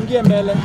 tuingie mbele.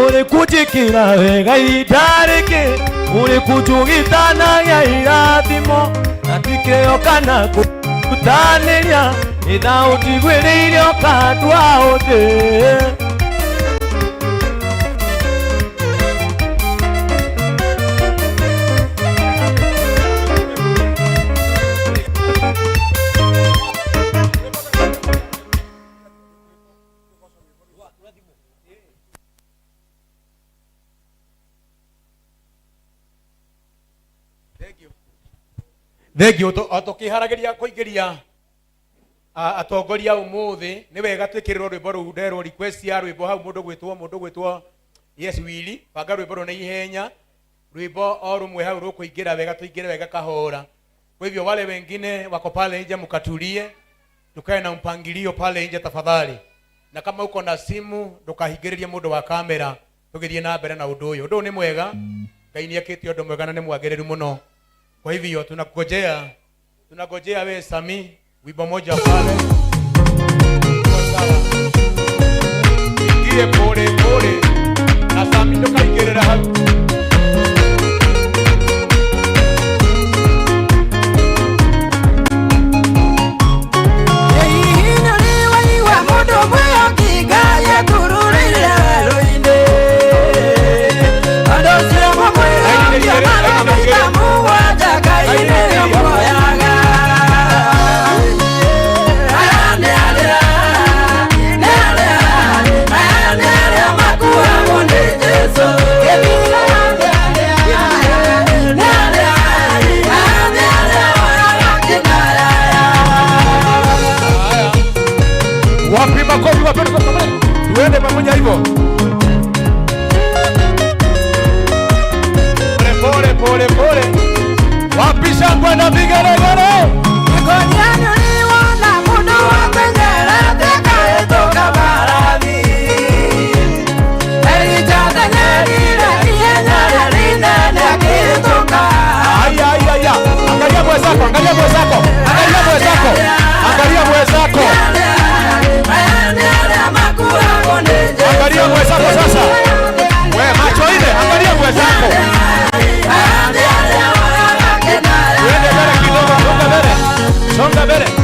Uri kujikira wega itareke, uri kujugitana ya irathimo, natikeo kana kutaniria, ida utigwiririo kadwa ode. Thegio tukiharagiria kuingiria atongoria umuthi ni wega twikiriro rwimbo ru nderwo request ya rwimbo hau mundu gwitwo Yes Willy banga rwimbo ru na ihenya rwimbo o rumwe hau rukuingira wega tuingire wega kahora. Kwa hivyo wale wengine wako pale nje mkatulie, tukae na mpangilio pale nje tafadhali, na kama uko na simu ndukahingiririe mundu wa kamera tugithie na mbere na undu uyu ni mwega. Ngai ni akitio undu mwega na ni mwagiriru muno. Kwa hivyo tunagojea wewe Sami wimbo moja pale. Ingie pole pole na Sami ndo kaingerera hapo. Wapi makofi wapende kwa pamoja. Tuende pamoja hivyo. Pole pole pole. Wapi shangwe na vigelegele. Ngojani niona muda wa bendera teka etoka baradhi. Elijata nyarira iyenyara rinda na kitoka. Aya. Angalia mwenzako, angalia mwenzako. Angalia mwenzako. Angalia mwenzako. Angalia mwenzako sasa. Wewe macho ile, angalia mwenzako. Twende mbele kidogo, songa mbele.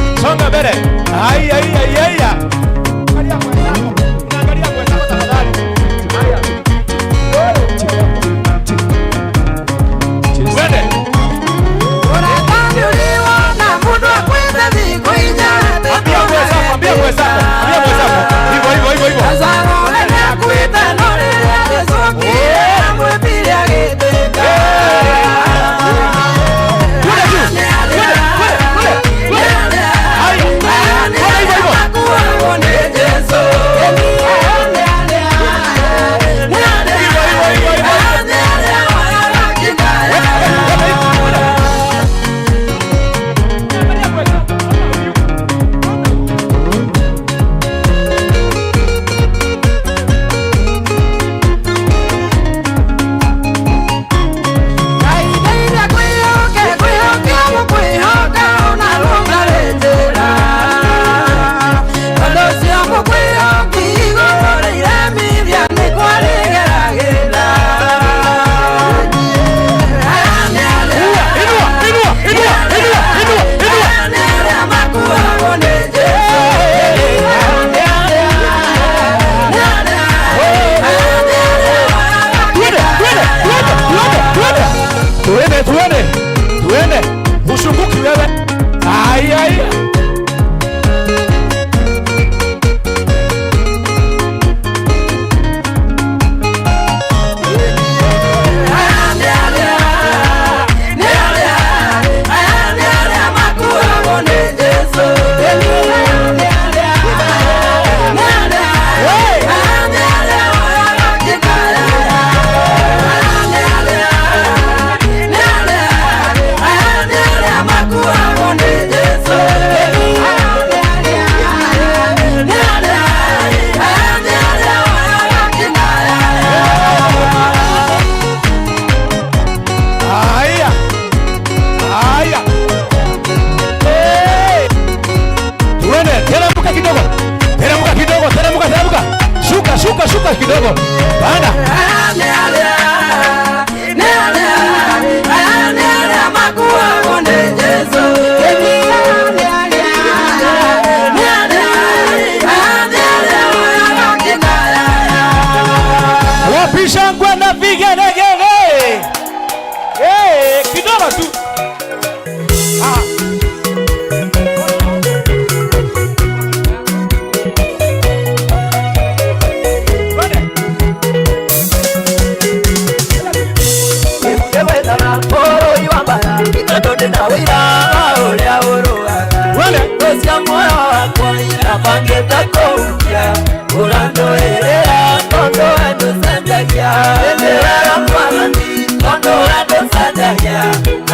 ngetakokia urando erea kondo ando sanjagia endera mwathani kondo ando sanjagia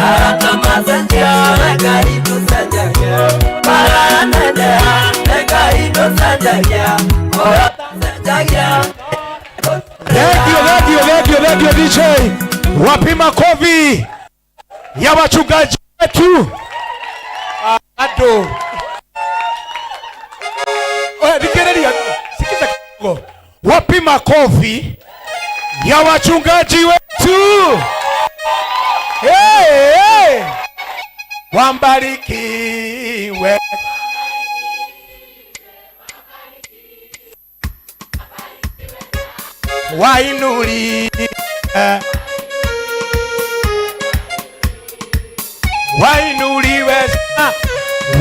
arata masanjia nekaitu sanjagia paranendea nekaitu sanjagia orata sanjagia. Thank you DJ. Wapi makofi ya wachungaji wetu? Ado. Dikerelia, sikiza kidogo. Wapi makofi ya wachungaji wetu? Hey. Wambarikiwe. Wainuliwe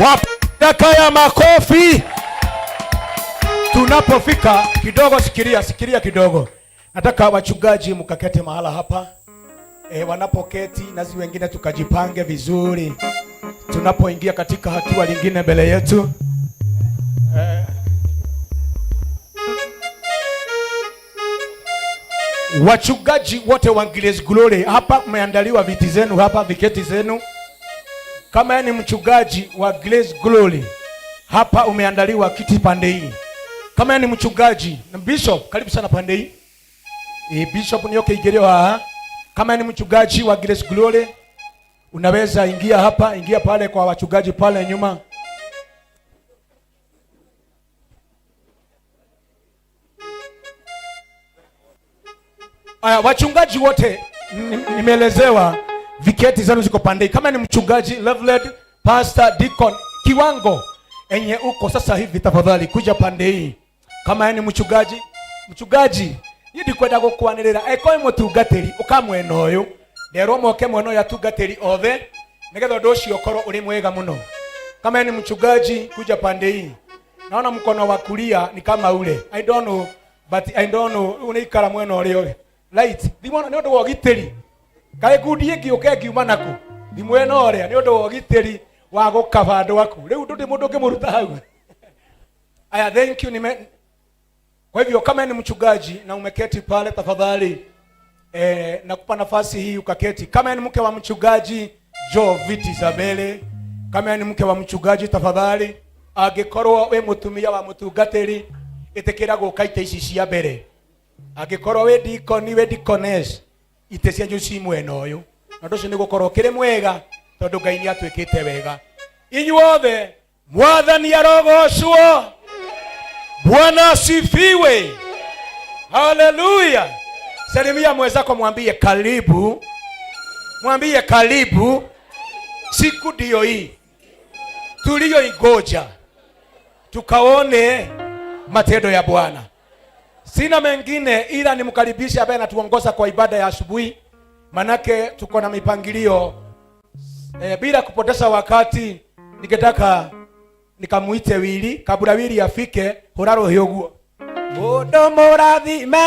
wapaka ya makofi. Tunapofika kidogo, sikiria kidogo. Nataka wachungaji mkakete mahala hapa. Wanapoketi nazi wengine tukajipange vizuri. Tunapoingia katika hatua lingine mbele yetu. Wachungaji wote wa Grace Glory hapa mmeandaliwa viti zenu hapa, viketi zenu. Kama ni mchungaji wa Grace Glory hapa umeandaliwa kiti pande hii. Kama ni mchungaji na bishop karibu sana pande hii. Bishop ni yoke igerewa. Kama ni mchungaji wa Grace Glory unaweza ingia hapa, ingia pale kwa wachungaji pale nyuma. Wachungaji wote nimeelezewa viketi zenu ziko pande. Kama ni mchungaji, leveled, pastor, deacon, kiwango enye uko sasa hivi tafadhali kuja pande hii. Kama ni mchungaji yidi kwenda gukwanirira ekoe mutungatiri ukamwena uyu ndero moke mweno ya tungatiri othe nigetha ndocio korwo uri mwega muno. Kama ni mchungaji kuja pande hii. Naona mkono wa kulia ni kama ule. I don't know unaikara mweno ule. Right. Thimona ni undu wa gitiri. Kae gudi igi ukengiuma naku. Thimwena oria ni undu wa gitiri wa gukaba andu aku. Riu ndundi mundu ngimuruta hau. Aya, thank you Kwa hivyo kama ni mchungaji na umeketi pale tafadhali nakupa nafasi hii ukaketi. Kama ni mke wa mchungaji jo viti za mbele. Kama ni mke wa mchungaji tafadhali agikorwo we mutumia wa mutungatiri itekira gukaite ici cia mbere. Agikorwo we deacon we deaconess itecia njuci mwena uyu na ndocio ni gukorwo kiri mwega tondu Ngai ni atwikite wega. Inyuothe mwathani arogocwo. Bwana asifiwe. Hallelujah. Salimia mwenzako mwambie karibu. Mwambie karibu. Siku ndio hii tuliyoingoja tukaone matendo ya Bwana. Sina mengine ila nimkaribisha ambaye anatuongoza kwa ibada ya asubuhi. Manake tuko na mipangilio. Bila kupoteza wakati ningetaka nikamuite Wili kabla Wili afike horaro hyoguo. Mudo morathime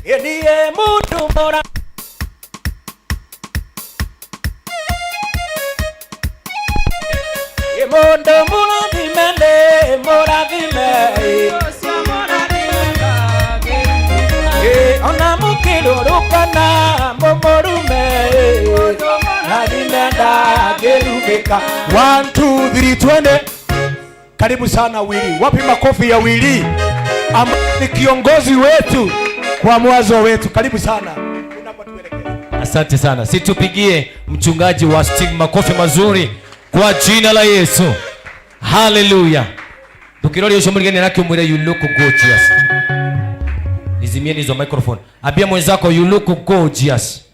Ediye mudo mora Mudo morathime ona mukirurukana momorume nadinenda gerubeka 1 2 3 twende. Karibu sana Wili. Wapi makofi ya Wili ni kiongozi wetu kwa mwazo wetu. Karibu sana unapotuelekea. Asante sana. Situpigie mchungaji wa Stig makofi mazuri kwa jina la Yesu. Hallelujah. Tukirori yosho mligeni nake umwire you look gorgeous. Nizimie hizo microphone. Ambia mwenzako you look gorgeous.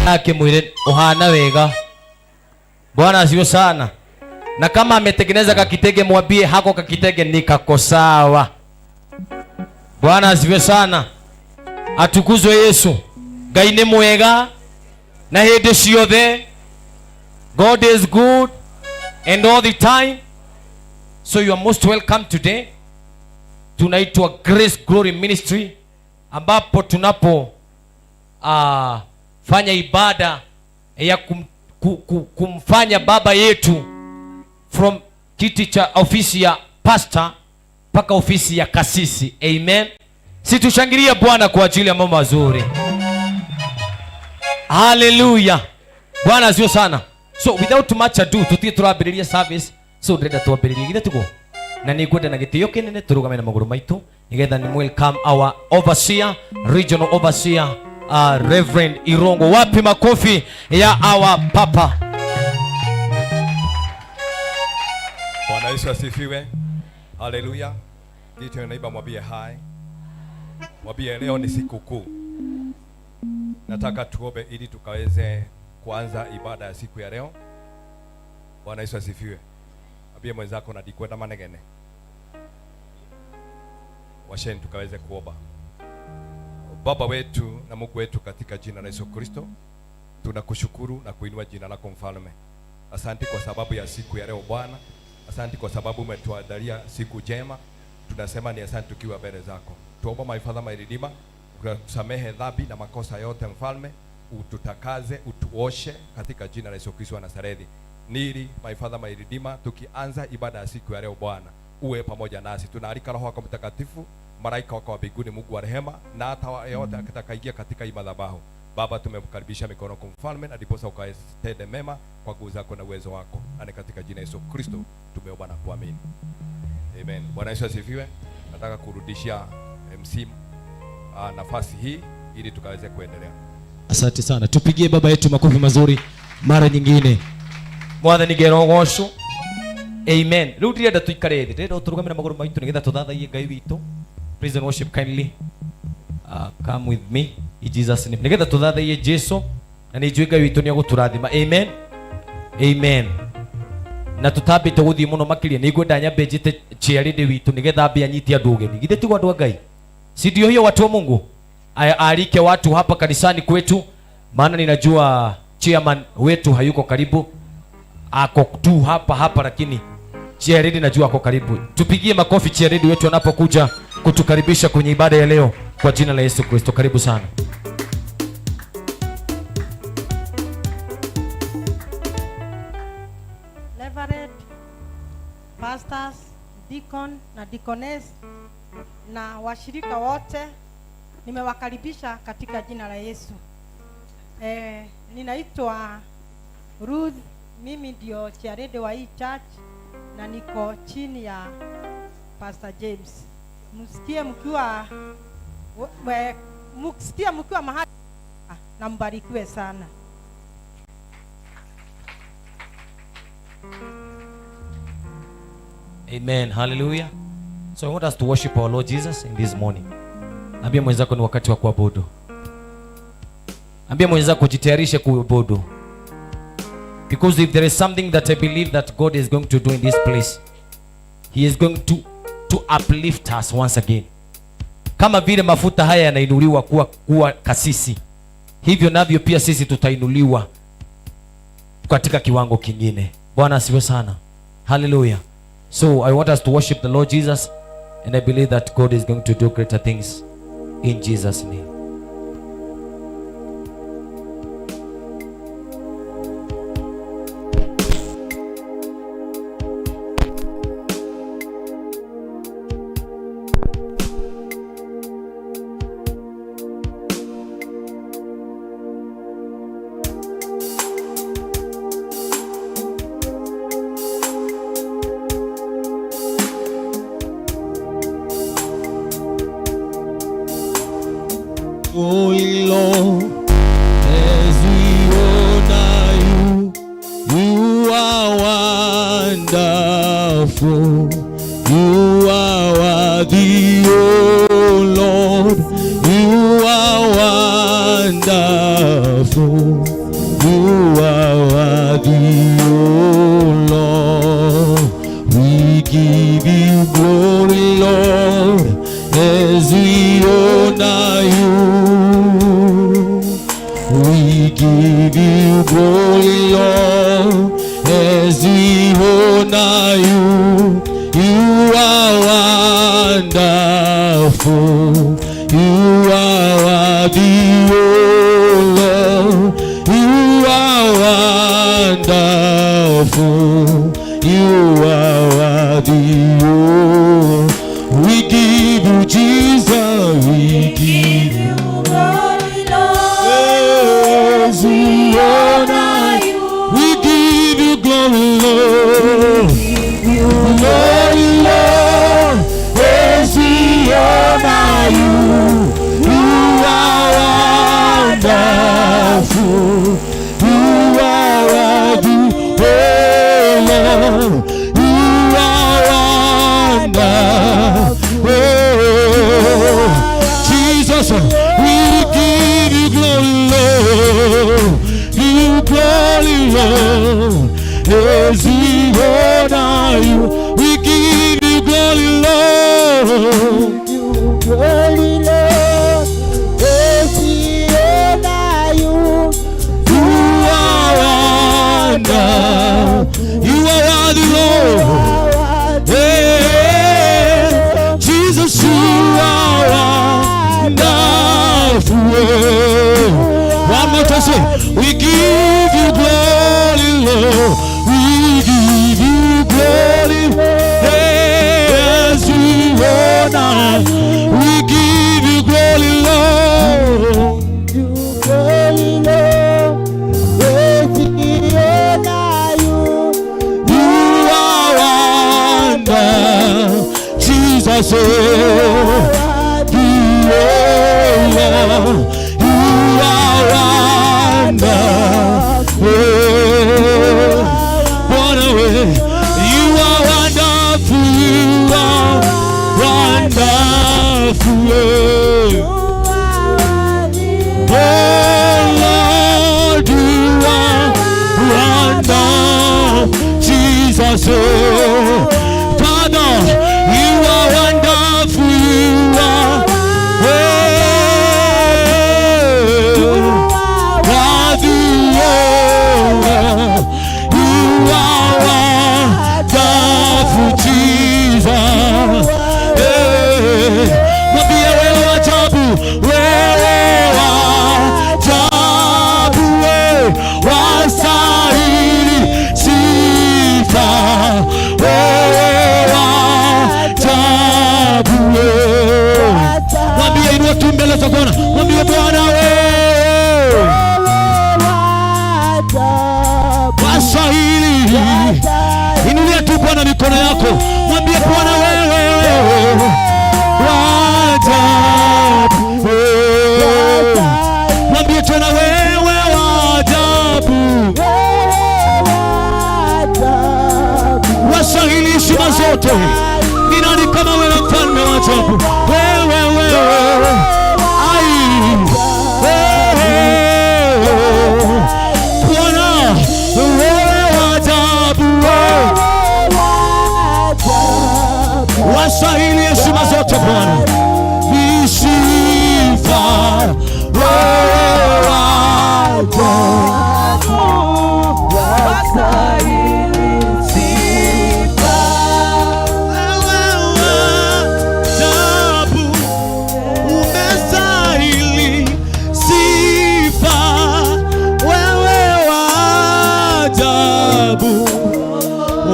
Ake mwire ohana wega. Bwana asifiwe sana. Na kama ametengeneza kakitege mwambie hako kakitege ni kako sawa. Bwana asifiwe sana. Atukuzwe Yesu. Ngai ni mwega na hende ciothe. God is good and all the time. So you are most welcome today. Tunaitwa Grace Glory Ministry ambapo tunapo fanya ibada ya kumfanya baba yetu from kiti cha ofisi ya pastor mpaka ofisi ya kasisi. Amen. Si tushangilia Bwana kwa ajili ya mambo mazuri. Hallelujah. Bwana asifiwe sana. So without much ado tutie turambiriria service. So ndenda tuambiririe githe tugo. Na nikwenda na gitio kinene turugame na maguru maitu nigetha ni welcome our overseer, regional overseer, Reverend Irongo. Wapi makofi ya our papa. Bwana Yesu asifiwe. Haleluya. Ndio naiba mwambie hai. Mwambie leo ni siku kuu. Nataka tuombe ili tukaweze kuanza ibada ya siku ya leo. Bwana Yesu asifiwe. Mwambie mwenzako na dikwenda manegene. Washeni tukaweze kuomba. Baba wetu na Mungu wetu katika jina la Yesu Kristo, tunakushukuru na kuinua jina lako mfalme. Asante kwa sababu ya siku ya leo Bwana. Asante kwa sababu umetuandalia siku njema. Tunasema ni asante tukiwa mbele zako. Tuomba my Father my Redeemer, usamehe dhambi na makosa yote mfalme, ututakaze, utuoshe katika jina la Yesu Kristo wa Nazareti. Nili my Father my Redeemer, tukianza ibada ya siku ya leo Bwana, uwe pamoja nasi. Tunaalika Roho wako Mtakatifu, malaika wako wa mbinguni, Mungu wa rehema, na hata yote atakaingia katika hii madhabahu. Baba, tumemkaribisha mikono kwa mfalme na ndiposa ukatende mema kwa nguvu zako na uwezo wako. Na katika jina Yesu Kristo tumeomba na kuamini. Amen. Bwana Yesu asifiwe. Nataka kurudishia MC nafasi hii ili tukaweze kuendelea. Asante sana. Tupigie baba yetu makofi mazuri mara nyingine. Mwathani gerogocwo. Amen. Riu ndirenda tuikare thi. Ndirenda turugamire maguru maitu nigetha tuthathaie Ngai witu. Praise and worship kindly. Come with me in Jesus name. Nigetha tuthathaie Jesu na ni njui Ngai witu ni aguturathima. Amen. Amen. Na tutambite guthii muno makiria ni ngwenda nyambe njite chiarinde witu nigetha ambe anyiti andu ugeni. Githe tigo andu a Ngai. Si ndio hiyo watu wa Mungu? Alike watu hapa kanisani kwetu, maana ninajua chairman wetu hayuko karibu. Ako tu hapa lakini chairidi najua ako karibu. Tupigie makofi chairidi wetu wanapokuja kutukaribisha kwenye ibada ya leo kwa jina la Yesu Kristo. Karibu sana. Reverend, pastors, deacon na deaconess na washirika wote nimewakaribisha katika jina la Yesu. Ninaitwa Ruth, mimi ndio chairede wa hii church na niko chini ya Pastor James. Msikie mkiwa mahali na mbarikiwe sana. Amen. Hallelujah. So I want us to worship our Lord Jesus in this morning. Ambia mwenzako ni wakati wa kuabudu. Ambia mwenzako jitayarishe kuabudu. Because if there is something that I believe that God is going to do in this place, He is going to uplift us once again. Kama vile mafuta haya yanainuliwa kuwa kasisi, hivyo navyo pia sisi tutainuliwa katika kiwango kingine. Bwana asifiwe sana. Hallelujah. So I want us to worship the Lord Jesus, and I believe that God is going to do greater things in Jesus' name. Oh Lord, as we honor you, you are wonderful, you are worthy, oh Lord, you are wonderful, you are worthy, oh Lord, we give you glory, Lord, as we honor you. We give you glory, Lord, as we honor you. You are wonderful, you are worthy, oh Lord, you are wonderful, you are worthy. Oh, we give you Jesus, we give you glory, Lord. We honor you, we give you glory, Lord. Glory, Lord, as we honor you, you are wonderful, you are worthy, oh Lord, you are wonderful, oh, Jesus, we give you glory, Lord, you glory, Lord, as we honor you, we give you glory, Lord, you glory, Lord, as we honor you, you are wonderful, you are worthy, Lord, hey, Jesus, you are wonderful. One more time, say, we give you glory, Lord. We give you glory, as we honor. We give you glory, Lord. You glory, Lord. As we honor you, you are wonderful, Jesus. You are wonderful. You are wonderful, you are wonderful. Oh Lord, you are wonderful, Jesus. Father, you are wonderful, you are mwambie Bwana wewe wastahili. Inulia tu Bwana mikono yako, mwambie Bwana wewe waajabu, mwambie tena wewe waajabu, wastahili heshima zote. Ni nani kama wewe, mfalme wa ajabu? Wewe wastahili heshima zote Bwana, ni sifa wewe wajabu, wastahili sifa wewe wajabu, umestahili sifa wewe wajabu,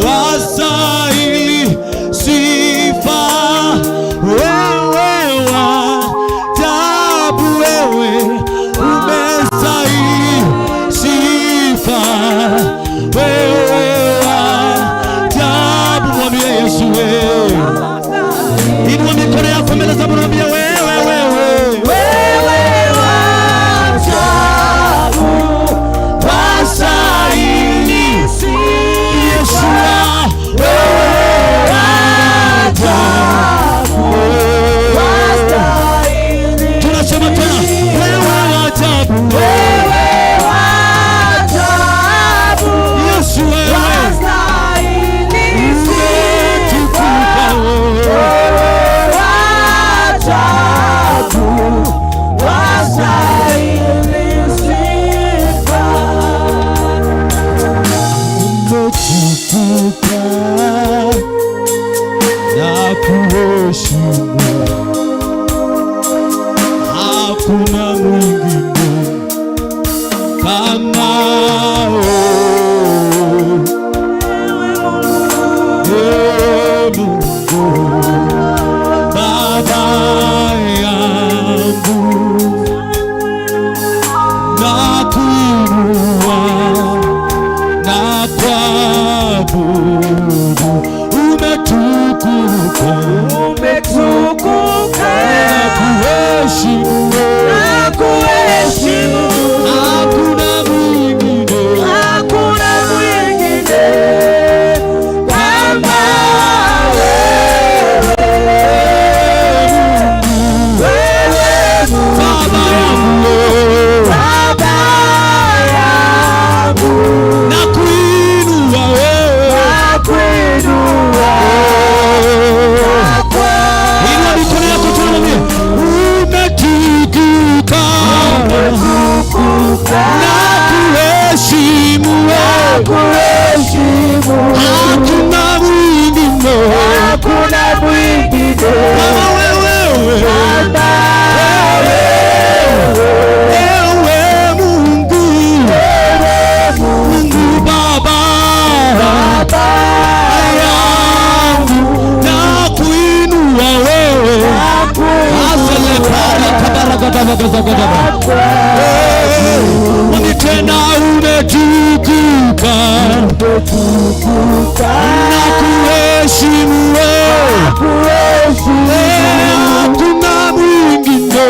wastahili sifa wewe wajabu, wewe umestahili sifa wewe wajabu. Mwambie Yesu wewe, inua mikono yako mbele za Bwana, mwambie wewe wajabu, wastahili Yesu tunasema tena, wewe wajabu, Yesu wewe umetukuka, umetukuka na kuheshimu, hakuna mwingine kamao. tena umetukuka na kuheshimu wewe, hakuna mwingine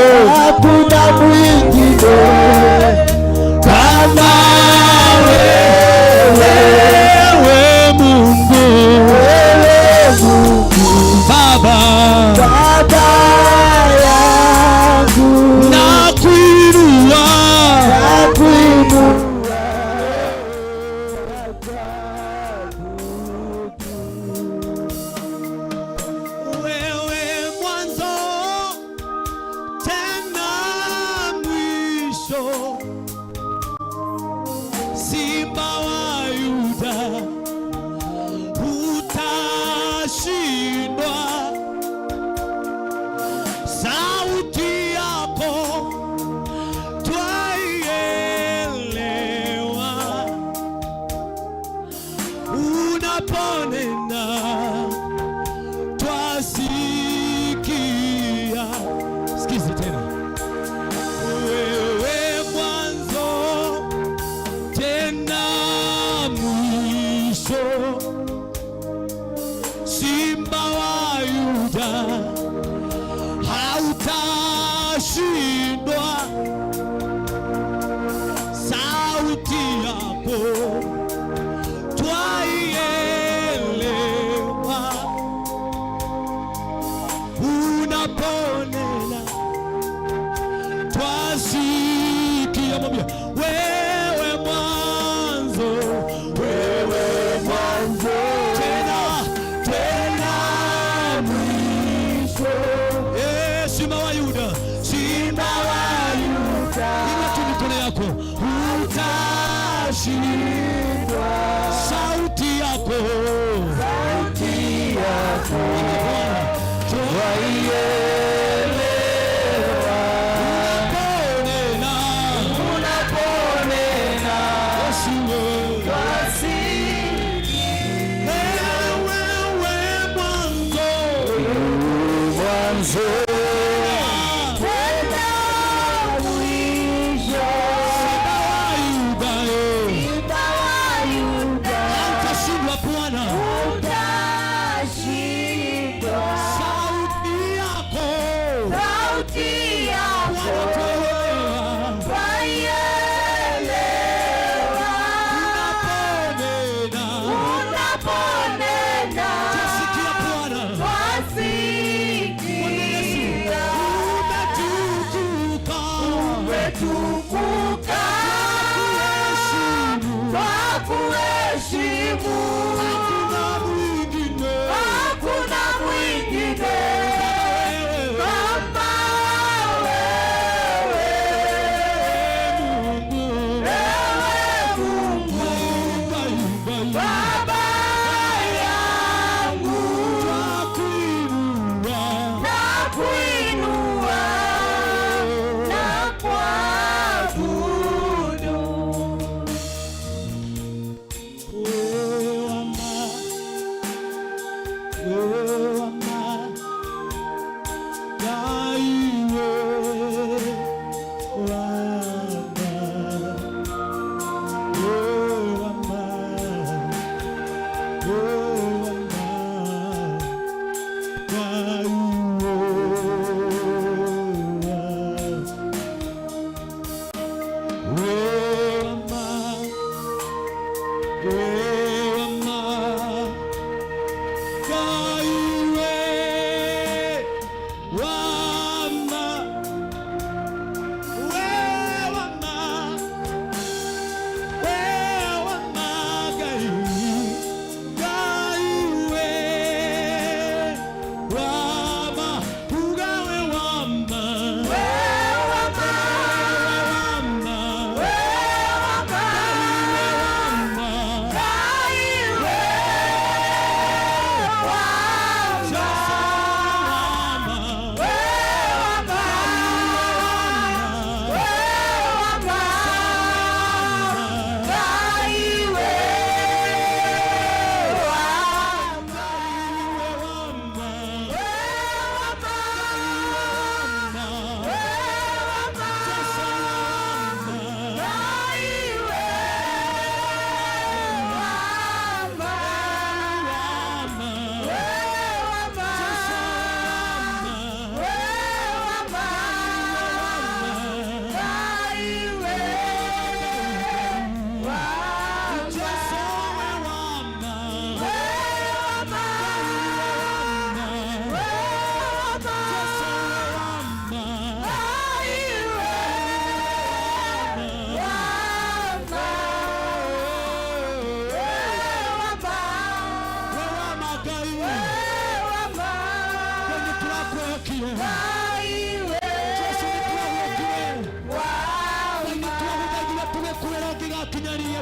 kama wewe Mungu, Baba yangu, nakuinua wewe mwanzo tena mwisho, Simba wa Yuda, utashindwa. Sauti yako twaielewa, unaponena twasikia. Sikizi tena, wewe mwanzo tena mwisho, Simba wa Yuda, hautashindwa. Sauti yako twaielewa, unaponena twasikia. Mwambie wewe mwanzo tena mwisho, Simba wa Yuda, inua tu mikono yako, utashindwa. Sauti yako twaielewa, unaponena Yesu wewe mwanzo hautashindwa Bwana. Sauti yako unaponena twasikia Bwana.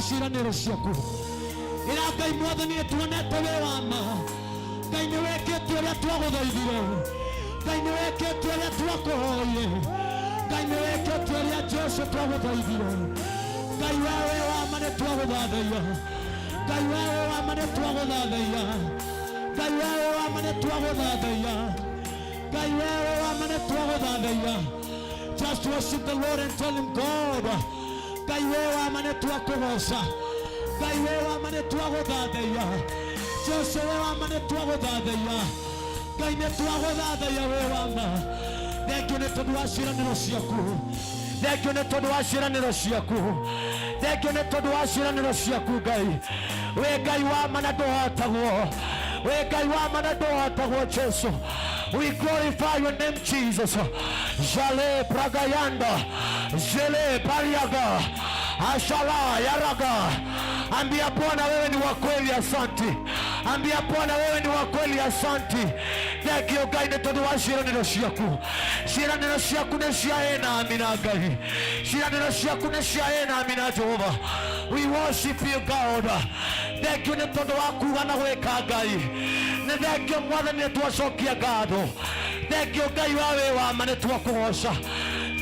ciĩranĩro ciaku. Ĩra Ngai Mwathani nĩtuonete wĩ wa ma. Ngai nĩwĩkĩte ũrĩa twagũthaithire. Ngai nĩwĩkĩte ũrĩa twakũhoire. Ngai nĩwĩkĩte ũrĩa Jesũ twagũthaithire. Ngai wewe wa ma nĩtwagũthathaiya. Ngai wewe wa ma nĩtwagũthathaiya. Ngai wewe wa ma nĩtwagũthathaiya. Ngai wewe wa ma nĩtwagũthathaiya. Just worship the Lord and tell him, God, Ngai wewe wa ma nĩtwakũgoca. Ngai wewe wa ma nĩtwagũthathaiya. Jesũ wewe wa ma nĩtwagũthathaiya. Ngai nĩtwagũthathaiya wewe wa ma. Thengiũ nĩ tondũ wa ciĩranĩro ciaku. Thengiũ nĩ tondũ wa ciĩranĩro ciaku. Thengiũ nĩ tondũ wa ciĩranĩro ciaku Ngai. Wĩ Ngai wa ma na ndũhotagwo. Wĩ Ngai wa ma na ndũhotagwo Jesũ. We glorify your name Jesus. Jale Pragayanda. Jele Pariaga. Ashala Yaraga. Ambia Bwana wewe ni wa kweli, asante. Ambia Bwana wewe ni wa kweli, asante. Thank you Ngai nĩ tondũ wa ciĩranĩro ciaku. Ciĩranĩro ciaku nĩ cia ĩ na amina Ngai. Ciĩranĩro ciaku nĩ cia ĩ na amina Jehova. We worship you God. Thank you nĩ tondũ wa kuuga na gwĩka Ngai. Nĩ thank you Mwathani nĩtwacokia ngatho. Thank you Ngai wewe wa ma nĩtwakũgoca.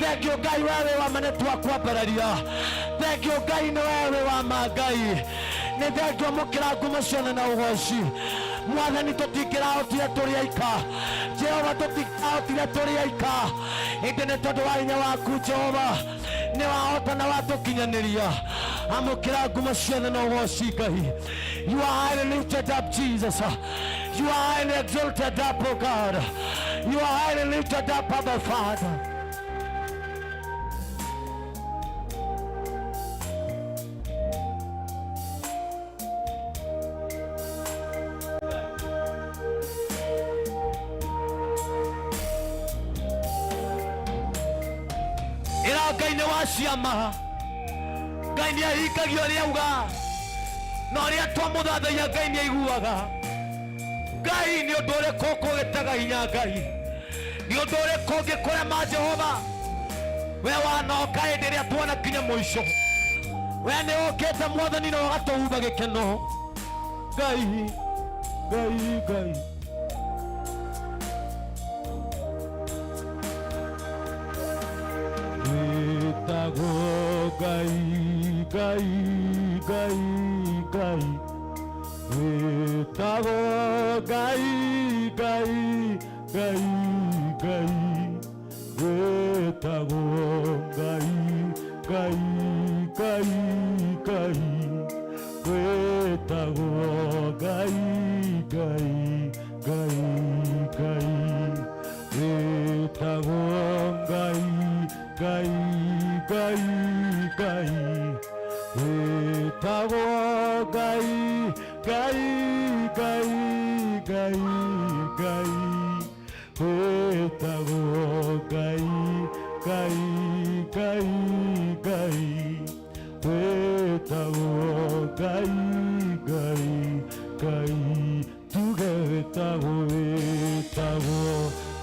Thank you Ngai wewe wa ma nĩtwakwambararia. Thank you Ngai nĩ wewe wa ma Ngai. Nĩ thank you mũkĩra ngumo ciothe na ũgoci. Mwathani tũtingĩrahotire tũrĩ aika. Jehova tũtingĩrahotire tũrĩ aika. Ĩndĩ nĩ tondũ wa hinya waku Jehova nĩ wahota na watũkinyanĩria. Amũkĩra ngumo ciothe na ũgoci Ngai. You are highly lifted up Jesus. You are highly exalted up O God. You are highly lifted up Abba Father. Ngai nĩ wa ciama. Ngai nĩ ahingagia ũrĩa auga. Na ũrĩa twamũthathaiya Ngai nĩ aiguaga. Ngai nĩ ũndũ ũrĩkũ ũkũgĩtaga hinya Ngai. Nĩ ũndũ ũrĩkũ ũngĩkũrema Jehova. We wanoka hĩndĩ ĩrĩa twanakinya mũico. We nĩ ũkĩte Mwathani na ũgatũhumba gĩkeno. Ngai, Ngai, Ngai. Wĩtagwo Ngai, Ngai, Ngai, Ngai. Wĩtagwo Ngai, Ngai, Ngai, Ngai. Wĩtagwo Ngai, Ngai, Ngai, Ngai. Wĩtagwo Ngai, Ngai, Ngai, Ngai. Wĩtagwo Ngai, Ngai, Ngai, Ngai. Wĩtagwo Ngai, Ngai, Ngai, Ngai, Ngai. Wĩtagwo Ngai, Ngai, Ngai, Ngai. Wĩtagwo Ngai, Ngai, Ngai. Tuge wĩtagwo, wĩtagwo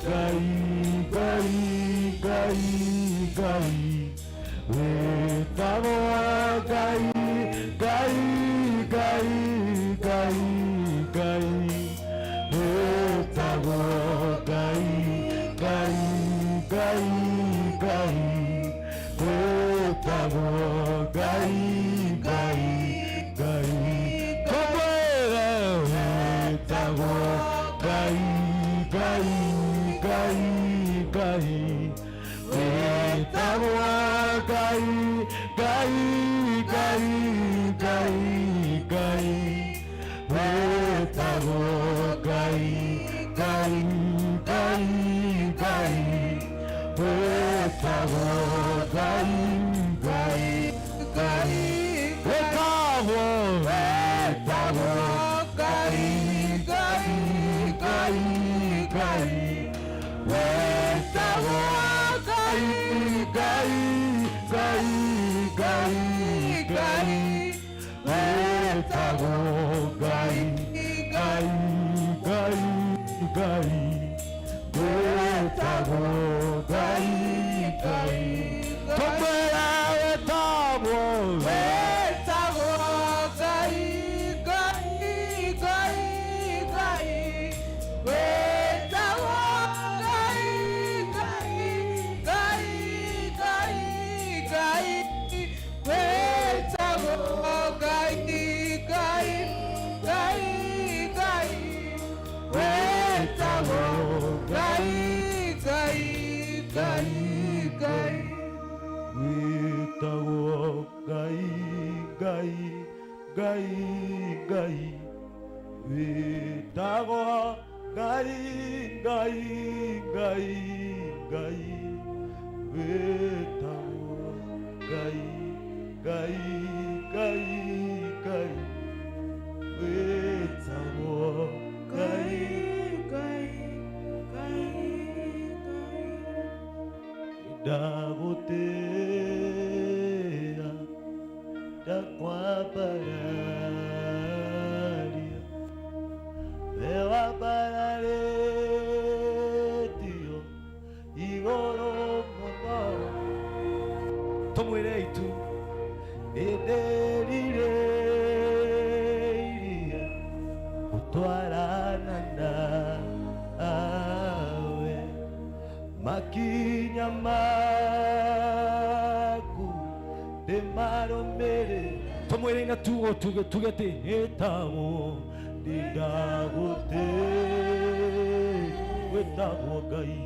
Ngai, Ngai, Ngai, Ngai. Wĩtagwo Ngai, Ngai, Ngai, Ngai, Ngai. Wĩtagwo Ngai, Ngai, Ngai, Ngai. Wĩtagwo Ngai, Ngai, Ngai. Komwĩre wĩtagwo Ngai, Ngai, Ngai, Ngai. Wĩtagwo Ngai, Ngai, Ngai, Ngai, Ngai. Wĩtagwo Ngai, Ngai, Ngai, Ngai. Wĩtagwo Ngai, Ngai, Ngai. Wĩtagwo, wĩtagwo Ngai, Ngai, Ngai, Ngai. Wĩtagwo Ngai, Ngai, Ngai, Ngai, Ngai. Wĩtagwo Ngai, Ngai, Ngai, Ngai. Wĩtagwo Ngai, Ngai. Komwĩra wĩtagwo, wĩtagwo Ngai Ngai wĩtagwo Ngai Ngai Ngai Ngai wĩtagwo Ngai Ngai Ngai Ngai wĩtagwo Ngai Ngai Ngai Ngai wĩtagwo Ngai Ngai Ngai ndagũtĩĩa ndakwambararia we wambararĩtio igũrũ mũno tũmwĩre itu nĩndĩrirĩirie gũtwarana nawe makinya maku ndĩmarũmĩrĩre tũmwĩre na tugo tugĩtĩ ĩtagwo ndĩndagũtĩĩa wĩtagwo Ngai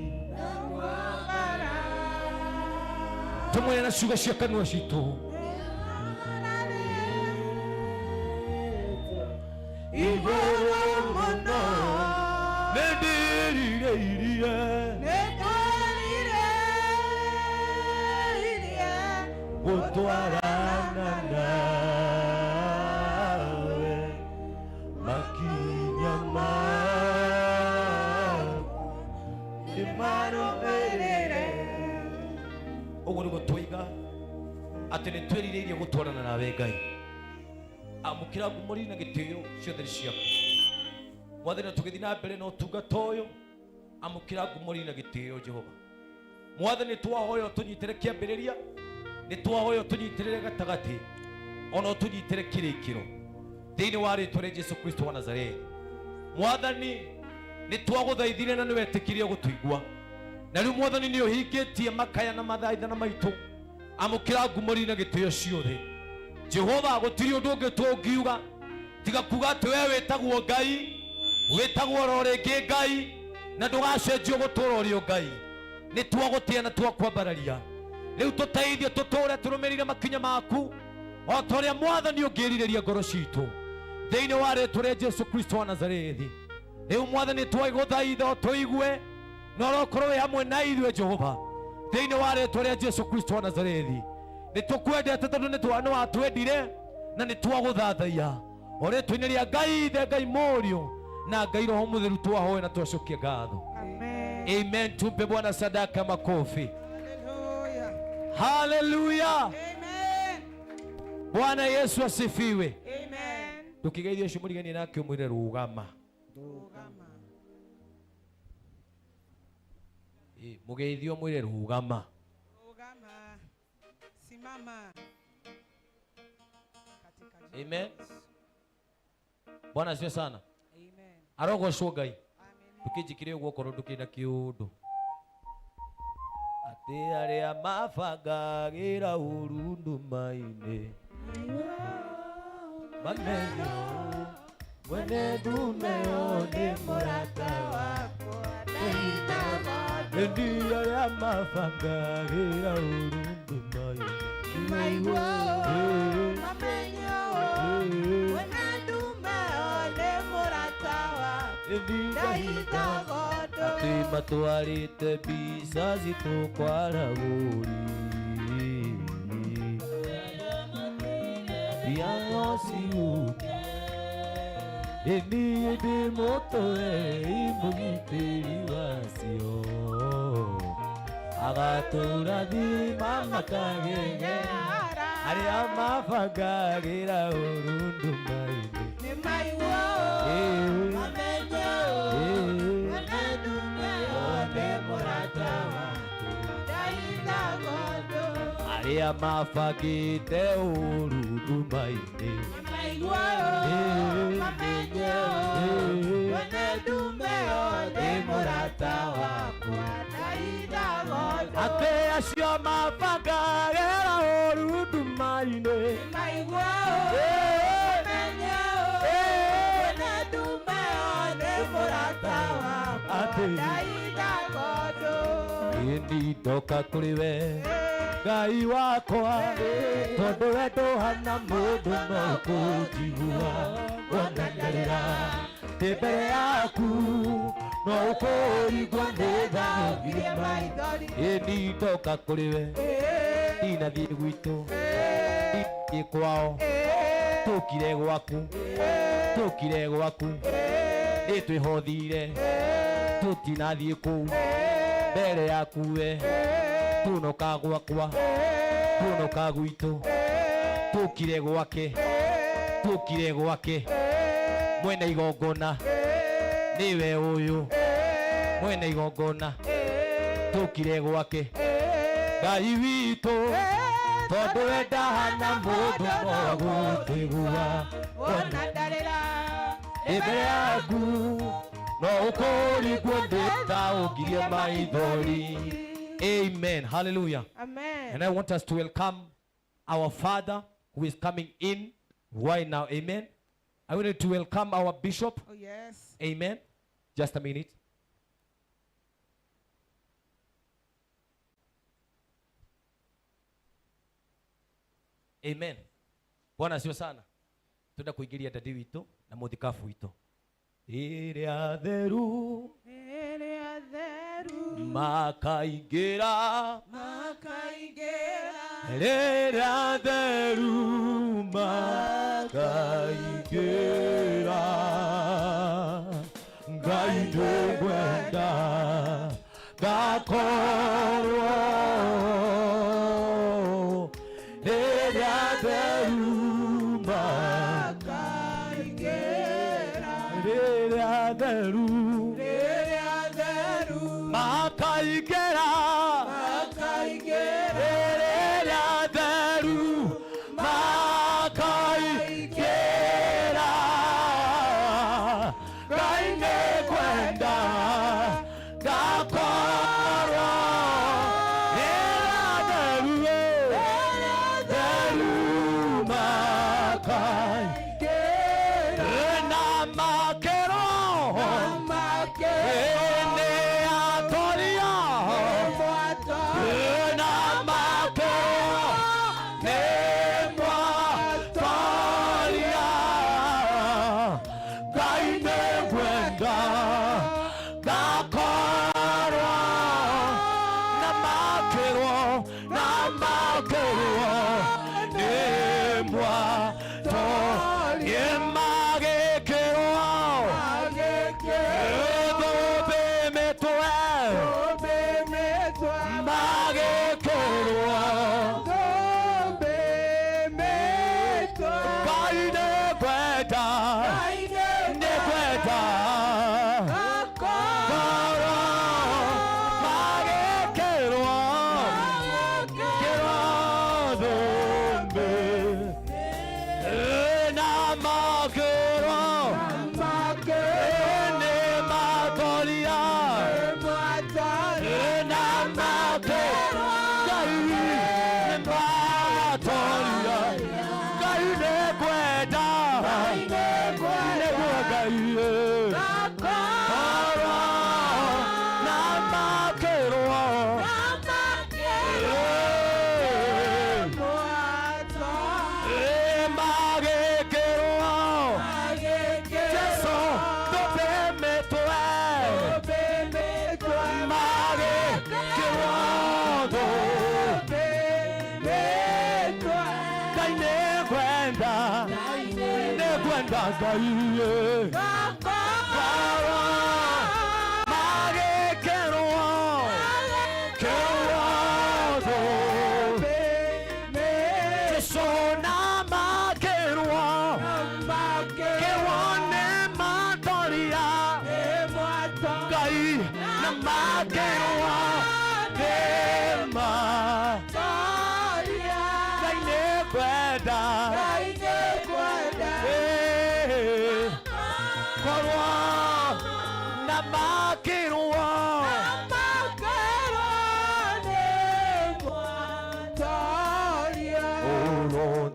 tũmwĩre na ciugo cia kanua citũ igũrũ mũno nĩndĩrirĩirie gũtwarana nawe makinya maku ndĩmarũmĩrĩre ũguo nĩguo twoiga atĩ nĩ twĩrirĩirie gũtwarana nawe Ngai amũkĩra ngumũri na gĩtĩo ciothe ciaku Mwathani tũgĩthiĩ na mbere na ũtungata ũyũ amũkĩra ngumũri na gĩtĩo Jehova Mwathani twahoya ũtũnyitĩre kĩambĩrĩria nĩ twahoya ũtũnyitĩrĩre gatagatĩ ona ũtũnyitĩre kĩrĩkĩro thĩinĩ wa rĩĩtwa rĩa Jesũ Kristo wa Nazarethi Mwathani nĩ twagũthaithire na nĩ wetĩkirie gũtũigua na rĩu Mwathani nĩ ũhingĩtie makaya na mathaithana maitũ amũkĩra ngumũri na gĩtĩo ciothe Jehova gũtirĩ ũndũ ũngĩ tũngiuga tiga kuga atĩ we wĩtagwo Ngai wĩtagwo ro rĩngĩ Ngai na ndũgacenjio gũtũũra ũrĩ o Ngai nĩ twagũtĩa na twakwambararia rĩu tũteithie tũtũũre tũrũmĩrĩire makinya maku o ta ũrĩa Mwathani ũngĩĩrirĩria ngoro citũ thĩinĩ wa rĩĩtwa rĩa Jesũ Kristo wa Nazarethi rĩu Mwathani twagũthaitha tũigue na ũrokorwo wĩ hamwe na ithuĩ Jehova thĩinĩ wa rĩĩtwa rĩa Jesũ Kristo wa Nazarethi nĩ tũkwendete tondũ nĩ watwendire na nĩ twagũthathaiya o rĩĩtwa-inĩ rĩa Ngai Ithe Ngai Mũriũ na Ngai Roho Mũtheru twahoya na twacokia ngatho amen tumpe Bwana sadaka makofi haleluya amen Bwana Yesu asifiwe amen tukigeithia ũcio mũrigania nake ũmwĩre rũgama mũgeithio mwĩre rũgama simama amen Bwana asifiwe sana amen arogocwo Ngai tukijikire ũguo korwo ndũkĩna kĩũndũ atĩ arĩa mabangagĩra ũru nduma-inĩ mamenyo mwene ndumeo nĩ mũrata wakwa ĩndĩ arĩa mabangagĩra ũru nduma-inĩ mamenyo mwene ndumeo nĩ mũrata wakwa atĩ matwarĩte mbica citũ kwaragũri piano ciuke niĩ ndĩ mũtwe mũgitĩri wacio agatũrathima makagege arĩa mabangagĩra ũru nduma-inĩ arĩa mabangĩte ũru nduma-inĩ atĩ acio mabangagĩra ũru nduma-inĩ ĩni ndoka kũrĩ we Ngai wakwa tondũ we ndũhana mũndũ no kũnjigua wonanĩrĩra ndĩ mbere yaku no ũkũrigwo nĩ tha ngire maithori ĩni ndoka kũrĩ we ndinathiĩ gwitũ ndinathiĩ kwao tũkire gwaku nĩ twĩhothire tũtinathiĩ kũu mbere yaku we tunoka gwakwa tunoka gwitũ tũkire gwake mwena igongona niwe ũyũ mwena igongona tũkire gwake Ngai witũ tondũ we ndahana mũndũ no gũtĩgua ona ndarĩra mbere yaku no ũkũrigwo nĩ tha ũngirie maithori. Amen. Hallelujah. Amen. And I want us to welcome our Father who is coming in right now. Amen. I want to welcome our Bishop. Oh, yes. Amen. Just a minute. Amen. Bwana asifiwe sana. Tunda kuingilia dadi wito na muthikafu wito. Ĩrĩa theru makaingĩra rĩrĩa theru makaingĩra Ngai nĩngwenda ngakorwo rĩrĩa theru makaingĩra rĩrĩa theru makaingĩra rĩrĩa theru makaingĩra Ngai nĩngwenda ngakorwo rĩrĩa theru makaingĩra na makero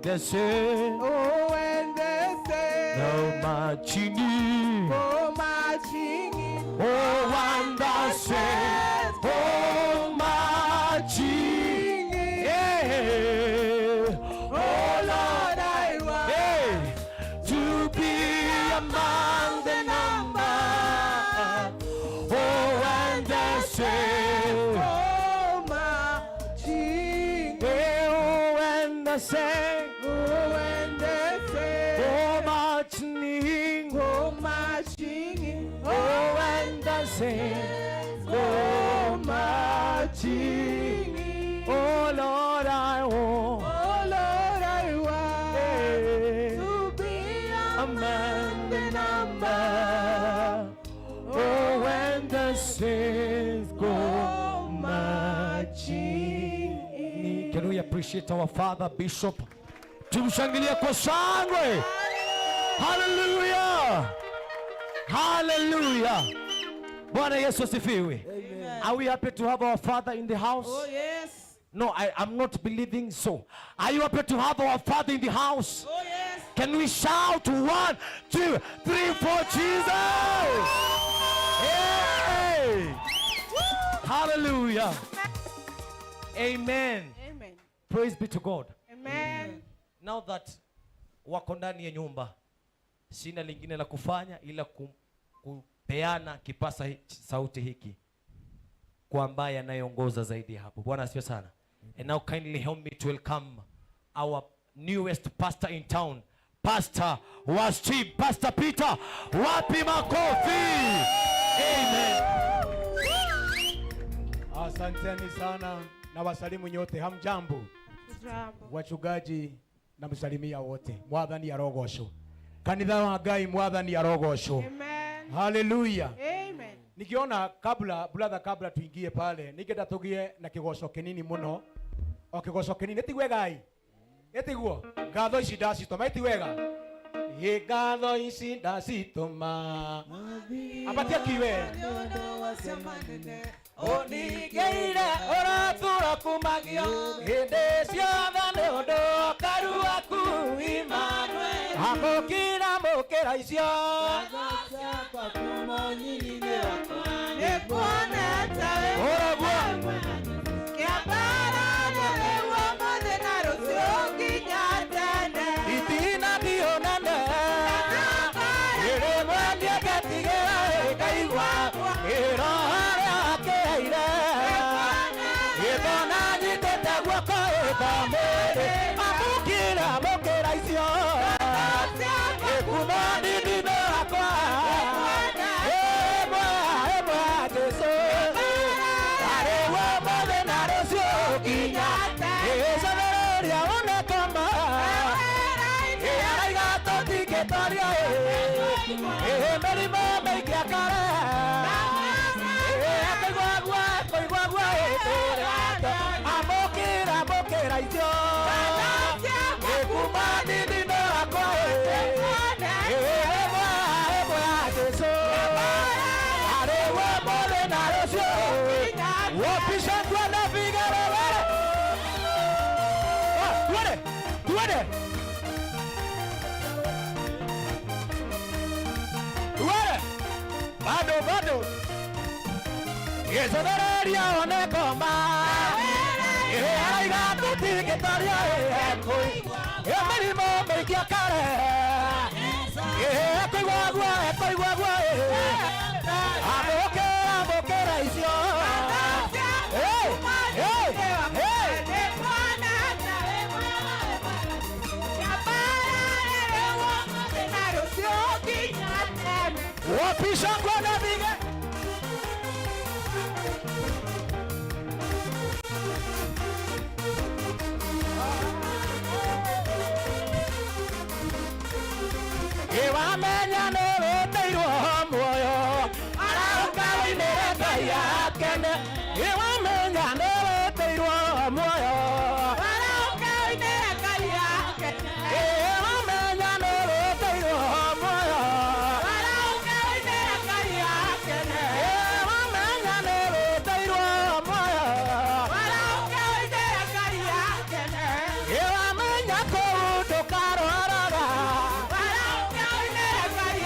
They say, Oh, and they say, no marching, oh, marching in, oh, one that says, oh, my marching in. Oh Lord, I want to be among the number. Oh, and the saints go marching. Oh, and the saints. Oh, and the saints go marching. Go marching. Oh, and the saints go marching. Oh Lord, I want. Oh Lord, I want to be among the number. Oh, when the saints go marching in. Can we appreciate our Father Bishop? Tumshangilie kwa shangwe. Hallelujah. Hallelujah. Bwana Yesu asifiwe. Are we happy to have our Father in the house? Oh, yes. No, I'm not believing so. Are you happy to have our Father in the house? Oh, yes. Can we shout 1, 2, 3 for Jesus? Hey! Hallelujah. Amen. Amen. Praise be to God. Amen. Now that wako ndani ya nyumba, sina lingine la kufanya ila kupeana kipasa sauti hiki kwa ambaye anayeongoza zaidi hapo. Bwana asifiwe sana. And now kindly help me to welcome our newest pastor in town, Pastor Washib, Pastor Peter. Wapi makofi. Amen. Asanteni sana na wasalimu nyote. Hamjambo wachungaji, na msalimia wote. Mwathani arogocwo. Kanitha wa Ngai, Mwathani arogocwo. Amen. Hallelujah. Amen. Nikiona kabla tuingie pale, ningenda tugie na kigoco kinini muno. O kigoco kinini tigwe Ngai. Etiguo ngatho ici ndacitoma itiwega. Ye ngatho ici ndacitoma. Abatia kiwe. Onigeire oratura kumagio. Hinde ciothe nĩ ũndũ karu waku Emmanuel. Amũkĩra mũkĩra icio. Nĩkuonete Ũraguo. kĩambara nĩguo mũthĩ na rũciũ nginya tene. Itina ndionane. Ĩrĩ mwendia ngatigĩra ĩkaigua. Ĩroharĩa kĩaire. Gĩthona nyitĩte guoko ĩkamwĩrĩ. Amũkĩra mũkĩra icio. Ĩkuma ndindino yakwa. Ĩmwe Jesũ. Arĩwe mũthĩ na rũciũ nginya tene. Ĩconereria onekoma. Araiga tũtingĩtorio. Mĩrimũ mĩingĩ akare. Kũigua guo amũkĩra icio. Ĩkuma ndindino yakwa. Ĩmwe Jesũ. Arĩwe mũthĩ na rũciũ. Wopisha tuende vigeregere. Tuende. Bado. Yesonereria onekoma. Araiga tũtingĩtorio. Mĩrimũ mĩingĩ akare. Kũigua guo. Amũkĩra icio. Wapisha kwenda vige. Iwamenya nĩrũteirwo muoyo. Arauka-inĩ Ngai akene. Iwamenya nĩrũteirwo muoyo. Arauka-inĩ Ngai akene. Iwamenya nĩrũteirwo muoyo. Arauka-inĩ Ngai akene. Iwamenya nĩrũteirwo muoyo. Arauka-inĩ Ngai akene. Iwamenya kũu ndũkarwaraga. Arauka-inĩ Ngai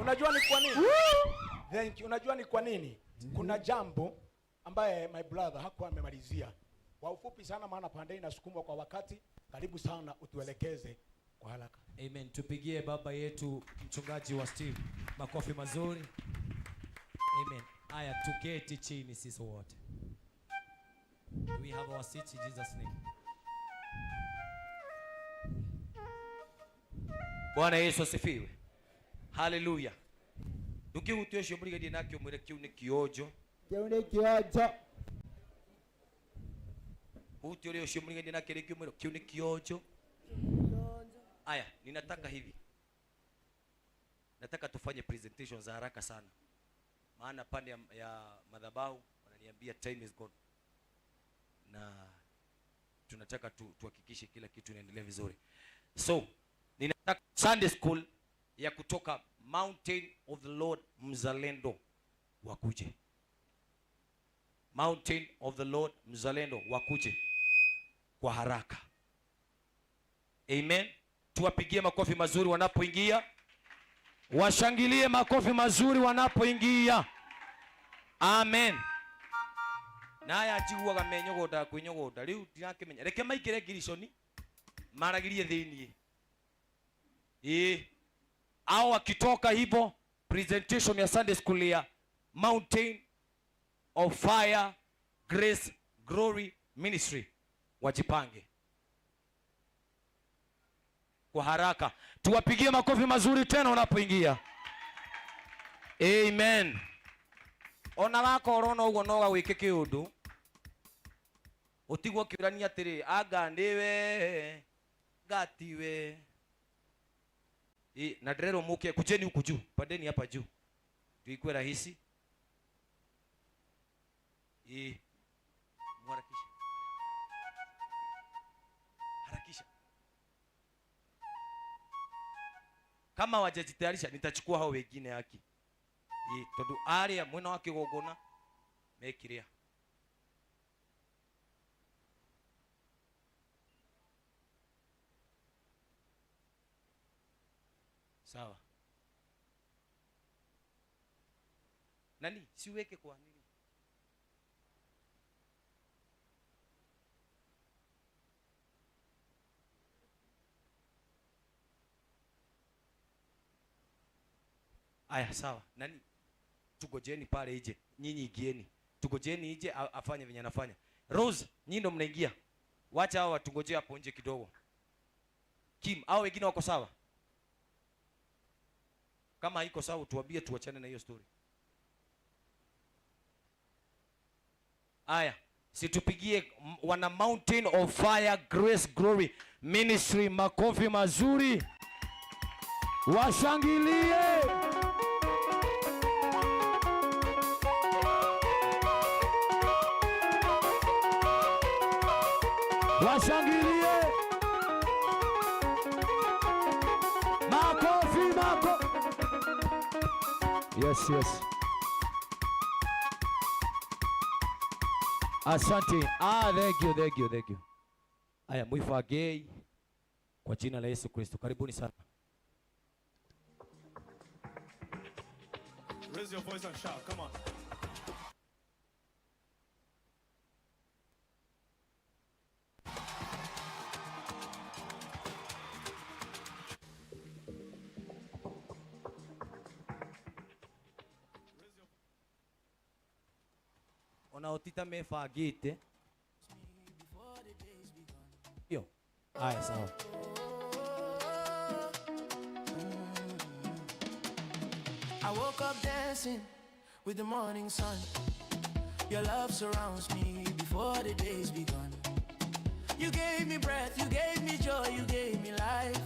Unajua ni kwa nini? Thank you. Unajua ni kwa nini? Kuna jambo ambaye my brother hakuwa amemalizia. Kwa ufupi sana, maana pande inasukumwa kwa wakati. Karibu sana utuelekeze kwa haraka. Amen. Tupigie baba yetu mchungaji wa Steve makofi mazuri. Amen. Aya, tuketi chini sisi wote. We have our seats in Jesus name. Bwana Yesu asifiwe. Hallelujah. Ndugu ucio murigadi nakyo mwire kiu ni kiojo. Kiu ni kiojo. Uti ule ucio murigadi nakyo kiu mwire kiu ni kiojo. Aya, ninataka hivi. Nataka tufanye presentation za haraka sana. Maana pande ya madhabahu wananiambia time is gone. Na tunataka tuhakikishe kila kitu inaendelea vizuri. So, ninataka Sunday school ya kutoka Mountain of the Lord Mzalendo wakuje. Mountain of the Lord Mzalendo wakuje kwa haraka. Amen. Tuwapigie makofi mazuri wanapoingia. Washangilie makofi mazuri wanapoingia. Amen. Naya ajiguaga menyogoda kwinyogoda riu ndirakimenya reke maikire girishoni maragirie thiini au wakitoka hivyo presentation ya Sunday school ya Mountain of Fire Grace Glory Ministry wajipange kwa haraka. Tuwapigie makofi mazuri tena wanapoingia. Amen. Ona wako rono ugo no gawike kiundu utigwo kiurania atiri anga ndiwe gatiwe na drero muke kujeni huku juu, pandeni hapa juu tuikwe rahisi. Mwarakisha harakisha. Kama wajajitayarisha nitachukua hao wengine haki. Tondu aria mwena wa kigongona mekiria. Sawa. Nani siweke kwa nini? Aya, sawa. Nani? Tugojeni pale ije. Nyinyi igieni. Tugojeni ije afanye venye anafanya. Rose, nyinyi ndo mnaingia. Wacha hao watungojee hapo nje kidogo. Kim, hao wengine wako sawa? Kama haiko sawa tuambie tuachane na hiyo story. Aya, situpigie wana Mountain of Fire Grace Glory Ministry makofi mazuri. Washangilie. Washangilie. Makofi makofi. Yes. Asante. Thank you. Aya, muifagei kwa jina la Yesu Kristo. Karibuni sana. Raise your voice and shout. Come on. Onaotita mefagite. Yo. Aya, sawa. I woke up dancing with the morning sun. Your love surrounds me before the day's begun. You gave me breath, you gave me joy, you gave me life.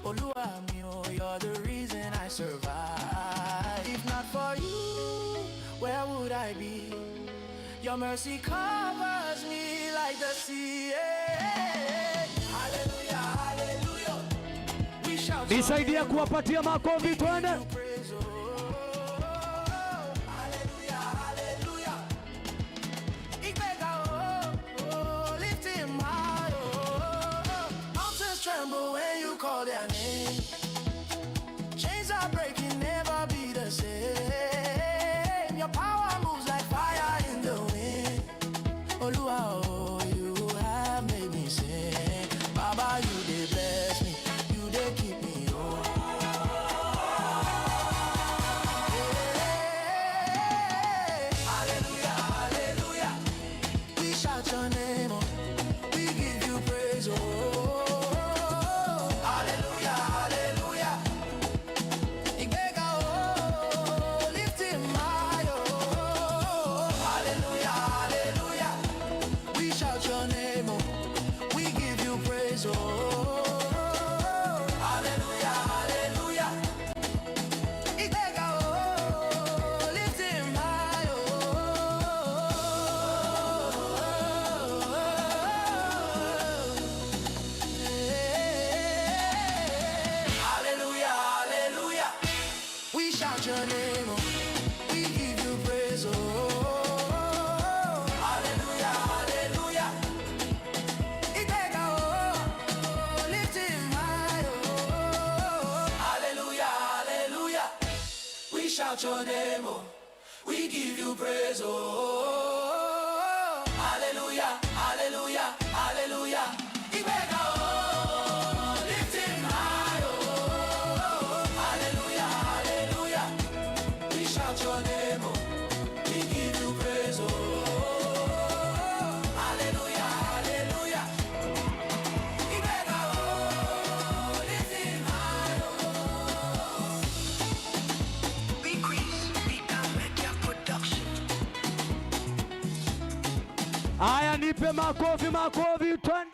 Oluwa mi o, you're the reason I survive. If not for you, where would I be? Your mercy covers me like the sea. Hallelujah, hallelujah. We shout. Nisaidia kuwapatia makofi twende. Call their name. Chains are breaking, never be the same. Your power moves like fire in the wind. Oluwa, oh, you have made me sing. Baba, you did bless me, you did keep me on. Hey, hallelujah, hallelujah. We shout your name, oh. We give you praise, oh. Your name, oh. We give you praise, oh. Hallelujah, hallelujah. Iteka, oh, lift him high, oh. Hallelujah, hallelujah. We shout your name, oh. We give you praise, oh. Hallelujah, hallelujah, hallelujah. Iteka, oh, lift him high, oh. Hallelujah, hallelujah. We shout your name, oh. We give you praise, oh. Hallelujah, hallelujah. Ibeka, oh, lift him high, oh. Be Chris, be Media Production. Aya, nipe makofi twende.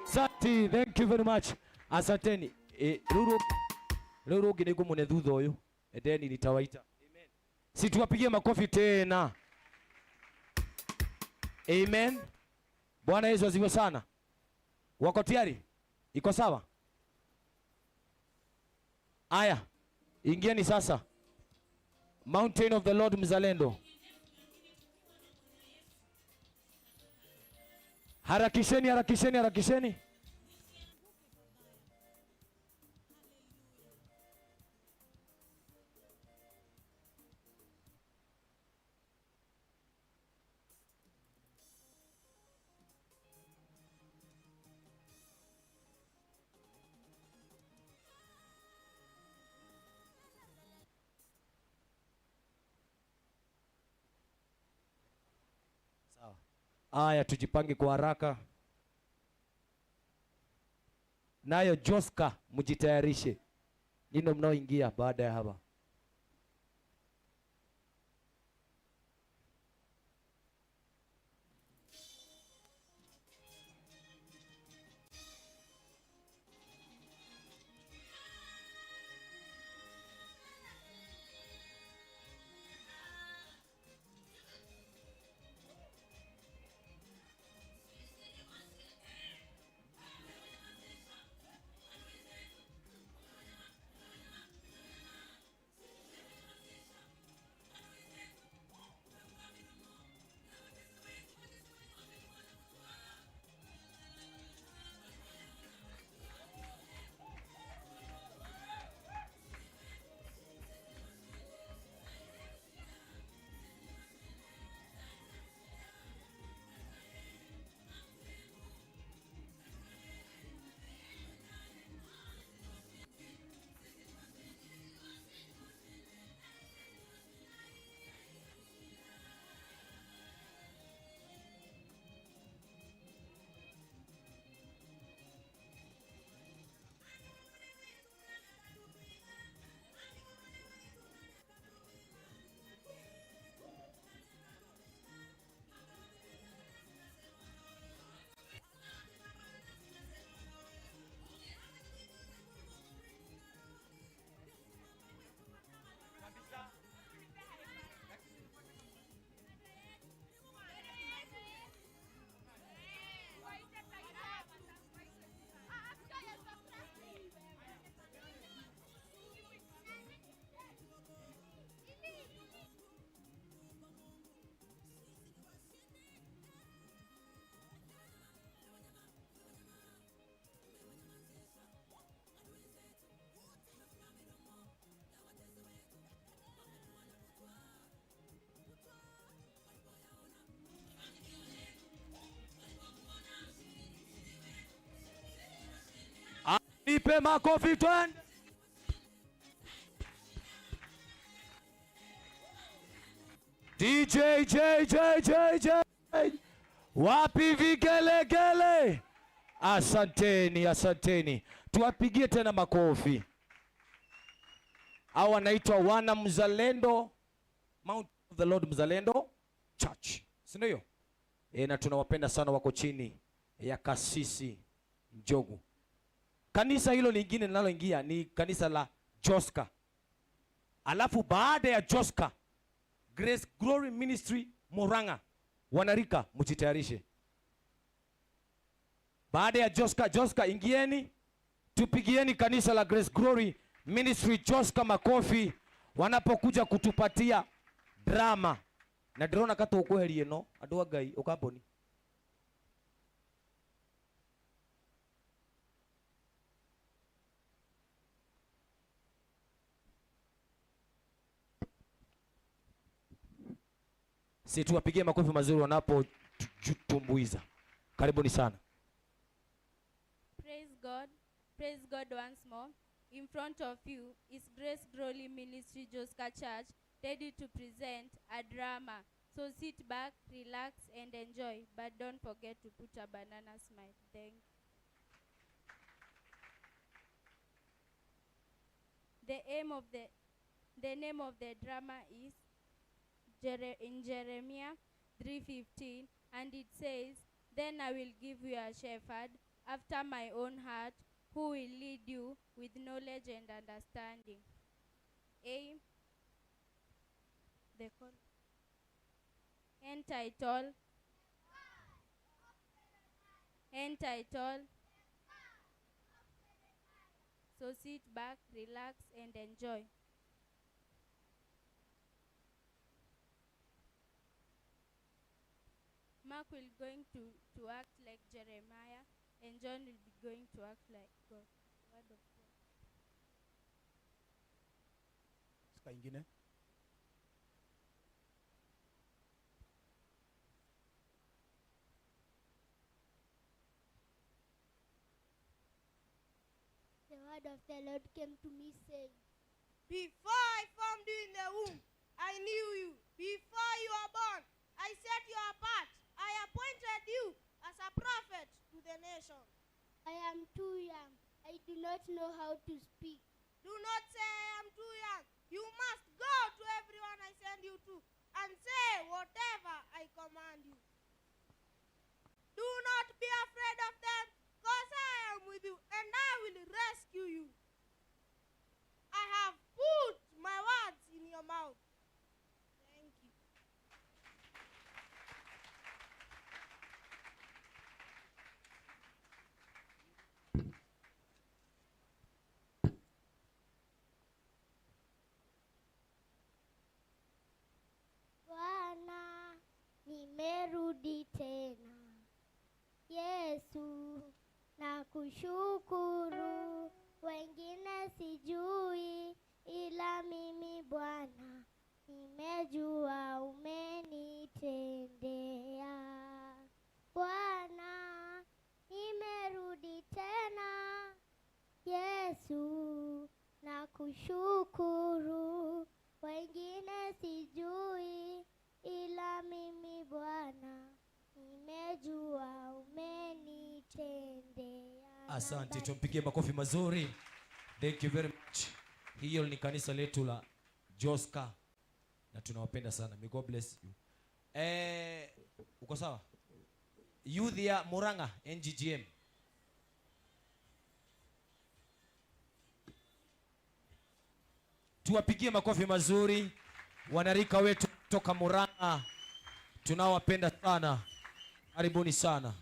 Asante, thank you very much. Asanteni. Ruru nginegu mune thutha uyu. Edeni nitawaita. Amen. Si tuwapigie makofi tena. Amen. Bwana Yesu asifiwe sana. Wako tayari? Iko sawa? Aya, ingieni sasa. Mountain of the Lord Mzalendo. Harakisheni, harakisheni, harakisheni. Sawa. Aya, tujipange kwa haraka. Nayo Joska mjitayarishe. Nino mnaoingia baada ya hapa. Nipe makofi twende. DJ J. Wapi vigelegele? Asanteni, asanteni. Tuwapigie tena makofi. Hao wanaitwa wana Mzalendo, Mount of the Lord Mzalendo Church. Si ndio? Na tunawapenda sana, wako chini ya kasisi Njogu. Kanisa hilo lingine linaloingia ni kanisa la Joska. Alafu baada ya Joska, Grace Glory Ministry Murang'a. Wanarika mjitayarishe. Baada ya Joska ingieni, tupigieni kanisa la Grace Glory Ministry Joska makofi wanapokuja kutupatia drama. Na drona kato ukoherie no andũ a Ngai ukamboni. Si tuwapigie makofi mazuri wanapotumbuiza. Karibuni sana. Praise God once more. In front of you is Grace Glory Ministry Joska Church, ready to present a drama. So sit back, relax, and enjoy. But don't forget to put a banana smile. Thank you. The name of the drama is in Jeremiah 3:15, and it says, "Then I will give you a shepherd after my own heart, who will lead you with knowledge and understanding." Entitled So sit back, relax, and enjoy. Mark will going to act like Jeremiah, and John will be going to act like God. Word of God. Sika ingine. The word of the Lord came to me saying, Before I formed you in the womb, I knew you. Before you were born, I set you apart. I appointed you as a prophet to the nation. I am too young. I do not know how to speak. Do not say I am too young. You must go to everyone I send you to and say whatever I command you. Do not be afraid of them, because I am with you and I will rescue you. I have put my words in your mouth. Thank you. Bwana, nimerudi tena. Yesu, nakushukuru. Wengine sijui, ila mimi Bwana nimejua umenitendea. Bwana, nimerudi tena. Yesu, nakushukuru. Wengine sijui, ila mimi Bwana nimejua umenitendea. Asante, tumpigie makofi mazuri. Thank you very much. Hiyo ni kanisa letu la Joska na tunawapenda sana. May God bless you. Uko sawa? Youth ya Muranga NGGM. Tuwapigie makofi mazuri wanarika wetu kutoka Muranga. Tunawapenda sana. Karibuni sana.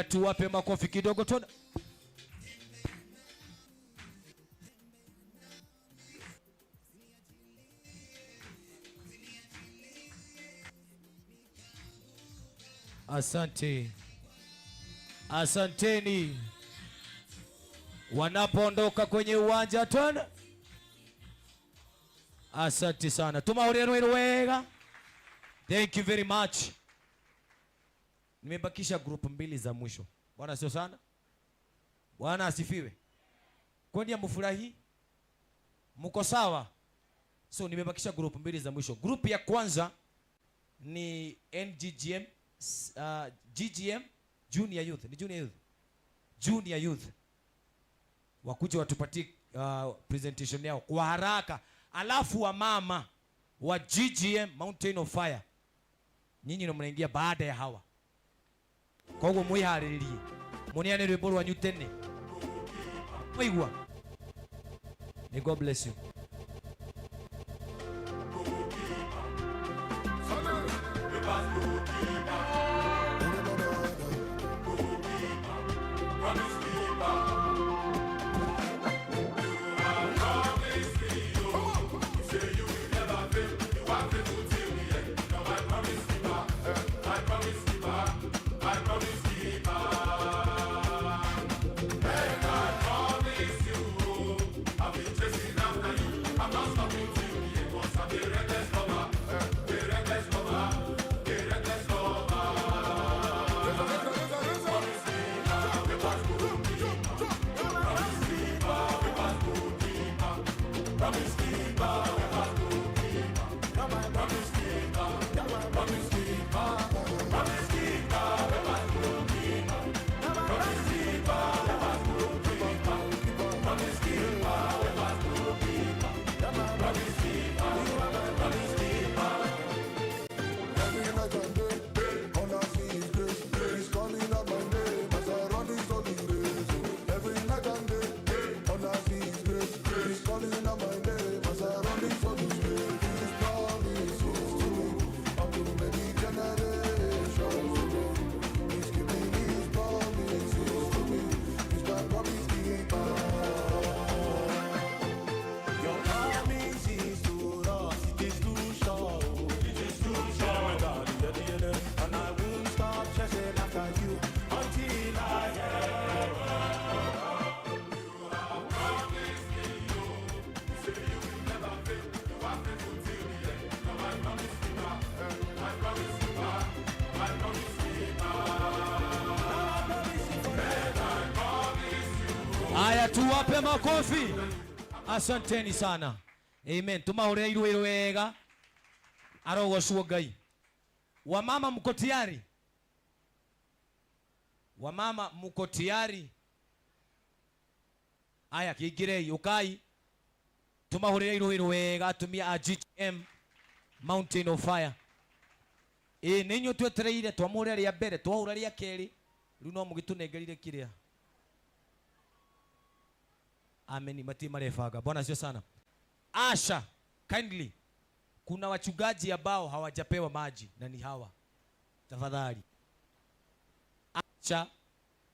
Tuwape makofi kidogo tu. Asante. Asanteni. Wanapoondoka kwenye uwanja tena. Asante sana. Tumauriano wega. Thank you very much. Nimebakisha group mbili za mwisho. Bwana sio sana. Bwana asifiwe. Kwani mfurahi? Mko sawa? So nimebakisha group mbili za mwisho. Group ya kwanza ni NGGM GGM Junior Youth. Ni Junior Youth. Junior Youth. Wakuja watupatie presentation yao kwa haraka. Alafu wa mama wa GGM Mountain of Fire. Nyinyi ndio mnaingia baada ya hawa. koguo mwihariririe muniane rwimbo rwanyu tene muigua may God bless you. Aya, tuwape makofi. Asanteni sana. Amen. Tumahore irwe wega. Arogocwo Ngai. Wamama mko tayari? Wamama mko tayari? Aya, kigirei ukai. Tumahore irwe wega atumia a GTM Mountain of Fire. Ninyo twetereire twamure ria mbere twahura ria keri riu no mugitunengerire kiria. Amen. Mati marefanga. Bwana sio sana. Asha, kindly. Kuna wachungaji ambao hawajapewa maji na ni hawa. Tafadhali. Asha,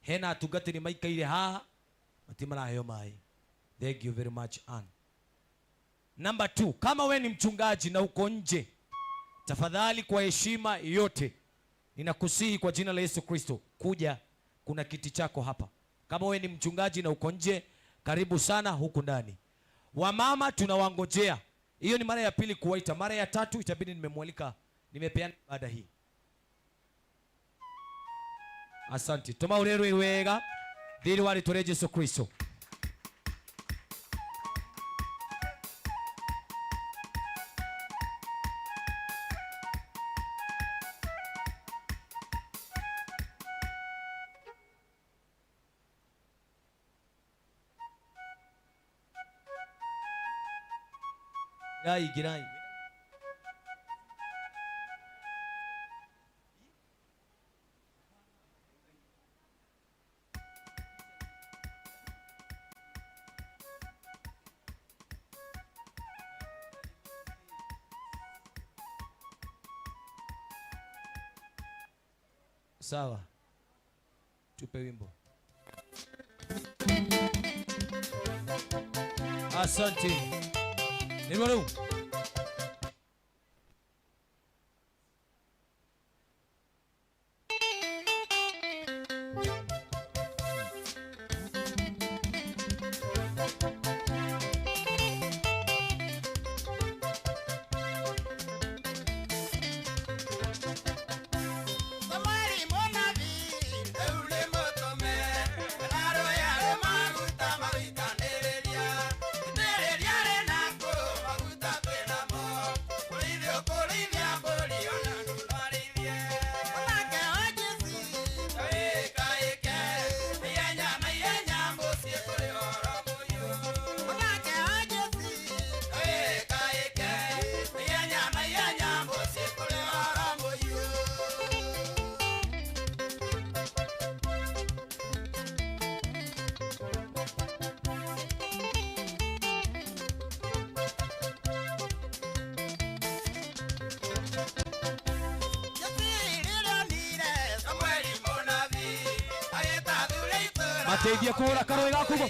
hena atungatiri maikaire haha. Mati maraheo mai. Thank you very much, Ann. Number 2, kama we ni mchungaji na uko nje, tafadhali kwa heshima yote ninakusihi kwa jina la Yesu Kristo, kuja, kuna kiti chako hapa. Kama we ni mchungaji na uko nje, karibu sana huku ndani. Wamama tunawangojea. Hiyo ni mara ya pili kuwaita. Mara ya tatu itabidi nimemwalika, nimepeana baada hii. Asante. Toma urero iwega. Dili wali tureje Yesu Kristo. Girai. Sawa. Tupe wimbo. Asante. Nirwaru. Maguta mateithie kũhũra karũĩ gakugo.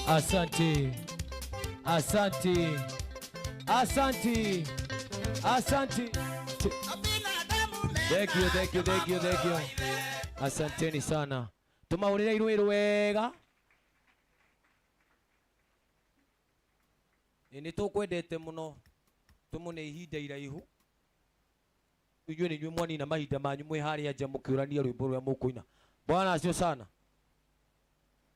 Asante. Asante. Asante. Asante. Thank you, thank you, thank you, thank you. Asanteni sana. Tumaurire iruiru wega. Ni tukwendete muno. Tumune ihinda iraihu. Ijue ni mwani na mahinda manyu mwe haria nja mukiurania rwimbo rwa mukuina. Bwana acio sana.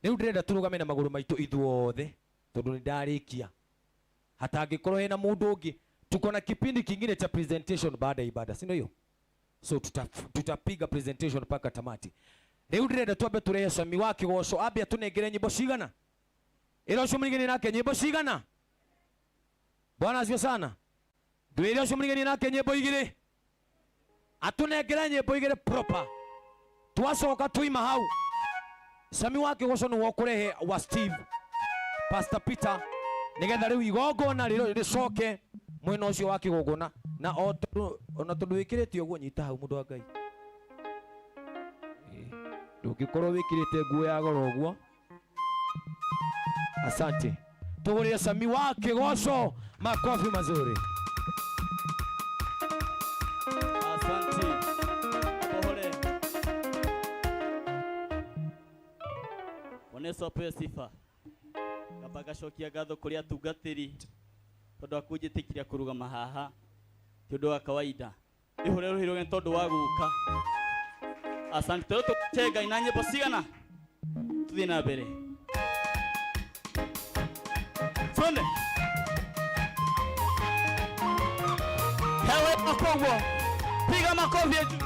Riu ndirenda turugame na maguru maitu ithuothe tondu ni ndarikia. Hata angikorwo hena mundu ungi tuko na kipindi kingine cha presentation baada ya ibada, si ndio hiyo? So tutapiga presentation paka tamati. Riu ndirenda twambe turehe Sami wa Kigoco ambe atunengere nyimbo cigana. Ira ucio murigeni nake nyimbo cigana. Bwana acio sana. Ndwire ucio murigeni nake nyimbo igire. Atunengere nyimbo igire proper. Twacoka tuima hau. Sami wa Kigoco ni wokurehe wa Steve Pastor Peter nigetha riu igongona ricoke mwena ucio wa kigongona na ona tondu wikirite uguo nyita hau mundu wa Ngai ndugikorwo wikirite nguo ya goro uguo. Asante. Tugurire Sami wa Kigoco makofi mazuri. Asante. Pole. Oneso apewe sifa. Gacokia ngatho kuri atungatiri tondu akunjitikiria kurugama haha ti undu wa kawaida ihore ruhiro tondu wa guka. Asante tuche Ngai na nyimbo cigana tuthie na mbere. Sonde hewe makogo piga makofi yetu.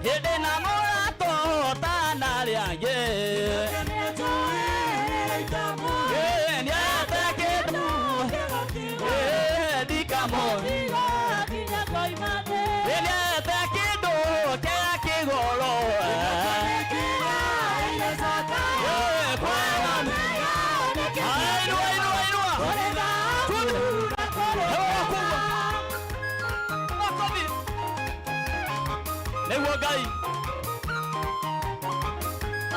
Hede na mora to tana liange ni atakedu dikamo ni atakedu kaya kigoro Gai.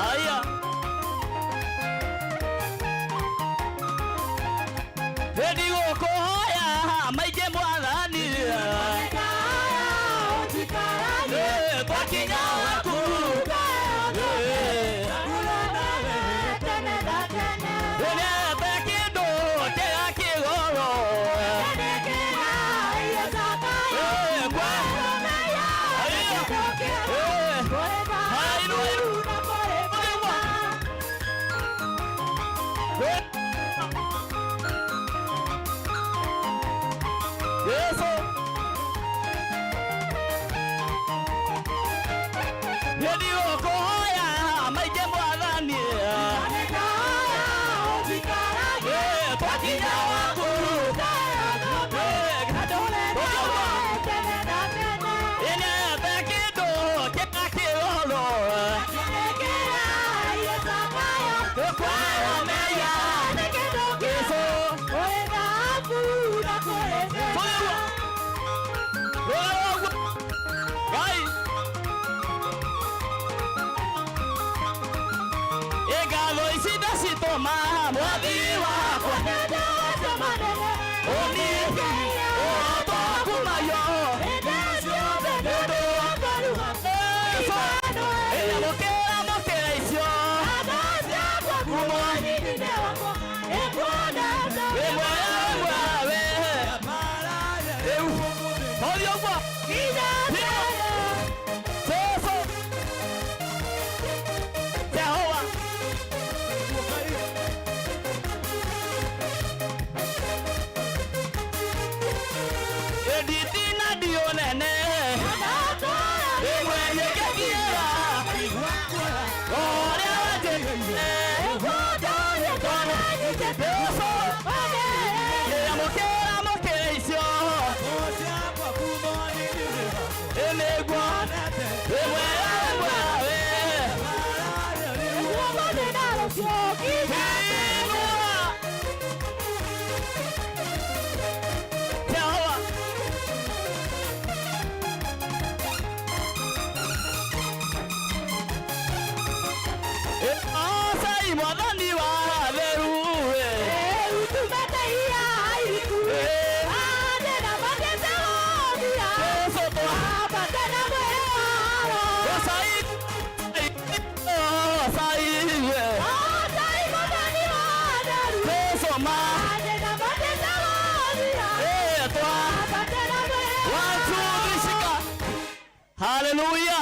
Aya. Hedi goko hoya maige mwathani. Kwa kinya waku. mwathani wa theru utumeteia aitu ane na magete othia apate na mweo Wasai mwathani wa theru Soma ane na magete othia apate na mweo watu vishika. Haleluya.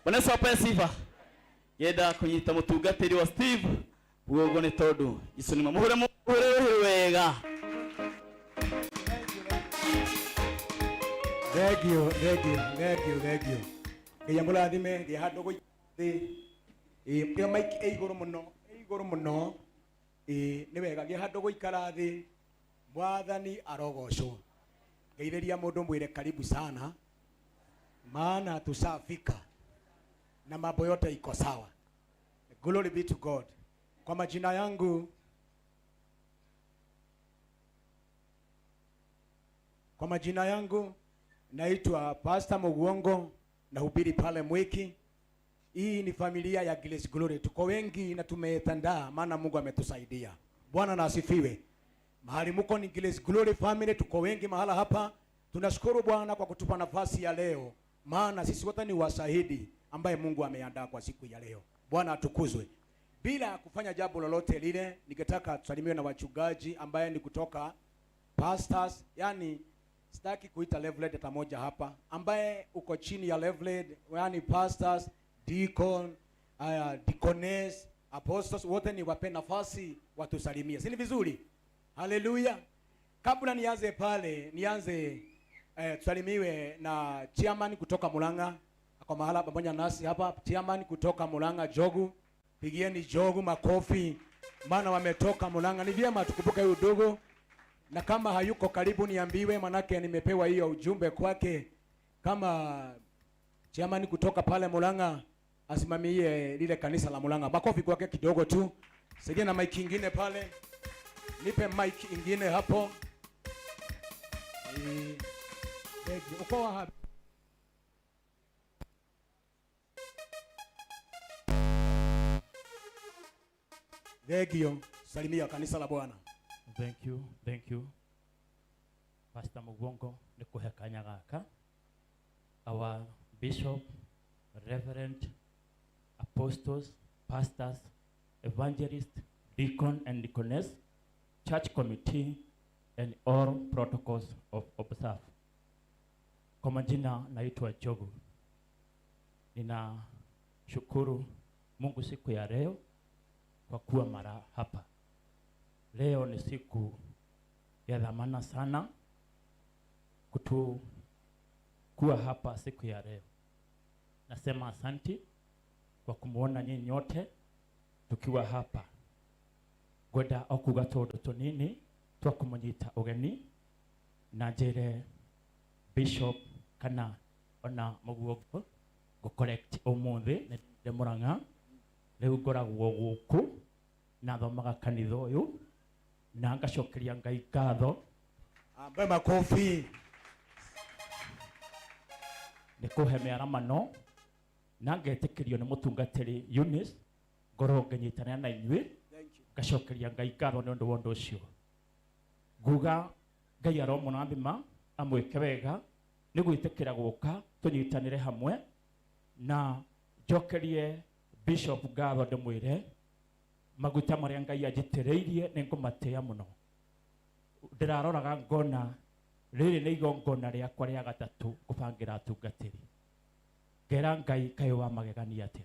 Bwana Yesu apewe sifa. Yenda kunyita mutungatiri wa Steve ugo ni tondu Yesu ni mamuhure wega. Thank you. Ngai amurathime ndi handu go thi pia mike iguru muno ni wega gi handu goikara thi mwathani arogocwo. Ngeithiria mundu mwire karibu sana, maana tusafika na mambo yote iko sawa. Glory be to God. Kwa majina yangu naitwa Pastor Mugongo, nahubiri pale Mwiki. Hii ni familia ya Grace Glory. Tuko wengi na tumetandaa, maana Mungu ametusaidia. Bwana na asifiwe. Mahali mko ni Grace Glory family, tuko wengi mahala hapa. Tunashukuru Bwana kwa kutupa nafasi ya leo, maana sisi wote ni washahidi ambaye Mungu ameandaa kwa siku ya leo. Bwana atukuzwe. Bila kufanya jambo lolote lile, ningetaka tusalimiwe na wachungaji ambaye ni kutoka pastors, yani sitaki kuita level hata moja hapa, ambaye uko chini ya level, yani pastors, deacon, deaconess, apostles, wote ni wape nafasi watusalimie. Si ni vizuri? Haleluya. Kabla nianze pale, tusalimiwe na chairman kutoka Murang'a. Kwa mahala pamoja nasi hapa, chairman kutoka Murang'a Jogu. Pigieni Jogu makofi, maana wametoka Murang'a. Ni vyema tukumbuke huyu dogo, na kama hayuko karibu niambiwe, manake nimepewa hiyo ujumbe kwake. Kama chairman kutoka pale Murang'a asimamie lile kanisa la Murang'a. Makofi kwake kidogo tu. Sije na mic ingine pale. Nipe mic ingine hapo. Uko hapa. Legio, salimia kanisa la Bwana. Thank you. Pastor Mugongo nikuhe kanya gaka. Our bishop, reverend, apostles, pastors, evangelists, deacon and deaconess, church committee and all protocols of observe. Kwa majina naitwa Jogu. Nina shukuru Mungu siku ya leo kwa kuwa mara hapa. Leo ni siku ya dhamana sana kuwa hapa siku ya leo. Nasema asanti kwa kumuona nyinyi nyote tukiwa hapa. Gwenda okuga tondu tunini twa kumunyita ugeni na njire bishop kana ona Mugongo go collect umuthi ne Murang'a riu ngoragwo guku na thomaga kanitha uyu na ngacokeria Ngai ngatho. Ambe makofi. Nikuhe miaramano na ngetikirio ni mutungatiri Eunice ngoro ngenyitana na inyui ngacokeria Ngai ngatho ni undu wa undu ucio. Nguga Ngai aromunathima amwike wega ni gwitikira guka tunyitanire hamwe na njokerie bishop ngatho ndimwire maguta maria Ngai anjitireirie ni ngumatia muno. Ndiraroraga ngona riri ni igongona riakwa ria gatatu kubangira atungatiri. Ngera Ngai kayo wa magegania atia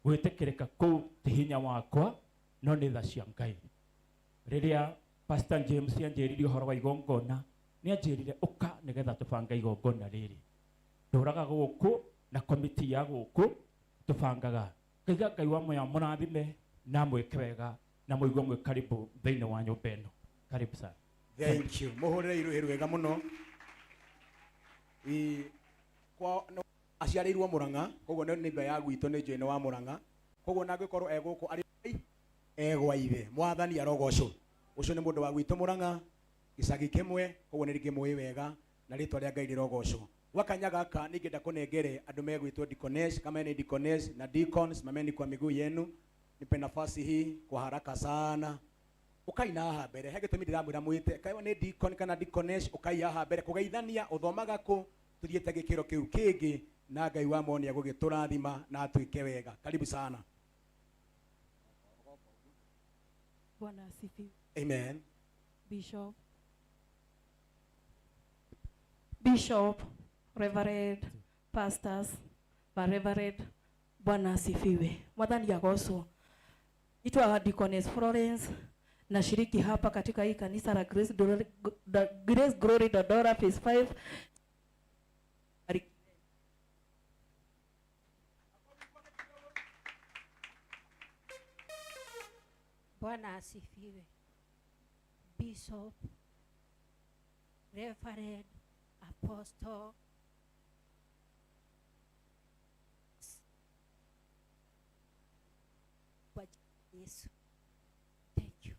gwitikirika ku tihinya wakwa no ni tha cia Ngai. Riria Pastor James anjirire uhoro wa igongona ni anjirire uka nigetha tubanga igongona riri. Nduraga guku na komiti ya guku tubangaga kiga Ngai wa moya munathime na mwike wega na muigwa mwe karibu thiini wa nyumba ino. Karibu sana. Thank you. Muhurire iruhiru wega muno. Kwa aciarirwo Murang'a, koguo ni mbe ya gwitũ ni njene wa Murang'a. Koguo na ngikorwo eguku ari egwa ithe. Mwathani arogocwo. Ucio ni mundu wa gwitũ Murang'a, gicagi kimwe, koguo ni ngimwe wega na ritwa ria Ngai rirogocwo. Wakanya gaka ningenda kunengere andu megwitwo deaconess, kama ni deaconess na deacons, mameni kwa miguu yenu nipe nafasi hii kwa haraka sana. Ukaina haha mbere hege tumi ndiramwira mwite kaiwa ni deacon kana deaconess ukaiya haha mbere kugeithania uthomaga ku tuthiete gikiro kiu kingi na Ngai wa monia gugiturathima na atuike wega. Karibu sana. Bwana asifiwe. Amen. Bishop, Reverend, pastors, Reverend, Bwana asifiwe. Mwadhani ya goso. Itwa Deaconess Florence, nashiriki hapa katika hii kanisa la Grace Glory Dodora Phase 5. Bwana asifiwe. Bishop, Reverend, Apostle, kwa Yesu. Thank you.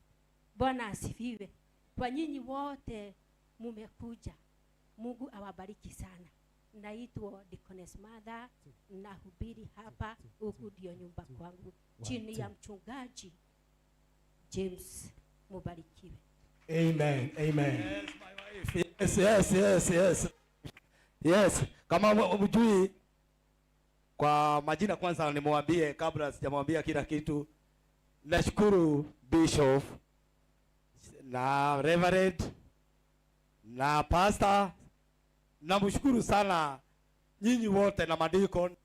Bwana asifiwe. Kwa nyinyi wote mumekuja, Mungu awabariki sana. Naitwa Deaconess Mother, nahubiri hapa, huku ndio nyumba kwangu, chini ya mchungaji James. Mubarikiwe. Amen. Amen. Yes, my wife. Yes. Kama mjui kwa majina, kwanza nimwambie kabla sijamwambia kila kitu. Nashukuru Bishop na Reverend na Pastor. Namshukuru sana nyinyi wote na madikon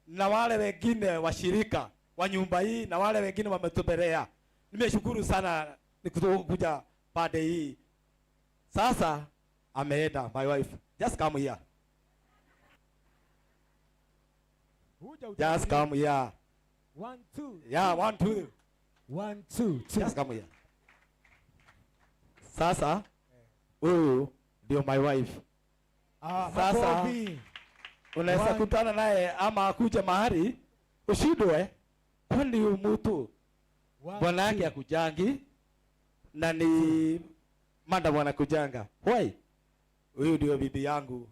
na wale wengine washirika wa nyumba hii na wale wengine wametembelea. Nimeshukuru sana nikuja pande hii. Sasa ameenda my wife. Just come here. Just come here. 1 2. Yeah, 1 2. 1 2. Just come here. Sasa huyu ndio my wife. Sasa unaweza kutana naye ama akuje mahali ushindwe, kwani huyu mtu bwana yake akujangi na ni manda bwana kujanga. Why? Huyu ndio bibi yangu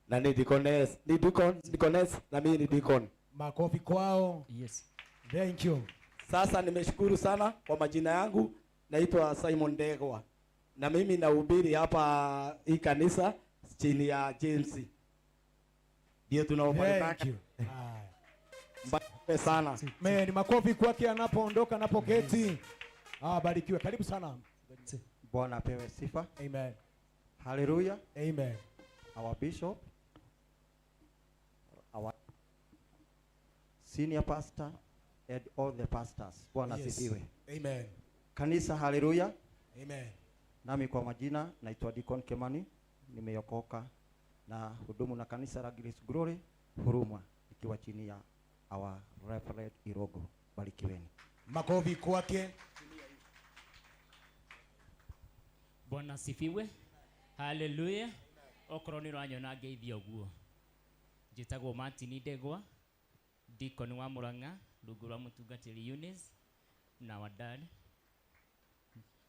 na ni deaconess. Ni deaconess na mimi ni deacon. Makofi kwao. Yes. Thank you. Sasa nimeshukuru sana. Kwa majina yangu naitwa Simon Ndegwa. Na mimi nahubiri hapa hii kanisa chini ya James. Ndio tunaobaraka. Mbarikiwe sana. Man, makofi kwake anapoondoka, anapoketi. Barikiwe. Karibu sana. Bwana apewe sifa. Amen. Hallelujah. Amen. Our bishop, our senior pastor and all the pastors. Bwana asifiwe. Amen. Kanisa, hallelujah. Amen. Nami kwa majina naitwa Deacon Kemani, nimeokoka na hudumu na kanisa la Grace Glory Huruma, ikiwa chini ya our Reverend Irogo. Barikiweni. Makofi kwake. Bwana asifiwe. Hallelujah. Okorwo ni rwanyona ngeithia guo. Njitagwo Martin Ndegwa, Deacon wa Murang'a, rungu rwa mutungatiri Eunice na wa dad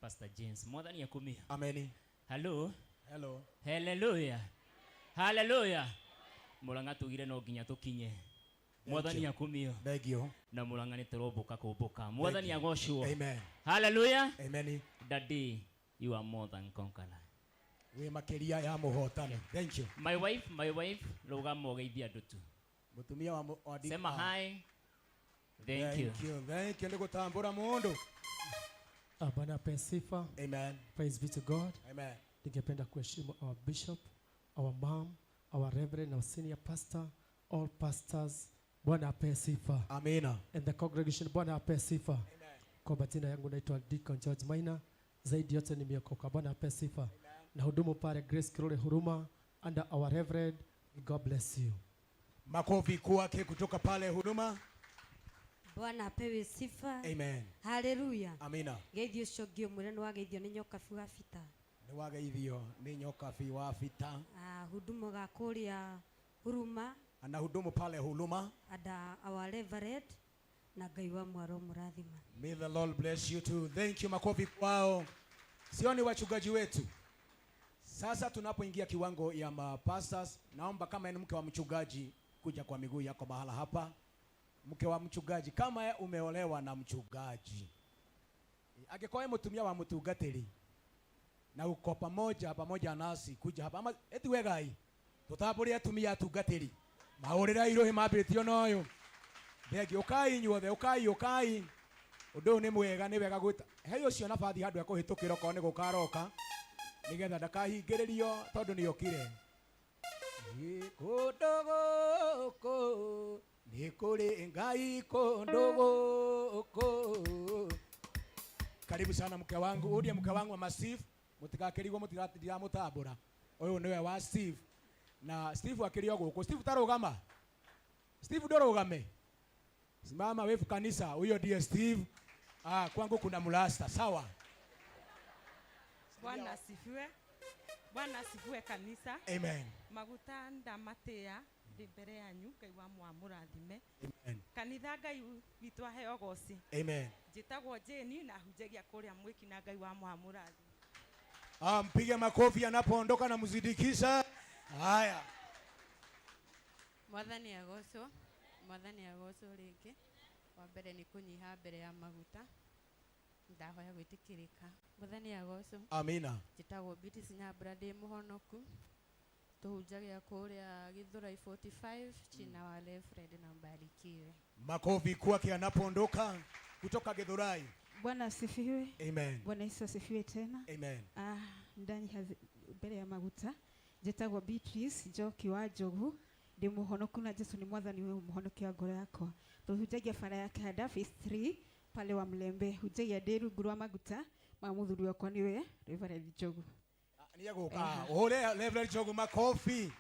Pastor James. Mwathani akumia. Amen. Hello. Hello. Hallelujah. Hallelujah. Murang'a tugire no nginya tukinye. Mwathani akumia. Thank you. Na Murang'a ni turomboka kumbuka. Mwathani agocwo. Amen. Hallelujah. Amen. Daddy, you are more than conqueror. We makeria ya muhotani. Thank you. My wife, rugama ugeithia ndutu. Mutumia wa Sema hi. Thank you. Thank you. Ndiko tambura mundu. Bwana apewe sifa. Amen. Praise be to God. Amen. Ningependa kuheshimu our bishop, our mom, our reverend, our senior pastor, all pastors. Bwana apewe sifa. Amina. And the congregation, Bwana apewe sifa. Amen. Kwa majina yangu naitwa Deacon George Maina. Zaidi yote nimeokoka. Bwana apewe sifa. Na hudumu pale Grace Glory Huruma under our reverend. God bless you. Makofi kwake kutoka pale huduma. Bwana apewe sifa. Amen. Hallelujah. Amina. Geithio cogio mwene wageithio ni nyoka wa fita. Ni wageithio ni nyoka wa fita. Hudumu ga kuria Huruma. Ana hudumu pale Huruma. Ada our reverend na Ngai wa mwaro murathima. May the Lord bless you too. Thank you. Makofi kwao. Sio ni wachungaji wetu. Sasa tunapoingia kiwango ya pastors, naomba kama ni mke wa mchungaji kuja kwa miguu yako mahala hapa. mke wa mchungaji, kama umeolewa na mchungaji, angĩkorwo mũtumia wa mũtungatĩri na uko pamoja nasi kuja hapa ama eti wegai tutambũre atumia atungatĩri maũrĩra irohi mambĩtio noyo thegi ukai nyuothe ukai ũndũ nĩ mwega, nĩ wega gwĩta hei ũcio nabathi handũ ekũhĩtũkĩra okorwo nĩ gũkaroka nĩgetha ndakahingĩrĩrio tondũ nĩ okire. Kũndũ gũkũ nĩ kũrĩ Ngai, kũndũ gũkũ. Karibu sana mke wangu, ndiye mke wangu wa Masif, mutigakĩrigwo mũtigatira mũtambũra. Ũyũ nĩwe wa Steve. Na Steve akĩrio gũkũ. Steve tarũgama. Steve ndũrũgame. Simama wefu kanisa, huyo ndiye Steve. Kwangu kuna mlasta, sawa? Bwana asifiwe. Bwana asifiwe kanisa. Amen. Maguta ndamatea ndi mbere yanyu, Ngai wa mwamũrathime. Amen. Kanitha Ngai witũ aheo goci. Amen. Njĩtagwo Jane na hunjagia kũrĩa Mwiki na Ngai wa mwamũrathime. Mpige makofi anapoondoka na mzidikisha. Haya. Mwathani agocwo. Mwathani agocwo rĩngĩ. Wa mbere nĩ kũnyiha mbere ya maguta. Ndahoya gwĩtĩkĩrĩka. Mwathani agocwo. Amina. Njĩtagwo Beatrice Nyambura ndĩ mũhonoku. Tuhunjagia kũrĩa Githurai 45 china wa Alfred na Mbarikiwe. Makofi kwake anapoondoka kutoka Githurai. Bwana asifiwe. Amen. Bwana Yesu asifiwe tena. Amen. Ndani mbere ya maguta njĩtagwo Beatrice Njoki wa Njogu ndi muhonoku na Jesu ni mwathani we muhonoki wa ngoro yakwa. Tuhunjagia bara ya Kada phase 3 pale wa Mlembe, hunjagia Nderu nguru wa maguta ma muthuri wakwa niwe Reverend Njogu. Niaguka ore Reverend Njogu makofi.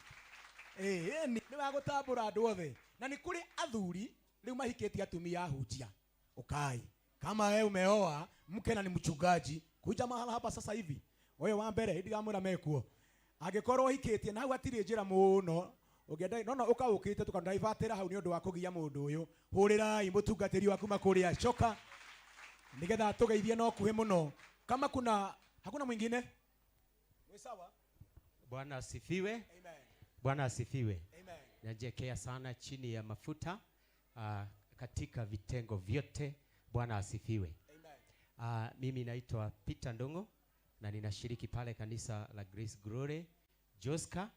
Ni wagũtambũra andũ othe na nĩ kũrĩ athuri rĩu mahikĩtie atumia hunjia. Ukai kama wewe umeoa mke na ni mchungaji, kuja mahala hapa sasa hivi wewe wa mbere ndigamwĩra mekuo angĩkorwo hikĩtie na hau hatirĩ njĩra mũno ũngĩenda no ũkaũkĩte tukandaivatĩra hau nĩ ũndũ wa kũgia mũndũ ũyũ. Hũrĩrai mũtungatĩri waku makũrĩa coka nĩgetha tũgeithie no kuhĩ mũno. Kama hakuna mwingine we sawa. Bwana asifiwe. Amen. Bwana asifiwe. Amen. Najekea sana chini ya mafuta katika vitengo vyote. Bwana asifiwe. Amen. Mimi naitwa Peter Ndongo na ninashiriki pale kanisa la Grace Glory Joska.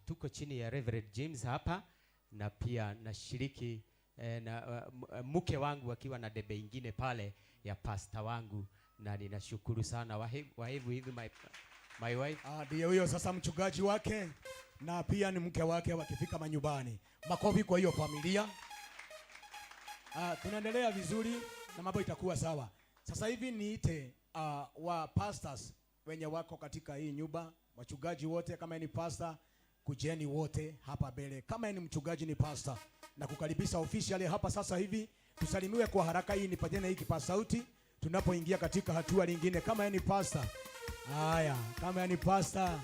Tuko chini ya Reverend James hapa na pia nashiriki na mke wangu akiwa na debe ingine pale ya pastor wangu na ninashukuru sana wahevu hivi my wife. Ndiye huyo sasa mchungaji wake na pia ni mke wake wakifika manyumbani. Makofi kwa hiyo familia. Tunaendelea vizuri na mambo itakuwa sawa. Sasa hivi niite wa pastors wenye wako katika hii nyumba, wachungaji wote, kama ni pastor kujeni wote hapa mbele. Kama ni mchungaji ni pastor na kukaribisha officially hapa sasa hivi. Tusalimiwe kwa haraka, hii nipatene hii kipaza sauti tunapoingia katika hatua nyingine. Kama ni pastor, haya, kama ni pastor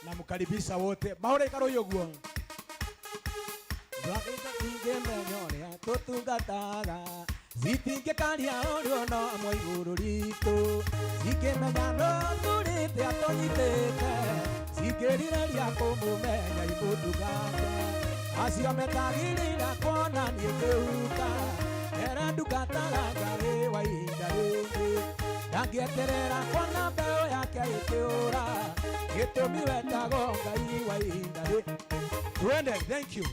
na mkaribisha wote. Mahoro ikaro yoguo. Wakita tingemenyorea tutungataga zitinge karia orio no moiguru ritu zikemenya no turite atonyitete zikerireria kumumenya ibundugata acio metagirira kuona nĩkĩhuka era ndungataga Ngai wa ihinda rĩngĩ ndangĩeterera kuona mbeũ yake ĩkĩũra gĩtũmi wetagwo Ngai wa ihinda rĩngĩ. Twende. Thank you.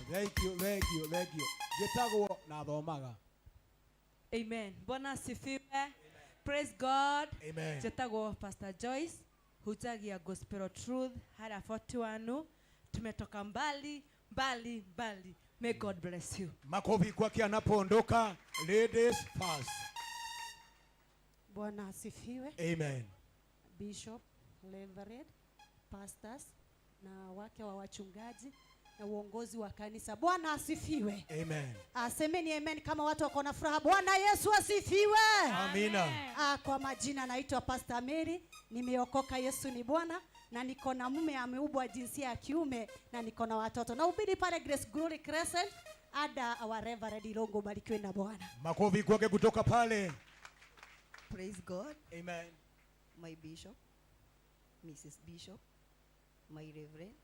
Gĩtagwo na thomaga. Amen. Bwana asifiwe. Praise God. Amen. Jitagwo Pastor Joyce, hujagia Gospel Truth hara 41. Tumetoka mbali. May God bless you. Makofi kwake anapoondoka. Ladies first. Bwana asifiwe. Amen. Bishop, Reverend, pastors na wake wa wachungaji na uongozi wa kanisa. Bwana asifiwe. Amen. Asemeni amen kama watu wako na furaha. Bwana Yesu asifiwe. Amina. Kwa majina naitwa Pastor Mary, nimeokoka, Yesu ni Bwana, na niko na mume ameubwa jinsia ya kiume na niko na watoto. Na ubiri pale Grace Glory Crescent ada our Reverend Irongo, barikiwe na Bwana. Makofi kwake kutoka pale. Praise God. Amen. My bishop, Mrs. Bishop, my reverend,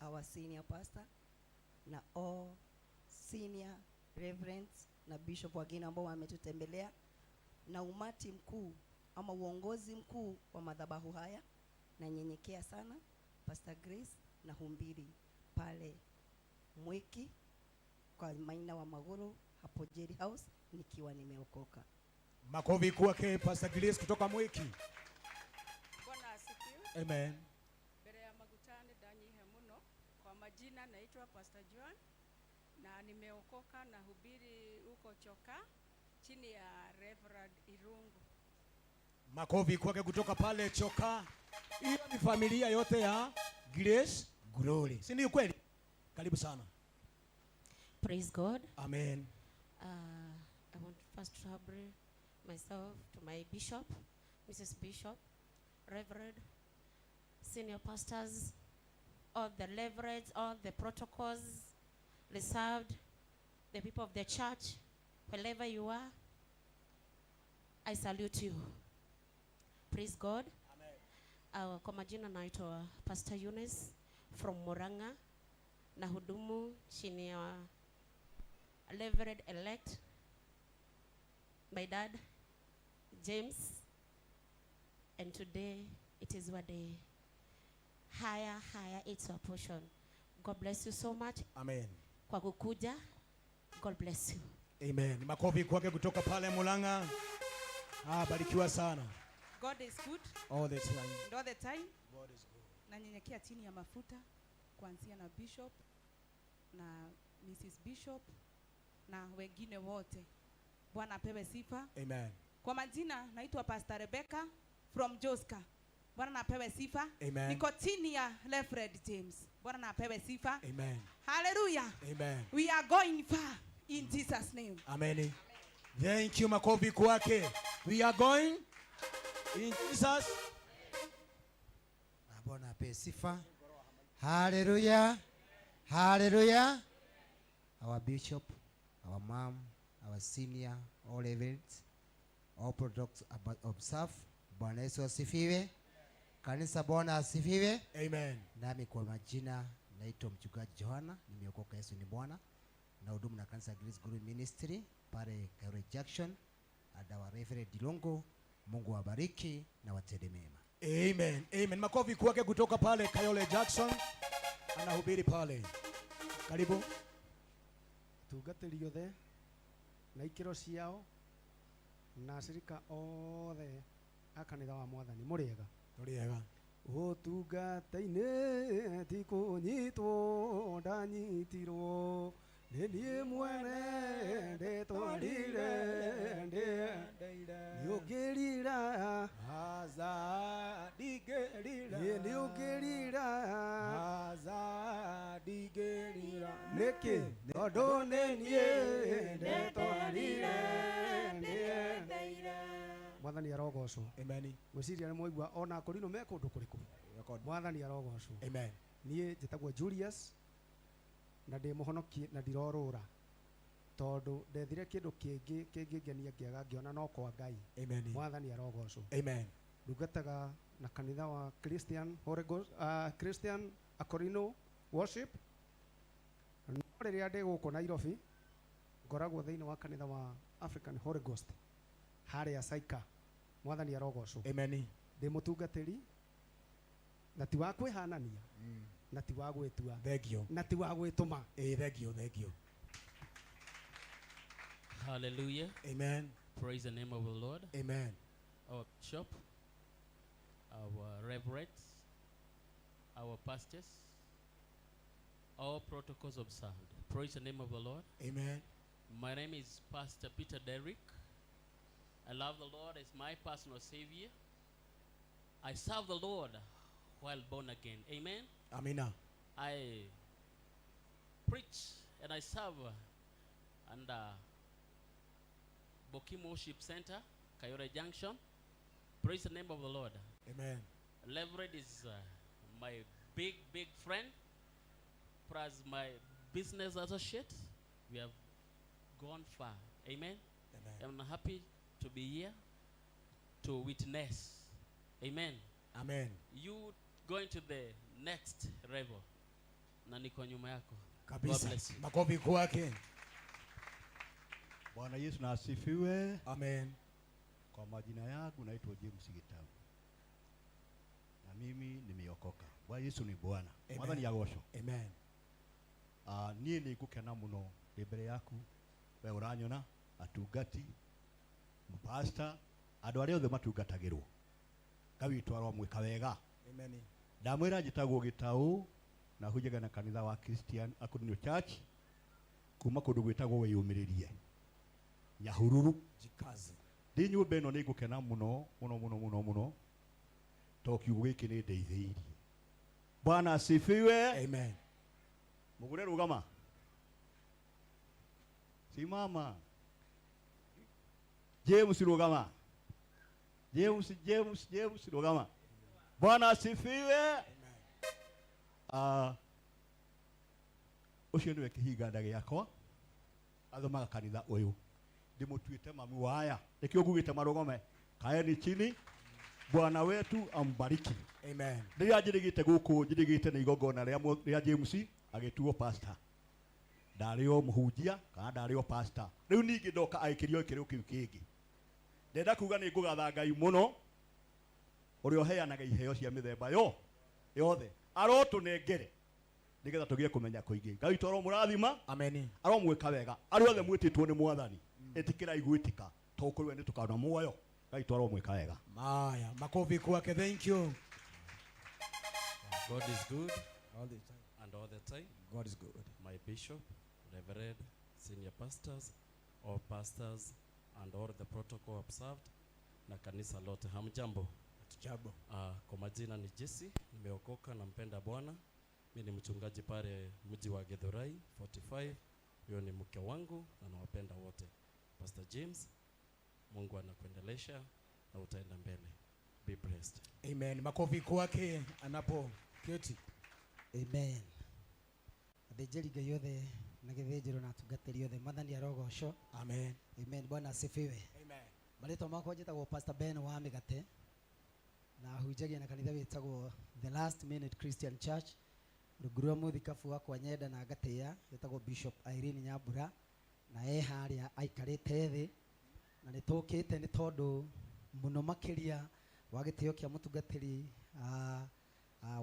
our senior pastor, na all senior reverends na bishop wengine ambao wametutembelea, na umati mkuu ama uongozi mkuu wa madhabahu haya, na nyenyekea sana Pastor Grace na humbiri pale Mweki kwa Maina wa Magoro hapo Jerry House nikiwa nimeokoka. Makofi kwake Pastor Grace kutoka Mweki. Bwana asifiwe. Amen. Mbele ya magutani danyihe muno. Kwa majina naitwa Pastor John na nimeokoka na hubiri huko Choka chini ya Reverend Irungu. Makofi kwake kutoka pale Choka. Hiyo ni familia yote ya Grace Glory. Si ni kweli? Karibu sana. Praise God. Amen. I want to first trouble myself to my bishop, Mrs. Bishop, Reverend, senior pastors, all the leverage, all the protocols reserved, the people of the church, wherever you are, I salute you. Praise God. Amen. Kwa majina naitwa Pastor Eunice from Murang'a na hudumu chini ya Reverend elect my dad James, and today it is what day higher it's our portion. God bless you so much. Amen. Kwa kukuja, God bless you. Amen. Makofi kwake kutoka pale Mulanga. Barikiwa sana. God is good. All the time. And all the time. God is good. Na nyenyekea chini ya mafuta kuanzia na Bishop na Mrs. Bishop na wengine wote. Bwana apewe sifa. Amen. Kwa majina naitwa Pastor Rebecca from Joska. Bwana apewe sifa. Amen. Niko chini ya Reverend James. Bwana apewe sifa. Amen. Hallelujah. Amen. We are going far in Jesus name. Amen. Thank you makofi kwake. We are going in Jesus. Bwana apewe sifa. Hallelujah. Hallelujah. Our bishop, our mom, our senior, all events, all products observe. Bwana Yesu asifiwe. Kanisa Bwana asifiwe. Amen. Nami kwa majina naitwa mchungaji Johana, nimeokoka, Yesu ni Bwana. Na hudumu na kanisa Grace Glory Ministry pale Kayole Junction, adawa Reverend Dilongo. Mungu wabariki na watende mema. Amen. Amen. Makofi kwake kutoka pale Kayole Jackson. Anahubiri pale. Karibu. Tungatĩri othe na ikĩro ciao na acirika othe a kanitha wa Mwathani mũrĩega. Tũrĩega. Ũtungata-inĩ ti kũnyitwo ndanyitirwo, nĩ niĩ mwene ndĩtwarire nĩũngĩrira haza ndingĩrira nĩũngĩrira haza ndingĩrira nĩkĩ tondũ nĩ niĩ ndĩtwarire Mwathani arogocwo. Amen. Mwĩciria nĩ mwaigua ona akorino me kũndũ kũrĩkũ. Mwathani arogocwo. Amen. Niĩ njĩtagwo Julius na ndĩ mũhonoki na ndirorũra tondũ ndethire kĩndũ kĩngĩ kĩngĩngenia ngĩaga ngĩona no kwa Ngai. Amen. Mwathani arogocwo. Amen. Ndungataga na kanitha wa Christian Holy Ghost, Christian Akorino Worship. No rĩrĩa ndĩ gũkũ Nairobi ngoragwo thĩinĩ wa kanitha wa African Holy Ghost harĩa Saika. Mwathani arogocwo. Amen. Ndĩ mũtungatĩri na ti wa kwĩhanania na ti wa gwĩtua. Thank you. Na ti wa gwĩtũma. Thank you. Thank you. Hallelujah. Amen. Praise the name of the Lord. Amen. Our bishop, our reverends, our pastors, all protocols observed. Praise the name of the Lord. Amen. My name is Pastor Peter Derrick. I love the Lord as my personal Savior. I serve the Lord while born again. Amen. Amina. I preach and I serve under Bokim Worship Center, Kayole Junction. Praise the name of the Lord. Amen. Leverett is my big friend, plus my business associate. We have gone far. Amen. Amen. I'm happy to be here to witness. Amen. Amen. You going to the next level. Na niko nyuma yako. Kabisa. God bless you. Makofi kwake. Bwana Yesu na asifiwe. Amen. Kwa majina yangu naitwa James Gitau. Na mimi nimeokoka. Bwana Yesu ni Bwana. Mwathani agocwo. Amen. Niĩ nĩ ngũkena mũno mbere yaku we ũranyona atungati pastor andũ arĩa othe matungatagĩrwo. Ngai witũ aromwĩka wega. Amen. Ndamwĩra njĩtagwo Gĩtaũ na hunjaga na kanitha wa Christian Akunino Church kuma kũndũ gwĩtagwo Wĩyũmĩrĩrie Nyahururu jikaze. Ndĩ nyũmba ĩno nĩ ngũkena mũno to kiugo gĩkĩ nĩ ndeithĩirie. Bwana asifiwe. Amen. Mugure rugama. Simama. James rugama. James rugama. Bwana asifiwe. Ucio niwe kĩhinganda gĩakwa athomaga kanitha ũyũ ndĩmũtuĩte mami waya nĩkĩo ngugĩte marũgame kaeni chini. Bwana wetu ambariki. Amen. Rĩrĩa njĩrĩgĩte gũkũ njĩrĩgĩte nĩ igongona rĩa James agĩtuo pastor. Ndarĩ o mũhunjia kana ndarĩ o pastor. Rĩu ningĩ ndoka agĩkĩrio kĩrĩo kĩu kĩngĩ. Ndenda kuga nĩ ngũgatha Ngai mũno ũrĩa ũheanaga iheo cia mĩthemba yothe arotũnengere nĩgetha tũgĩe kũmenya kũingĩ. Ngai toro mũrathima. Amen. Aromwĩka wega. Arĩa othe mwĩtĩtwo nĩ Mwathani ĩtĩkĩrai gwĩtĩka to kũrĩ we nĩ tũkaona muoyo. Ngai toro mwĩka wega. Maya makofi kwake. Thank you. God is good all the time. And all the time. God is good. My bishop, reverend, senior pastors, all pastors and all the protocol observed na kanisa lote, hamjambo. Jambo. Kwa majina ni Jesse, nimeokoka na mpenda Bwana. Mimi ni mchungaji pale mji wa Githurai 45. Huyo ni mke wangu na nawapenda wote. Pastor James, Mungu anakuendelesha na utaenda mbele. Be blessed. Amen. Makofi kwake anapoketi. Amen. Athĩnjĩri Ngai othe na gĩthĩnjĩro na atungatĩri othe Mwathani arogocwo. Amen. Amen. Bwana asifiwe. Amen. Marĩtwa makwa njĩtagwo Pastor Ben wa Mĩgate na hunjagia na kanitha wĩtagwo The Last Minute Christian Church rungu rwa mũthikabu wakwa nyenda na ngatĩĩa wĩtagwo Bishop Irene Nyambura na harĩa aikarĩte thĩ na nĩ tũkĩte nĩ tondũ mũno makĩria wa gĩtĩo kĩa mũtungatĩri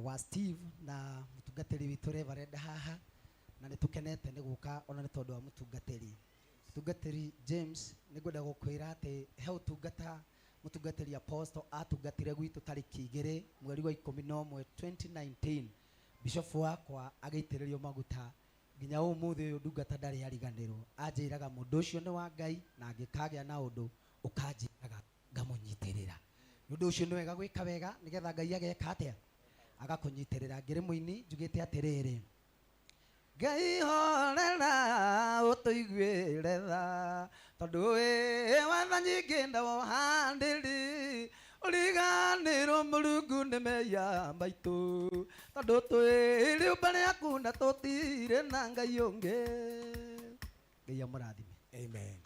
wa Steve na mũtungatĩri witũ Reverend haha na nĩ tũkenete nĩ gũka ona nĩ tondũ wa mũtungatĩri James nĩ ngwenda gũkwĩra atĩ he ũtungata mũtungatĩri Apostle atungatire gwitũ tarĩki 2 mweri wa 11 2019 bishop wakwa agĩitĩrĩrio maguta nginya ũmũthĩ ũyũ ndungata ndarĩ ariganĩrwo anjĩraga mũndũ ũcio nĩ wa Ngai na angĩkagĩa na ũndũ ũkanjĩraga ngamũnyitĩrĩra. Nĩ ũndũ ũcio nĩ wega gwĩka wega nĩgetha Ngai ageka atĩa agakũnyitĩrĩra. Ngĩrĩ mũini njugĩte atĩrĩrĩ, Ngai horera ũtũiguĩre tha tondũ wĩ watha nyingĩ ndawohandĩri ũriganĩrwo Mũrungu nĩ meya maitũ tondũ twĩ rĩũmba rĩaku na tũtirĩ na Ngai ũngĩ. Ngai amũrathime. Amen.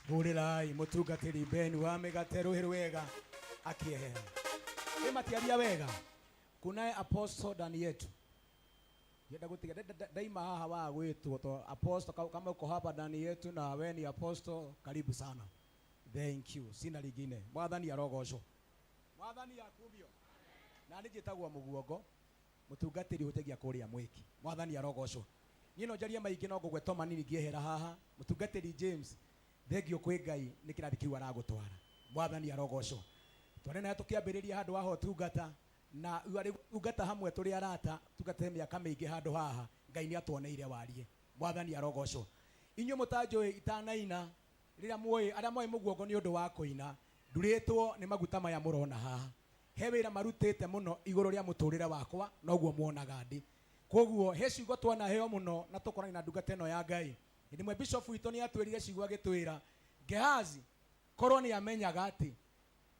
Hũrĩrai mũtungatĩri Ben wa Mĩgate rũhĩ rwega akĩehera. Matiaria wega. Kunaye Apostle ndani yetu. Yenda gutiga daima haha wa gwitwo to Apostle kama uko hapa ndani yetu na wewe ni Apostle, karibu sana. Thank you. Sina lingine. Mwathani arogocwo. Mwathani akubio. Na nĩnjĩtagwo Mũguongo mũtungatĩri ũtegia kũrĩa Mwĩki. Mwathani arogocwo. Niĩ no njaria maingĩ no ngũgwetwo manini ngĩehera haha. Mũtungatĩri James thengio kwĩ Ngai nĩ kĩrathi kĩu aragũtwara. Mwathani arogocwo. Twarĩ tũkĩambĩrĩria handũ haha ũtungata na ugata hamwe tũrĩ arata tugate mĩaka mĩingĩ handũ haha. Ngai nĩ atuoneire warie. Mwathani arogocwo. Inyuĩ mũtanjũĩ itanaina rĩrĩa muoĩ arĩa moĩ Mũguongo nĩ ũndũ wa kũina ndurĩtwo nĩ maguta maya mũrona haha. He wĩra marutĩte mũno igũrũ rĩa mũtũrĩre wakwa noguo muonaga ndĩ. Koguo he ciugo twanaheo mũno na tũkorana na ndungata ĩno ya Ngai. Hĩndĩ ĩmwe bishop witũ nĩ atwĩrire ciugo agĩtwĩra Gehazi korwo nĩ amenyaga atĩ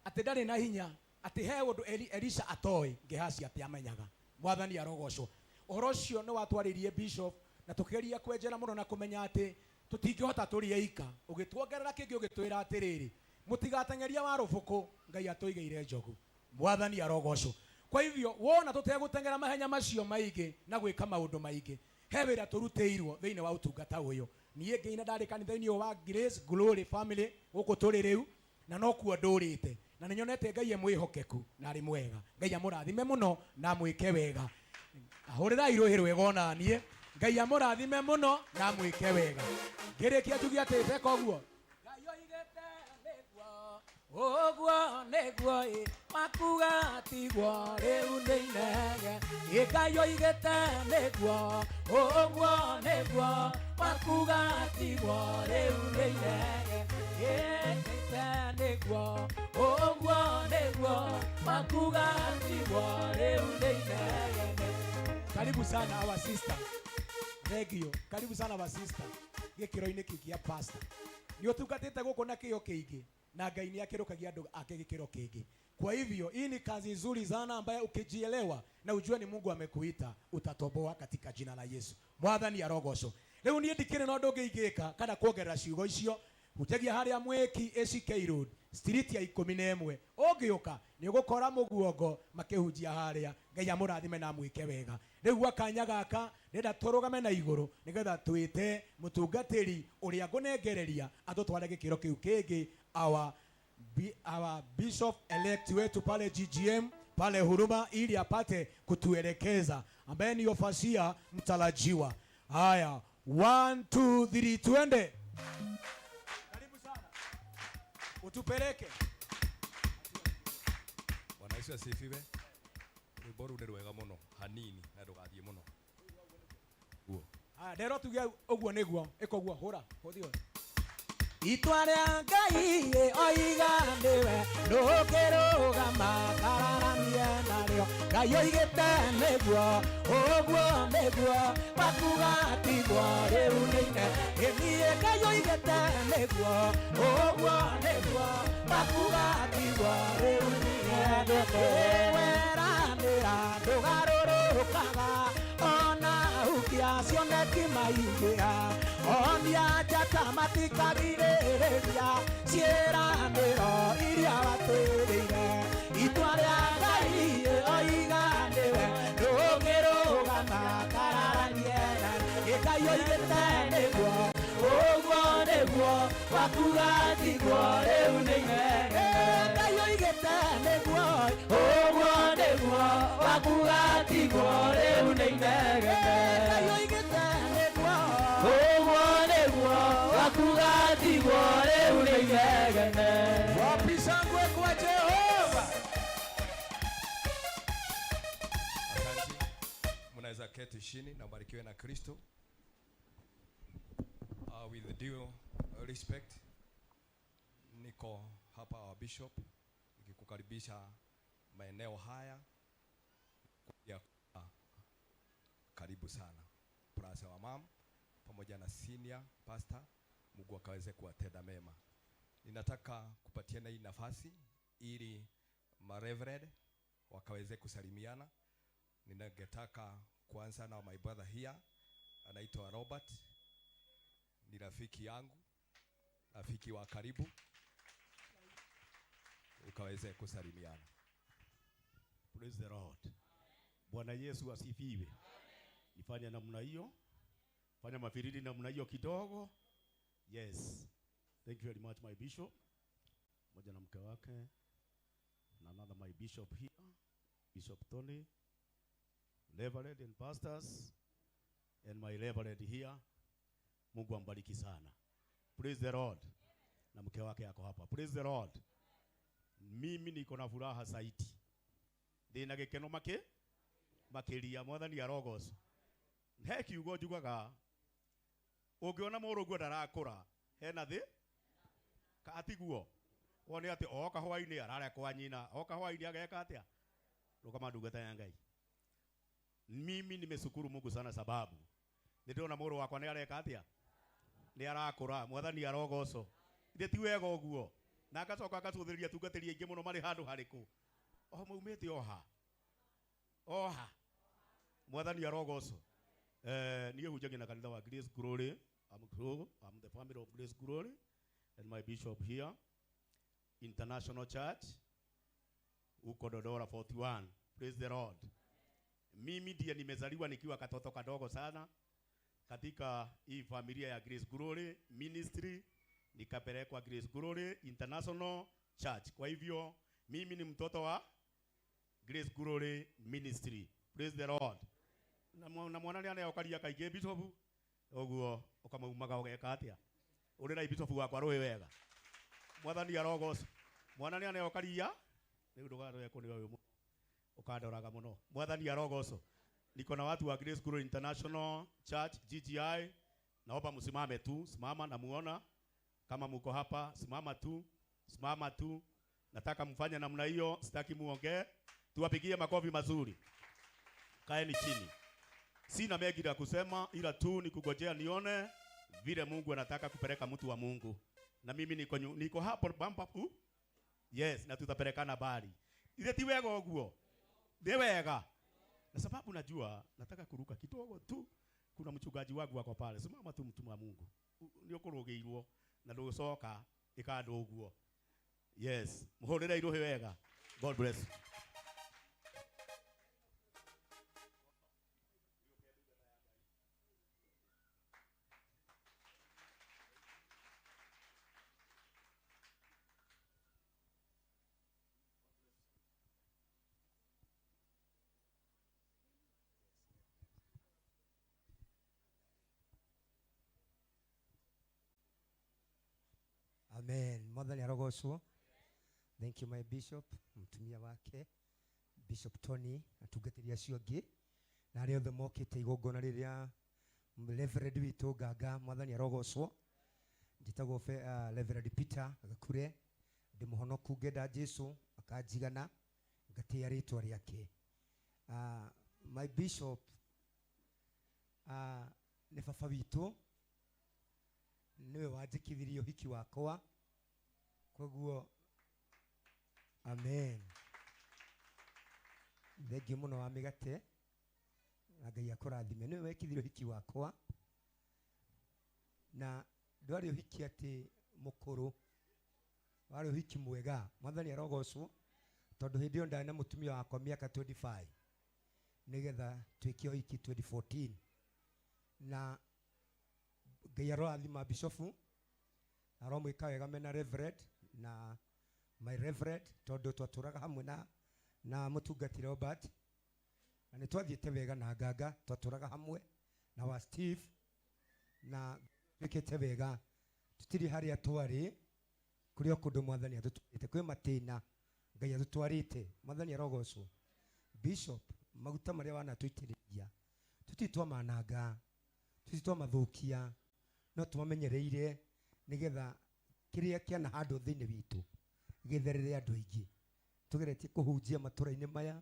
ndarĩ na hinya atĩ he ũndũ Elisha atoĩ Gehazi atĩ amenyaga. Mwathani arogocwo. Ũhoro ũcio nĩ watwarĩrie bishop na tũkĩgeria kwenjera mũno na kũmenya atĩ tũtingĩhota tũrĩ eika. Ũgĩtuongerera kĩngĩ ũgĩtwĩra atĩrĩrĩ mũtigateng'eria wa rũbũkũ Ngai atũigĩire njogu. Mwathani arogocwo. Kwa hivyo wona tũtegũteng'era mahenya macio maingĩ na gwĩka maũndũ maingĩ he wĩra tũrutĩirwo thĩinĩ wa ũtungata ũyũ niĩ ngeina ndarĩ kanitha-inĩ wa Grace Glory Family gũkũ tũrĩ rĩu, na no kuo ndũrĩte, na nĩnyonete Ngai mwĩhokeku na arĩ mwega. Ngai amũrathime mũno na mwĩke wega. Ahũrĩrai rũhĩ rwega ona niĩ. Ngai amũrathime mũno na mwĩke wega. Ngĩrĩkia njugi atĩ teka ũguo. Ogwo negwo makuga tigwo rĩu nĩ inege Ngai oigĩte negwo ogwo negwo makuga tigwo rĩu nĩ inege Oigĩte negwo ogwo negwo makuga tigwo rĩu nĩ inege. Karibu sana our sister. Regio, karibu sana our sister. Gĩkĩro-inĩ kĩu kĩa pastor. Nĩ ũtungatĩte gũkũ na kĩyo kĩingĩ. Na Ngai ni akirukagia andũ ake gĩkĩro kĩngĩ. Kwa hivyo hii ni kazi nzuri sana ambayo ukijielewa na ujue ni Mungu amekuita utatoboa katika jina la Yesu. Mwathani arogocwo. Rĩu niĩ ndikĩrĩ na ũndũ ũngĩigĩka kana kuongerera ciugo icio. Hutagia harĩa Mweki ACK Road street ya 11 ũngĩũka nĩ ũgũkora mũguongo makĩhunjia harĩa. Ngai amũrathime na mwĩke wega. Rĩu akanya gaka nĩnda tũrũgame na igũrũ nĩgetha twĩte mũtungatĩri ũrĩa ngũnengereria atũtware gĩkĩro kĩu kĩngĩ our bishop elect wetu pale GGM pale Huruma ili apate kutuelekeza ambaye ni ofasia mtarajiwa. Haya, 1 2 3 twende. Karibu sana. Utupeleke. Bwana Yesu asifiwe. Rwĩmbo rũu nĩ rwega mũno hanini na ndũgathiĩ mũno. Haya, ndero tuge ũguo nĩguo ĩkoguo hũra hũthio. Itwa rĩa Ngai oiga nĩwe ndũkĩrũgama kararamie narĩo. Ngai oigĩte nĩguo ũguo nĩguo makuga tigwo rĩu nĩ inege. Niĩ Ngai oigĩte nĩguo ũguo nĩguo makuga tigwo rĩu nĩ inege. Weranĩra ndũgarũrũkaga ona ukia cioneki maingĩha onia njata matikagirĩrĩria ciĩranĩro iria watĩrĩire. Itwa rĩa Ngai oiga nĩwe ndũngĩrũgama kararanie narĩo. Ngai oigĩte nĩguo ũguo nĩguo wakuga tigwo rĩu nĩ inege. Ngai oigĩte nĩguo ũguo nĩguo wakuga tigwo rĩu nĩ inege. Ngai oigĩte nĩguo ũguo nĩguo wakuga tigwo rĩu nĩ inege. Wapi shangwe kwa Jehova. Asante. Mnaweza keti chini na mbarikiwe na Kristo. With due respect, niko hapa wa bishop nikikukaribisha maeneo haya ya karibu sana plus wa mam pamoja na senior pastor. Mungu akaweze kuwatenda mema. Ninataka kupatiana hii nafasi ili mareverend wakaweze kusalimiana. Ningetaka kuanza na my brother here, anaitwa Robert, ni rafiki yangu, rafiki wa karibu, ukaweze kusalimiana. Praise the Lord. Bwana Yesu asifiwe. Nifanya namna hiyo, fanya mafiridi namna hiyo kidogo. Yes, thank you very much my bishop, moja na mke wake, na another my bishop here, Bishop Tony, reverend and pastors, and my reverend here. Mungu ambariki sana. Praise the Lord. Na mke wake yako hapa. Praise the Lord. Mimi niko na furaha zaidi. Ndina gĩkeno makĩria Mwathani arogocwo. He kiugo njugaga ũngĩona mũrũguo ndarakũra hena thĩ katiguo wone atĩ oka hwainĩ ararĩa kwa nyina oka hwainĩ ageka atĩa rũgama ndungata ya Ngai. Mimi nimeshukuru Mungu sana sababu nĩndĩrona mũrũ wakwa nĩ areka atĩa nĩ arakũra. Mwathani arogocwo. Ithe ti wega ũguo na agacoka agacũthĩrĩria tungatĩri aingĩ mũno marĩ handũ harĩkũ maumĩte oha. Mwathani arogocwo. Niĩ hunjagia na kanitha wa Grace Glory. I'm the family of Grace Glory and my bishop here, International Church uko Dodora 41. Praise the Lord. Mimi ndiye nimezaliwa nikiwa katoto kadogo sana, katika hii familia ya Grace Glory Ministry, nikapelekwa Grace Glory International Church. Kwa hivyo mimi ni mtoto wa Grace Glory Ministry. Praise the Lord. Na mwana ni anayokaria kaige bishop oguo ukamaumaga ugeka atia uri na bishop wakwa roe wega mwathani arogos mwana ni anayokaria riu ndugaro yako ni wewe ukandoraga muno mwathani arogoso. Niko na watu wa Grace Glory International Church GGI, naomba msimame tu, simama na muona kama mko hapa, simama tu, simama tu. Nataka mfanye namna hiyo, sitaki muongee. Tuwapigie makofi mazuri. Kaeni chini. Sina mengi ya kusema ila tu ni kugojea nione vile Mungu anataka kupeleka mtu wa Mungu. Na mimi niko hapo bump up. Yes, na tutapelekana bali. Ile ti wega uguo. Ni wega. Na sababu najua nataka kuruka kidogo tu. Kuna mchungaji wangu wako pale. Simama tu mtu wa Mungu. Ndio kurogeirwo na nducoka ikando uguo. Yes, muhorere irohe wega. God bless you. Amen. Mwathani arogocwo. Thank you my bishop, mtumia wake Bishop Tony atungatĩri acio angĩ na arĩa othe mokĩte igongona rĩrĩa Reverend witũ Nganga. Mwathani arogocwo. Njĩtagwo Reverend Peter Gakure, ndĩ mũhonoku ngenda Jesu akanjigana ngatĩĩa rĩtwa rĩake. My bishop nĩ baba witũ, niwe wanjĩkithirie ũhiki wakwa, koguo amen. Thengiũ mũno wa mĩgate na Ngai akũrathime. Niwe wekithirie ũhiki wakwa na ndwarĩ ũhiki atĩ mũkũrũ, warĩ ũhiki mwega. Mwathani arogocwo, tondũ hĩndĩ ĩyo ndarĩ na mũtumia wakwa mĩaka 25 nĩgetha twĩke ũhiki 2014 na Ngai arorathima bishofu aromwĩka wega mena Reverend na my Reverend, tondũ twatũraga hamwe na mũtungati Robert na nĩ twathiĩte wega na Nganga, twatũraga hamwe na wa Steve na twĩkĩte wega, tũtirĩ harĩa twarĩ kũrĩ kũndũ Mwathani atũtwarĩte, kwĩ matĩna Ngai atũtwarĩte. Mwathani arogocwo. Bishop, maguta marĩa wanatũitĩrĩria tũtitwamananga, tũtitwamathũkia, no tũmamenyereire nĩgetha kĩrĩa kĩana handũ thĩinĩ witũ gĩtherere andũ aingĩ. Tũgeretie kũhunjia matũra-inĩ maya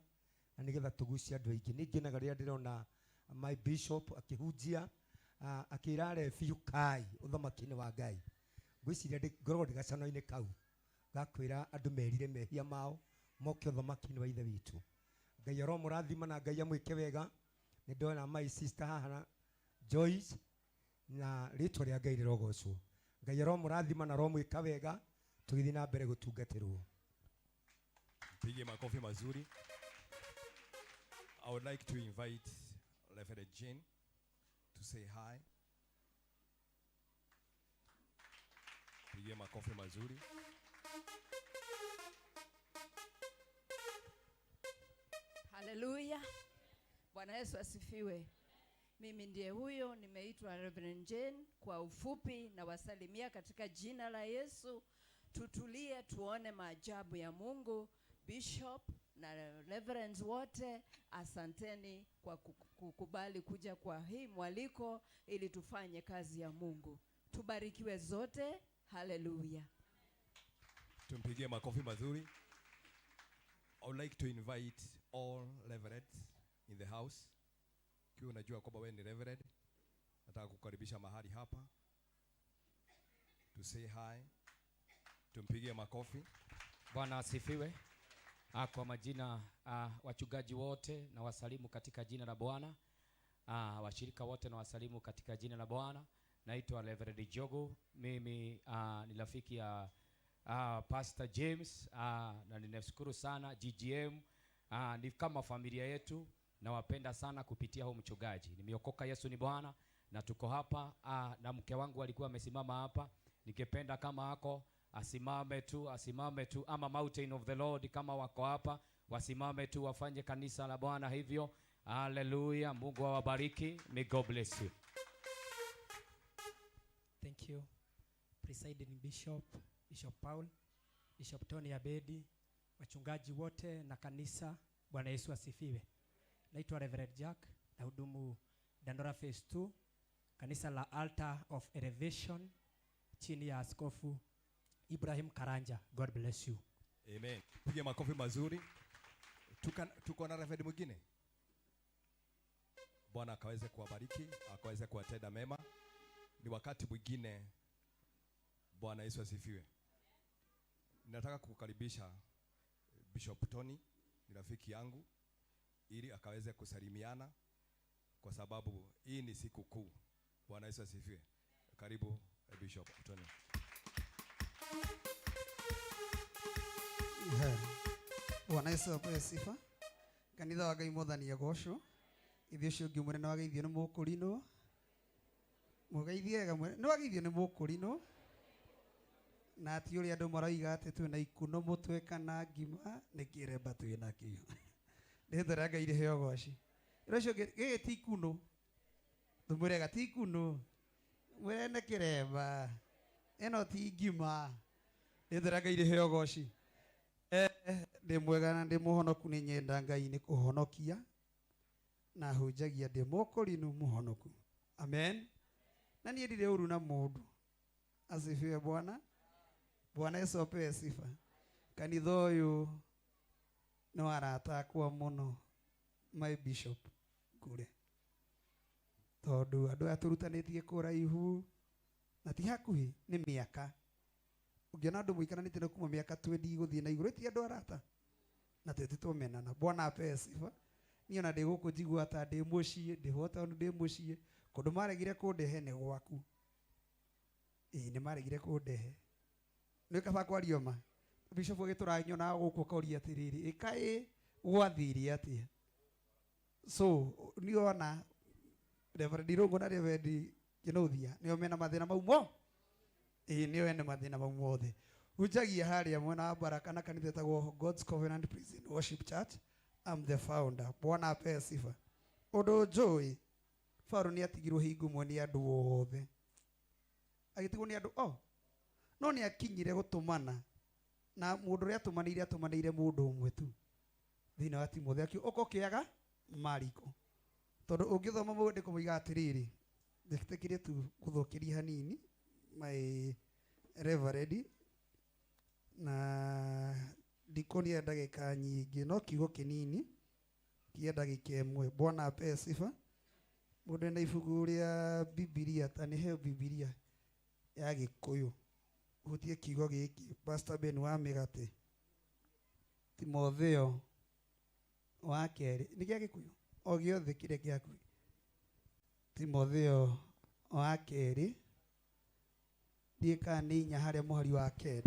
na nĩgetha tũgucie andũ aingĩ. Nĩngenaga rĩrĩa ndĩrona my bishop akĩhunjia akĩra Rebi Kai ũthamaki-inĩ wa Ngai. Ngwĩciria ngoragwo ndĩ gacano-inĩ kau gakwĩra andũ merire mehia mao moke ũthamaki-inĩ wa ithe witũ. Ngai aromũrathima na Ngai amwĩke wega. Nĩ ndona my sister haha Joyce na rĩtwa rĩa Ngai rĩrogocwo. Ngai aromũrathima na aromwĩka wega, tũgĩthiĩ na mbere gũtungatĩrwo. Pige makofi mazuri. I would like to invite Reverend Jane to say hi. Pige makofi mazuri. Haleluya. Bwana Yesu asifiwe. Mimi ndiye huyo, nimeitwa Reverend Jane kwa ufupi, na wasalimia katika jina la Yesu. Tutulie tuone maajabu ya Mungu. Bishop na reverends wote, asanteni kwa kukubali kuja kwa hii mwaliko ili tufanye kazi ya Mungu. Tubarikiwe zote. Haleluya. Tumpigie makofi mazuri. I would like to invite all reverends in the house. Kiwa unajua kwamba wewe ni reverend, nataka kukaribisha mahali hapa. To say hi. Tumpigie makofi. Bwana asifiwe. Kwa majina wachungaji wote na wasalimu katika jina la Bwana. Washirika wote na wasalimu katika jina la Bwana. Naitwa Reverend Jogo. Mimi ni rafiki ya Pastor James na ninashukuru sana GGM. Ni kama familia yetu, nawapenda sana kupitia huyu mchungaji. Nimeokoka, Yesu ni Bwana, na tuko hapa na mke wangu alikuwa amesimama hapa. Ningependa kama ako asimame tu, ama Mountain of the Lord kama wako hapa wasimame tu, wafanye kanisa la Bwana hivyo. Haleluya, Mungu awabariki. May God bless you. Thank you. Presiding Bishop Paul, Bishop Tony Abedi, wachungaji wote na kanisa, Bwana Yesu asifiwe. Naitwa Reverend Jack, na hudumu Dandora Phase 2, kanisa la Altar of Elevation chini ya Askofu Ibrahim Karanja. God bless you. Amen. Piga makofi mazuri. Tuko na Reverend mwingine. Bwana akaweze kuwabariki, akaweze kuwatenda mema. Ni wakati mwingine. Bwana Yesu asifiwe. Ninataka kukukaribisha Bishop Tony, ni rafiki yangu, ili akaweze kusalimiana kwa sababu hii ni siku kuu. Bwana Yesu asifiwe. Karibu Bishop Tony. Bwana Yesu apewe sifa. Kanitha wa Ngai Mwathani agocwo. Ithuĩ ũcio ũngĩ mũnene wageithio nĩ mũkũrinũ. Mũgeithie gamwe. Nĩ wageithio nĩ mũkũrinũ. Na ti ũrĩa andũ maroiga atĩ twĩ na ikuno mũtwe kana ngima, nĩ kĩremba twĩ nakĩo. Rĩĩtwa rĩa Ngai rĩheo ũgooci. Rĩcio gĩkĩ ti ikuno. Tũmwĩre ti ikuno. Mwĩre nĩ kĩremba. Ĩno ti ngima. Rĩĩtwa rĩa Ngai rĩheo ũgooci. Ndĩ mwega na ndĩ mũhonoku, nĩ nyenda Ngai nĩ kũhonokia na hunjagia ndĩ mũkũrinũ mũhonoku. Amen. Na niĩ ndirĩ ũru na mũndũ. Asifiwe Bwana. Bwana Yesu apewe sifa. Kanitha ũyũ nĩ wa arata akwa mũno, my bishop kũrĩa, tondũ andũ aya tũrutanĩtie kũraihu na ti hakuhĩ, nĩ mĩaka. Ũngĩona andũ mũikaranĩtie na kuma mĩaka 20 gũthiĩ na igũrũ, ti andũ arata na tũtitũmenana. Bwana apewe sifa. Niĩ ona ndĩ gũkũ njiguaga ta ndĩ mũciĩ, ndĩhota ũndũ ndĩ mũciĩ. Kũndũ maregire kũndehe nĩ gwaku. Nĩ maregire kũndehe. Nĩ kaba kwaria ma. Bishop agĩtũranyona gũkũ kauria atĩrĩrĩ, ĩkaĩ gwathire atĩa? So niona Reverend Rongo na Reverend Kĩnũthia nĩo mena mathĩna mau mo. Nĩo ene mathĩna mau mothe. Hunjagia harĩa mwena wa Baraka na kanitha etagwo God's Covenant Prison Worship Church. I'm the founder. Bwana apewe sifa. Ũndũ njũĩ, Faro nĩ atigirwo hingumwo nĩ andũ othe. Agĩtigwo nĩ andũ no nĩ akinyire gũtũmana, na mũndũ ũrĩa atũmanĩire mũndũ ũmwe tu thĩinĩ wa Timothy akĩo ũkĩaga Mariko. Tondũ ũngĩthoma maandĩko moiga atĩrĩrĩ, ndĩkĩrĩ tu gũthũkĩria hanini my Reverend, na ndikonia ndagĩka nyingĩ, no kiugo kĩnini kia ndagĩka ĩmwe. Bwana apewe sifa. Mũndũ ena ibuku rĩa Biblia, ta nĩ heo Biblia ya Gĩkũyũ, hutie kiugo gĩkĩ. Pastor Ben wa Mĩgate, Timotheo wa kerĩ, nĩ gĩa Gĩkũyũ o gĩothe kĩrĩa gĩaku. Timotheo wa kerĩ, ndiĩ kana nĩ 4 harĩa mũhari wa 9.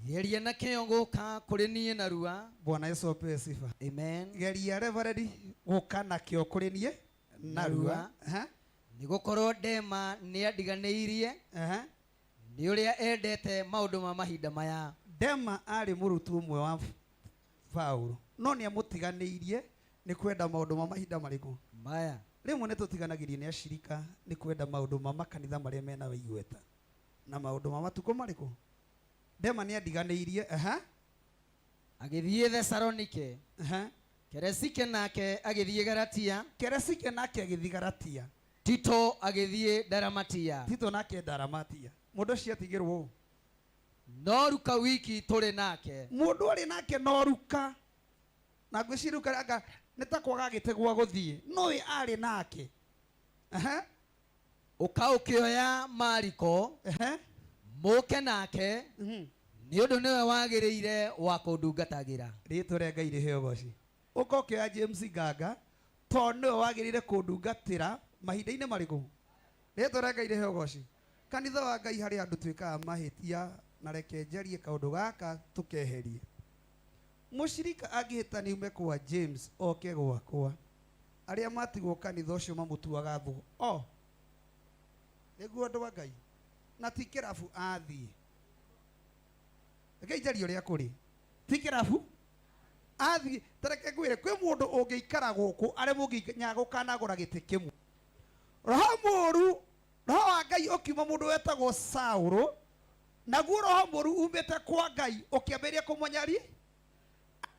Geria na kĩo gũka kũrĩ niĩ narua. Bwana Yesu apewe sifa. Amen. Geria Reverend gũka na kĩo kũrĩ niĩ narua. Nĩ gũkorwo Dema nĩ andiganĩirie. Nĩ ũrĩa endete maũndũ ma mahinda maya. Dema arĩ mũrutwo ũmwe wa Paulo, no nĩ amũtiganĩirie nĩ kwenda maũndũ ma mahinda marĩkũ maya. Rĩmwe nĩ tũtiganagĩrio nĩ acirika nĩ kwenda maũndũ ma makanitha marĩa mena igweta na maũndũ ma matukũ marĩkũ. Dema nĩ andiganĩirie agĩthiĩ Thesalonike. Keresike nake agĩthiĩ Galatia. Keresike nake agĩthiĩ Galatia. Tito agĩthiĩ Dalamatia. Tito nake Dalamatia. Mũndũ ũcio atigĩrwo no Luka wiki tũrĩ nake. Mũndũ arĩ nake no Luka, na ngwĩciria Luka anga nĩ ta kwaga gĩtegwa gũthiĩ, no we arĩ nake. Ũkaũkĩoya Mariko mũke nake nĩ ũndũ nĩwe wagĩrĩire wa kũndungatagĩra. Rĩĩtwa rĩa Ngai rĩheo ũgooci. Ũkaũkĩoya James Nganga tondũ nĩwe wagĩrĩire kũndungatĩra mahinda-inĩ marĩkũ. Rĩĩtwa rĩa Ngai rĩheo ũgooci. Kanitha wa Ngai harĩ andũ twĩkaga mahĩtia na reke njarie kaũndũ gaka tũkeherie. mushirika angihitani ume kwa James oke gwakwa aria matigwo kanitha ucio mamutuaga thu niguo andu wa Ngai na ti kirabu athie Ngai jario ria kuri ti kirabu athie tareke ngwire kwi mundu ungiikara guku ari munginya kanagura giti kimwe roho moru roho wa Ngai ukiuma mundu wetagwo Saulo naguo roho moru umite kwa Ngai ukiambiria kumonyari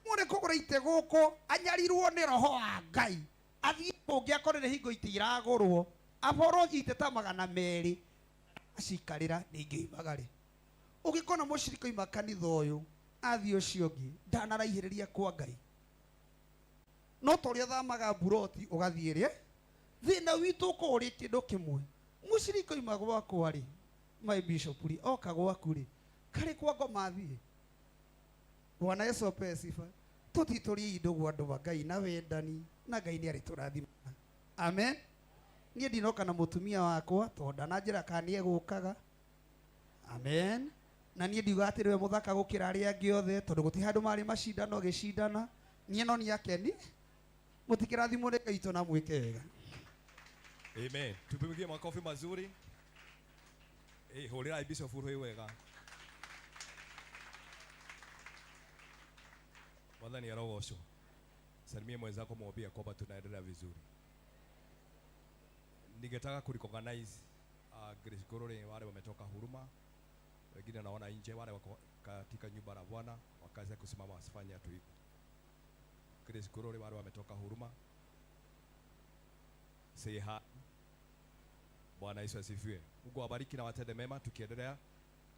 mure kugura ite guku anyarirwo ni roho wa Ngai athie kungi akorere hingo itiragurwo aboro iteta 200 acikarira ningi magari ugikona mushirika ima kanitha uyu athie ucio ngi ndanaraihiriria kwa Ngai no toria thamaga buroti ugathierie thina witu ko uri kindu kimwe mushirika ima gwakwa ri my bishop ri oka gwaku ri kari kwa ngoma thie Bwana Yesu ape sifa tutituri indo gwa andu wa Ngai na wendani na Ngai ni ari turathima amen nie ndinoka na mutumia wakwa tonda na njira kanie gukaga amen na nie ndiuga atirwe muthaka gukira ari angi othe tondu guti handu mari macindano gicindana nie no ni akeni mutikirathimo ni Ngai na mwike wega amen tupigie makofi mazuri holera Bishop Furoi wega Mwadhani ya roho osho salimia mwenzako mwambie kwamba tunaendelea vizuri. Ningetaka kurecognize Grace Gorore wale wametoka Huruma, wengine naona nje, wale wako katika nyumba la Bwana wakaanza kusimama wasifanye hatu hivyo. Grace Gorore wale wametoka Huruma, say hi. Bwana Yesu asifiwe. Mungu awabariki na watende mema. Tukiendelea,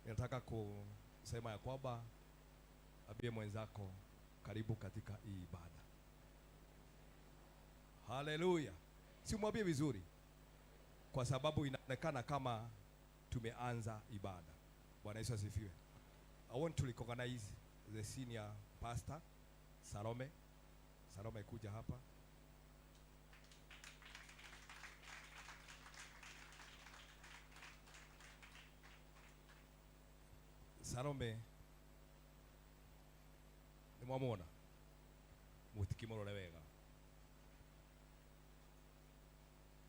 ninataka kusema ya kwamba abie mwenzako karibu katika hii ibada. Haleluya. Si mwambie vizuri, kwa sababu inaonekana kama tumeanza ibada. Bwana Yesu asifiwe. I want to recognize the senior pastor Salome. Salome kuja hapa. Salome ni mwamona mutikimorore wega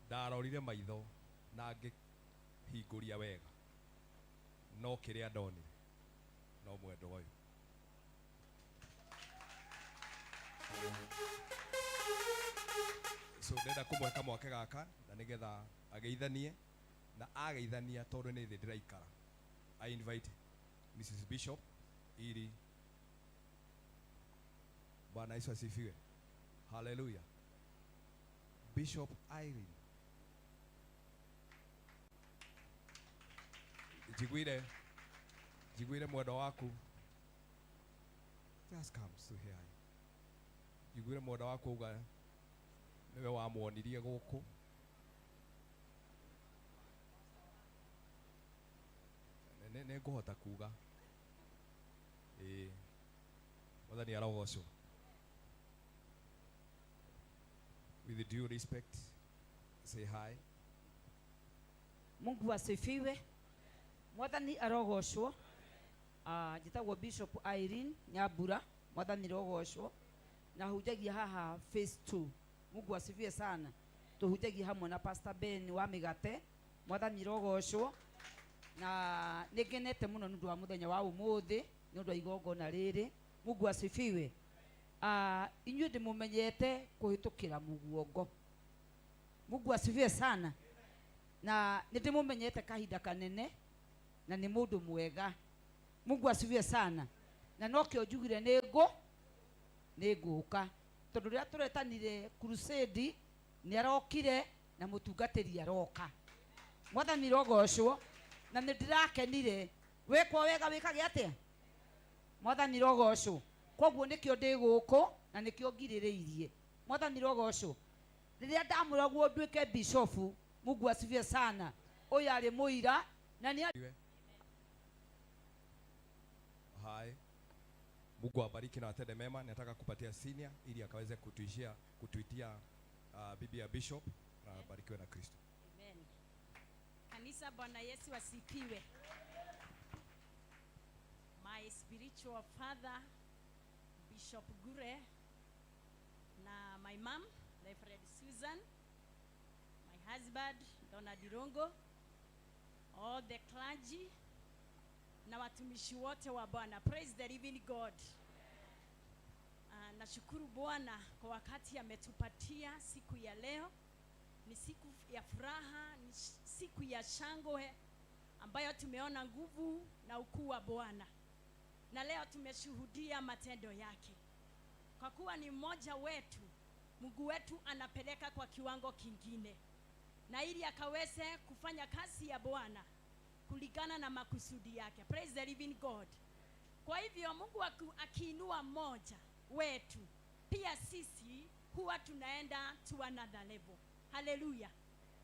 ndarorire maitho na ngĩhingũria wega no kĩrĩa ndonire no mwendo ũyũ so ndenda kũmweka mwake gaka na nĩgetha ageithanie na ageithania tondũ nĩ thĩ ndĩraikara. I invite Mrs. Bishop ili Bwana Yesu asifiwe. Hallelujah. Bishop Irene. Jigwire mwendo waku. Just comes to hear you. Jigwire mwendo waku uga niwe wamuonirie guku. Ne nguhota kuga. Mwathani arogocwo. With due respect, say hi. Mungu asifiwe. Mwathani arogocwo. Njitagwo Bishop Irene Nyambura. Mwathani arogocwo. Na hujagia haha phase 2. Mungu asifiwe sana. Tuhujagia hamwe na Pastor Ben wa Migate. Mwathani arogocwo. Na nigenete muno nundu wa muthenya wa umuthi nundu wa igongona riri. Mungu asifiwe. Inyuĩ ndimumenyete kuhitukira muguongo. Mungu asifiwe sana. Na ndimumenyete kahinda kanene na ni mundu mwega. Mungu asifiwe sana. Na nokio njugire niguka tondu ria turetanire crusade ni arokire na mutungatiri aroka. Mwathani rogocwo na ndirakenire wekwo wega wikage atia. Mwathani rogocwo koguo nikio ndi guku na nikio ngiririirie. Mwathani rogocwo riria ndamuragwo nduike bishop. Mungu asifiwe sana. Oyo ari muira na ni Hai. Mungu awabariki na watende mema. Nataka kupatia senior ili akaweze kutuitia bibi ya bishop na barikiwe na Kristo. Amen. Kanisa, Bwana Yesu asifiwe. My spiritual father Bishop Gure na my mom Reverend Susan, my husband Donna Dirongo, all the clergy na watumishi wote wa Bwana. Praise the living God. Nashukuru Bwana kwa wakati ametupatia siku ya leo. Ni siku ya furaha, ni siku ya shangwe ambayo tumeona nguvu na ukuu wa Bwana. Na leo tumeshuhudia matendo yake. Kwa kuwa ni mmoja wetu, Mungu wetu anapeleka kwa kiwango kingine. Na ili akaweze kufanya kazi ya Bwana kulingana na makusudi yake. Praise the living God. Kwa hivyo Mungu akiinua mmoja wetu, pia sisi huwa tunaenda to another level. Hallelujah.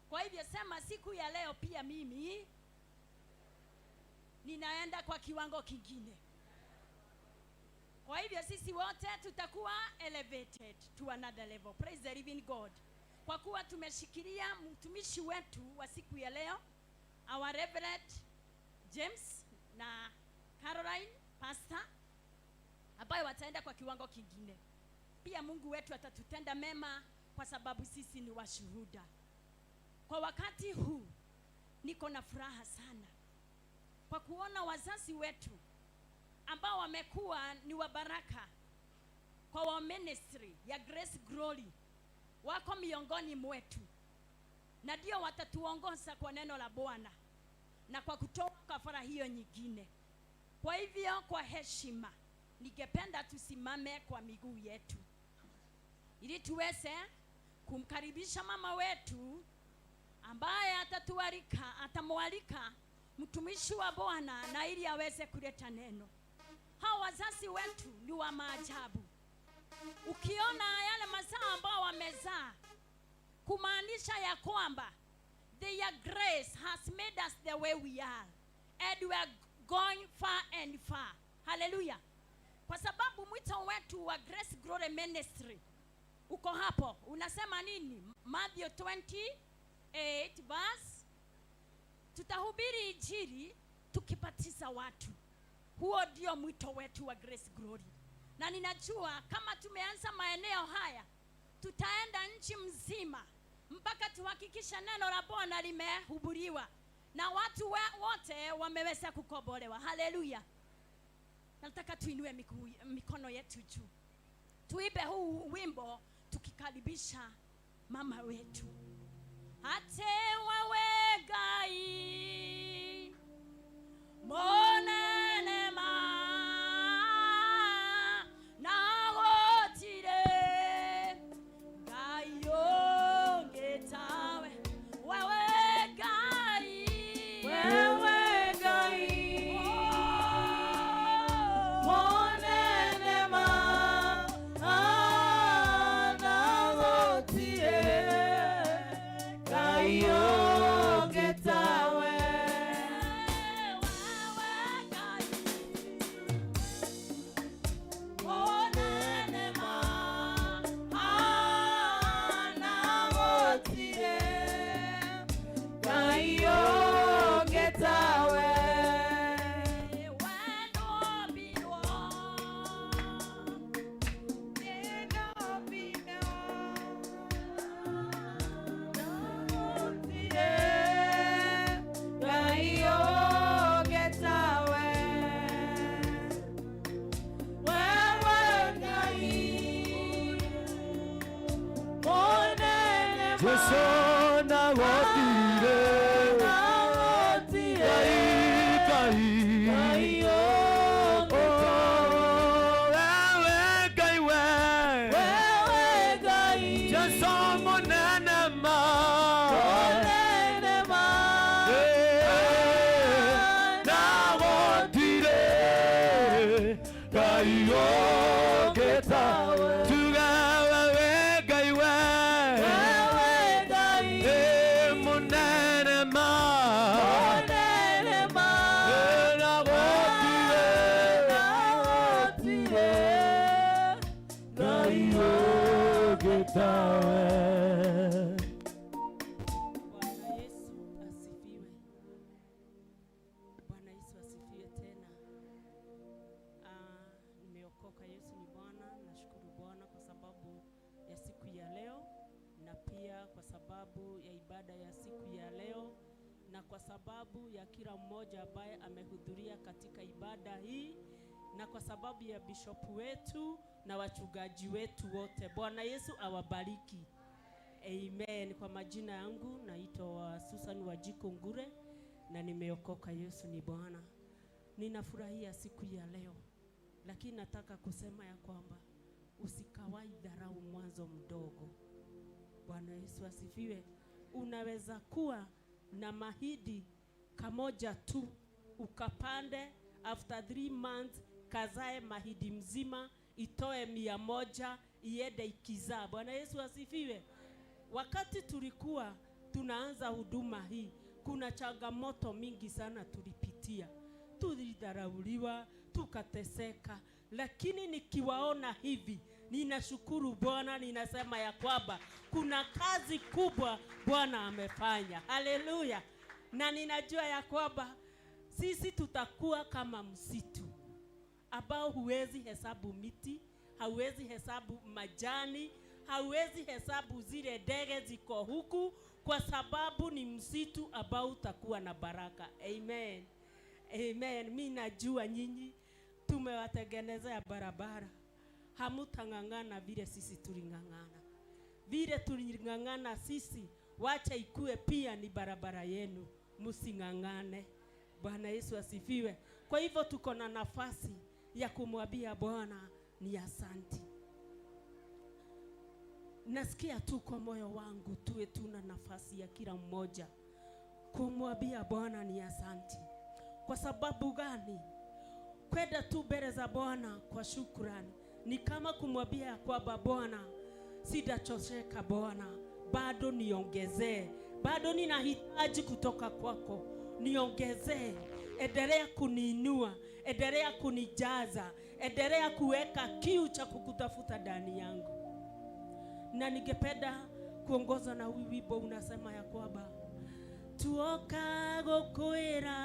Kwa hivyo sema siku ya leo pia mimi ninaenda kwa kiwango kingine. Kwa hivyo sisi wote tutakuwa elevated to another level. Praise the living God. Kwa kuwa tumeshikilia mtumishi wetu wa siku ya leo, our Reverend James na Caroline pastor, ambayo wataenda kwa kiwango kingine. Pia Mungu wetu atatutenda mema kwa sababu sisi ni washuhuda. Kwa wakati huu niko na furaha sana kwa kuona wazazi wetu ambao wamekuwa ni wabaraka kwa wa ministry ya Grace Glory wako miongoni mwetu, na ndio watatuongoza kwa neno la Bwana na kwa kutoa kafara hiyo nyingine. Kwa hivyo kwa heshima ningependa tusimame kwa miguu yetu ili tuweze kumkaribisha mama wetu ambaye atamwalika mtumishi wa Bwana na ili aweze kuleta neno. Hao wazazi wetu ni wa maajabu. Ukiona yale mazao ambao wamezaa, kumaanisha ya kwamba their grace has made us the way we are and we are going far and far. Hallelujah. Kwa sababu mwito wetu wa Grace Glory Ministry uko hapo. Unasema nini? Matthew 28 verse, tutahubiri injili tukipatiza watu. Huo ndio mwito wetu wa Grace Glory. Na ninajua kama tumeanza maeneo haya, tutaenda nchi mzima mpaka tuhakikisha neno la Bwana limehubiriwa na watu wote wameweza kukombolewa. Haleluya. Nataka tuinue mikono yetu juu, tuibe huu wimbo tukikaribisha mama wetu. Ate wawe gai monene ma na gotire gai ongetawe wewe gai monene ma na gotire gai ongetawe Monene sababu ya ibada ya siku ya leo na kwa sababu ya kila mmoja ambaye amehudhuria katika ibada hii na kwa sababu ya bishop wetu na wachungaji wetu wote. Bwana Yesu awabariki. Amen. Kwa majina yangu naitwa Susan Wajiko Ngure na nimeokoka. Yesu ni Bwana. Ninafurahia siku ya leo, lakini nataka kusema ya kwamba usikawai dharau mwanzo mdogo. Bwana Yesu asifiwe. Unaweza kuwa na mahidi kamoja tu ukapande, after 3 months kazae mahidi mzima, itoe 100 iende ikizaa. Bwana Yesu asifiwe. Wakati tulikuwa tunaanza huduma hii, kuna changamoto mingi sana tulipitia. Tulidharauliwa, tukateseka, lakini nikiwaona hivi ninashukuru Bwana. Ninasema ya kwamba kuna kazi kubwa Bwana amefanya. Haleluya. Na ninajua ya kwamba sisi tutakuwa kama msitu ambao huwezi hesabu miti, hauwezi hesabu majani, hauwezi hesabu zile ndege ziko huku, kwa sababu ni msitu ambao utakuwa na baraka. Amen. Amen. Mimi najua nyinyi tumewatengenezea barabara, hamutangangana vile sisi tulingangana. Vile tulingangana sisi, wacha ikue pia ni barabara yenu, musingangane. Bwana Yesu asifiwe. Kwa hivyo tuko na nafasi ya kumwambia Bwana ni asante. Nasikia tu kwa moyo wangu tuwe tuna nafasi ya kila mmoja kumwambia Bwana ni asante. Kwa sababu gani? Kwenda tu mbele za Bwana kwa shukrani ni kama kumwambia kwamba Bwana, sijachosheka Bwana, bado niongezee, bado ninahitaji kutoka kwako, niongezee. Endelea kuniinua, endelea kunijaza, endelea kuweka kiu cha kukutafuta ndani yangu. Na ningependa kuongoza na wimbo unasema ya kwamba tuoka gukwira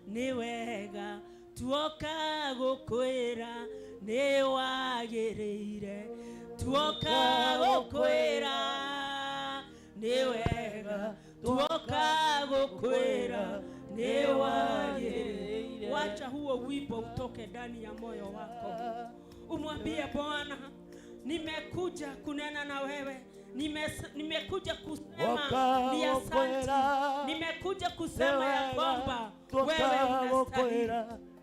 ni wega, tuoka gukwira ni wagirire, tuoka gukwira ni wega, tuoka gukwira ni wagirire. Wacha huo wimbo utoke ndani ya moyo wako, umwambie Bwana, nimekuja kunena na wewe, nimekuja kusema ni asante, nimekuja kusema ya kwamba wewe unastahili.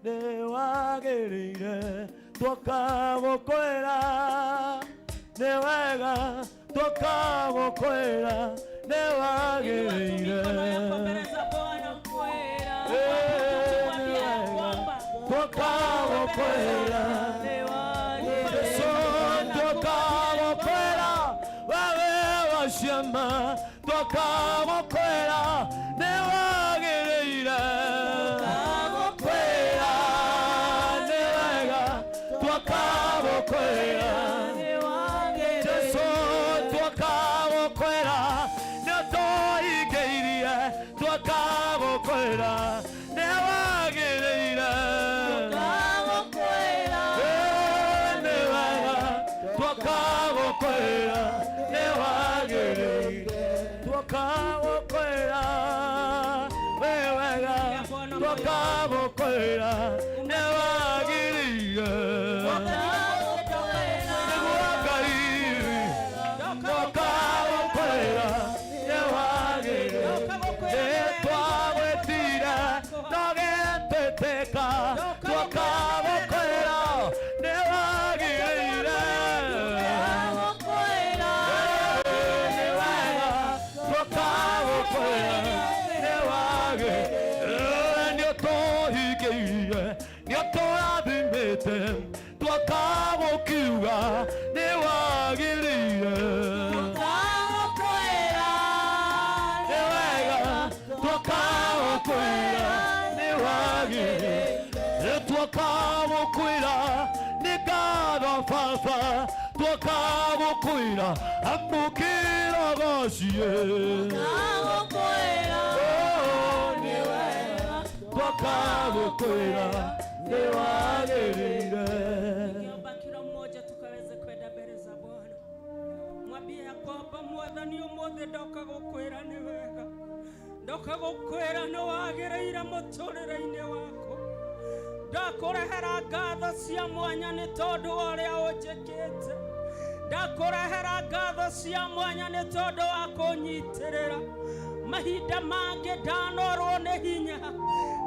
Ne wagirire toka gukwira ne wega toka gukwira ne wagirire toka gukwira ne shama toka gukwira ne wagirire gukwira ne wega toka gukwira ne wagirire Jesu toka gukwira ne toigeirie toka gukwira ne wagirire gukwira ne wega toka gukwira toka gukwira wewega toka gukwira ne wagirire niguo Ngai toka gukwira ne wagirire twagwetire nogeteteka toka gukwira ne wagirire twakagukiuga ni wagirire ni wega twakagukwira ni wagirire twakagukwira ni ngatho Baba twakagukwira amukira gocie ni wega twakagukwira ni wagirire. Ningeomba kila mmoja tukaweze kwenda mbele za Bwana. Mwambie ya kwamba mwathani umuthi ndoka gukwira ni wega ndoka gukwira ni wagireire muturire-ini wako ndakurehera ngatho cia mwanya ni tondu wa uria unjikite ndakurehera ngatho cia mwanya ni tondu wa kunyitirira mahinda mangi ndanorwo ni hinya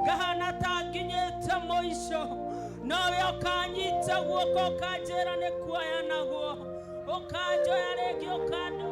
ngahana ta nginyite muico nowe ukanyita guoko ukanjira ni kuoya naguo ukanjoya ringi ukando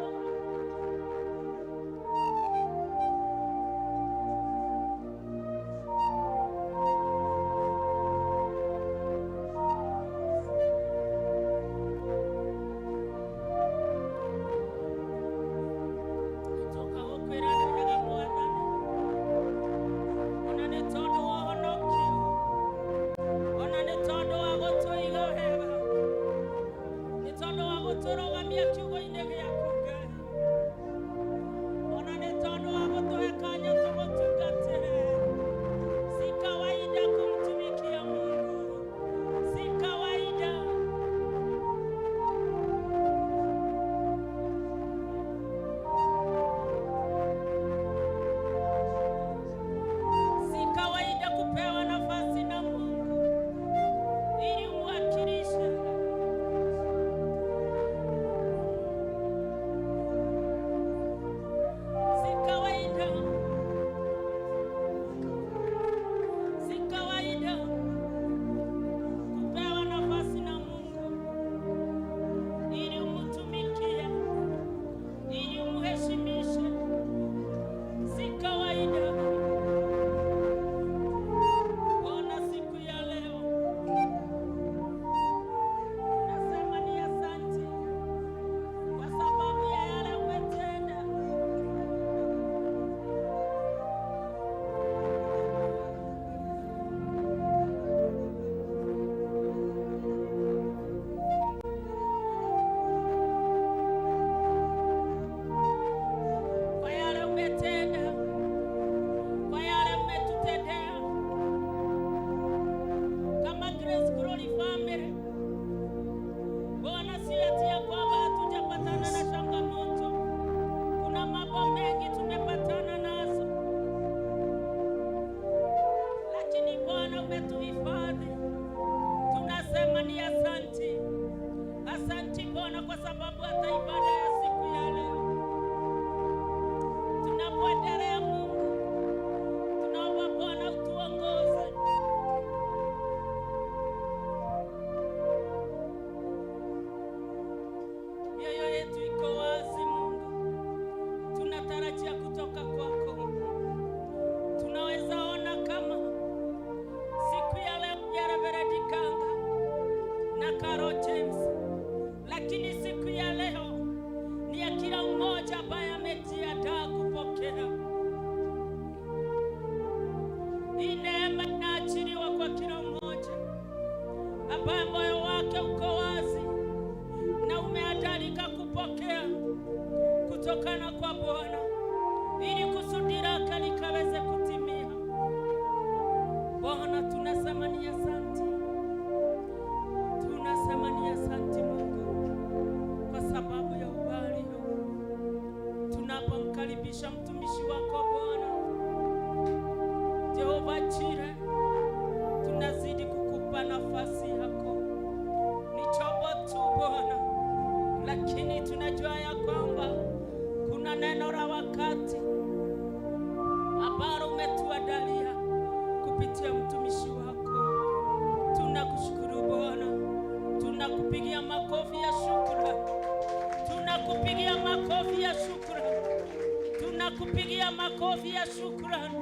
tunakupigia makofi ya shukrani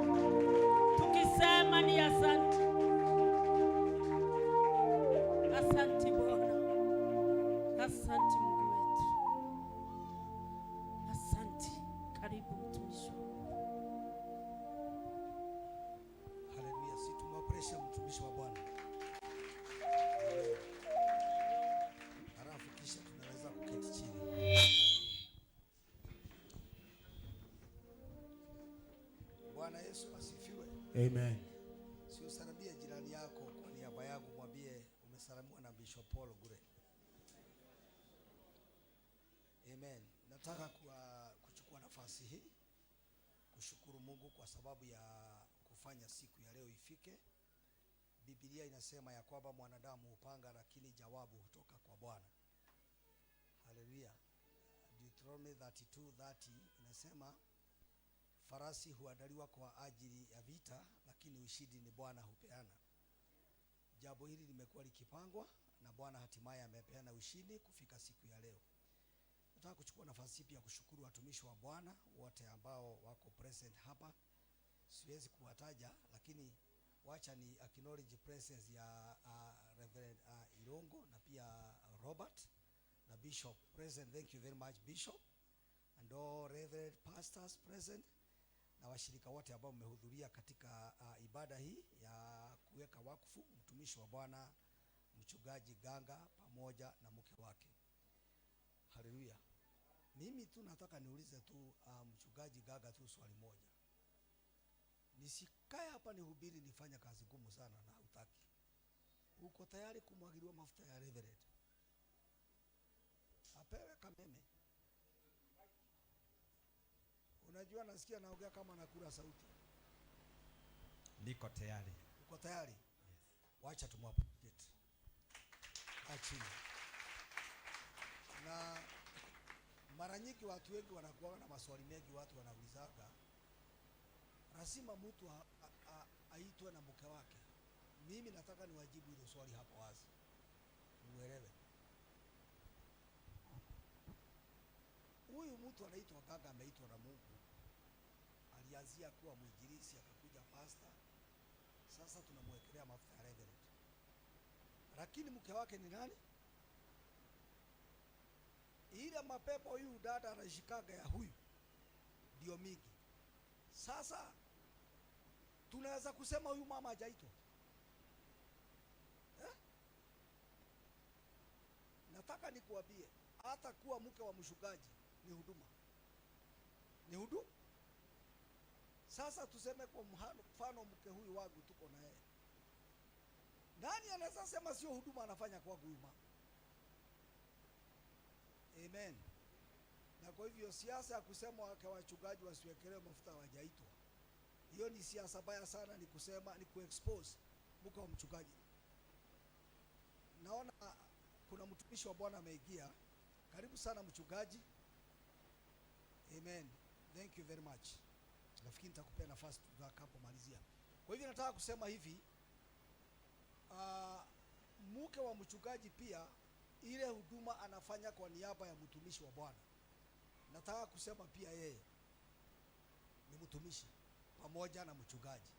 tukisema ni asante. Asante Bwana, asante Mungu wetu, asante. Karibu mtumishi. Haleluya, si tumewapresha mtumishi wa Bwana. Halafu kisha tunaweza kuketi chini. Bwana Yesu asifiwe. Amen. Si usalimie jirani yako kwa niaba yangu, mwambie umesalimiwa na Bishop Paul Gure. Amen. Nataka kuchukua nafasi hii kushukuru Mungu kwa sababu ya kufanya siku ya leo ifike. Biblia inasema ya kwamba mwanadamu hupanga lakini jawabu hutoka kwa Bwana. Haleluya. Deuteronomy 32:30 inasema farasi huandaliwa kwa ajili ya vita, lakini ushindi ni Bwana hupeana. Jambo hili limekuwa likipangwa na Bwana hatimaye amepeana ushindi kufika siku ya leo. Nataka kuchukua nafasi pia kushukuru watumishi wa Bwana wote ambao wako present hapa. Siwezi kuwataja, lakini wacha ni acknowledge presence ya Reverend Irongo na pia Robert na Bishop present. Thank you very much Bishop and all Reverend pastors present na washirika wote ambao mmehudhuria katika ibada hii ya kuweka wakfu mtumishi wa Bwana mchungaji Ganga pamoja na mke wake. Haleluya. Mimi tu nataka niulize tu mchungaji Ganga tu swali moja. Nisikae hapa nihubiri nifanye kazi ngumu sana na hutaki. Uko tayari kumwagiliwa mafuta ya Reverend? Apewe kameme. Unajua nasikia naongea kama nakula sauti. Niko tayari. Uko tayari? Yes. Wacha tumwappreciate. Achini. Na mara nyingi watu wengi wanakuwa na maswali mengi, watu wanaulizaga lazima mtu aitwe na mke wake. Mimi nataka niwajibu hilo swali hapo wazi. Muelewe. Huyu mtu anaitwa Ganga ameitwa na Mungu. Alianzia kuwa mwinjilisti akakuja pastor. Sasa tunamwekelea mafuta ya Reverend. Lakini mke wake ni nani? Ile mapepo huyu dada anashikaga ya huyu ndio mingi. Sasa tunaweza kusema huyu mama hajaitwa. Nataka nikuambie hata kuwa mke wa mshukaji ni huduma. Ni huduma. Sasa tuseme kwa mfano mke huyu wangu tuko na yeye. Nani anaweza sema sio huduma anafanya kwa huyu mama? Amen. Na kwa hivyo siasa ya kusema wake wachungaji wasiwekelewe mafuta hawajaitwa, hiyo ni siasa baya sana. Ni kusema ni kuexpose mke wa mchungaji. Naona kuna mtumishi wa Bwana ameingia. Karibu sana mchungaji. Amen. Thank you very much. Nafikiri nitakupea nafasi tutakapomalizia. Kwa hivyo nataka kusema hivi, mke wa mchungaji pia ile huduma anafanya kwa niaba ya mtumishi wa Bwana. Nataka kusema pia yeye ni mtumishi pamoja na mchungaji.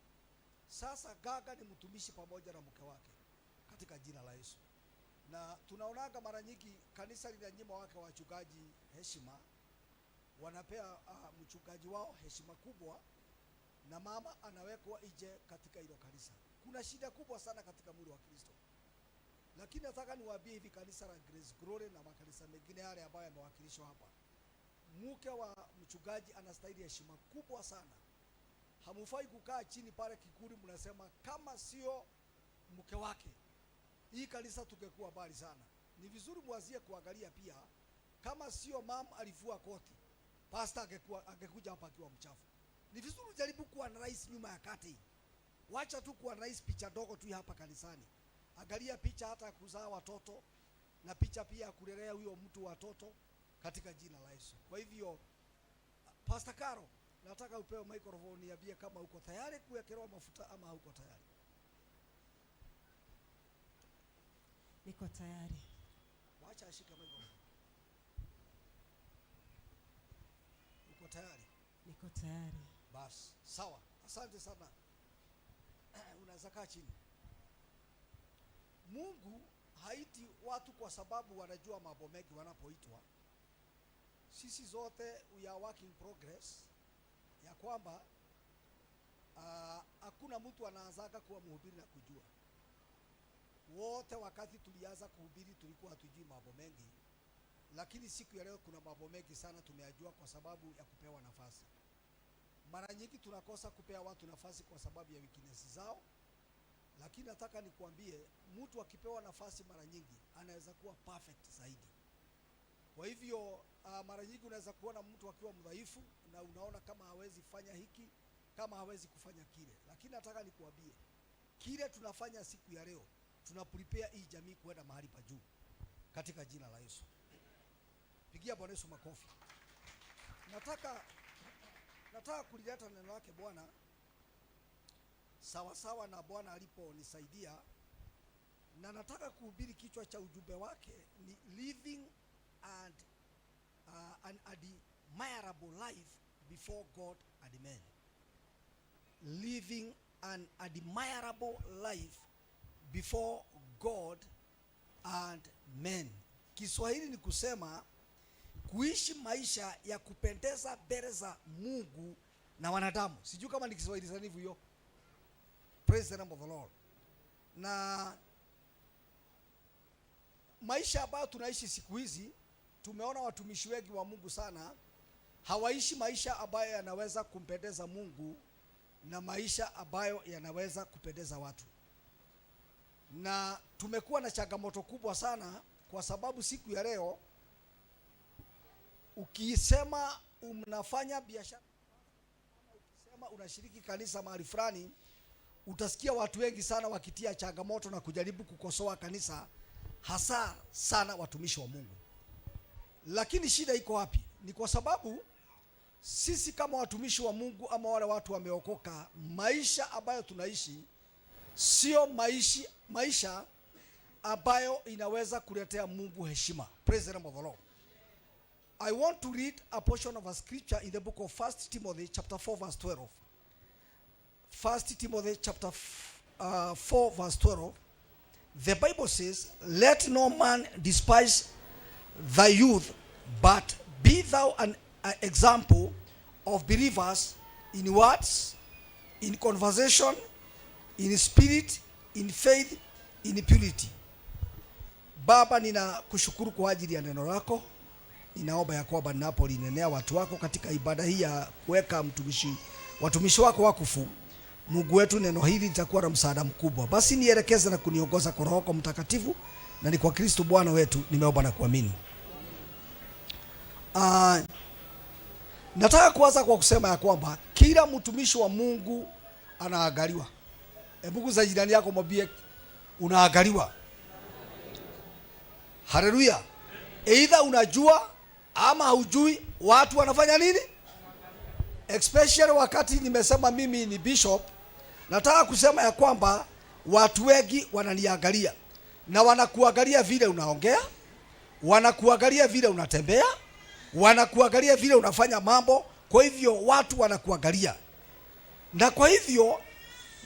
Sasa Ganga ni mtumishi pamoja na mke wake katika jina la Yesu. Na tunaonaga mara nyingi kanisa linanyima wake wachungaji heshima, wanapea mchungaji wao heshima kubwa na mama anawekwa nje katika hilo kanisa. Kuna shida kubwa sana katika mwili wa Kristo. Lakini nataka niwaambie hivi, kanisa la Grace Glory na makanisa mengine yale ambayo yamewakilishwa hapa, mke wa mchungaji anastahili heshima kubwa sana. Hamufai kukaa chini pale kikuri mnasema kama sio mke wake hii kanisa tungekuwa mbali sana. Ni vizuri mwazie kuangalia pia, kama sio mam alivua koti, pastor angekuja hapa akiwa mchafu. Ni vizuri jaribu kuwa na rais nyuma ya kati. Wacha tu kuwa rais picha ndogo tu hapa kanisani. Angalia picha hata kuzaa watoto na picha pia kulelea huyo mtu watoto katika jina la Yesu. Kwa hivyo Pastor Caro, nataka upewe microphone niambie kama uko tayari kuwekelewa mafuta ama hauko tayari. Niko tayari. Wacha ashike microphone. Uko tayari? Niko tayari. Basi, sawa. Asante sana. Unaweza kaa chini. Mungu haiti watu kwa sababu wanajua mambo mengi wanapoitwa. Sisi zote we are work in progress, ya kwamba hakuna mtu anaanzaga kuwa mhubiri na kujua. Wote wakati tulianza kuhubiri tulikuwa hatujui mambo mengi, lakini siku ya leo kuna mambo mengi sana tumeyajua kwa sababu ya kupewa nafasi. Mara nyingi tunakosa kupea watu nafasi kwa sababu ya weakness zao, lakini nataka nikuambie mtu akipewa nafasi mara nyingi anaweza kuwa perfect zaidi. Kwa hivyo Mara nyingi unaweza kuona mtu akiwa mdhaifu na unaona kama hawezi fanya hiki, kama hawezi kufanya kile, lakini nataka nikuambie kile tunafanya siku ya leo, tuna prepare hii jamii kwenda mahali pa juu katika jina la Yesu. Pigia Bwana Yesu makofi. Nataka kulileta neno lake Bwana sawa sawa na Bwana aliponisaidia, na nataka kuhubiri kichwa cha ujumbe wake ni living and an admirable life before God and men. Living an admirable life before God and men. Kiswahili ni kusema kuishi maisha ya kupendeza mbele za Mungu na wanadamu. Sijui kama ni Kiswahili sanifu hiyo. Praise the name of the Lord. Na maisha ambayo tunaishi siku hizi, tumeona watumishi wengi wa Mungu sana hawaishi maisha ambayo yanaweza kumpendeza Mungu na maisha ambayo yanaweza kupendeza watu. Na tumekuwa na changamoto kubwa sana, kwa sababu siku ya leo ukisema unafanya biashara, ukisema unashiriki kanisa mahali fulani, utasikia watu wengi sana wakitia changamoto na kujaribu kukosoa kanisa, hasa sana watumishi wa Mungu. Lakini shida iko wapi? Ni kwa sababu sisi kama watumishi wa Mungu ama wale watu wameokoka, maisha ambayo tunaishi sio maisha ambayo inaweza kuletea Mungu heshima. Praise the name of the Lord. I want to read a portion of a scripture in the book of 1 Timothy chapter 4 verse 12. 1 Timothy chapter 4 verse 12. The Bible says, "Let no man despise thy youth, but be thou an example of believers in words, in conversation, in spirit, in faith, in purity." Baba, ninakushukuru kwa ajili ya neno lako. Ninaomba ya kwamba ninapolinenea watu wako katika ibada hii ya kuweka watumishi wako wakufu, Mungu wetu, neno hili litakuwa na msaada mkubwa. Basi nielekeze na kuniongoza kwa Roho Mtakatifu, na ni kwa Kristo Bwana wetu nimeomba na kuamini. Nataka kuanza kwa kusema ya kwamba kila mtumishi wa Mungu anaangaliwa. Hebu za jirani yako mwambie unaangaliwa. Haleluya. Either unajua ama haujui watu wanafanya nini? Especially wakati nimesema mimi ni bishop, nataka kusema ya kwamba watu wengi wananiangalia, na wanakuangalia vile unaongea, wanakuangalia vile unatembea, wanakuangalia vile unafanya mambo. Kwa hivyo watu wanakuangalia, na kwa hivyo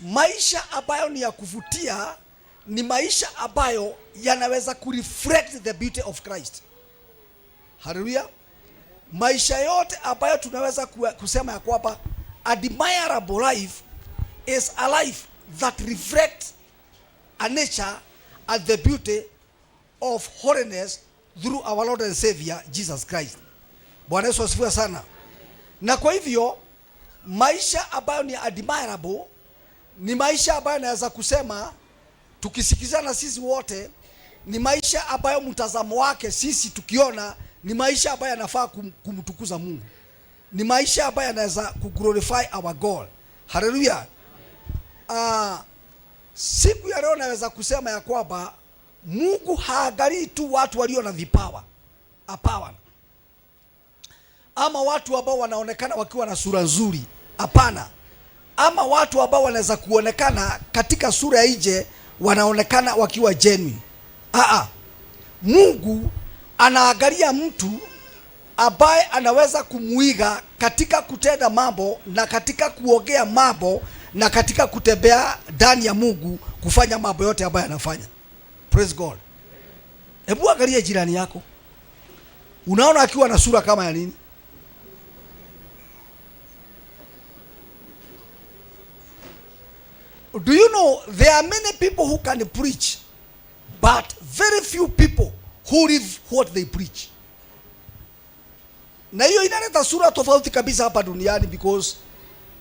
maisha ambayo ni ya kuvutia ni maisha ambayo yanaweza kureflect the beauty of Christ. Hallelujah. Maisha yote ambayo tunaweza kusema ya kwamba admirable life is a life that reflects a nature and the beauty of holiness through our Lord and Savior Jesus Christ. Bwana Yesu asifiwe sana. Na kwa hivyo maisha ambayo ni admirable ni maisha ambayo naweza kusema tukisikizana sisi wote ni maisha ambayo mtazamo wake sisi tukiona ni maisha ambayo yanafaa kumtukuza Mungu. Ni maisha ambayo yanaweza kuglorify our God. Hallelujah. Siku ya leo naweza kusema ya kwamba Mungu haangalii tu watu walio na vipawa. Hapana. Ama watu ambao wanaonekana wakiwa na sura nzuri. Hapana. Ama watu ambao wanaweza kuonekana katika sura ya nje wanaonekana wakiwa genuine. Mungu anaangalia mtu ambaye anaweza kumuiga katika kutenda mambo na katika kuongea mambo na katika kutembea ndani ya Mungu, kufanya mambo yote ambayo anafanya. Praise God. Hebu angalia jirani yako. Unaona akiwa na sura kama ya nini? Do you know there are many people who can preach, but very few people who live what they preach. Na hiyo inaleta sura tofauti kabisa hapa duniani, because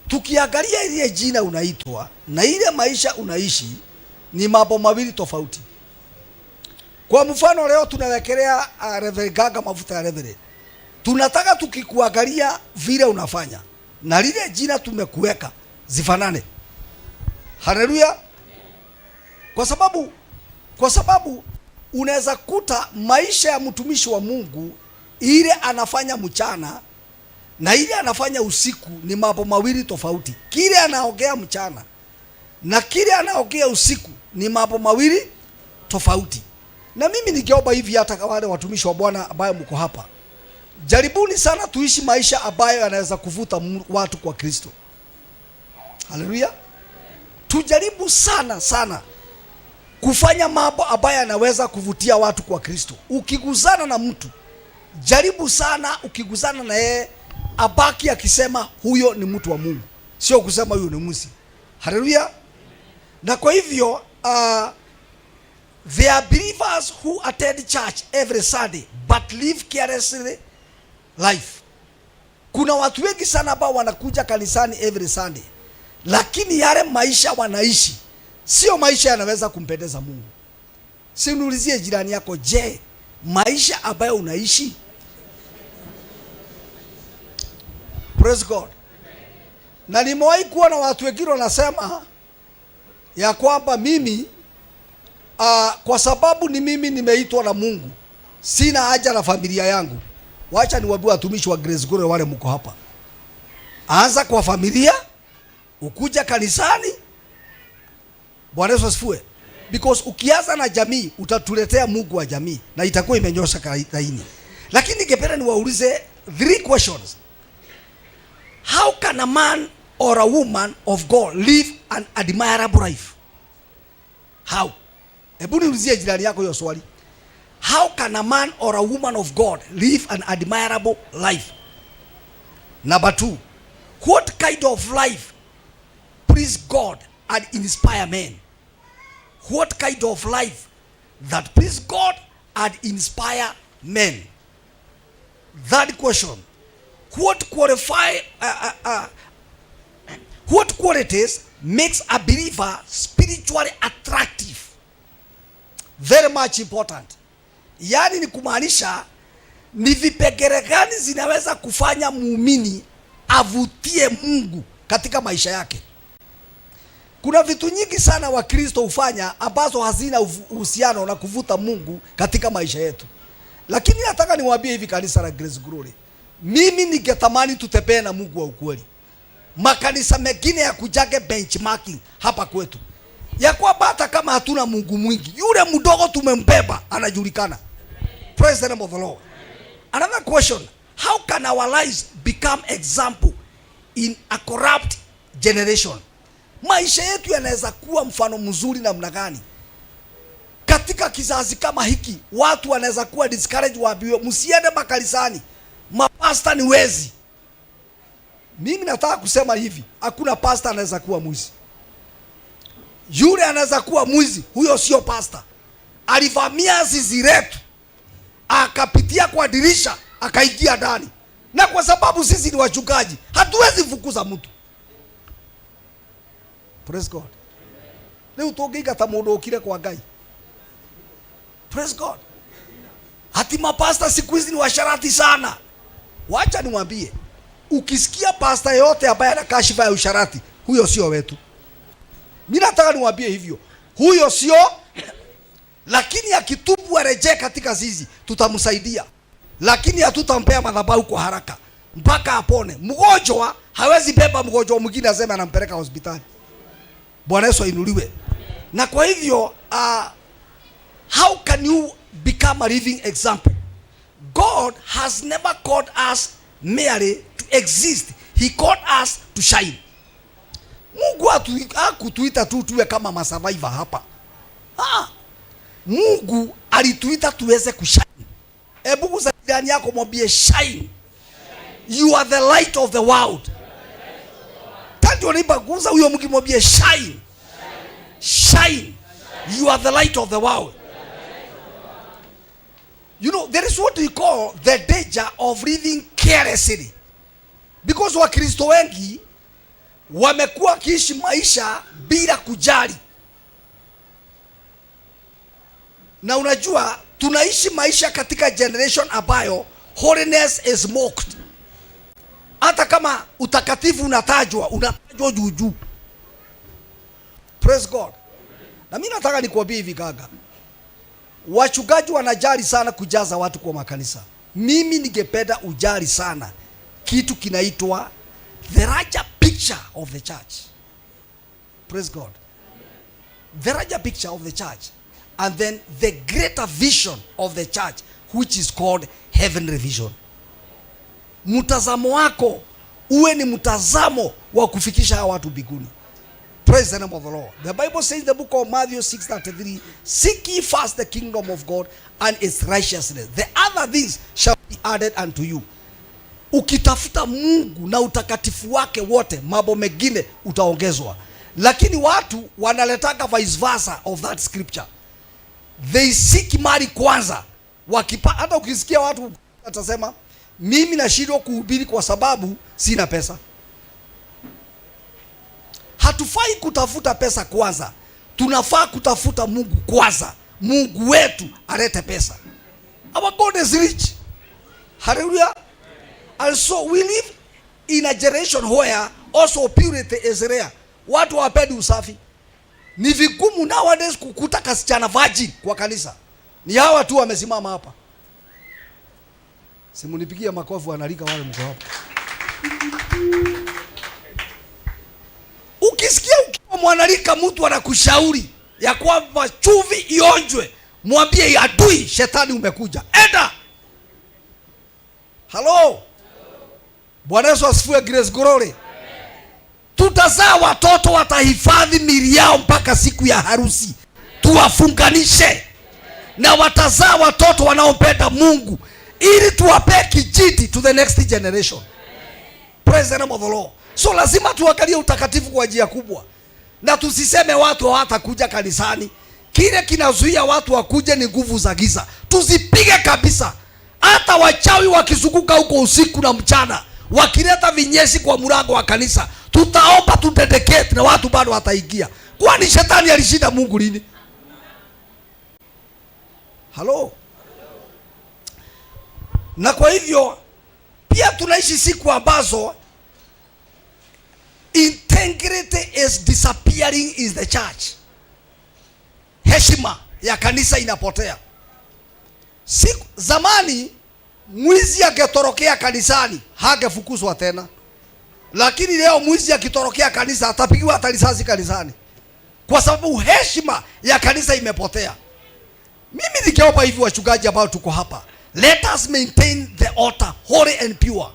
tukiangalia ile jina unaitwa na ile maisha unaishi ni mambo mawili tofauti. Kwa mfano leo tunawekelea Reverend Gaga mafuta ya Reverend. tunataka tukikuangalia vile unafanya na lile jina tumekuweka zifanane. Haleluya. Kwa sababu unaweza kuta maisha ya mtumishi wa Mungu ile anafanya mchana na ile anafanya usiku ni mambo mawili tofauti. Kile anaongea mchana na kile anaongea usiku ni mambo mawili tofauti. Na mimi ningeomba hivi, hata wale watumishi wa Bwana ambao mko hapa, jaribuni sana tuishi maisha ambayo yanaweza kuvuta watu kwa Kristo. Haleluya. Tujaribu sana kufanya mambo ambayo yanaweza kuvutia watu kwa Kristo. Ukiguzana na mtu, jaribu sana ukiguzana na yeye abaki akisema huyo ni mtu wa Mungu, sio kusema huyo ni mwizi. Haleluya. Na kwa hivyo there are believers who attend church every Sunday but live carelessly life. Kuna watu wengi sana ambao wanakuja kanisani every Sunday, lakini yale maisha wanaishi sio maisha yanaweza kumpendeza Mungu. Sinulizie jirani yako, je, maisha ambayo unaishi? Praise God. Na nimewahi kuwa na watu wengine wanasema ya kwamba mimi kwa sababu ni mimi nimeitwa na Mungu, sina haja na familia yangu. Wacha niwaambie watumishi wa Grace Glory wale mko hapa, anza kwa familia, ukuja kanisani. Bwana Yesu asifiwe. Because ukianza na jamii utatuletea Mungu wa jamii na itakuwa imenyosha laini. Lakini ningependa niwaulize 3 questions. How can a man or a woman of God live an admirable life? How? Hebu niulizie jirani yako hiyo swali. How can a man or a woman of God live an admirable life? Number 2, what kind of life please God and inspire men? What kind of life that please God and inspire men? Third question, what qualities makes a believer spiritually attractive? Very much important. Yaani ni kumaanisha ni vipengele gani zinaweza kufanya muumini avutie Mungu katika maisha yake. Kuna vitu nyingi sana Wakristo hufanya ambazo hazina uhusiano na kuvuta Mungu katika maisha yetu. Lakini nataka niwaambie hivi, kanisa la Grace Glory, mimi ningetamani tutembee na Mungu wa ukweli. Makanisa mengine ya kujage benchmarking hapa kwetu, ya kwamba hata kama hatuna Mungu mwingi, yule mdogo tumembeba anajulikana. Praise the name of the Lord. Another question, how can our lives become example in a corrupt generation? Maisha yetu yanaweza kuwa mfano mzuri namna gani katika kizazi kama hiki? Watu wanaweza kuwa discouraged, waambiwe msiende makanisani, mapasta ni wezi. Mimi nataka kusema hivi, hakuna pasta anaweza kuwa mwizi. Yule anaweza kuwa mwizi, huyo sio pasta. Alivamia zizi letu, akapitia kwa dirisha, akaingia ndani. Na kwa sababu sisi ni wachungaji, hatuwezi fukuza mtu. Praise God. Leo tongeiga ta mundu ukire kwa Ngai. Praise God. Hati mapasta siku hizi ni washarati sana. Wacha niwaambie, ukisikia pasta yote ambaye ana kashifa ya usharati, huyo sio wetu. Mimi nataka niwaambie hivyo, huyo sio. Lakini akitubu arejee katika zizi, tutamsaidia. Lakini hatutampea madhabahu kwa haraka mpaka apone. Mgonjwa hawezi beba mgonjwa mwingine aseme anampeleka hospitali. Bwana Yesu ainuliwe. Na kwa hivyo how can you become a living example? God has never called us merely to exist. He called us to shine. Mungu hakutuita tu tuwe kama masurvivor hapa. Mungu alituita tuweze kushine. Hebu guza jirani yako mwambie shine. You are the light of the world. Tangu ulipoguza huyo mkimwambie shine. Shine. You are the light of the world. You know, there is what we call the danger of living carelessly. Because Wakristo wengi wamekuwa kiishi maisha bila kujali. Na unajua tunaishi maisha katika generation ambayo holiness is mocked. Hata kama utakatifu unatajwa juu juu. Praise God. Na mimi nataka nikuambie hivi gaga, wachungaji wanajali sana kujaza watu kwa makanisa. Mimi ningependa ujali sana kitu kinaitwa the larger picture of the church. Praise God. The larger picture of the church, and then the greater vision of the church, which is called heavenly vision. Mtazamo wako uwe ni mtazamo wa kufikisha hawa watu mbinguni. Praise the name of the Lord. The Bible says in the book of Matthew 6:33, seek ye first the kingdom of God and its righteousness. The other things shall be added unto you. Ukitafuta Mungu na utakatifu wake wote, mambo mengine utaongezwa. Lakini watu wanaletaka vice versa of that scripture. They seek mali kwanza. Hata ukisikia watu atasema mimi nashindwa kuhubiri kwa sababu sina pesa. Hatufai kutafuta pesa kwanza. Tunafaa kutafuta Mungu kwanza. Mungu wetu alete pesa. Our God is rich. Hallelujah. And so we live in a generation where also purity is rare. Watu hawapendi usafi. Ni vigumu nowadays kukuta kasichana virgin kwa kanisa. Ni hawa tu wamesimama hapa. Simunipigia makofi wanalika wale mko hapa. Ukisikia ukiwa mwanalika mtu anakushauri ya kwamba chumvi ionjwe, mwambie adui shetani umekuja. Enda. Hello. Bwana Yesu asifiwe. Grace Glory. Tutazaa watoto watahifadhi mili yao mpaka siku ya harusi. Tuwafunganishe. Na watazaa watoto wanaompenda Mungu ili tuwape kijiti to the next generation. Praise the name of the Lord. So lazima tuangalie utakatifu kwa njia kubwa. Na tusiseme watu hawatakuja kanisani. Kile kinazuia watu wakuje ni nguvu za giza. Tuzipige kabisa. Hata wachawi wakizunguka huko usiku na mchana, wakileta vinyesi kwa mlango wa kanisa, tutaomba tudedicate na watu bado wataingia. Kwani shetani alishinda Mungu lini? Hello. Na kwa hivyo pia tunaishi siku ambazo integrity is disappearing in the church. Heshima ya kanisa inapotea. Siku zamani mwizi akitorokea kanisani hangefukuzwa tena. Lakini leo mwizi akitorokea kanisa atapigiwa hata risasi kanisani. Kwa sababu heshima ya kanisa imepotea. Mimi nikiomba hivi wachungaji ambao tuko hapa, let us maintain the altar holy and pure.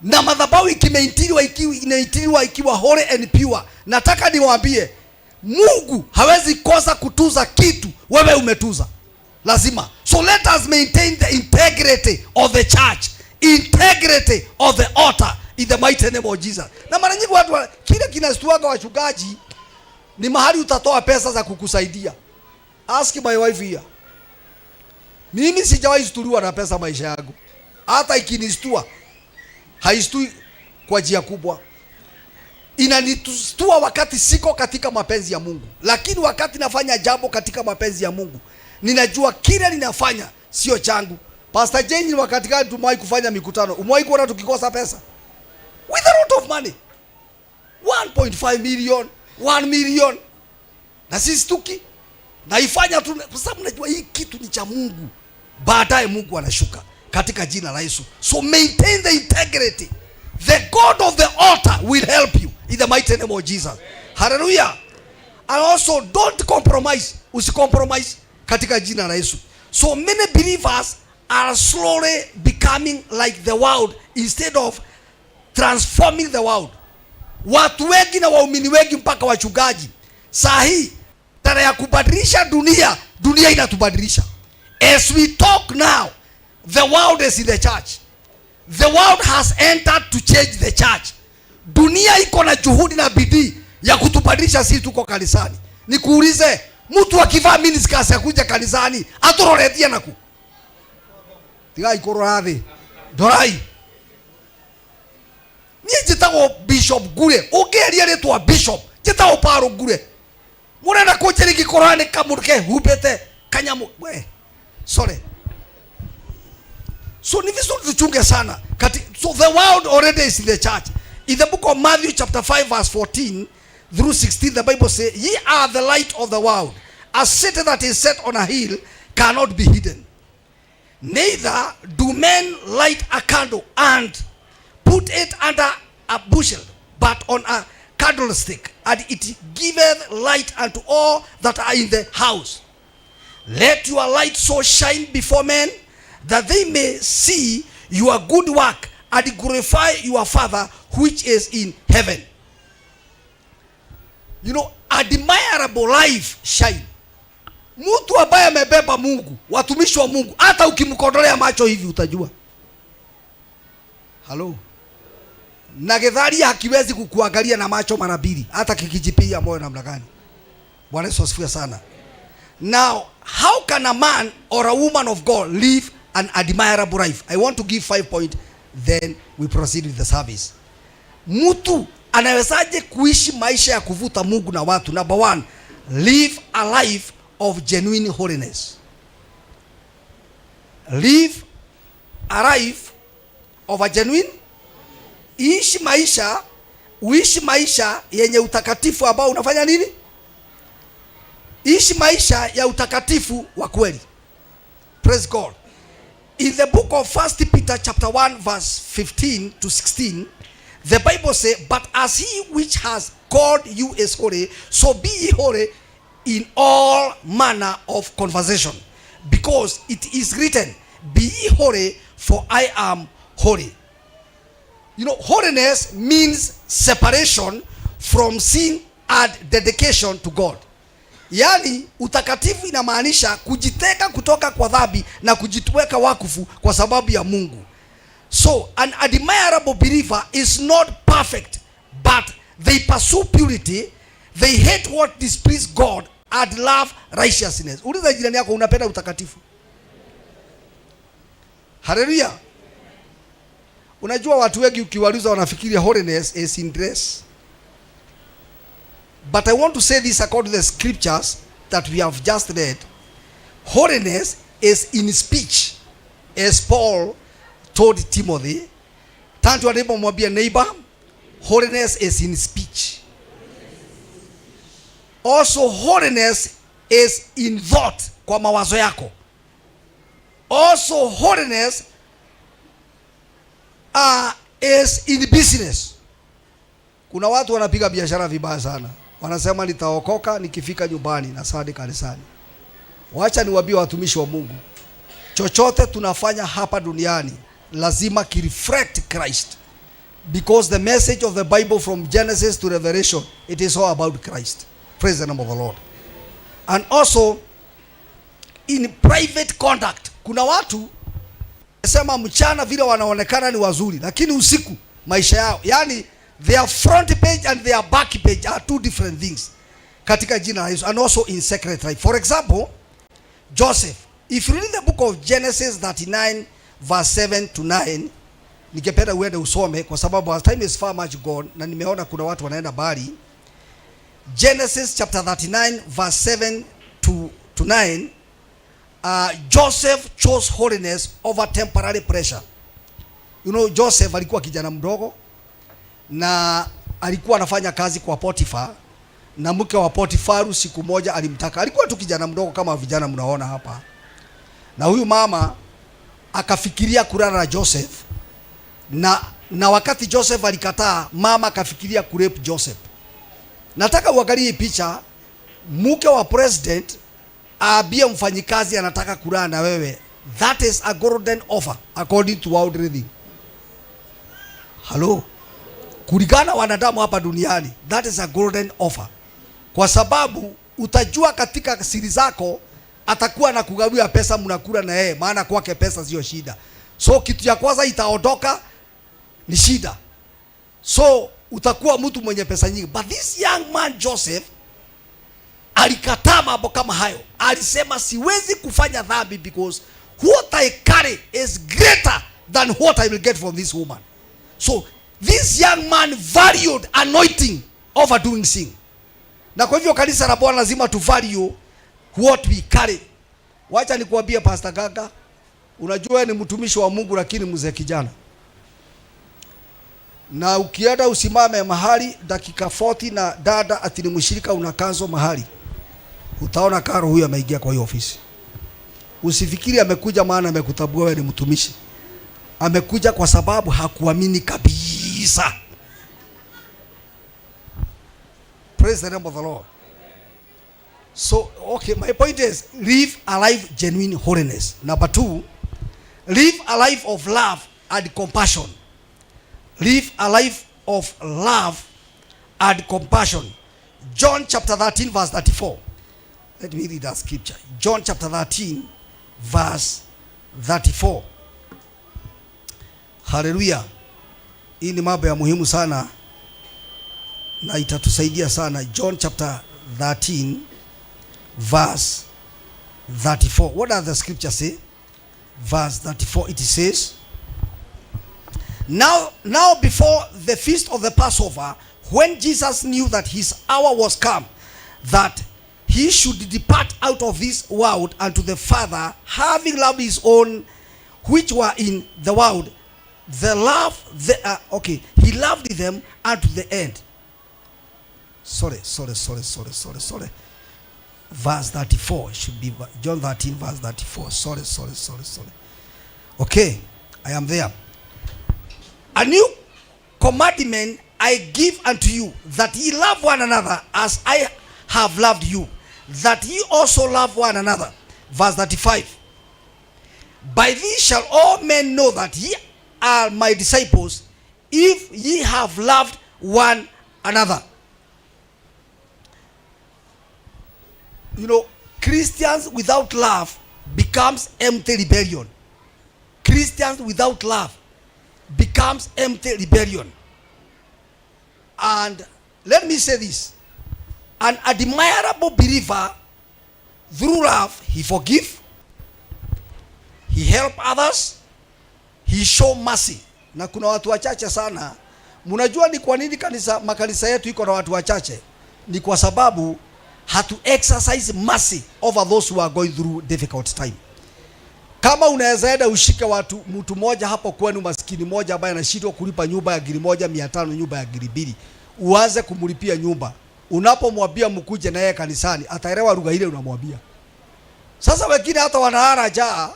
Na madhabahu inaitiliwa ikiwa holy and pure. Nataka niwaambie Mungu hawezi kosa kutuza kitu wewe umetuza. Lazima. So let us maintain the integrity of the church, integrity of the altar in the mighty name of Jesus. Na mara nyingi watu kile kinastuaga wachungaji ni mahali utatoa pesa za kukusaidia. Ask my wife here. Mimi sijawahi stuliwa na pesa maisha yangu. Hata ikinistua haistui kwa njia kubwa. Inanistua wakati siko katika mapenzi ya Mungu. Lakini wakati nafanya jambo katika mapenzi ya Mungu, ninajua kile ninafanya sio changu. Pastor Jane wakati gani tumewahi kufanya mikutano? Umewahi kuona tukikosa pesa? With a lot of money. 1.5 million, 1 million. Na sisi tuki naifanya tu kwa sababu najua hii kitu ni cha Mungu. Baadaye Mungu anashuka katika jina la Yesu. So maintain the integrity. The God of the altar will help you in the mighty name of Jesus. Hallelujah. And also don't compromise. Usicompromise katika jina la Yesu. So many believers are slowly becoming like the world instead of transforming the world. Watu wengi na waumini wengi mpaka wachungaji saa hii tara ya kubadilisha dunia, dunia inatubadilisha. As we talk now, the world is in the church. The world has entered to change the church. Dunia iko na juhudi na bidii ya kutubadilisha sisi tuko kanisani. Nikuulize, mtu akivaa miniskirt ya kuja kanisani atororetia naku. Tiga ikoro radhi. Dorai. Ni jitago Bishop Gure. Ogeria letwa Bishop. Jitago Paro Gure. Murenda kujeri gikorane kamurke hubete kanyamu. We. Sorry. So ni vizuri tuchunge sana. So the world already is in the church. In the book of Matthew chapter 5 verse 14 through 16, the Bible says, ye are the light of the world. A city that is set on a hill cannot be hidden. Neither do men light a candle and put it under a bushel, but on a candlestick, and it giveth light unto all that are in the house. Let your light so shine before men, that they may see your good work and glorify your Father which is in heaven. You know, admirable life shine. Mtu ambaye amebeba Mungu, watumishi wa Mungu, hata ukimkodolea macho hivi utajua. Hello. Na Gethari hakiwezi kukuangalia na macho mara mbili, hata kikijipia moyo namna gani. Bwana Yesu asifiwe sana. Now, how can a man or a woman of God live an admirable life? I want to give 5 points, then we proceed with the service. Mtu anawezaje kuishi maisha ya kuvuta Mungu na watu? Number 1, live a life of genuine holiness. Live a life of a genuine. Uishi maisha yenye utakatifu ambao unafanya nini? Ishi maisha ya utakatifu wa kweli. Praise God. In the book of 1 Peter chapter 1 verse 15 to 16, the Bible says, but as he which has called you is holy, so be ye holy in all manner of conversation, because it is written, be ye holy, for I am holy. You know, holiness means separation from sin and dedication to God. Yaani utakatifu inamaanisha kujiteka kutoka kwa dhambi na kujituweka wakufu kwa sababu ya Mungu. So an admirable believer is not perfect, but they pursue purity, they hate what displeases God and love righteousness. Uliza jirani yako, unapenda utakatifu? Hallelujah. Unajua watu wengi ukiwauliza wanafikiria holiness is in dress. But I want to say this according to the scriptures that we have just read. Holiness is in speech, as Paul told Timothy. Turn to a neighbor, mwambie neighbor, holiness is in speech. Also holiness is in thought, kwa mawazo yako. Also holiness is in business. Kuna watu wanapiga biashara vibaya sana. Wanasema nitaokoka nikifika nyumbani na sadi kanisani. Wacha niwaambie watumishi wa Mungu, chochote tunafanya hapa duniani lazima kireflect Christ, because the message of the Bible from Genesis to Revelation, it is all about Christ. Praise the name of the Lord. And also in private conduct, kuna watu sema mchana vile wanaonekana ni wazuri, lakini usiku maisha yao, yani their front page and their back page are two different things katika jina la Yesu. And also in secret life. For example, Joseph, if you read the book of Genesis 39 verse 7 to 9, nikipenda uende usome kwa sababu our time is far much gone na nimeona kuna watu wanaenda bali. Genesis chapter 39 verse 7 to 9, Joseph chose holiness over temporary pressure. You know, Joseph alikuwa kijana mdogo na alikuwa anafanya kazi kwa Potiphar, na mke wa Potiphar siku moja alimtaka. Alikuwa tu kijana mdogo kama vijana mnaona hapa, na huyu mama akafikiria kulala na Joseph, na wakati Joseph alikataa, mama akafikiria kurepu Joseph. Nataka uangalie picha, mke wa president aambie mfanyikazi anataka kulala na wewe. That is a golden offer according to world reading. Hello. Kulingana wanadamu hapa duniani, that is a golden offer. Kwa sababu utajua katika siri zako atakuwa na kugawia pesa, mnakula na yeye, maana kwake pesa sio shida. So kitu ya kwanza itaondoka ni shida. So utakuwa mtu mwenye pesa nyingi. But this young man Joseph alikataa mambo kama hayo. Alisema siwezi kufanya dhambi because what I carry is greater than what I will get from this woman. So this young man valued anointing over doing sin. Na kwa hivyo kanisa la Bwana lazima tu value what we carry. Wacha nikuambie Pastor Gaga, Unajua ni mtumishi wa Mungu lakini mzee kijana. Na ukienda usimame mahali dakika 40 na dada ati ni mshirika unakazo mahali, utaona karo huyu ameingia kwa hiyo ofisi. Usifikiri amekuja maana amekutabua wewe ni mtumishi. Amekuja kwa sababu hakuamini kabisa. Praise the name of the Lord. So, okay, my point is, live a life genuine holiness. Number 2, live a life of love and compassion. Live a life of love and compassion. John chapter 13 verse 34. Let me read that scripture. John chapter 13 verse 34. Hallelujah. Hii ni mambo ya muhimu sana na itatusaidia sana. John chapter 13 verse 34. What does the scripture say? Verse 34, it says, Now before the feast of the Passover, when Jesus knew that his hour was come, that he should depart out of this world unto the Father, having loved his own which were in the world, he loved them unto the end. Sorry. Verse 34 should be John 13 verse 34. Sorry. Okay, I am there. A new commandment I give unto you, that ye love one another as I have loved you, that ye also love one another. Verse 35. By these shall all men know that ye are my disciples, if ye have loved one another. You know, Christians without love becomes empty rebellion. Christians without love becomes empty rebellion. And let me say this. An admirable believer, through love, he forgive, he help others, he show mercy. Na kuna watu wachache sana. Mnajua ni kwa nini makanisa yetu iko na watu wachache? Ni kwa sababu hatu exercise mercy over those who are going through difficult time. Kama unaweza enda ushike mtu mmoja hapo kwenu maskini mmoja ambaye anashindwa kulipa nyumba ya giri 1,500, nyumba ya giri 2, uanze kumlipia nyumba. Unapomwambia mkuje na yeye kanisani, ataelewa lugha ile unamwambia. Sasa wengine hata wanaara jaa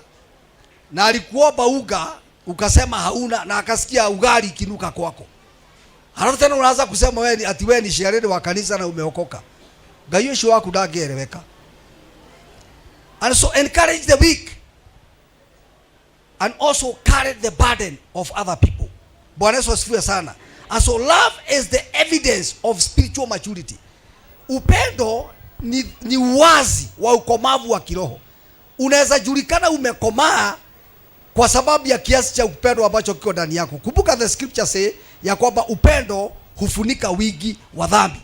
na alikuomba uga ukasema hauna na akasikia ugali kinuka kwako. Halafu tena unaanza kusema wewe ni sherehe wa kanisa na umeokoka. Gayo shi wako dagereweka. And so encourage the weak and also carry the burden of other people. Bwana Yesu asifiwe sana. And so love is the evidence of spiritual maturity. Upendo ni wazi wa ukomavu wa kiroho. Unaweza julikana umekomaa kwa sababu ya kiasi cha upendo ambacho kiko ndani yako. Kumbuka the scripture say ya kwamba upendo hufunika wingi wa dhambi.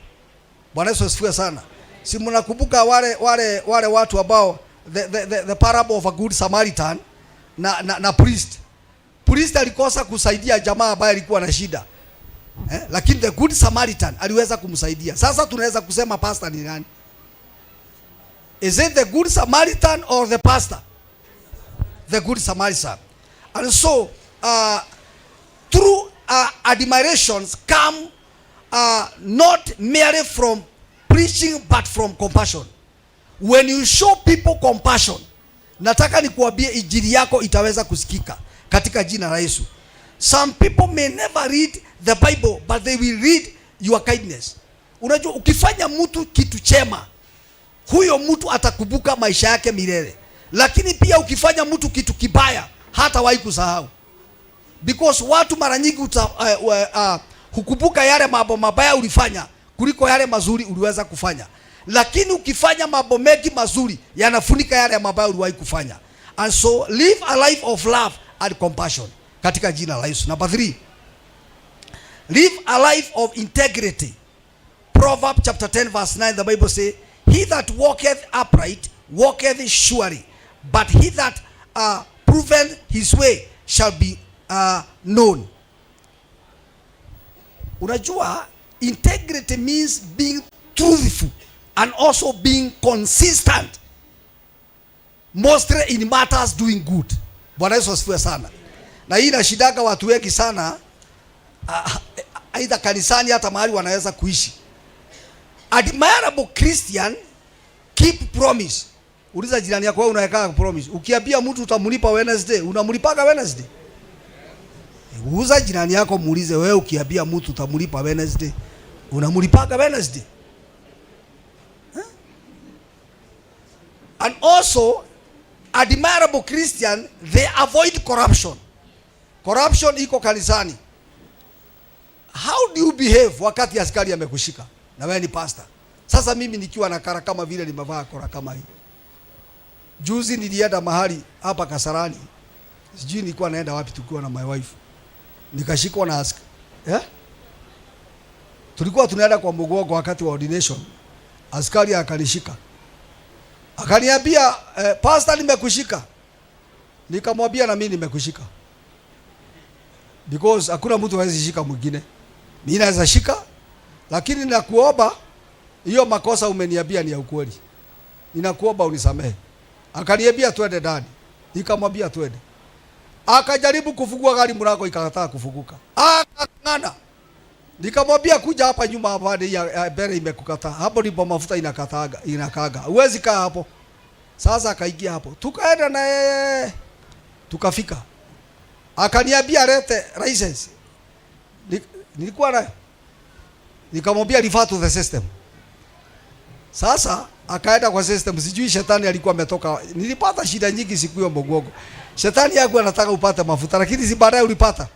Bwana Yesu asifiwe sana. Si mnakumbuka wale watu ambao the parable of a good Samaritan na priest. Priest alikosa kusaidia jamaa ambaye alikuwa na shida. Lakini the good Samaritan aliweza kumsaidia. Sasa tunaweza kusema pastor ni nani? Is it the good Samaritan or the pastor? The good Samaritan. And so true admirations come not merely from preaching but from compassion. When you show people compassion, nataka nikuambie injili yako itaweza kusikika katika jina la Yesu. Some people may never read the Bible but they will read your kindness. Unajua ukifanya mtu kitu chema, huyo mtu atakumbuka maisha yake milele. Lakini pia ukifanya mtu kitu kibaya, hatawahi kusahau. Because watu mara nyingi hukumbuka yale mambo mabaya ulifanya kuliko yale mazuri uliweza kufanya. Lakini ukifanya mambo mengi mazuri, yanafunika yale mabaya uliwahi kufanya. And so live a life of love and compassion katika jina la Yesu. Number 3. Live a life of integrity. Proverbs chapter 10 verse 9, the Bible says, he that walketh upright walketh surely, but he that proveth his way shall be known. Unajua, integrity means being truthful and also being consistent, mostly in matters doing good. Bwana Yesu asifiwe sana. Na hii inashidaka watu wengi sana, aidha kanisani hata mahali wanaweza kuishi. Admirable Christian keep promise. Uliza jirani yako, wewe unaweka promise. Ukiambia mtu utamlipa Wednesday, unamlipaga Wednesday? Uza jirani yako muulize, wewe ukiambia mtu utamlipa Wednesday, unamlipaga Wednesday? And also, admirable Christian, they avoid corruption. Corruption iko kanisani. How do you behave wakati askari amekushika na wewe ni pastor? Sasa mimi nikiwa na kara kama vile nimevaa kora kama hii. Juzi nilienda mahali hapa Kasarani. Sijui nilikuwa naenda wapi, tukiwa na my wife. Nikashikwa na askari. Tulikuwa tunaenda kwa Mugogo wakati wa ordination. Askari akanishika. Akaniambia, pastor nimekushika. Nikamwambia na mimi nimekushika. Because hakuna mtu hawezi shika mwingine. Mimi naweza shika, lakini nakuomba hiyo makosa umeniambia ni ya ukweli. Ninakuomba unisamehe. Akaniambia twende ndani. Nikamwambia twende. Akajaribu kufungua gari, mlango ikakataa kufunguka. Akang'ana. Nikamwambia kuja hapa nyuma hapa, ya mbele imekukataa. Hapo ndipo mafuta inakaga. Huwezi kaa hapo. Sasa akaingia hapo. Tukaenda na yeye. Tukafika. Akaniambia lete license. Nilikuwa na nikamwambia refer to the system. Sasa akaenda kwa system, sijui shetani alikuwa ametoka. Nilipata shida nyingi siku hiyo Mugogo. Shetani yangu anataka upate mafuta, lakini si baadaye ulipata.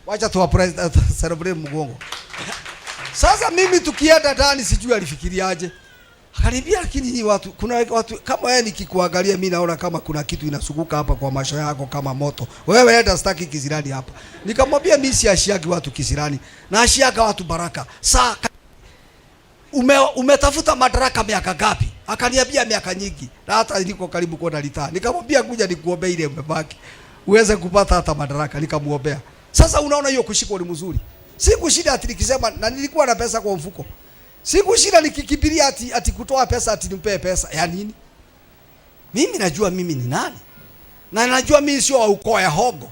Wacha tu celebrate Mugogo. Sasa mimi tukienda ndani sijui alifikiriaje. Akaniambia lakini ni watu, kuna watu kama wewe nikikuangalia mimi naona kama kuna kitu inasuguka hapa kwa macho yako kama moto. Wewe enda sitaki kisirani hapa. Nikamwambia mimi si ashiaki watu kisirani, na ashiaka watu baraka. Saa umetafuta madaraka miaka ngapi? Akaniambia miaka nyingi. Na hata niko karibu kuona litaa. Nikamwambia kuja nikuombee ile umebaki, uweze kupata hata madaraka. Nikamuombea. Sasa unaona hiyo kushikwa ni mzuri. Siku shida ati nikisema na nilikuwa na pesa kwa mfuko. Siku shida nikikibiria ati kutoa pesa ati nimpe pesa. Ya nini? Mimi najua mimi ni nani. Na najua mimi sio wa ukoo ya Hongo.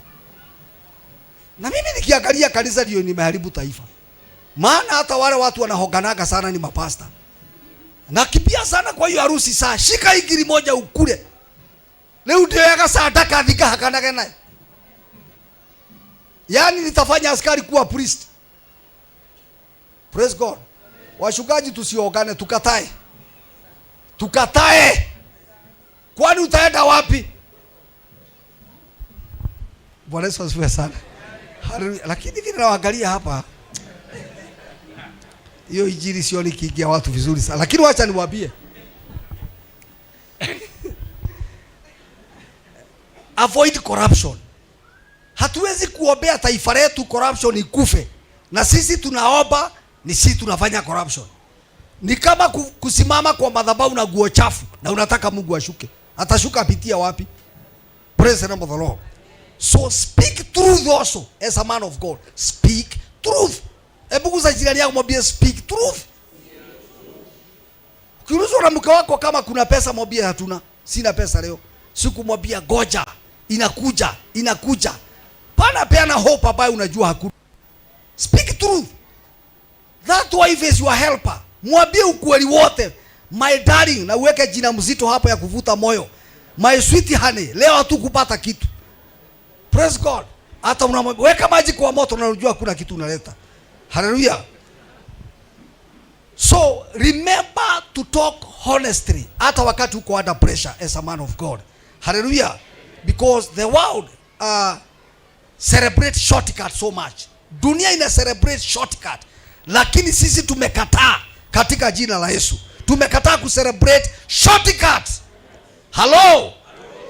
Na mimi nikiangalia kanisa ndio nimeharibu taifa. Maana hata wale watu wanahoganaga sana ni mapasta. Na kipia sana kwa hiyo harusi saa shika ingiri moja ukule. Leo ndio yaka saa daka dhika hakanage naye. Yaani nitafanya askari kuwa priest. Praise God. Washukaji tusiogane, tukatae. Tukatae. Kwani utaenda wapi? Bwana Yesu asifiwe sana. Lakini vile naangalia hapa, hiyo injili sio nikiingia watu vizuri sana. Lakini wacha niwaambie. Avoid corruption. Hatuwezi kuombea taifa letu corruption ikufe. Na sisi tunaomba ni sisi tunafanya corruption. Ni kama kusimama kwa madhabahu na nguo chafu na unataka Mungu ashuke. Atashuka apitia wapi? Praise the name of the Lord. So speak truth also as a man of God. Speak truth. Hebu kuza jirani yako mwambie speak truth. Ukiulizwa na mke wako kama kuna pesa mwambie hatuna. Sina pesa leo. Sikumwambia goja. Inakuja. Pana peana hope ambayo unajua hakuna. Speak truth. That wife is your helper. Mwambie ukweli wote. My darling, na uweke jina mzito hapo ya kuvuta moyo. My sweet honey, leo hatukupata kitu. Praise God. Hata unamwambia weka maji kwa moto na unajua kuna kitu unaleta. Hallelujah. So remember to talk honestly hata wakati uko under pressure as a man of God. Hallelujah. Because the world celebrate shortcut so much. Dunia ina celebrate shortcut. Lakini sisi tumekataa katika jina la Yesu. Tumekataa kucelebrate shortcut. Hello.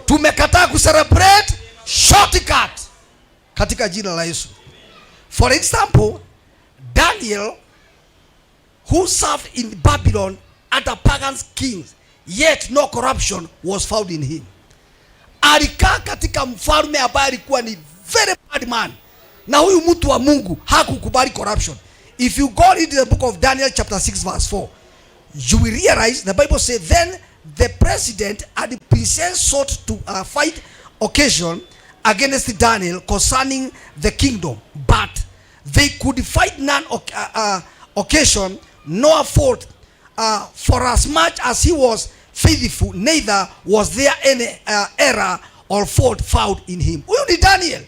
Tumekataa kucelebrate shortcut katika jina la Yesu. For example, Daniel, who served in Babylon under pagan kings, yet no corruption was found in him. Alikaa katika mfalme ambaye alikuwa ni very bad man. Na huyu mtu wa Mungu hakukubali corruption. If you go into the book of Daniel chapter 6 verse 4, you will realize the Bible says then the president and the princes sought to fight occasion against Daniel concerning the kingdom, but they could find none occasion nor fault, for as much as he was faithful, neither was there any error or fault found in him. Huyu ni Daniel.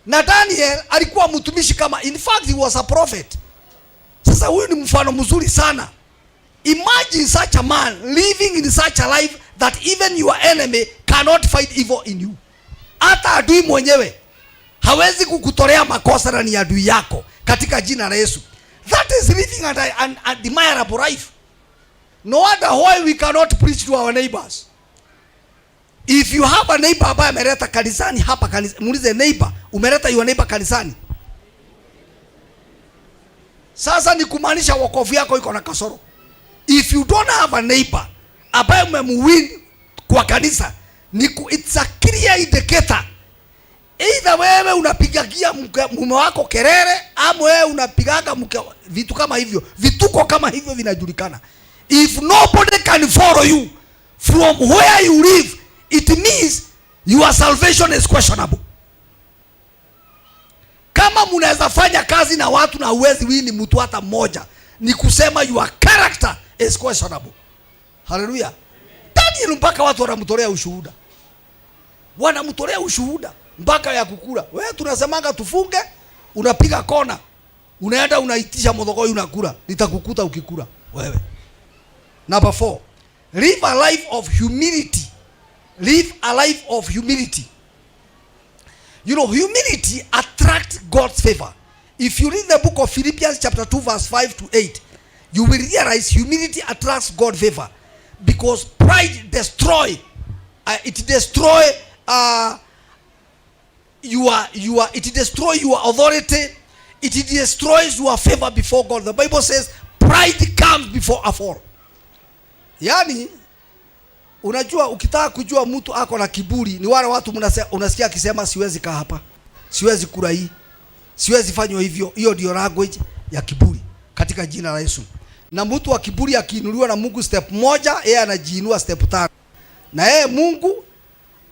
Na Daniel alikuwa mtumishi kama, in fact he was a prophet. Sasa huyu ni mfano mzuri sana. Imagine such a man living in such a life that even your enemy cannot find evil in you. Hata adui mwenyewe hawezi kukutolea makosa na ni adui yako katika jina la Yesu. That is living an admirable life. No wonder why we cannot preach to our neighbors. If you have a neighbor ambaye ameleta kanisani hapa kanisa, muulize neighbor, umeleta your neighbor kanisani? Sasa ni kumaanisha wokovu yako iko na kasoro. If you don't have a neighbor ambaye umemwin kwa kanisa, it's a clear indicator. Either wewe unapigagia mume wako kelele, ama wewe unapigaga vitu kama hivyo. Vituko kama hivyo vinajulikana. If nobody can follow you from where you live, it means your salvation is questionable. Kama mnaweza fanya kazi na watu na uwezi wini mtu hata mmoja, ni kusema your character is questionable. Hallelujah. Daniel mpaka watu wanamtolea ushuhuda. Wanamtolea ushuhuda mpaka ya kukula. Wewe tunasemanga tufunge, unapiga kona. Unaenda unaitisha modhokoi unakula. Nitakukuta ukikula wewe. Number 4. Live a life of humility. Live a life of humility. You know, humility attracts God's favor. If you read the book of Philippians chapter 2 verse 5 to 8, you will realize humility attracts God's favor, because pride destroy your authority. It destroys your favor before God. The Bible says pride comes before a fall. Yani unajua, ukitaka kujua mtu ako na kiburi ni wale watu unasikia akisema siwezi kaa hapa, siwezi kula hii, siwezi fanywa hivyo. Hiyo ndio language ya kiburi katika jina la Yesu. Na mtu wa kiburi akiinuliwa na Mungu step moja, yeye anajiinua step 5. Na yeye Mungu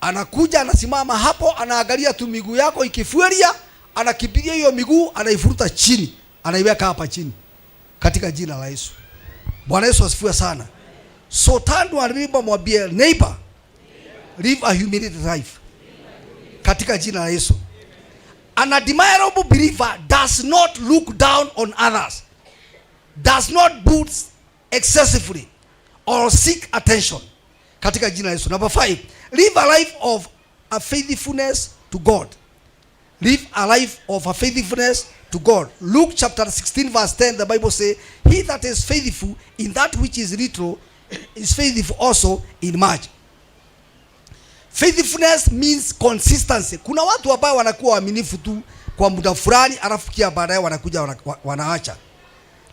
anakuja anasimama hapo, anaangalia tu miguu yako ikifuelia, anakipigia hiyo miguu, anaifuruta chini, anaiweka hapa chini katika jina la Yesu. Bwana Yesu asifiwe sana. So tandu alipo mwambie neighbor, live a humility life katika jina la Yesu. An admirable believer does not look down on others, does not boast excessively or seek attention katika jina la Yesu. Number 5, live a life of a faithfulness to God. Live a life of a faithfulness to God. Luke chapter 16 verse 10, the Bible says, he that is faithful in that which is little is faithful also in much. Faithfulness means consistency. Kuna watu ambao wanakuwa waaminifu tu kwa muda fulani, alafu kia baadaye wanakuja wanaacha.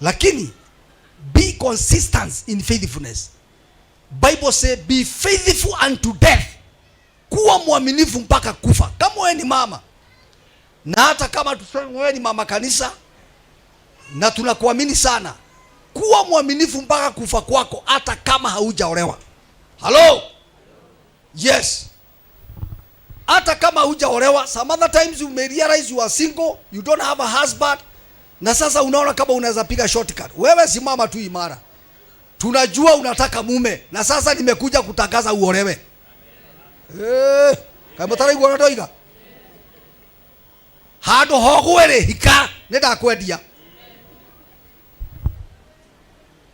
Lakini be consistent in faithfulness. Bible say be faithful unto death. Kuwa mwaminifu mpaka kufa. Kama wewe ni mama, na hata kama tuseme wewe ni mama kanisa na tunakuamini sana, kuwa mwaminifu mpaka kufa kwako hata kama haujaolewa. Hello? Yes. Hata kama hujaolewa, some other times you may realize you are single, you don't have a husband, na sasa unaona kama unaweza piga shortcut. Wewe simama tu imara. Tunajua unataka mume, na sasa nimekuja kutangaza uolewe. Kama tara igwa ndoiga. Hado hogwere hika nenda kwendia.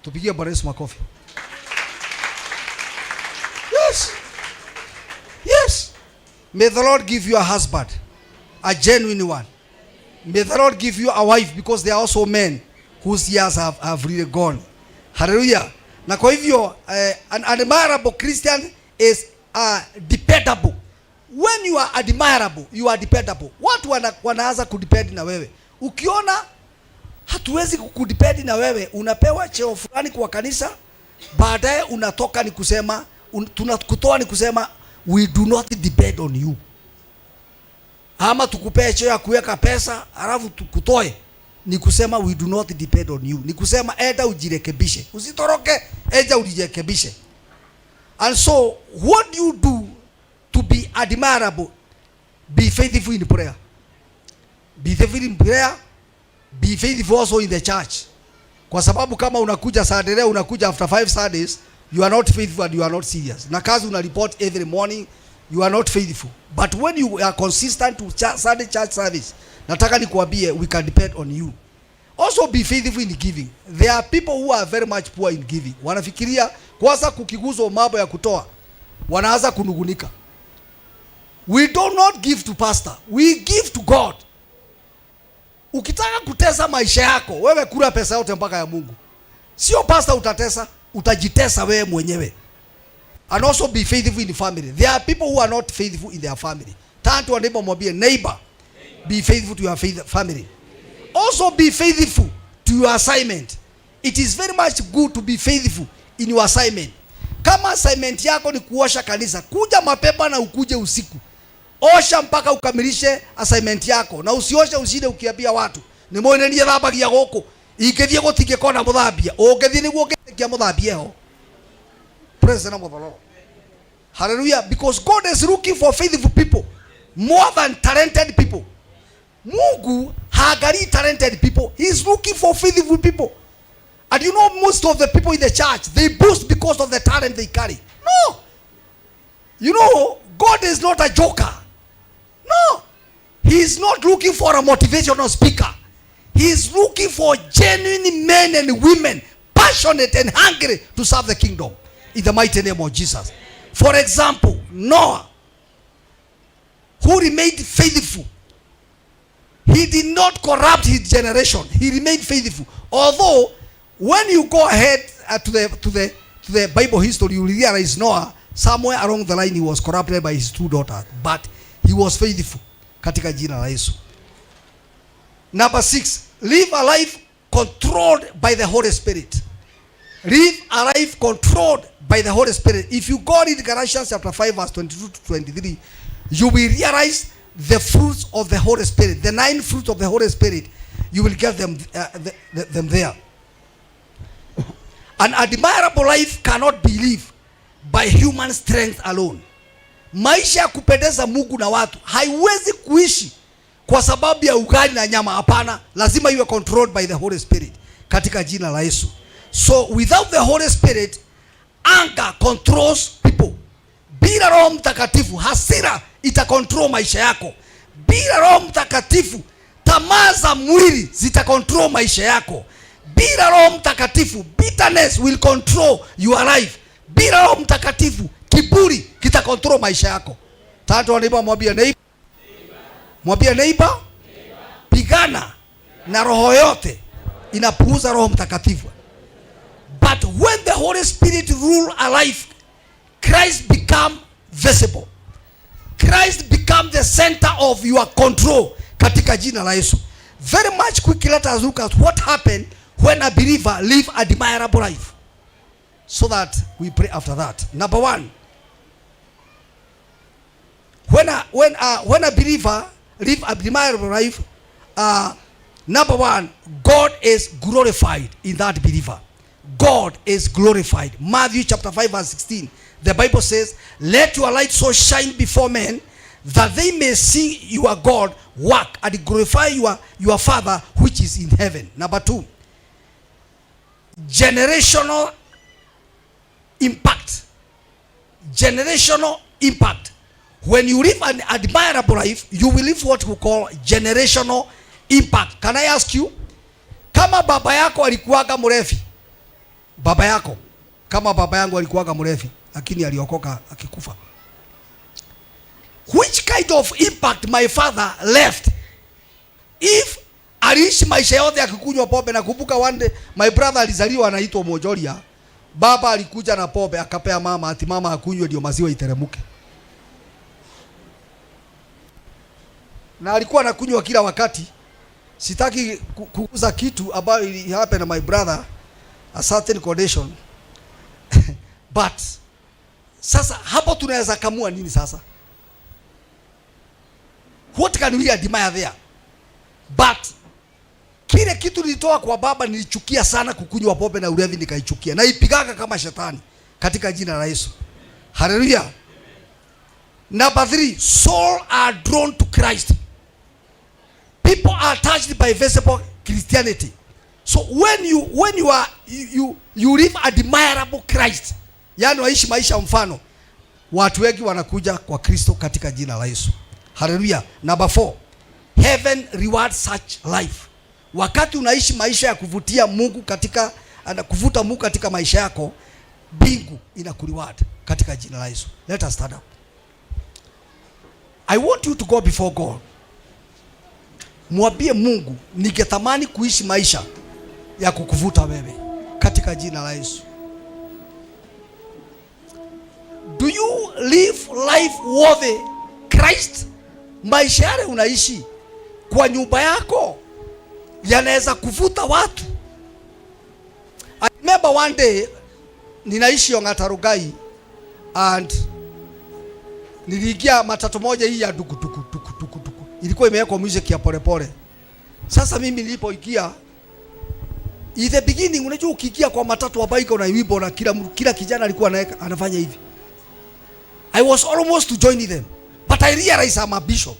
Tupigie Bwana Yesu makofi. Yes. Yes. May the Lord give you a husband, a genuine one. May the Lord give you a wife, because there are also men whose years have really gone. Hallelujah. Na kwa hivyo an admirable Christian is dependable. When you are admirable, you are dependable. Watu wanaanza kudepend na wewe. Ukiona hatuwezi kukudepend na wewe, unapewa cheo fulani kwa kanisa, baadaye unatoka ni kusema tunakutoa ni kusema we do not depend on you. Ama tukupee cheo ya kuweka pesa alafu tukutoe ni kusema we do not depend on you. Ni kusema enda ujirekebishe. Usitoroke, enda ujirekebishe. And so what do you do to be admirable? Be faithful in prayer. Be faithful in prayer. Be faithful also in the church. Kwa sababu kama unakuja Saturday leo, unakuja after 5 Saturdays, you are not faithful and you are not serious. Na kazi una report every morning, you are not faithful. But when you are consistent to Sunday church service, nataka nikuambie, we can depend on you. Also be faithful in giving. There are people who are very much poor in giving. Wanafikiria kwanza kukiguzwa mambo ya kutoa, wanaanza kunugunika. We do not give to pastor. We give to God. Ukitaka kutesa maisha yako, wewe kula pesa yote mpaka ya Mungu. Sio pastor utatesa, utajitesa wewe mwenyewe. And also be faithful in the family. There are people who are not faithful in their family. Turn to a neighbor, mwambie neighbor, be faithful to your family. Also be faithful to your assignment. It is very much good to be faithful in your assignment. Kama assignment yako ni kuosha kanisa, kuja mapema na ukuje usiku. Osha mpaka ukamilishe assignment yako, na usioshe usinde ukiambia watu ni mwene ni thabagia goko ikethie gutike kona muthambia ukethie niguo ngetekia muthambia ho. Praise the name of the Lord. Hallelujah. Because God is looking for faithful people more than talented people. Mungu haangalii talented people. He is looking for faithful people. And you know, most of the people in the church, they boast because of the talent they carry. No. You know, God is not a joker. No. He is not looking for a motivational speaker. He is looking for genuine men and women, passionate and hungry to serve the kingdom. In the mighty name of Jesus. For example, Noah, who remained faithful. He did not corrupt his generation. He remained faithful. Although, when you go ahead to the Bible history, you realize Noah, somewhere along the line, he was corrupted by his 2 daughters. But he was faithful. Katika jina la Yesu. Number 6, live a life controlled by the Holy Spirit. Live a life controlled by the Holy Spirit. If you go read Galatians chapter 5 verse 22 to 23, you will realize the fruits of the Holy Spirit. The 9 fruits of the Holy Spirit, you will get them there. An admirable life cannot be lived by human strength alone. Maisha ya kupendeza Mungu na watu haiwezi kuishi kwa sababu ya ugali na nyama, hapana. Lazima iwe controlled by the Holy Spirit katika jina la Yesu. So without the Holy Spirit, anger controls people. Bila Roho Mtakatifu, hasira ita control maisha yako. Bila Roho Mtakatifu, tamaa za mwili zita control maisha yako. Bila Roho Mtakatifu, bitterness will control your life. Bila Roho Mtakatifu, kiburi kita control maisha yako. Tatu wa neighbor, mwambie neighbor. Mwambie neighbor, pigana na roho yote inapuuza Roho Mtakatifu. But when the Holy Spirit rule a life, Christ become visible. Christ become the center of your control katika jina la Yesu. Very much quickly, let us look at what happened when a believer live a admirable life, so that we pray after that. Number 1, when a believer live a admirable life, number 1, God is glorified in that believer. God is glorified. Matthew chapter 5 verse 16. The Bible says, let your light so shine before men that they may see your God work and glorify your Father which is in heaven. Number 2, generational impact. Generational impact. When you live an admirable life, you will live what we call generational impact. Can I ask you, kama baba yako alikuwaga mrefi, baba yako, kama baba yangu alikuwaga mrefi lakini aliokoka akikufa, which kind of impact my father left if aliishi maisha yote akikunywa pombe? Na kumbuka one day my brother alizaliwa anaitwa Mojoria. Baba alikuja na pombe akapea mama, ati mama akunywe ndio maziwa iteremuke, na alikuwa anakunywa kila wakati. Sitaki kuuza kitu ambayo ili happen na my brother a certain condition but sasa hapo tunaweza kamua nini sasa? What can we admire there? But kile kitu nilitoa kwa baba, nilichukia sana kukunywa pombe na ulevi, nikaichukia na ipigaga kama shetani katika jina la Yesu. Hallelujah. Number 3, souls are drawn to Christ. People are touched by visible Christianity. So when you live admirable Christ, yani waishi maisha mfano, watu wengi wanakuja kwa Kristo katika jina la Yesu. Hallelujah. Number 4, heaven rewards such life. Wakati unaishi maisha ya kuvutia Mungu katika kuvuta Mungu katika maisha yako, mbingu inakureward katika jina la Yesu. Let us stand up. I want you to go before God. Mwambie Mungu, ningetamani kuishi maisha ya kukuvuta wewe katika jina la Yesu. Do you live life worthy Christ? Maisha yale unaishi kwa nyumba yako yanaweza kuvuta watu. I remember one day ninaishi Ongata Rongai and niliingia matatu moja hii ya duku. Ilikuwa imewekwa music ya polepole. Sasa mimi nilipoingia, in the beginning, unajua ukiingia kwa matatu ambayo iko na wimbo na kila kijana alikuwa anafanya hivi. I was almost to join them, but I realized I'm a bishop.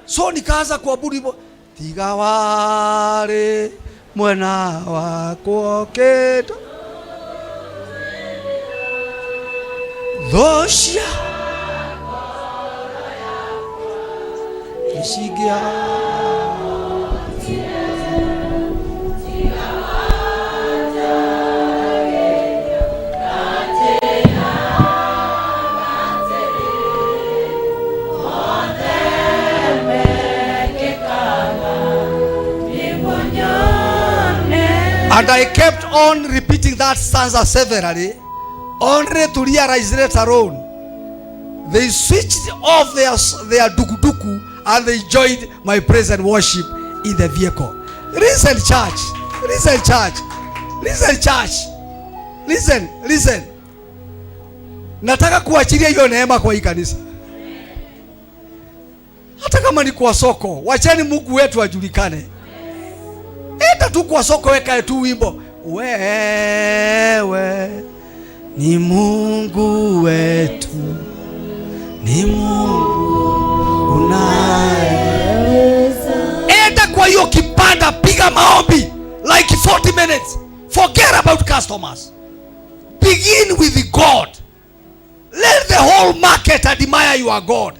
So nikaanza kuabudu hivyo, tiga wale mwana wako keto Dosha Ishigia And I kept on repeating that stanza severally, only to realize later on, they switched off their duku and they joined my praise and worship in the vehicle. Listen, church. Listen, church. Listen, church. Listen, listen. Nataka kuachilia hiyo neema kwa hii kanisa. Hata kama ni kwa soko, wacheni Mungu wetu ajulikane. Enda tu kwa soko, weka tu wimbo, wewe ni Mungu wetu, ni Mungu unayeweza. Enda kwa hiyo kipanda, piga maombi like 40 minutes. Forget about customers. Begin with God. Let the whole market admire your God.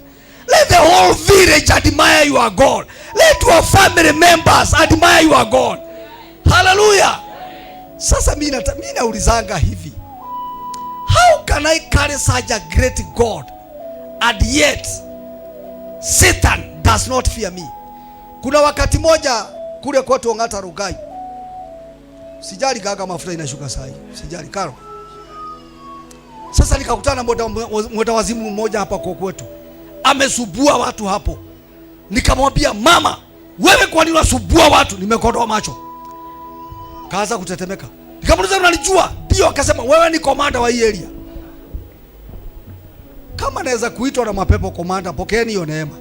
Let the whole village admire your God. Let your family members admire your God. Hallelujah. Sasa mimi naulizanga hivi, how can I carry such a great God and yet Satan does not fear me? Kuna wakati moja kule kwetu Ongata Rongai, sijali gaga mafuta inashuka sai, sijali karo. Sasa nikakutana na mwenda wazimu mmoja hapa kwa kwetu, amesubua watu hapo. Nikamwambia, mama, wewe kwa nini unasubua watu? Nimekodoa macho. Kaanza kutetemeka. Nikamuuliza, unanijua? Ndio. Akasema, wewe ni komanda wa hii area. Kama naweza kuitwa na mapepo komanda, pokeeni hiyo neema.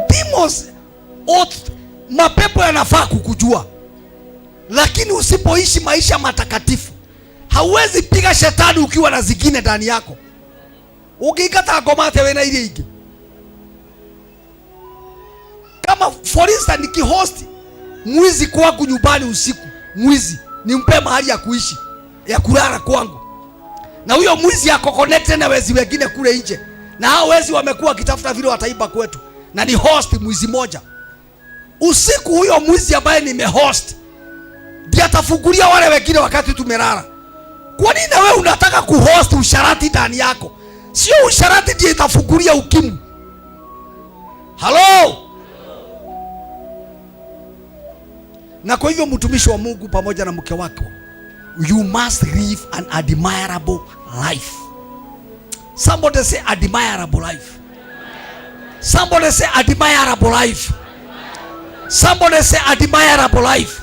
Demons, mapepo yanafaa kukujua. Lakini usipoishi maisha matakatifu, hauwezi piga shetani ukiwa na zingine ndani yako. Ukikata ngoma tewe na ile ingi. Kama for instance nikihost mwizi kwangu nyumbani usiku, mwizi nimpe mahali ya kuishi, ya kulala kwangu, na huyo mwizi ako connected na wezi wengine kule nje, na hao wezi wamekuwa kitafuta vile wataiba kwetu, na ni host mwizi moja. Usiku huyo mwizi ambaye nimehost ndiye atafungulia wale wengine wakati tumelala. Kwa nini wewe unataka kuhost usharati ndani yako? Sio usharati ndiye itafungulia ukimwi. Hello? Na kwa hivyo mtumishi wa Mungu pamoja na mke wako, you must live an admirable life. Somebody say admirable life. Somebody say admirable life. Somebody say admirable life.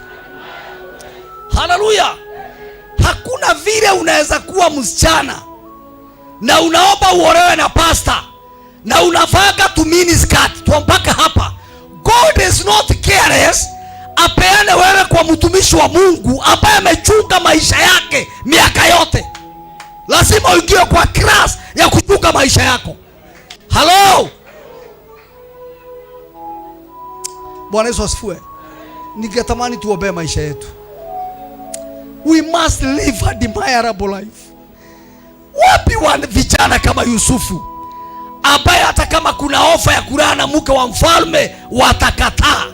Hallelujah. Hakuna vile unaweza kuwa msichana na unaomba uolewe na pastor na unavaga tu mini skirt tu mpaka hapa. God is not careless apeane wewe kwa mtumishi wa Mungu ambaye amechunga maisha yake miaka yote. Lazima uingie kwa class ya kuchunga maisha yako. Hello. Bwana Yesu asifiwe. Ningetamani tuombee maisha yetu. We must live a admirable life. Wapi wana vijana kama Yusufu ambaye hata kama kuna ofa ya kulala na mke wa mfalme watakataa?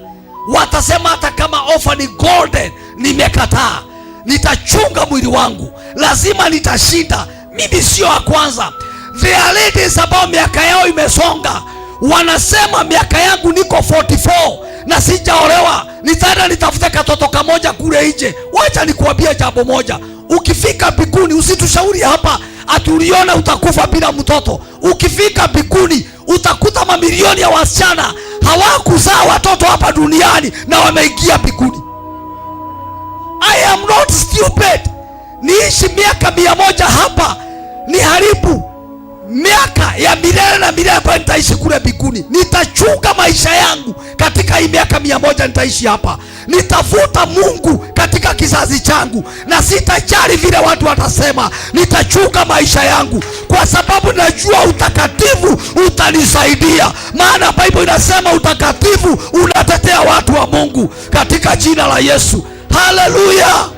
Watasema hata kama ofa ni golden, nimekataa. Nitachunga mwili wangu, lazima nitashinda. Mimi sio wa kwanza. There are ladies ambao miaka yao imesonga, wanasema miaka yangu niko 44 na sijaolewa, nitaenda nitafute katoto kamoja kule nje. Wacha nikuambie jambo moja, ukifika mbinguni usitushauri hapa atuliona utakufa bila mtoto. Ukifika mbinguni utakuta mamilioni ya wasichana hawakuzaa watoto hapa duniani na wameingia mbinguni. I am not stupid. Niishi miaka 100 hapa, ni haribu miaka ya milele na milele ambayo nitaishi kule mbinguni. Nitachunga maisha yangu katika hii miaka 100 nitaishi hapa. Nitafuta Mungu katika kizazi changu na sitajali vile watu watasema. Nitachunga maisha yangu kwa sababu najua utakatifu utanisaidia. Maana Biblia inasema utakatifu unatetea watu wa Mungu katika jina la Yesu. Hallelujah.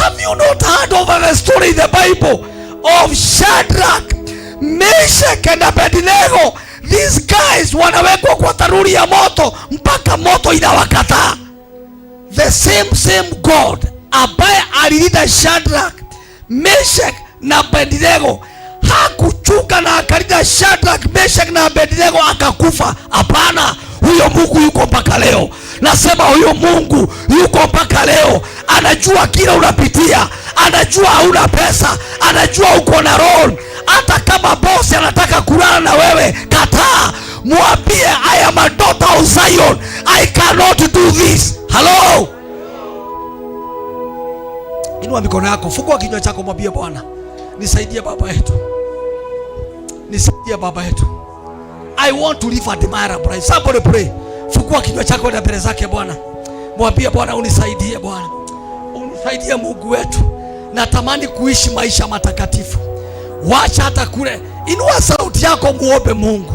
Have you not heard of the story in the Bible of Shadrach, Meshach and Abednego? These guys wanawekwa kwa tanuri ya moto mpaka moto inawakataa. The same God ambaye alilinda Shadrach, Meshach na Abednego hakuchunga na akalinda Shadrach, Meshach na Abednego akakufa. Hapana, huyo Mungu yuko mpaka leo. Nasema huyo Mungu yuko mpaka leo. Anajua kila unapitia, anajua hauna pesa, anajua uko na roho. Hata kama boss anataka kulala na wewe, kataa. Mwambie, I am a daughter of Zion, I cannot do this. Hello. Inua mikono yako, fungua kinywa chako, mwambie Bwana, nisaidie baba yetu. Nisaidie baba yetu. I want to live a admirable life. Somebody pray. Fungua kinywa chako na mbele zake Bwana. Mwambie Bwana, unisaidie Bwana. Unisaidie Mungu wetu. Natamani kuishi maisha matakatifu. Wacha hata kule. Inua sauti yako, muombe Mungu.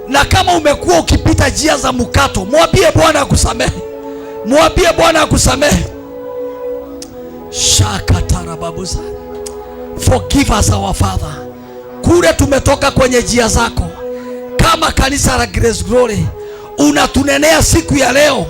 Na kama umekuwa ukipita njia za mkato, mwambie Bwana akusamehe. Mwambie Bwana akusamehe. Shakatarababuza. Forgive us our Father. Kule tumetoka kwenye njia zako. Kama kanisa la Grace Glory, unatunenea siku ya leo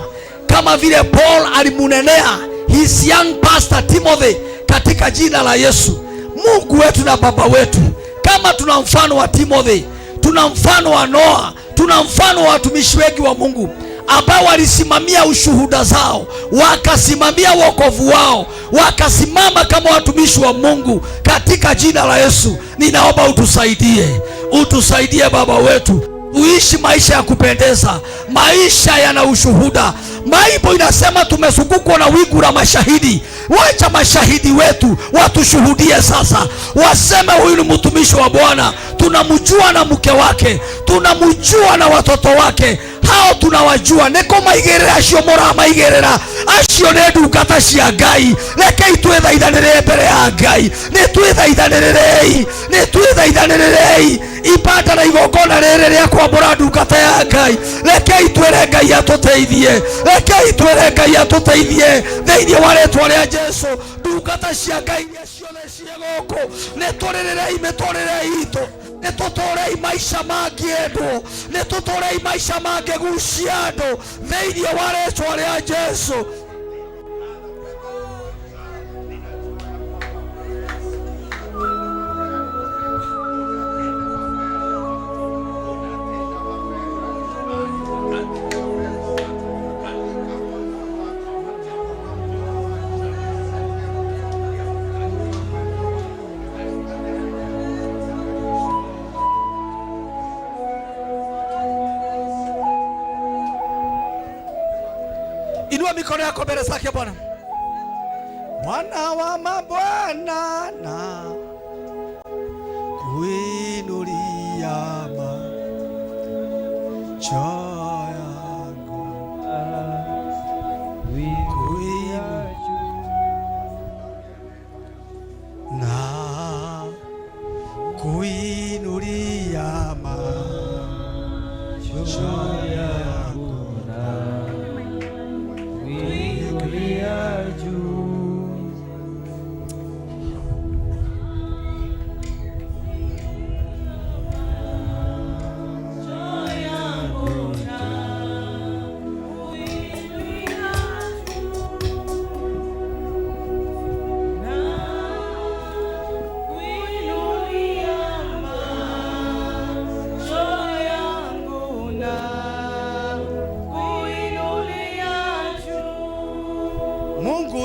kama vile Paul alimunenea his young pastor Timothy katika jina la Yesu. Mungu wetu na baba wetu, kama tuna mfano wa Timothy, tuna mfano wa Noah, tuna mfano wa watumishi wengi wa Mungu ambao walisimamia ushuhuda zao, wakasimamia wokovu wao, wakasimama kama watumishi wa Mungu katika jina la Yesu. Ninaomba utusaidie, utusaidie baba wetu, uishi maisha ya kupendeza, maisha yana ushuhuda. Biblia inasema tumezungukwa na wingu la mashahidi. Wacha mashahidi wetu watushuhudie sasa, waseme huyu ni mtumishi wa Bwana. Tunamjua na mke wake, tunamjua na watoto wake, hao tunawajua. Neko maigerera acio mora maigerera acio ne ndungata cia Ngai. Reke itwethaithanĩre mbere ya Ngai, nĩ twethaithanĩrei ibada na igongona rĩrĩ rĩa kwambũra ndungata ya Ngai. Reke itwere Ngai atũteithie, reke itwere Ngai atũteithie thĩinĩ wa rĩĩtwa rĩa Jesũ. Ndungata cia Ngai iria ciothe ciĩ gũkũ, nĩ tũrĩrĩrei mĩtũrĩre itũ, nĩ tũtũrei maisha mangĩendwo, nĩ tũtũrei maisha mangĩgucia andũ thĩinĩ wa rĩĩtwa rĩa Jesũ. Inua mikono yako mbele zake Bwana. Bwana wa mabwana na kuinulia macho yangu kuinulia na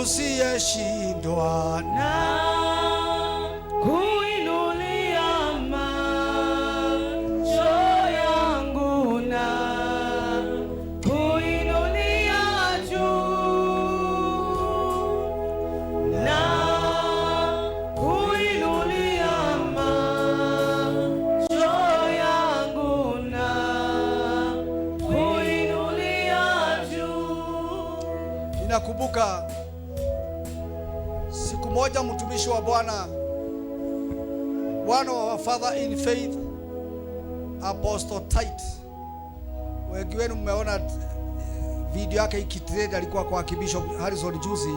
usiyeshindwa na kuinulia macho yangu na kuinulia juu na kuinulia macho yangu na kuinulia juu. Ninakumbuka siku moja mtumishi wa Bwana, one of our father in faith, Apostle Tite, wengi wenu mmeona video yake ikitrend, alikuwa kwa Bishop Harrison juzi,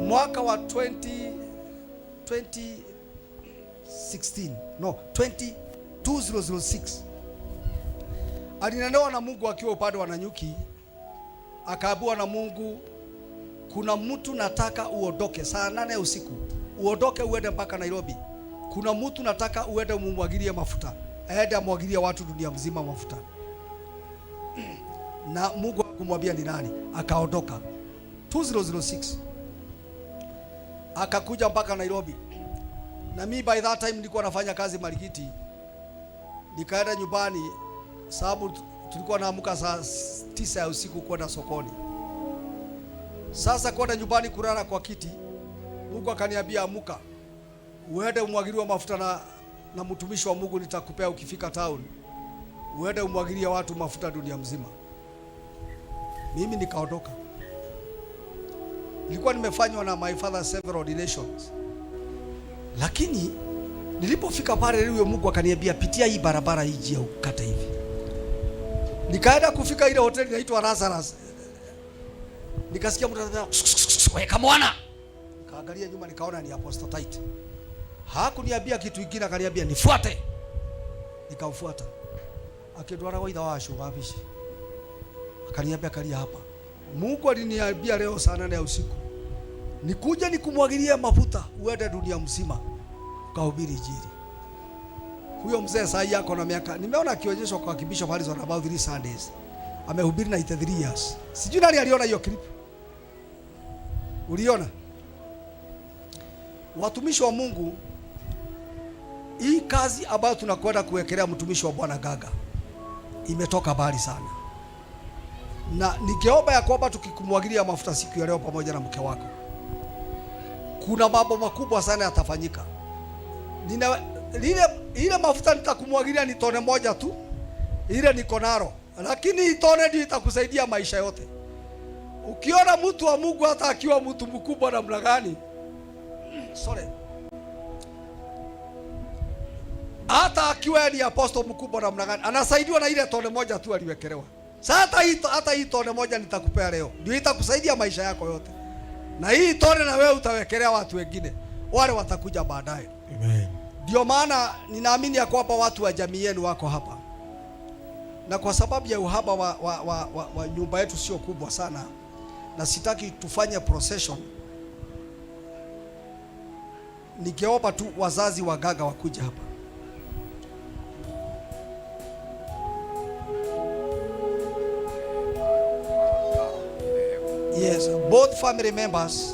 mwaka wa 2006 alinenewa na Mungu akiwa upande wa Nanyuki, akaambiwa na Mungu, kuna mtu nataka uondoke saa 8 usiku, uondoke uende mpaka Nairobi. Kuna mtu nataka uende umumwagilie mafuta, aende amwagilie watu dunia mzima mafuta. Na Mungu akamwambia ni nani, akaondoka 2006 akakuja mpaka Nairobi. Na mimi by that time nilikuwa nafanya kazi Marikiti, nikaenda nyumbani sababu tulikuwa naamka saa 9 ya usiku kwenda sokoni. Sasa kwenda nyumbani kulala kwa kiti, Mungu akaniambia amuka, uende umwagiliwe mafuta na mtumishi wa Mungu nitakupea ukifika town. Uende umwagilie watu mafuta dunia mzima. Mimi nikaondoka. Nilikuwa nimefanywa na my father several ordinations. Lakini nilipofika pale leo Mungu akaniambia pitia hii barabara hii njia ukata hivi. Nikaenda kufika ile hoteli inaitwa Lazarus. Nikasikia mtu anasema weka mwana. Kaangalia nyuma nikaona ni Apostle Tite. Hakuniambia kitu kingine, akaniambia nifuate. Nikamfuata. Akidwara waidha washo wabishi. Akaniambia kalia hapa. Mungu aliniambia leo saa 8 ya usiku, nikuje nikumwagilie mafuta uende dunia mzima ukahubiri Injili. Huyo mzee saa yako na miaka, nimeona akionyeshwa kwa Bishop Harrison about 3 Sundays. Amehubiri 93 years. Sijui nani aliona hiyo clip. Uliona? Watumishi wa Mungu, hii kazi ambayo tunakwenda kuwekelea mtumishi wa Bwana Gaga imetoka mbali sana. Na ningeomba ya kwamba tukikumwagilia mafuta siku ya leo pamoja na mke wako, kuna mambo makubwa sana yatafanyika. Ile mafuta nitakumwagilia ni tone moja tu, ile niko nalo, lakini tone ndio itakusaidia maisha yote. Ukiona mtu wa Mungu hata akiwa mtu mkubwa namna gani, hata akiwa ni apostle mkubwa namna gani, anasaidiwa na ile tone moja tu aliwekelewa. Sasa hata hii tone moja nitakupea leo, ndio itakusaidia maisha yako yote. Na hii tone na wewe utawekelea watu wengine, wale watakuja baadaye. Amen. Ndio maana ninaamini ya kwamba watu wa jamii yenu wako hapa. Na kwa sababu ya uhaba wa nyumba yetu sio kubwa sana, na sitaki tufanye procession, ningeomba tu wazazi wa Gaga wakuja hapa. Yes, both family members.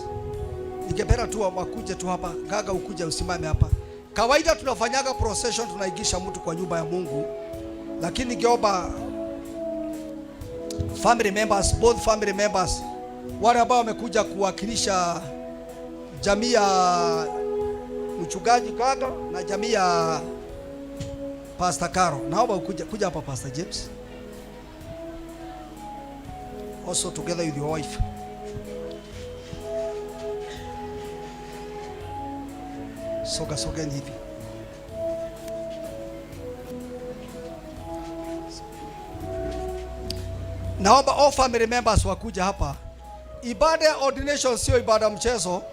Ningependa tu wakuje tu hapa. Gaga ukuje usimame hapa. Kawaida tunafanyaga procession, tunaigisha mtu kwa nyumba ya Mungu. Lakini ningeomba family members, both family members, wale ambao wamekuja kuwakilisha jamii ya mchungaji Gaga na jamii ya Pastor Caro. Naomba kuja hapa Pastor James. Also together with your wife. Soga hivi. Naomba all family members wakuja hapa. Ibada ya ordination sio ibada mchezo.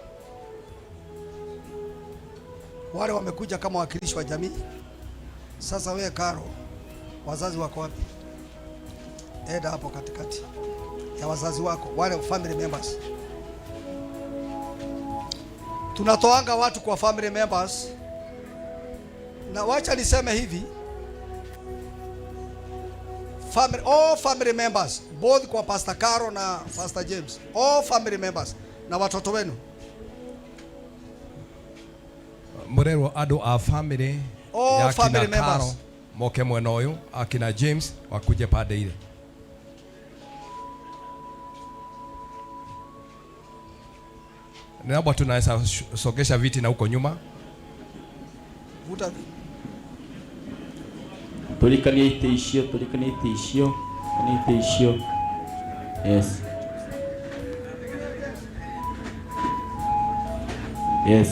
Wale wamekuja kama wakilishi wa jamii. Sasa wewe Karo, wazazi wako wapi? Eda hapo katikati ya wazazi wako, wale family members. Tunatoanga watu kwa family members. Na wacha niseme hivi, family, all family members, both kwa Pastor Caro na Pastor James, all family members na watoto wenu. Murero ado a family All ya family kina Caro members. moke mwena uyu, akina James wakuje pande ile. Naomba tunaweza sogesha viti na huko nyuma. Vuta. Tulikanie ite icio. Yes. Yes.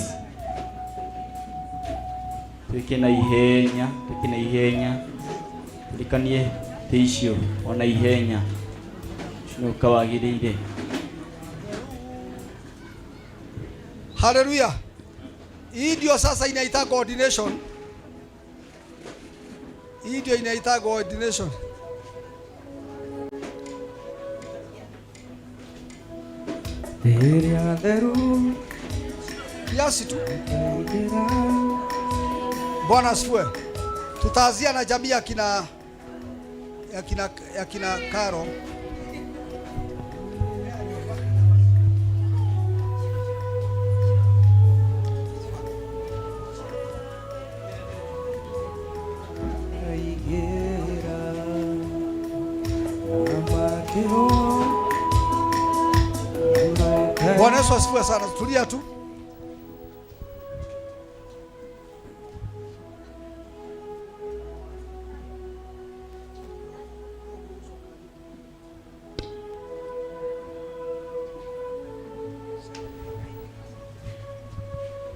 Tukina ihenya. Tulikanie ite icio ona ihenya. Shino kawagirire. Hallelujah. Hii ndio sasa inaita coordination. Hii ndio inaita coordination. Kiasi tu. Bwana asifiwe. Tutaanzia na jamii ya kina Caro. Bwana Yesu asifiwe sana. Tulia tu.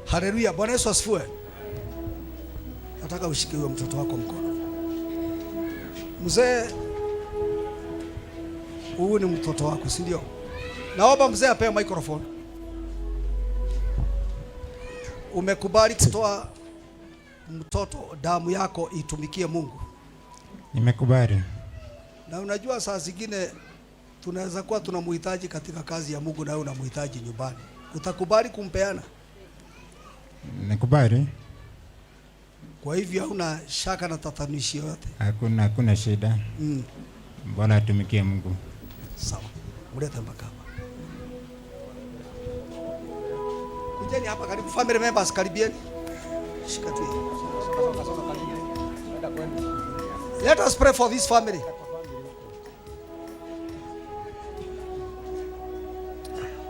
Haleluya. Bwana Yesu asifiwe. Nataka ushike huyo mtoto wako mkono. Mzee, huyu ni mtoto wako, si ndio? Naomba mzee apewe microphone. Umekubali kutoa mtoto damu yako itumikie Mungu? Nimekubali. Na unajua saa zingine tunaweza kuwa tunamhitaji katika kazi ya Mungu na wewe unamhitaji nyumbani. Utakubali kumpeana? Nikubali. Kwa hivyo hauna shaka na tatanishi yote? Hakuna shida. Bwana atumikie Mungu. Sawa. Mlete mpaka hapa. Kujeni hapa karibu, family members karibieni. Shika tu. Let us pray for this family.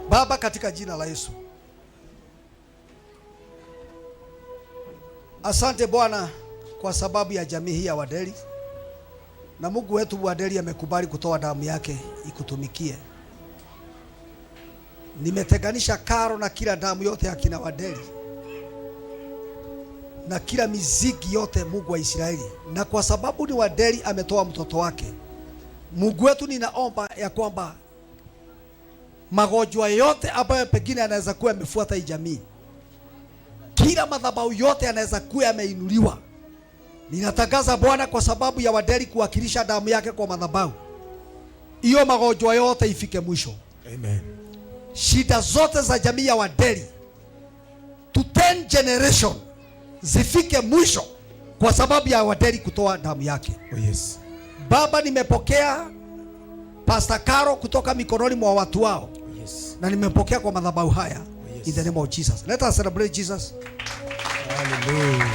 Baba, katika jina la Yesu. Asante Bwana kwa sababu ya jamii hii ya Wadeli. Na Mungu wetu Wadeli amekubali kutoa damu yake ikutumikie. Nimetenganisha Caro na kila damu yote ya kina Wadeli na kila miziki yote, Mungu wa Israeli. Na kwa sababu ni Wadeli ametoa mtoto wake, Mungu wetu, ninaomba ya kwamba magonjwa yote ambayo pengine anaweza kuwa yamefuata hii jamii, kila madhabahu yote yanaweza kuwa yameinuliwa, ninatangaza Bwana, kwa sababu ya Wadeli kuwakilisha damu yake kwa madhabahu, hiyo magonjwa yote ifike mwisho. Amen. Shida zote za jamii ya Wadeli to 10 generation zifike mwisho kwa sababu ya Wadeli kutoa damu yake. Oh yes. Baba, nimepokea Pastor Caro kutoka mikononi mwa watu wao. Oh yes. Na nimepokea kwa madhabahu haya. Oh yes. In the name of Jesus. Let us celebrate Jesus. Hallelujah.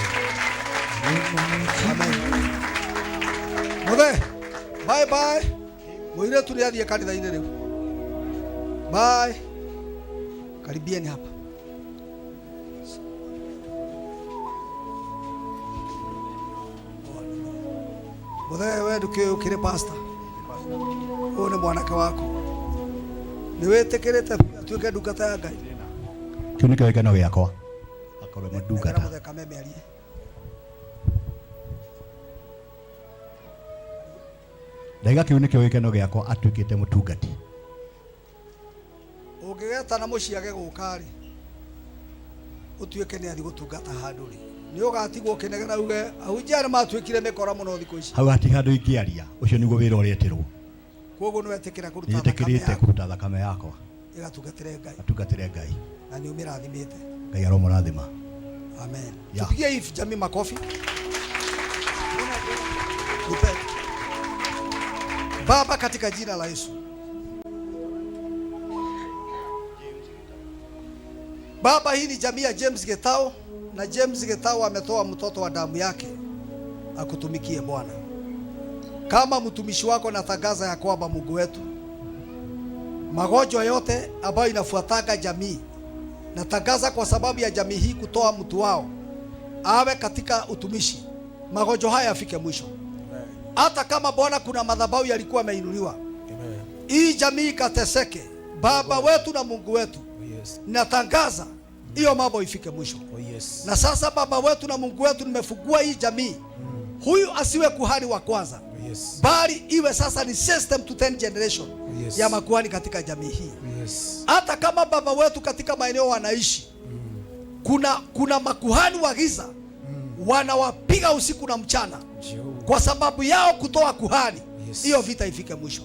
Amen. Mothe, bye bye. Mwile tuliadhie kanitha ine leo. Bye. Karibieni hapa. Mothe, wewe ukire pastor. Huyu ni mwanake wako. Niwetekerete tuike ndungata ya Ngai. Kiu nikio gikeno giakwa akorwo ndungata. Mothe kameme alie. Ndaiga kiu nikio gikeno giakwa atuikite mutungati. Ungigeta na muciage gukari utuike ni athi gutungata handu ri ni ugatigwo kinegena uge ahunjia matuikire mikora muno thiku ici. Hau hati handu ingiaria ucio niguo wira uretirwo. Koguo ni wetikira kuruta thakame. Nitikirite kuruta thakame yakwa. Igatungatire Ngai. Atungatire Ngai. Na ni umirathimite. Ngai aromurathima. Amen. Tupigie hii jamii makofi. Nipe. Baba, katika jina la Yesu, Baba, hii ni jamii ya James Getao, na James Getao ametoa mtoto wa damu yake akutumikie Bwana. Kama mtumishi wako natangaza ya kwamba Mungu wetu, magonjwa yote ambayo inafuataga jamii, natangaza kwa sababu ya jamii hii kutoa mtu wao awe katika utumishi, magonjwa haya yafike mwisho. Hata kama Bwana kuna madhabahu yalikuwa yameinuliwa, hii jamii ikateseke, Baba wetu na Mungu wetu, natangaza hiyo mambo ifike mwisho. Na sasa Baba wetu na Mungu wetu, nimefungua hii jamii, huyu asiwe kuhani wa kwanza, bali iwe sasa ni system to 10 generation ya makuhani katika jamii hii. Hata kama Baba wetu katika maeneo wanaishi, kuna makuhani wa giza wanawapiga usiku na mchana kwa sababu yao kutoa kuhani, hiyo vita ifike mwisho.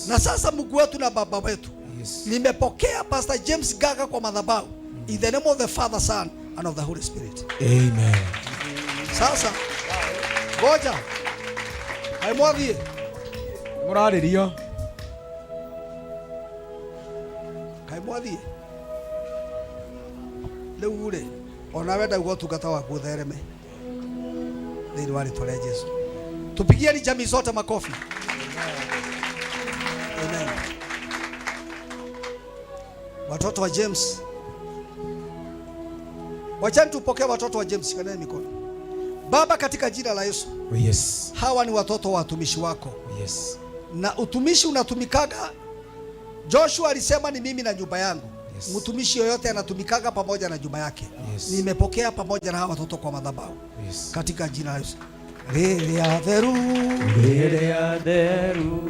Na sasa Mungu wetu na Baba wetu, nimepokea Pastor James Gaga kwa madhabahu, in the name of the Father, Son and of the Holy Spirit. Amen. Sasa ngoja aimwagie muraririo kaimwagie leu ure ona wenda gutungata waku uthereme thĩinĩ wa rĩtwa rĩa Jesu. Tupigieni jamii zote makofi. Amen. Watoto wa James, wachani tupokee watoto wa James, shikaneni mikono. Baba, katika jina la Yesu, hawa ni watoto wa watumishi wako. Na utumishi unatumikaga, Joshua alisema ni mimi na nyumba yangu. Mtumishi yoyote anatumikaga pamoja na nyumba yake. Nimepokea pamoja na hawa watoto kwa madhabahu katika jina la Yesu. Rĩrĩa theru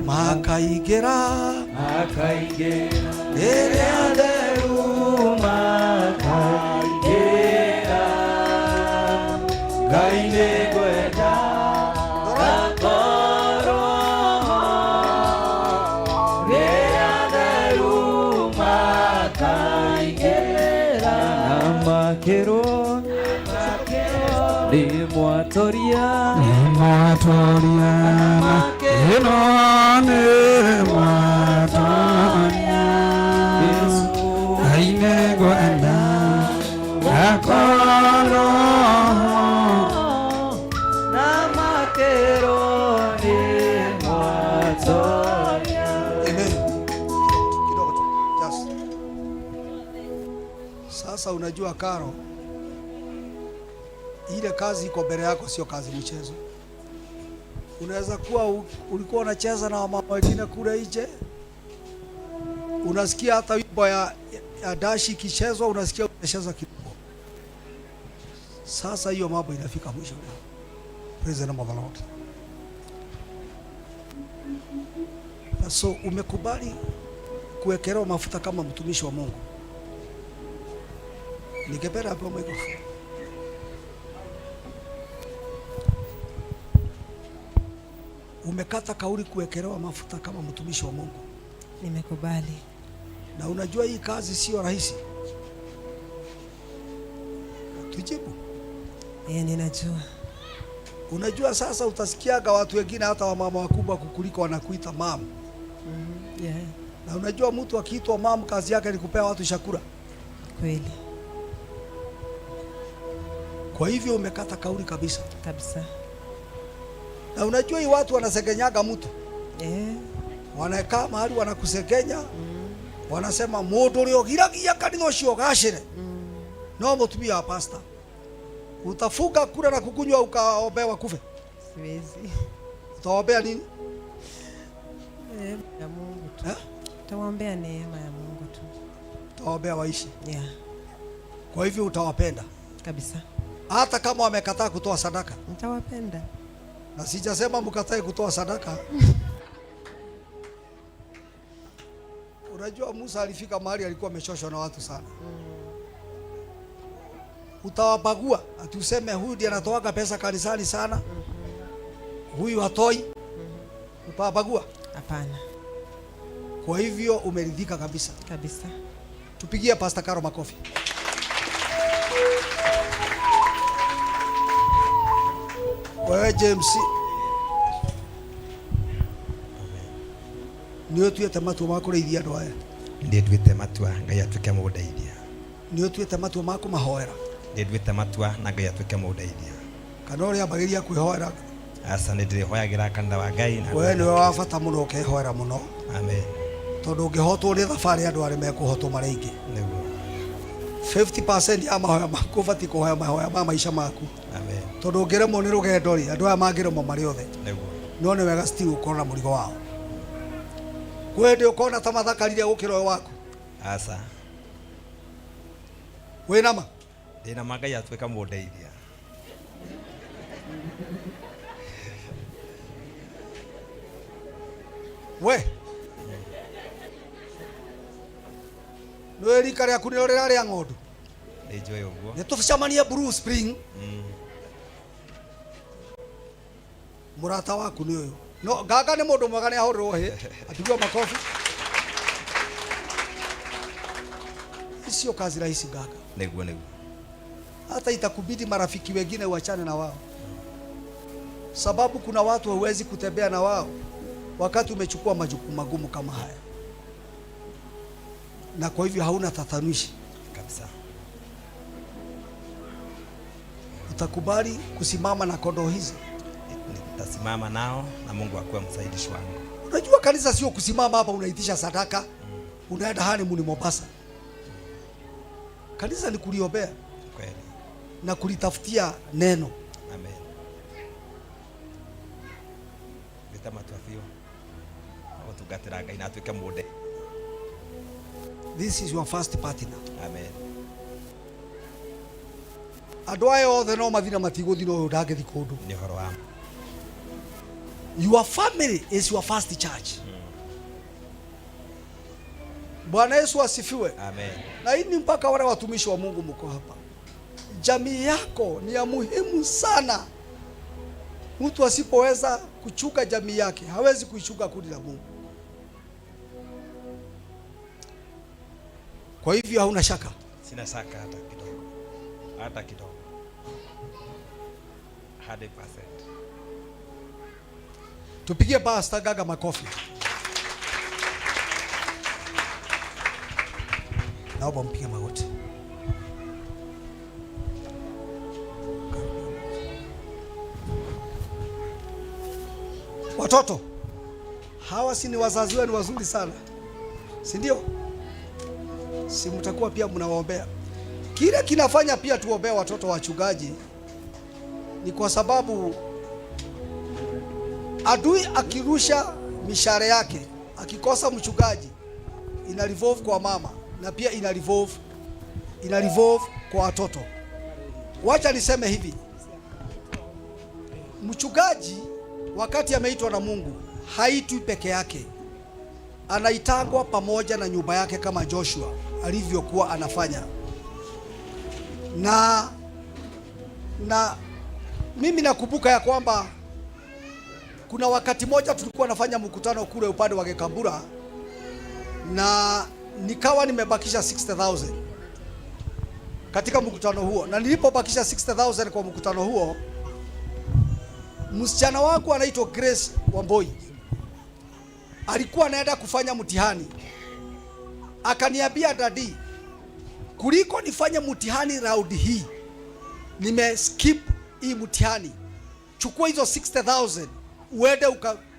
makaingĩra rĩrĩa theru makaingĩra Ngai nĩ ngwenda gakorwo rĩrĩa theru makaingĩra na makĩrwo Mwatoria ino ni mwatoria aine gwenda akolo na makero ni mwatoria. Amen. Kidogo tu. Just. Sasa unajua Karo, ile kazi iko mbele yako, sio kazi mchezo. Unaweza kuwa ulikuwa unacheza na mama wengine kule nje, unasikia hata wimbo ya dashi kichezwa, unasikia unacheza kidogo. Sasa hiyo mambo inafika mwisho leo. Praise the name of the Lord. So umekubali kuwekelewa mafuta kama mtumishi wa Mungu. Ningependa hapo microphone. Umekata kauli kuwekelewa mafuta kama mtumishi wa Mungu. Nimekubali. Na unajua hii kazi sio rahisi. Tujibu. Ninajua. Unajua sasa utasikiaga watu wengine hata wamama wakubwa kukuliko wanakuita mama. Yeah. Na unajua mtu akiitwa mama kazi yake ni kupea watu chakula. Kweli. Kwa hivyo umekata kauli kabisa. Kabisa. Na unajua hii watu wanasegenyaga mtu. Wanakaa mahali wanakusegenya. Wanasema mundu uri ogiragia kanitha ucio gacire. No mutumia wa pastor. Utafuga kula na kukunywa ukaombewa kufe. Siwezi. Utaombea nini? Ya Mungu tu. Utawaombea neema ya Mungu tu. Utaombea waishi. Yeah. Kwa hivyo utawapenda. Kabisa. Hata kama wamekataa kutoa sadaka. Nitawapenda. Na sijasema mkatae kutoa sadaka. Unajua Musa alifika mahali alikuwa amechoshwa na watu sana. Utawabagua, atuseme huyu ndiye anatoaga pesa kanisani sana. Huyu hatoi. Utawabagua? Hapana. Kwa hivyo umeridhika kabisa. Kabisa. Tupigie Pastor Karo makofi. Wewe James. Nĩ ũtuĩte matua ma kũrĩithia andũ aya. Ndiye nduĩte matua Ngai atuĩke mũndeithia. Nĩ ũtuĩte matua ma kũmahoera. Ndiye nduĩte matua na Ngai atuĩke mũndeithia. Kana ũrĩa ambagĩria kwĩhoera. Asa nĩ ndĩrĩhoyagĩra kanitha wa Ngai na wewe nĩwe wa bata mũno ũkehoera mũno. Amen. Tondũ ũngĩhotwo nĩ thabarĩ andũ arĩa mekũhotwo marĩ aingĩ. Nĩguo. 50% ya mahoya maku ũbatiĩ kũhoya mahoya ma maica maku. Amen. Tondũ ũngĩremwo nĩ rũgendo rĩ, andũ aya mangĩremwo marĩ othe. Nĩguo. No nĩ wega still ũkorwo na mũrigo wao. Kwĩ ndĩ ũkona ta mathakarire gũkĩra ũyũ waku. Asa. Wĩna ma? Ndĩna ma Ngai atuĩka mũndeithia. We. Nĩ rika rĩaku nĩ rĩrarĩa ng'ondu. Nĩ njũĩ ũguo. Nĩ tũcemanie Blue Spring. Mũrata waku nĩ ũyũ. No nganga nĩ mũndũ mwega nĩ ahũrĩrwo hĩ. Atigwo makofi. Sio kazi rahisi nganga. Nĩguo. Hata itakubidi marafiki wengine uachane na wao. Sababu kuna watu huwezi kutembea na wao wakati umechukua majukumu magumu kama haya. Na kwa hivyo hauna tatanishi kabisa. Utakubali kusimama na kondoo hizi? Nitasimama nao na Mungu akuwe msaidishi wangu. Unajua kanisa sio kusimama hapa unaitisha sadaka. Unaenda honeymoon Mombasa. Kanisa ni kuliombea. Kweli. Na kulitafutia neno. Amen. Vitama tuafio. Tugatira Ngai na atuĩke mũnde. This is your first partner. Amen. Andũ aya othe no mathina matigũthi no ndangĩthi kũndũ. Nĩ ũhoro wa. Your family is your first church. Bwana Yesu asifiwe. Amen. Na hii ni mpaka wale watumishi wa Mungu mko hapa. Jamii yako ni ya muhimu sana. Mtu asipoweza kuchunga jamii yake, hawezi kuichunga kundi la Mungu. Kwa hivyo hauna shaka? Sina shaka hata kidogo. Hata kidogo. 100%. Tupigie Pastor Gaga makofi. Naomba mpige magoti. Watoto hawa si ni wazazi wenu wazuri sana, si ndio? Si mtakuwa pia mnawaombea. Kile kinafanya pia tuombea watoto wachungaji ni kwa sababu adui akirusha mishare yake, akikosa mchungaji, ina revolve kwa mama na pia ina revolve kwa watoto. Wacha niseme hivi, mchungaji wakati ameitwa na Mungu haitwi peke yake, anaitagwa pamoja na nyumba yake kama Joshua alivyokuwa anafanya. Na mimi nakumbuka ya kwamba kuna wakati moja tulikuwa nafanya mkutano kule upande wa Gekambura na nikawa nimebakisha 60,000 katika mkutano huo, na nilipobakisha 60,000 kwa mkutano huo, msichana wangu anaitwa Grace Wamboi alikuwa anaenda kufanya mtihani. Akaniambia, dadi, kuliko nifanye mtihani round hii, nimeskip hii mtihani, chukua hizo 60,000 uende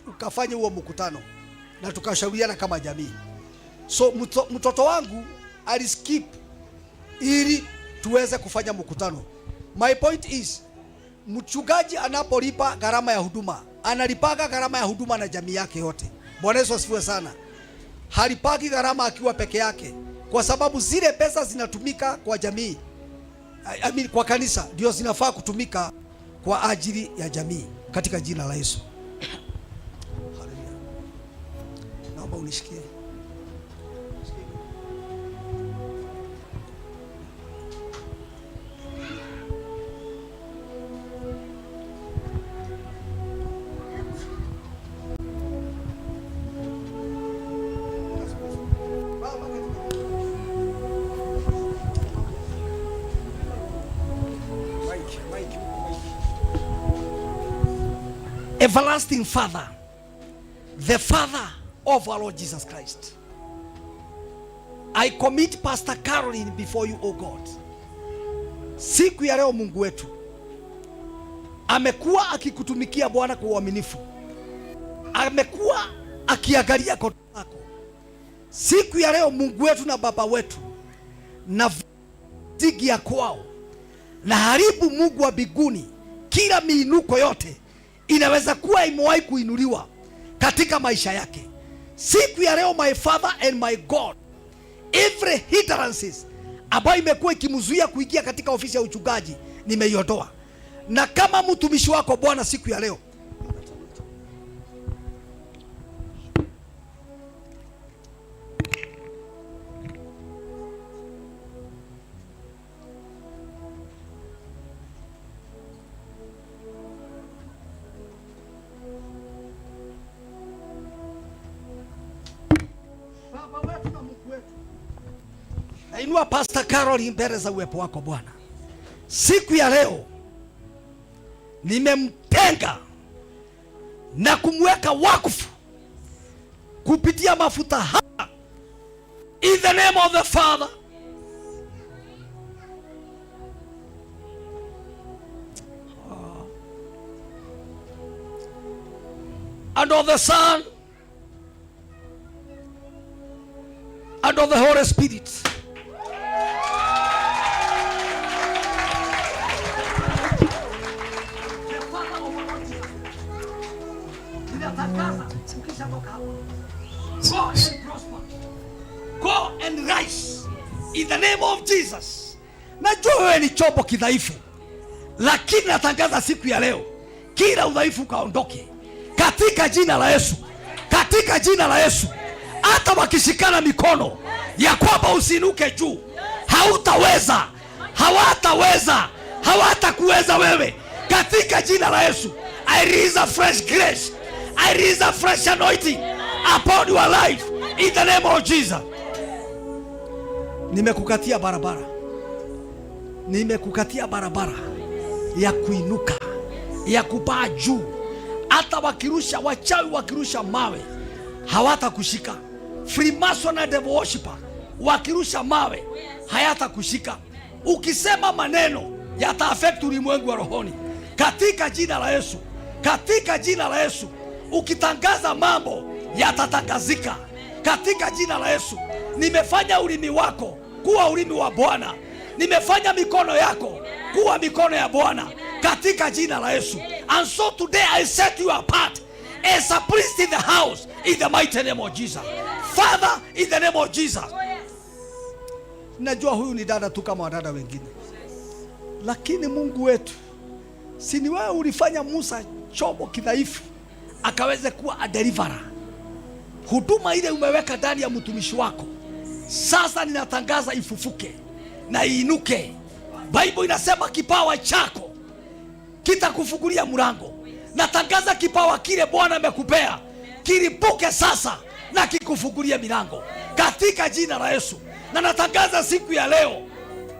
ukafanye huo mkutano. Na tukashauriana kama jamii. So mtoto wangu aliskip ili tuweze kufanya mkutano. My point is, mchungaji anapolipa gharama ya huduma, analipaga gharama ya huduma na jamii yake yote. Bwana Yesu asifiwe sana. Halipagi gharama akiwa peke yake, kwa sababu zile pesa zinatumika kwa jamii, kwa kanisa, ndio zinafaa kutumika kwa ajili ya jamii katika jina la Yesu. Haleluya. Naomba unishikie. Everlasting Father, the Father of our Lord Jesus Christ, I commit Pastor Caroline before you, O God. Siku ya leo Mungu wetu amekuwa akikutumikia Bwana kwa uaminifu, amekuwa akiangalia koto lako. Siku ya leo Mungu wetu na Baba wetu, na zigi ya kwao na haribu, Mungu wa biguni, kila miinuko yote inaweza kuwa imewahi kuinuliwa katika maisha yake. Siku ya leo, my Father and my God, every hindrances ambayo imekuwa ikimzuia kuingia katika ofisi ya uchungaji nimeiondoa. Na kama mtumishi wako Bwana, siku ya leo nainua Pastor Caroline mbele za uwepo wako Bwana. Siku ya leo nimemtenga na kumweka wakfu kupitia mafuta haya, in the name of the Father, and of the Son, and of the Holy Spirit. Go and prosper. Go and rise in the name of Jesus. Najua wewe ni chombo kidhaifu, lakini natangaza siku ya leo kila udhaifu kaondoke katika jina la Yesu, katika jina la Yesu. Hata wakishikana mikono ya kwamba usinuke juu, hautaweza, hawataweza, hawatakuweza wewe, katika jina la Yesu. I release a fresh grace, I release a fresh anointing upon your life in the name of Jesus. Nimekukatia barabara, nimekukatia barabara ya kuinuka, ya kupaa juu. Hata wakirusha, wachawi wakirusha mawe hawatakushika. Freemason na devil worshiper wakirusha mawe hayatakushika. Ukisema maneno yata affect ulimwengu wa rohoni katika jina la Yesu, katika jina la Yesu. Ukitangaza mambo yatatangazika katika jina la Yesu. Nimefanya ulimi wako kuwa ulimi wa Bwana, nimefanya mikono yako kuwa mikono ya Bwana katika jina la Yesu. And so today I set you apart as a priest in the house in the mighty name of Jesus. Father, in the name of Jesus. Najua huyu ni dada tu kama wadada wengine, lakini Mungu wetu, si ni wewe ulifanya Musa chombo kidhaifu akaweze kuwa a deliverer? Huduma ile umeweka ndani ya mtumishi wako, sasa ninatangaza ifufuke na iinuke. Bible inasema kipawa chako kitakufungulia mlango. Natangaza kipawa kile Bwana amekupea kilipuke sasa na kikufungulie milango katika jina la Yesu. Na natangaza siku ya leo,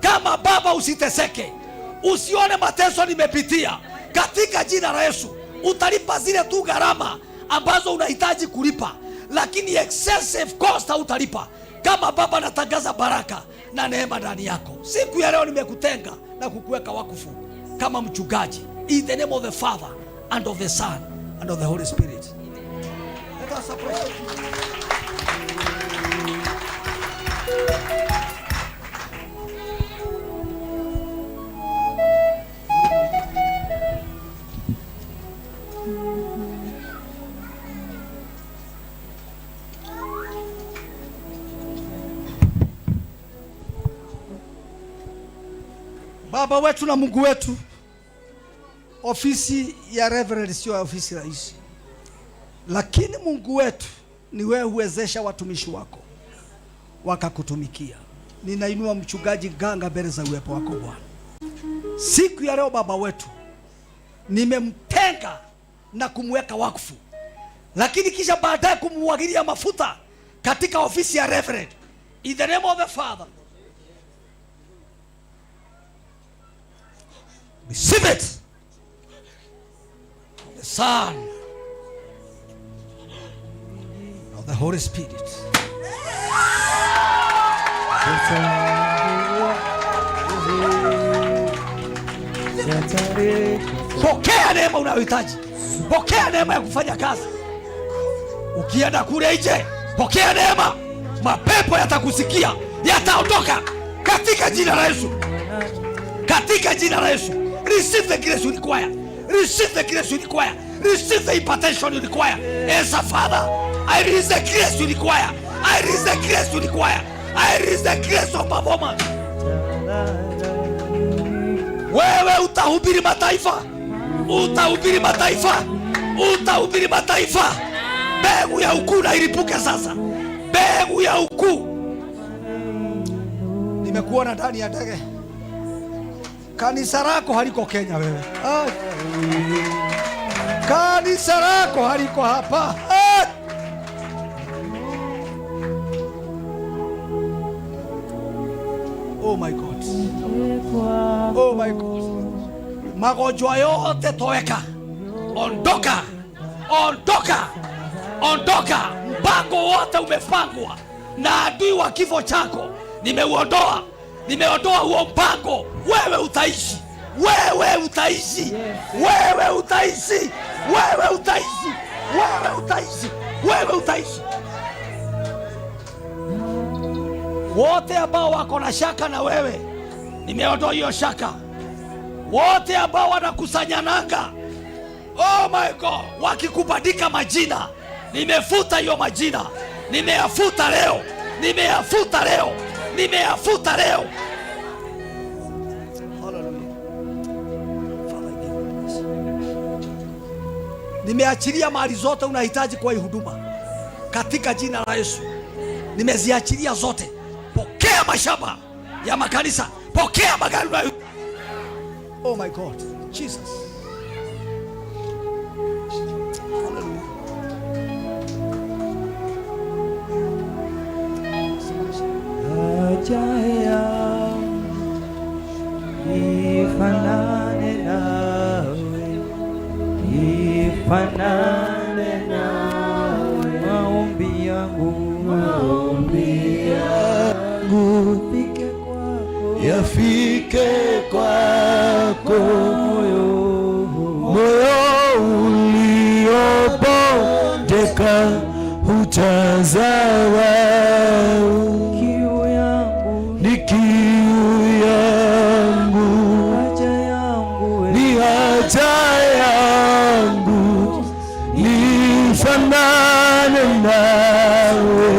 kama baba, usiteseke, usione mateso nimepitia, katika jina la Yesu. Utalipa zile tu gharama ambazo unahitaji kulipa, lakini excessive cost hautalipa. Kama baba, natangaza baraka na neema ndani yako. Siku ya leo nimekutenga na kukuweka wakfu kama mchungaji, in the name of the Father and of the Son and of the Holy Spirit. Let us appreciate you. Baba wetu na Mungu wetu, ofisi ya Reverend sio ofisi rahisi, lakini Mungu wetu ni wewe huwezesha watumishi wako wakakutumikia. Ninainua mchungaji Ganga mbele za uwepo wako Bwana. Siku ya leo Baba wetu, nimemtenga na kumweka wakfu, lakini kisha baadaye kumwagilia mafuta katika ofisi ya Reverend, in the name of the Father. Receive it. The Son of the Holy Spirit. Pokea neema unayohitaji. Pokea neema ya kufanya kazi. Ukienda kule nje, pokea neema. Mapepo yatakusikia, yataondoka katika jina la Yesu. Katika jina la Yesu. Receive the grace you require. Receive the grace you require. Receive the impartation you require. As a father, I release the grace you require. I release the grace you require. I release the grace of performance. Wewe utahubiri mataifa. Utahubiri mataifa. Utahubiri mataifa. Mbegu ya ukuu na ilipuke sasa. Mbegu ya ukuu. Nimekuona ndani ya ndege. Kanisa lako haliko Kenya wewe. Kanisa lako haliko hapa. Oh my God. Oh my God. Magonjwa yote toweka. Ondoka. Ondoka. Ondoka. Mpango wote umepangwa na adui wa kifo chako. Nimeuondoa. Nimeondoa huo mpango. Wewe utaishi. Wewe utaishi. Wewe utaishi. Wewe utaishi. Wewe utaishi. Wewe utaishi. Wote ambao wako na shaka na wewe, nimeondoa hiyo shaka. Wote ambao wanakusanya nanga, oh my God, wakikubandika majina, nimefuta hiyo majina. Nimeyafuta leo. Nimeyafuta leo. Nimeyafuta leo. Nimeachilia mali zote unahitaji kwa hii huduma katika jina la Yesu. Nimeziachilia zote. Pokea mashamba ya makanisa. Pokea magari. Oh my God, Jesus. Hallelujah. Ifanane nawe, ifanane nawe, maombi yangu, yafike kwako, moyo uliobondeka hujazawa, kiu yangu ni kiu yangu, haja yangu ni haja yangu, nifanane nawe,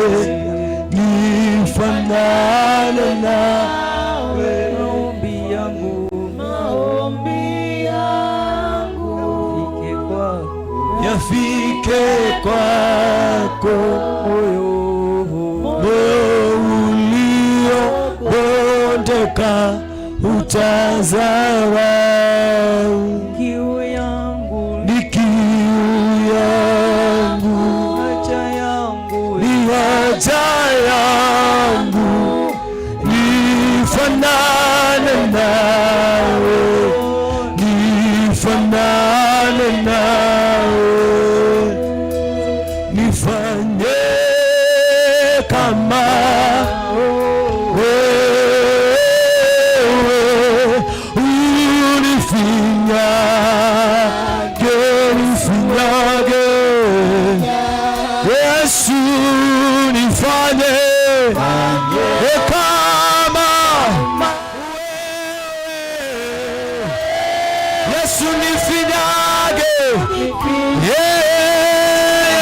nifanane nawe, maombi yangu yafike kwako, moyo uliobondeka utazawa, kiu yangu ni kiu yangu, haja yangu ni haja yangu, nifanane nawe, nifanane nawe, nifanye kama wewe, unifinyage, unifinyage, Yesu nifanye kama Yesu nifinyage,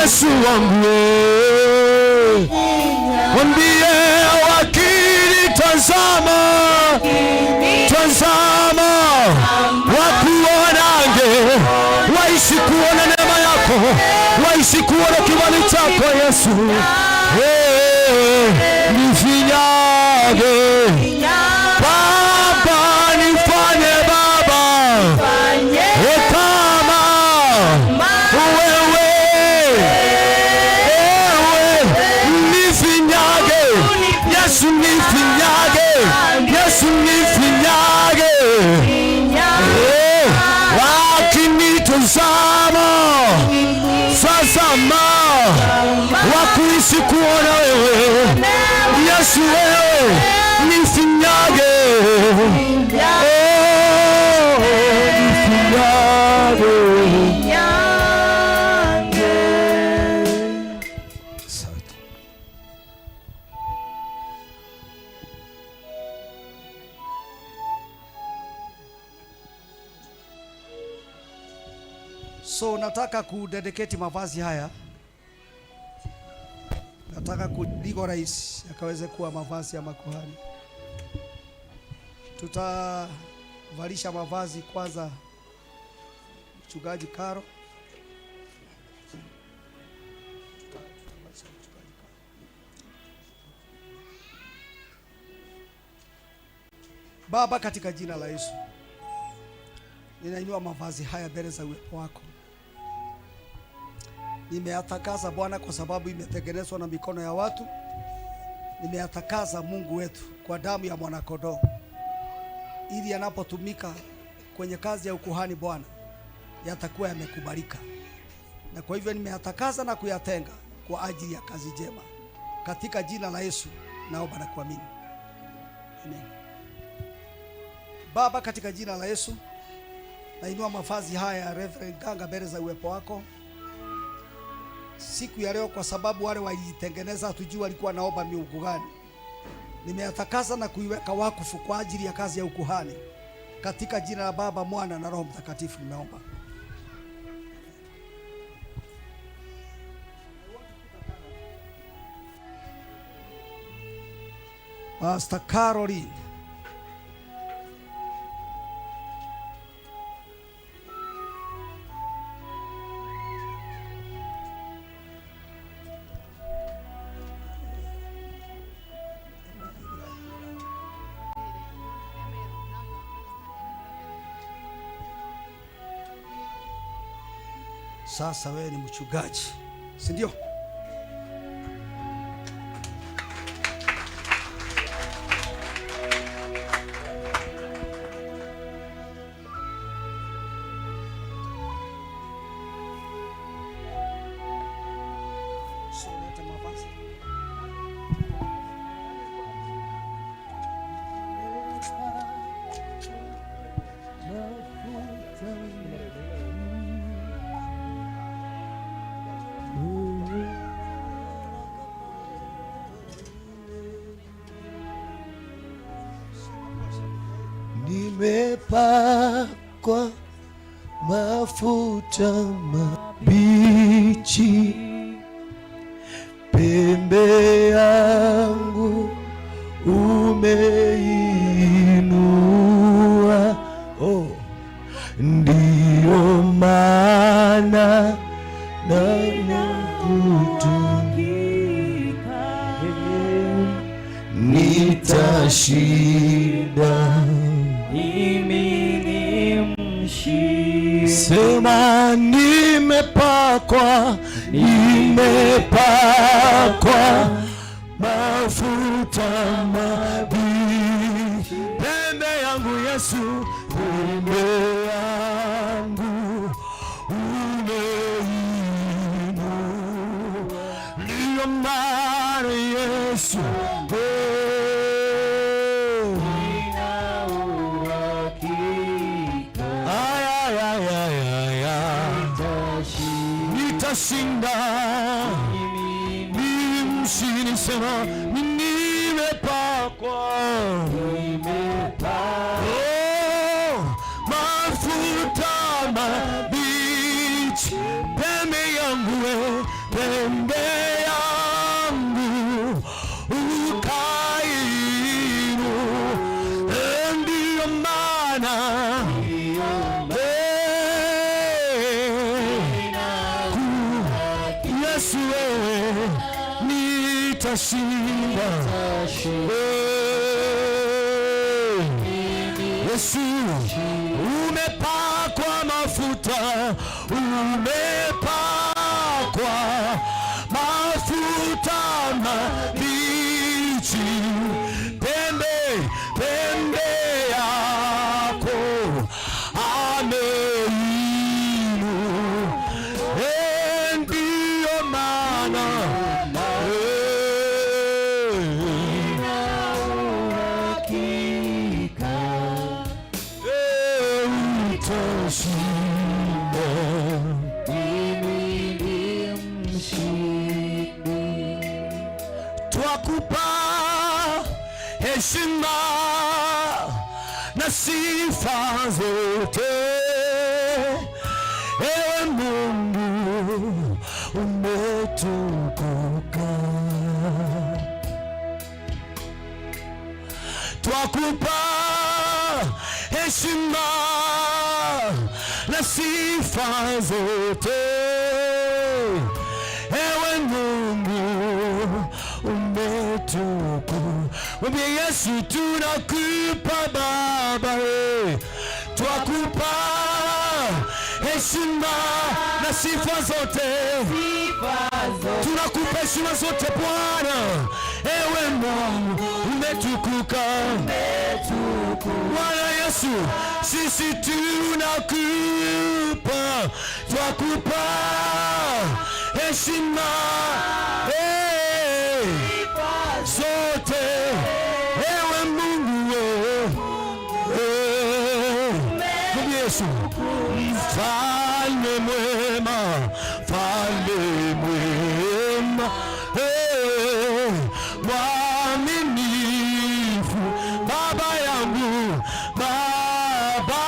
Yesu wangu, wambie wakinitazama, tazama, wakuonange, waishi kuona neema yako, waishi kuona kibali chako Yesu. Nifinyage Baba, nifanye Baba kama wewe, nifinyage Yesu, nifinyage Yesu, nifinyage, wakinitazama, tazama, wakuishi Bwana wewe, Yesu wewe, nifinyage. So nataka kudedicate mavazi haya, nataka kulegalize yakaweze kuwa mavazi ya makuhani. Tutavalisha mavazi kwanza mchungaji Karo. Baba, katika jina la Yesu, ninainua mavazi haya mbele za uwepo wako. Nimeyatakasa Bwana kwa sababu imetengenezwa na mikono ya watu. Nimeyatakasa Mungu wetu kwa damu ya mwanakondoo, ili yanapotumika kwenye kazi ya ukuhani Bwana yatakuwa yamekubalika. Na kwa hivyo nimeyatakasa na kuyatenga kwa ajili ya kazi njema. Katika jina la Yesu naomba na kuamini. Amen. Baba, katika jina la Yesu nainua mavazi haya ya Reverend Ganga mbele za uwepo wako siku ya leo, kwa sababu wale walitengeneza hatujui walikuwa naomba miungu gani. Nimeyatakasa na kuiweka wakufu kwa ajili ya kazi ya ukuhani. Katika jina la Baba, Mwana na Roho Mtakatifu nimeomba. Pastor Caroline. Sasa wewe ni mchungaji, si ndio? Nimepakwa mafuta mabichi, pembe yangu umeinua, oh, ndiyo maana nakutungika, nitashinda. Sema nimepakwa mafuta mabichi, pembe yangu Yesu, pembe yangu umeinua, ndiyo maana Yesu nitashinda. Ni mshindi, sema nimepakwa mafuta mabichi, pembe yangu, pembe yangu ukainu, ndiyo maana Yesu wewe nitashinda. Yesu umepakwa mafuta, umepakwa mafuta mabichi, pembe yako ameinu, ndiyo maana utashinda. Mimi ndiye mshindi. Twakupa heshima na sifa zote, ewe Mungu umetukuka. Twakupa heshima na sifa zote, ewe Mungu umetukuka. Mwambie Yesu tunakupa Baba, twakupa heshima na sifa zote, tunakupa heshima zote Bwana, ewe Mungu umetukuka. Bwana Yesu, sisi tunakupa, twakupa heshima zote, ewe Mungu Yesu, mfalme mwema, mfalme mwema, mwaminifu, Baba yangu, Baba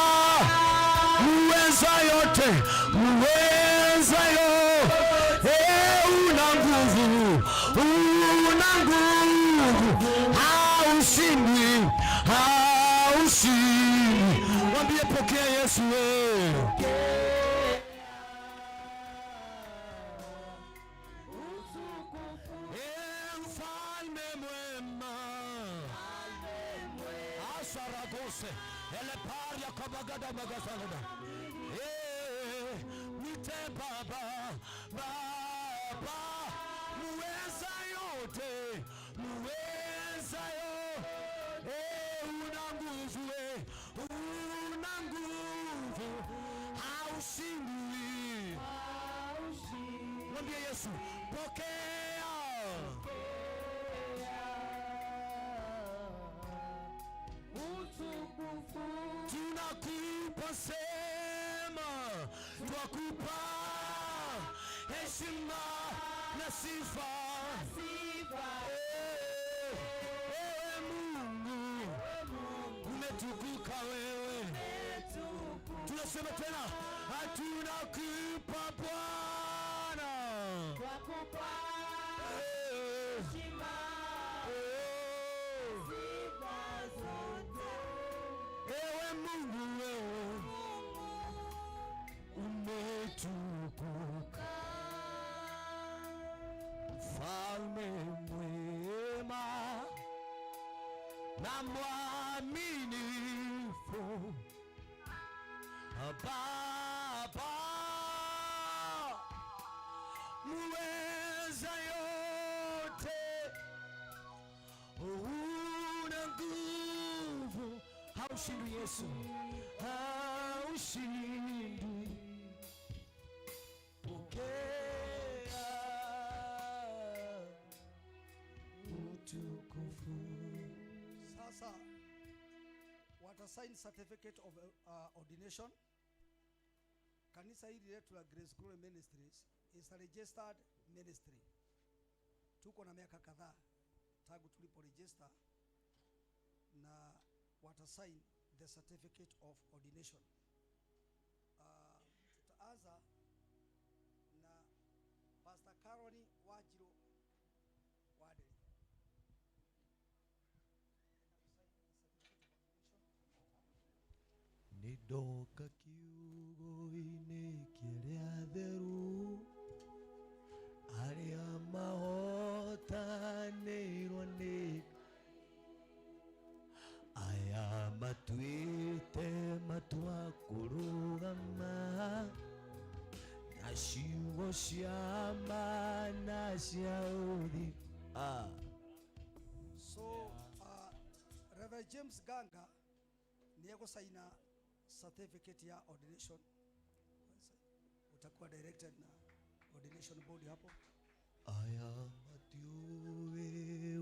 muweza yote, muweza yote, una nguvu, una nguvu, haushindwi, haushindwi. Mwambie pokea Yesu mfalme mwema, asaragose ele paria kabagada magasalada, wite Baba, Baba muweza yote, muweza yote, una nguvu, una nguvu, haushindwi. Mwambie Yesu pokea utukufu, tunakupa, sema twakupa heshima na sifa. Ewe Mungu umetukuka, wewe tunasema tena, tunakupa Bwana, twakupa heshima sifa zote, ewe Mungu wewe umetukuka. Mfalme mwema na mwaminifu, Baba muweza yote, una nguvu, haushindwi Yesu, haushindwi. Pokea utukufu. Sasa watasign certificate of ordination. Kanisa hili letu la Grace Glory Ministries is a registered ministry. Tuko na miaka kadhaa tangu tulipo register, na watasign the certificate of ordination. Tutaanza na Pastor Caroline Wajiro Wadeli. Nidoka kiugo-inĩ kĩrĩa theru, arĩa mahotanĩirwo nĩ aya matuĩte matua kũrũgama na ciugo cia ma na cia ũthingu. So Reverend James Ganga niye kusaina certificate ya ordination, utakuwa directed na ordination board hapo. Aya matiuĩ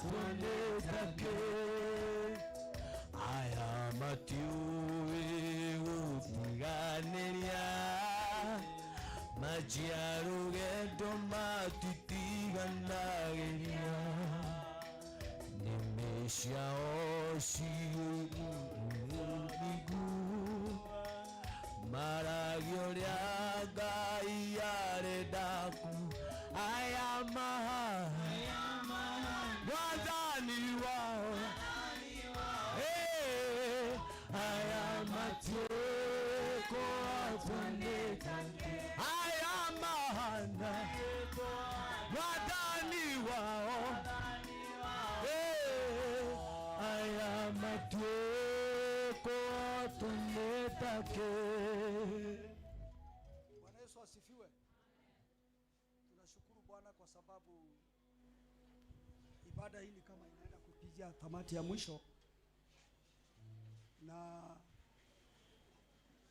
twendetake aya matiuĩ gũtiganĩria majia rũgendo matitiganagĩria nĩmĩ ciao ciũmũthingu maragio rĩa Ngai arendaku aya mwathani wao aya matuĩko atwendetake aya mahana mwathani wao aya matuĩko atwendetake. Bwana Yesu asifiwe. Tunashukuru Bwana kwa sababu ibada hii ni kama inaenda kupigia tamati ya mwisho, na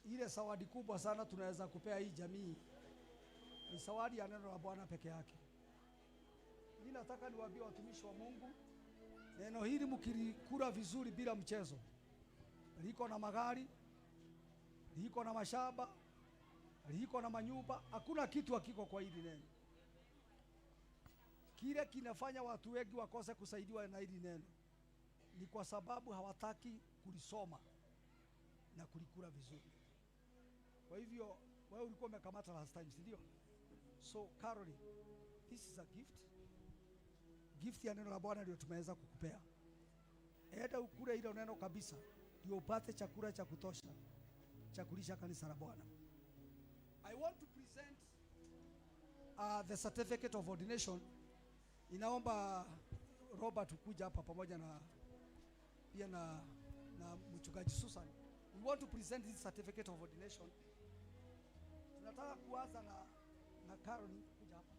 ile zawadi kubwa sana tunaweza kupea hii jamii ni zawadi ya neno la Bwana peke yake. Mimi nataka niwaambie watumishi wa Mungu, neno hili mkilikula vizuri bila mchezo, liko na magari, liko na mashamba, liko na manyumba, hakuna kitu hakiko kwa hili neno. Kile kinafanya watu wengi wakose kusaidiwa na hili neno ni kwa sababu hawataki kulisoma na kulikula vizuri. Kwa hivyo wewe ulikuwa umekamata last time, si ndio? So Caroline, this is a gift. Gift ya neno la Bwana ndio tumeweza kukupea. Enda ukule ile neno kabisa ndio upate chakula cha kutosha cha kulisha kanisa la Bwana. I want to present the certificate of ordination. Inaomba Robert kuja hapa pamoja na pia na mchungaji Susan. We want to present this certificate of ordination. Tunataka kuanza na Caroline kuja hapa.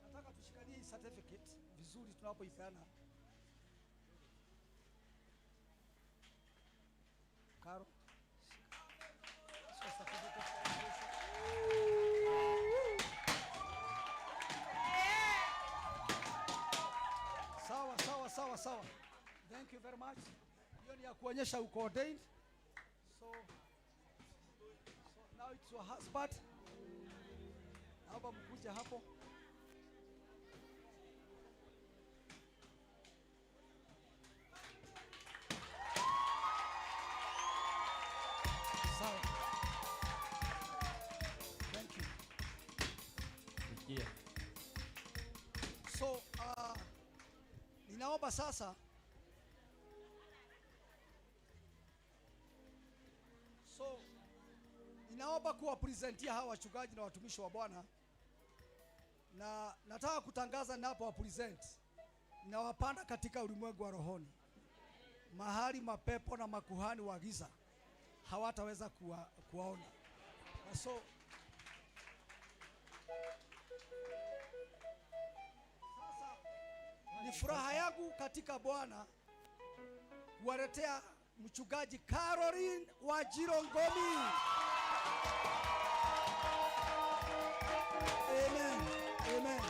Nataka tushikanie hii certificate vizuri tunapoipeana. Caro. Sawa. Thank you very much. Hiyo ni ya kuonyesha uko ordained. So now it's your husband. Naomba mkuje hapo. Sawa. Thank you. Yeah. So ninaomba sasa ninaomba kuwapresentia hawa wachungaji na watumishi wa Bwana, na nataka kutangaza ninapo wapresent, ninawapanda katika ulimwengu wa rohoni, mahali mapepo na makuhani wa giza hawataweza kuwaona. So ni furaha yangu katika Bwana kuwaletea mchungaji Caroline Wanjiru Ngomi. Amen. Amen.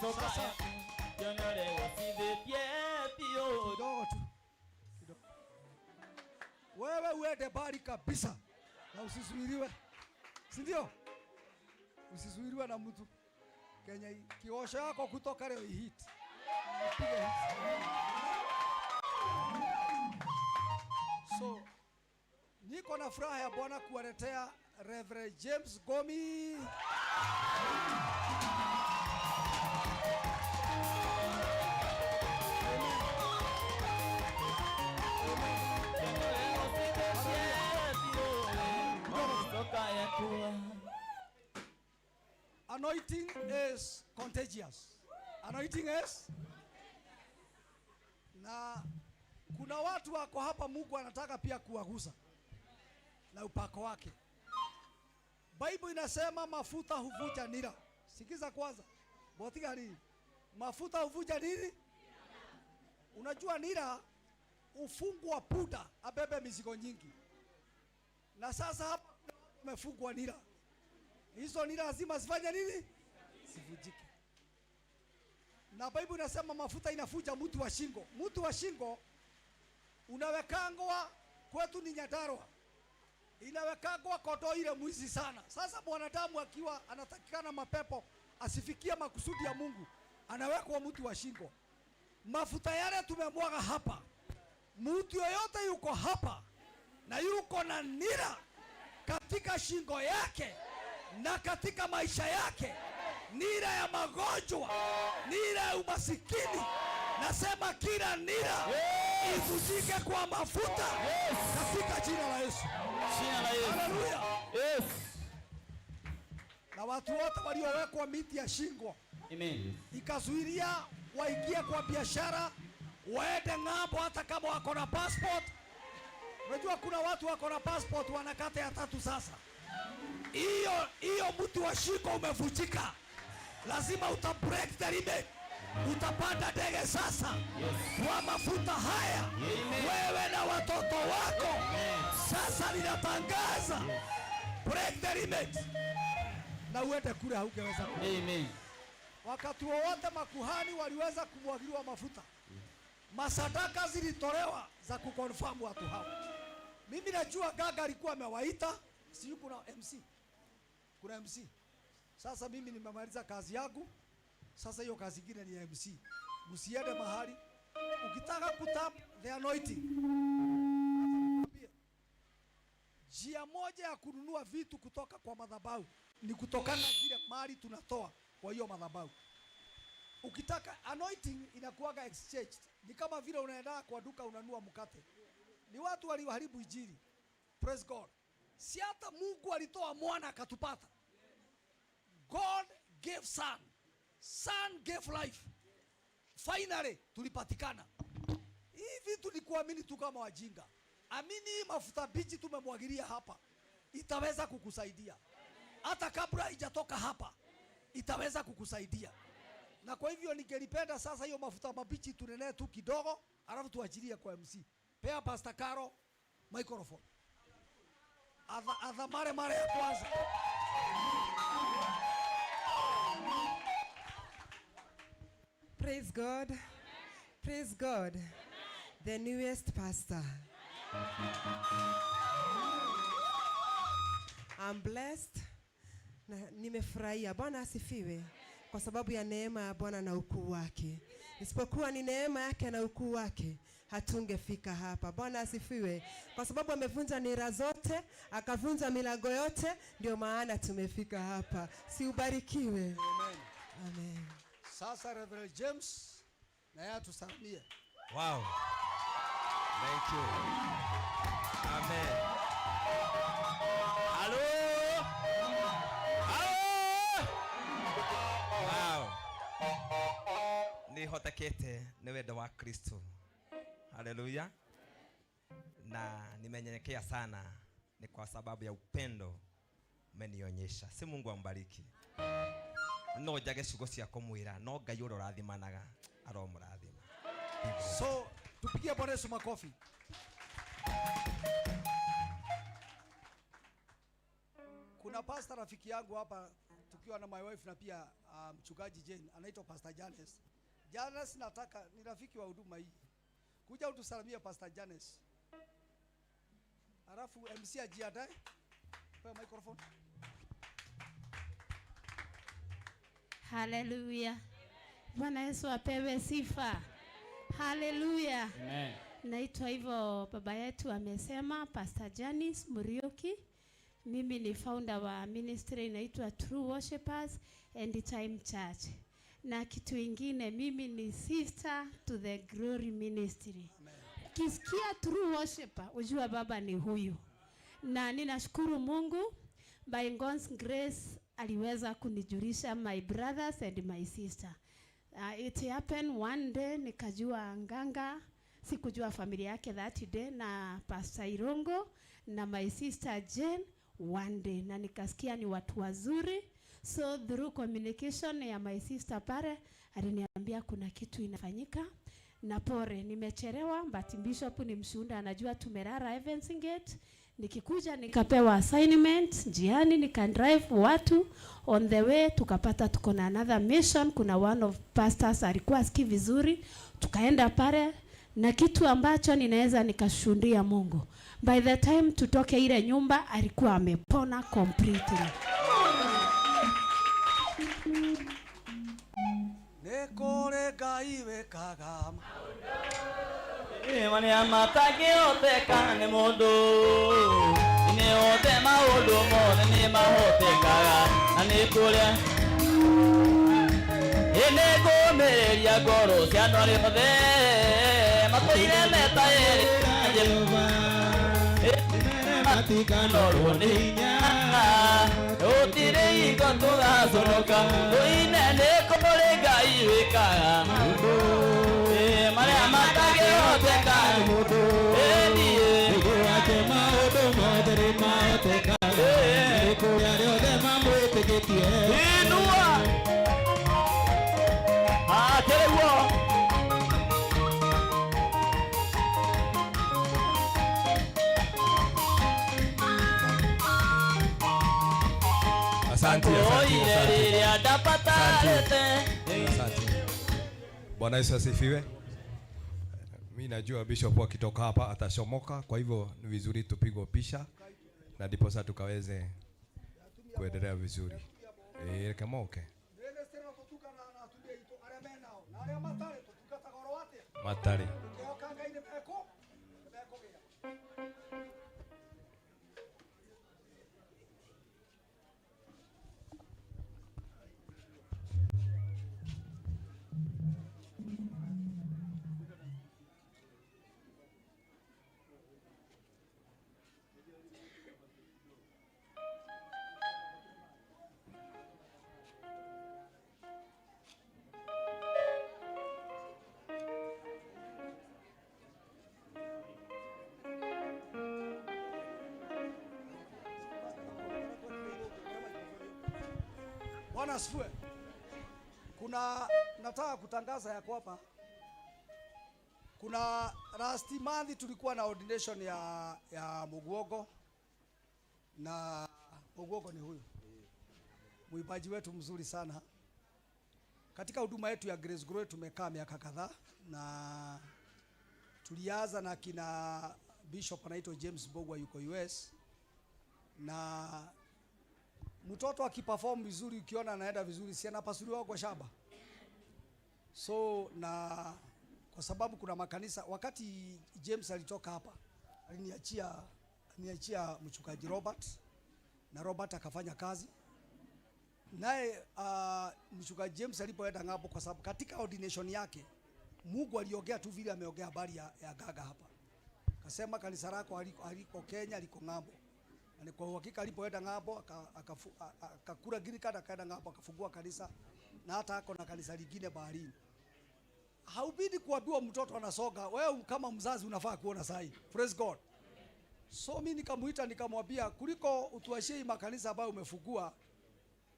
Sasa kidogo tu. Wewe uende bali kabisa na usizuiliwe, si ndio? Usizuiliwe na mtu. Kenya kiosho yako kutoka leo hit. So niko na furaha ya Bwana kuwaletea Reverend James Ngomi. Anointing is contagious. Anointing is. Na kuna watu wako hapa Mungu anataka pia kuwagusa na upako wake. Bible inasema mafuta huvuja nira. Sikiza kwanza. Botiga nini? Mafuta huvuja nini? Unajua nira ufungwa puda abebe mizigo nyingi. Na sasa hapa umefungwa nira. Hizo ni lazima zifanye nini? Sivujike. Na Biblia inasema mafuta inafuja mtu wa shingo. Mtu wa shingo unawekangwa kwetu ni Nyandarua. Inawekangwa kodo ile mwizi sana. Sasa mwanadamu akiwa anatakikana mapepo asifikie makusudi ya Mungu, anawekwa mtu wa shingo. Mafuta yale tumemwaga hapa. Mtu yoyote yuko hapa na yuko na nira katika shingo yake na katika maisha yake, nira ya magonjwa, nira ya umasikini, nasema kila nira ifujike kwa mafuta katika jina la Yesu. Jina la Yesu. Haleluya. Yes. Na watu wote waliowekwa miti ya shingo, Amen, ikazuilia waingie kwa biashara, waende ng'ambo hata kama wako na passport. Unajua kuna watu wako na passport wanakata ya 3 sasa. Hiyo mtu wa shingo umevunjika. Lazima uta break the limit. Utapanda ndege sasa. Kwa mafuta haya. Wewe na watoto wako. Sasa ninatangaza break the limit. Na uende kule haungeweza. Amen. Wakati wowote makuhani waliweza kumwagiliwa mafuta. Masadaka zilitolewa za kuconfirm watu hao. Mimi najua Gaga alikuwa amewaita, si kuna MC. Kuna MC. Sasa mimi nimemaliza kazi yangu. Sasa hiyo kazi nyingine ni ya MC. Msiende mahali. Ukitaka kutap the anointing. Njia moja ya kununua vitu kutoka kwa madhabahu ni kutokana na zile mali tunatoa kwa hiyo madhabahu. Ukitaka anointing inakuwaga exchanged. Ni kama vile unaenda kwa duka unanunua mkate. Ni watu walioharibu injili. Praise God. Si hata Mungu alitoa mwana akatupata. God gave son. Son gave life. Finally tulipatikana. Hii vitu ni kuamini tu kama wajinga. Amini mafuta bichi tumemwagilia hapa. Itaweza kukusaidia. Hata kabla haijatoka hapa itaweza kukusaidia. Na kwa hivyo ningelipenda sasa hiyo mafuta mabichi tunenee tu kidogo, alafu tuachilie kwa MC. Pea Pastor Caro microphone. Adha mare ya kwanza. Praise God. Praise God. The newest pastor. I'm blessed. Na nimefurahia. Bwana asifiwe. Kwa sababu ya neema ya Bwana na ukuu wake. Isipokuwa ni neema yake na ukuu wake, hatungefika hapa. Bwana asifiwe. Kwa sababu amevunja nira zote, akavunja milango yote, ndio maana tumefika hapa. Si ubarikiwe. Amen. Amen. Sasa Reverend James na yeye tusalimie. Wow. Thank you. Amen. Hello. Wow. Ni hotakete ni wendo wa Kristo. Haleluya. Na nimenyenyekea sana ni kwa sababu ya upendo umenionyesha. Si Mungu ambariki. No jage shugo cia kumwira no Ngai urathimanaga aromurathima. So tupigie Bwana Yesu makofi. Kuna pastor rafiki yangu hapa tukiwa na my wife na pia mchungaji Jane anaitwa Pastor Janes. Janes nataka ni rafiki wa huduma hii. Kuja utusalimie Pastor Janes. Alafu MC ajiandae. Pewa microphone. Haleluya. Bwana Yesu apewe sifa. Haleluya. Amen. Naitwa hivyo baba yetu amesema, Pastor Janice Muriuki. Mimi ni founder wa ministry inaitwa True Worshipers End Time Church. Na kitu ingine, mimi ni sister to the Glory Ministry. Ukisikia True Worshiper ujua baba ni huyu. Na ninashukuru Mungu by God's grace aliweza kunijulisha my brothers and my sister. It happened one day nikajua Nganga, sikujua familia yake that day, na Pastor Irongo na my sister Jane one day, na nikasikia ni watu wazuri. So through communication ya my sister pare aliniambia kuna kitu inafanyika. Na pore nimechelewa, but Bishop ni mshuhuda, anajua tumerara Evans Gate Nikikuja nikapewa assignment, njiani nika drive watu, on the way tukapata tuko na another mission. Kuna one of pastors alikuwa asikii vizuri, tukaenda pale na kitu ambacho ninaweza nikashuhudia Mungu. By the time tutoke ile nyumba alikuwa amepona completely. Nekore Ngai wekaga mani amatagi oteka ne mundu ne ote maundu mothe ni mahotekaga na ni kuria ene gomeria ngoro cia andu ari mothe matoire metaeri Jehova matikano rwoninya utire igo tugaconoka tuine ni kuri Ngai wikaga mani amatagi oteka ne mundu ake maundu mothe ni mahotekaga ni kuria riothe mamwitigitie inua aterewo. Asante. Bwana Yesu asifiwe. Mimi najua bishop akitoka hapa atashomoka, kwa hivyo ni vizuri tupigwe picha na ndipo sasa tukaweze kuendelea vizuri. Kama okay. Matari. Bwana asifiwe. Nataka kutangaza ya kwamba kuna last month tulikuwa na ordination ya Muguogo, na Muguogo ni huyu mwimbaji wetu mzuri sana. Katika huduma yetu ya Grace Grow tumekaa miaka kadhaa, na tulianza na kina Bishop anaitwa James Bogwa yuko US, na mtoto akiperform vizuri, ukiona anaenda vizuri, si anapasuliwa kwa shaba. So na kwa sababu kuna makanisa, wakati James alitoka hapa aliniachia mchungaji Robert, na Robert akafanya kazi naye. Mchungaji James alipoenda ng'ambo, kwa sababu katika ordination yake Mungu aliongea tu vile ameongea habari ya Gaga hapa, akasema kanisa lako aliko Kenya, aliko ng'ambo. Na kwa uhakika alipoenda ng'ambo akakula green card, akaenda ng'ambo akafungua kanisa, na hata ako na kanisa lingine baharini. Haubidi kuambiwa mtoto anasoga, wewe kama mzazi unafaa kuona sahi. Praise God. So mimi nikamuita nikamwambia, kuliko utuashie makanisa ambayo umefungua,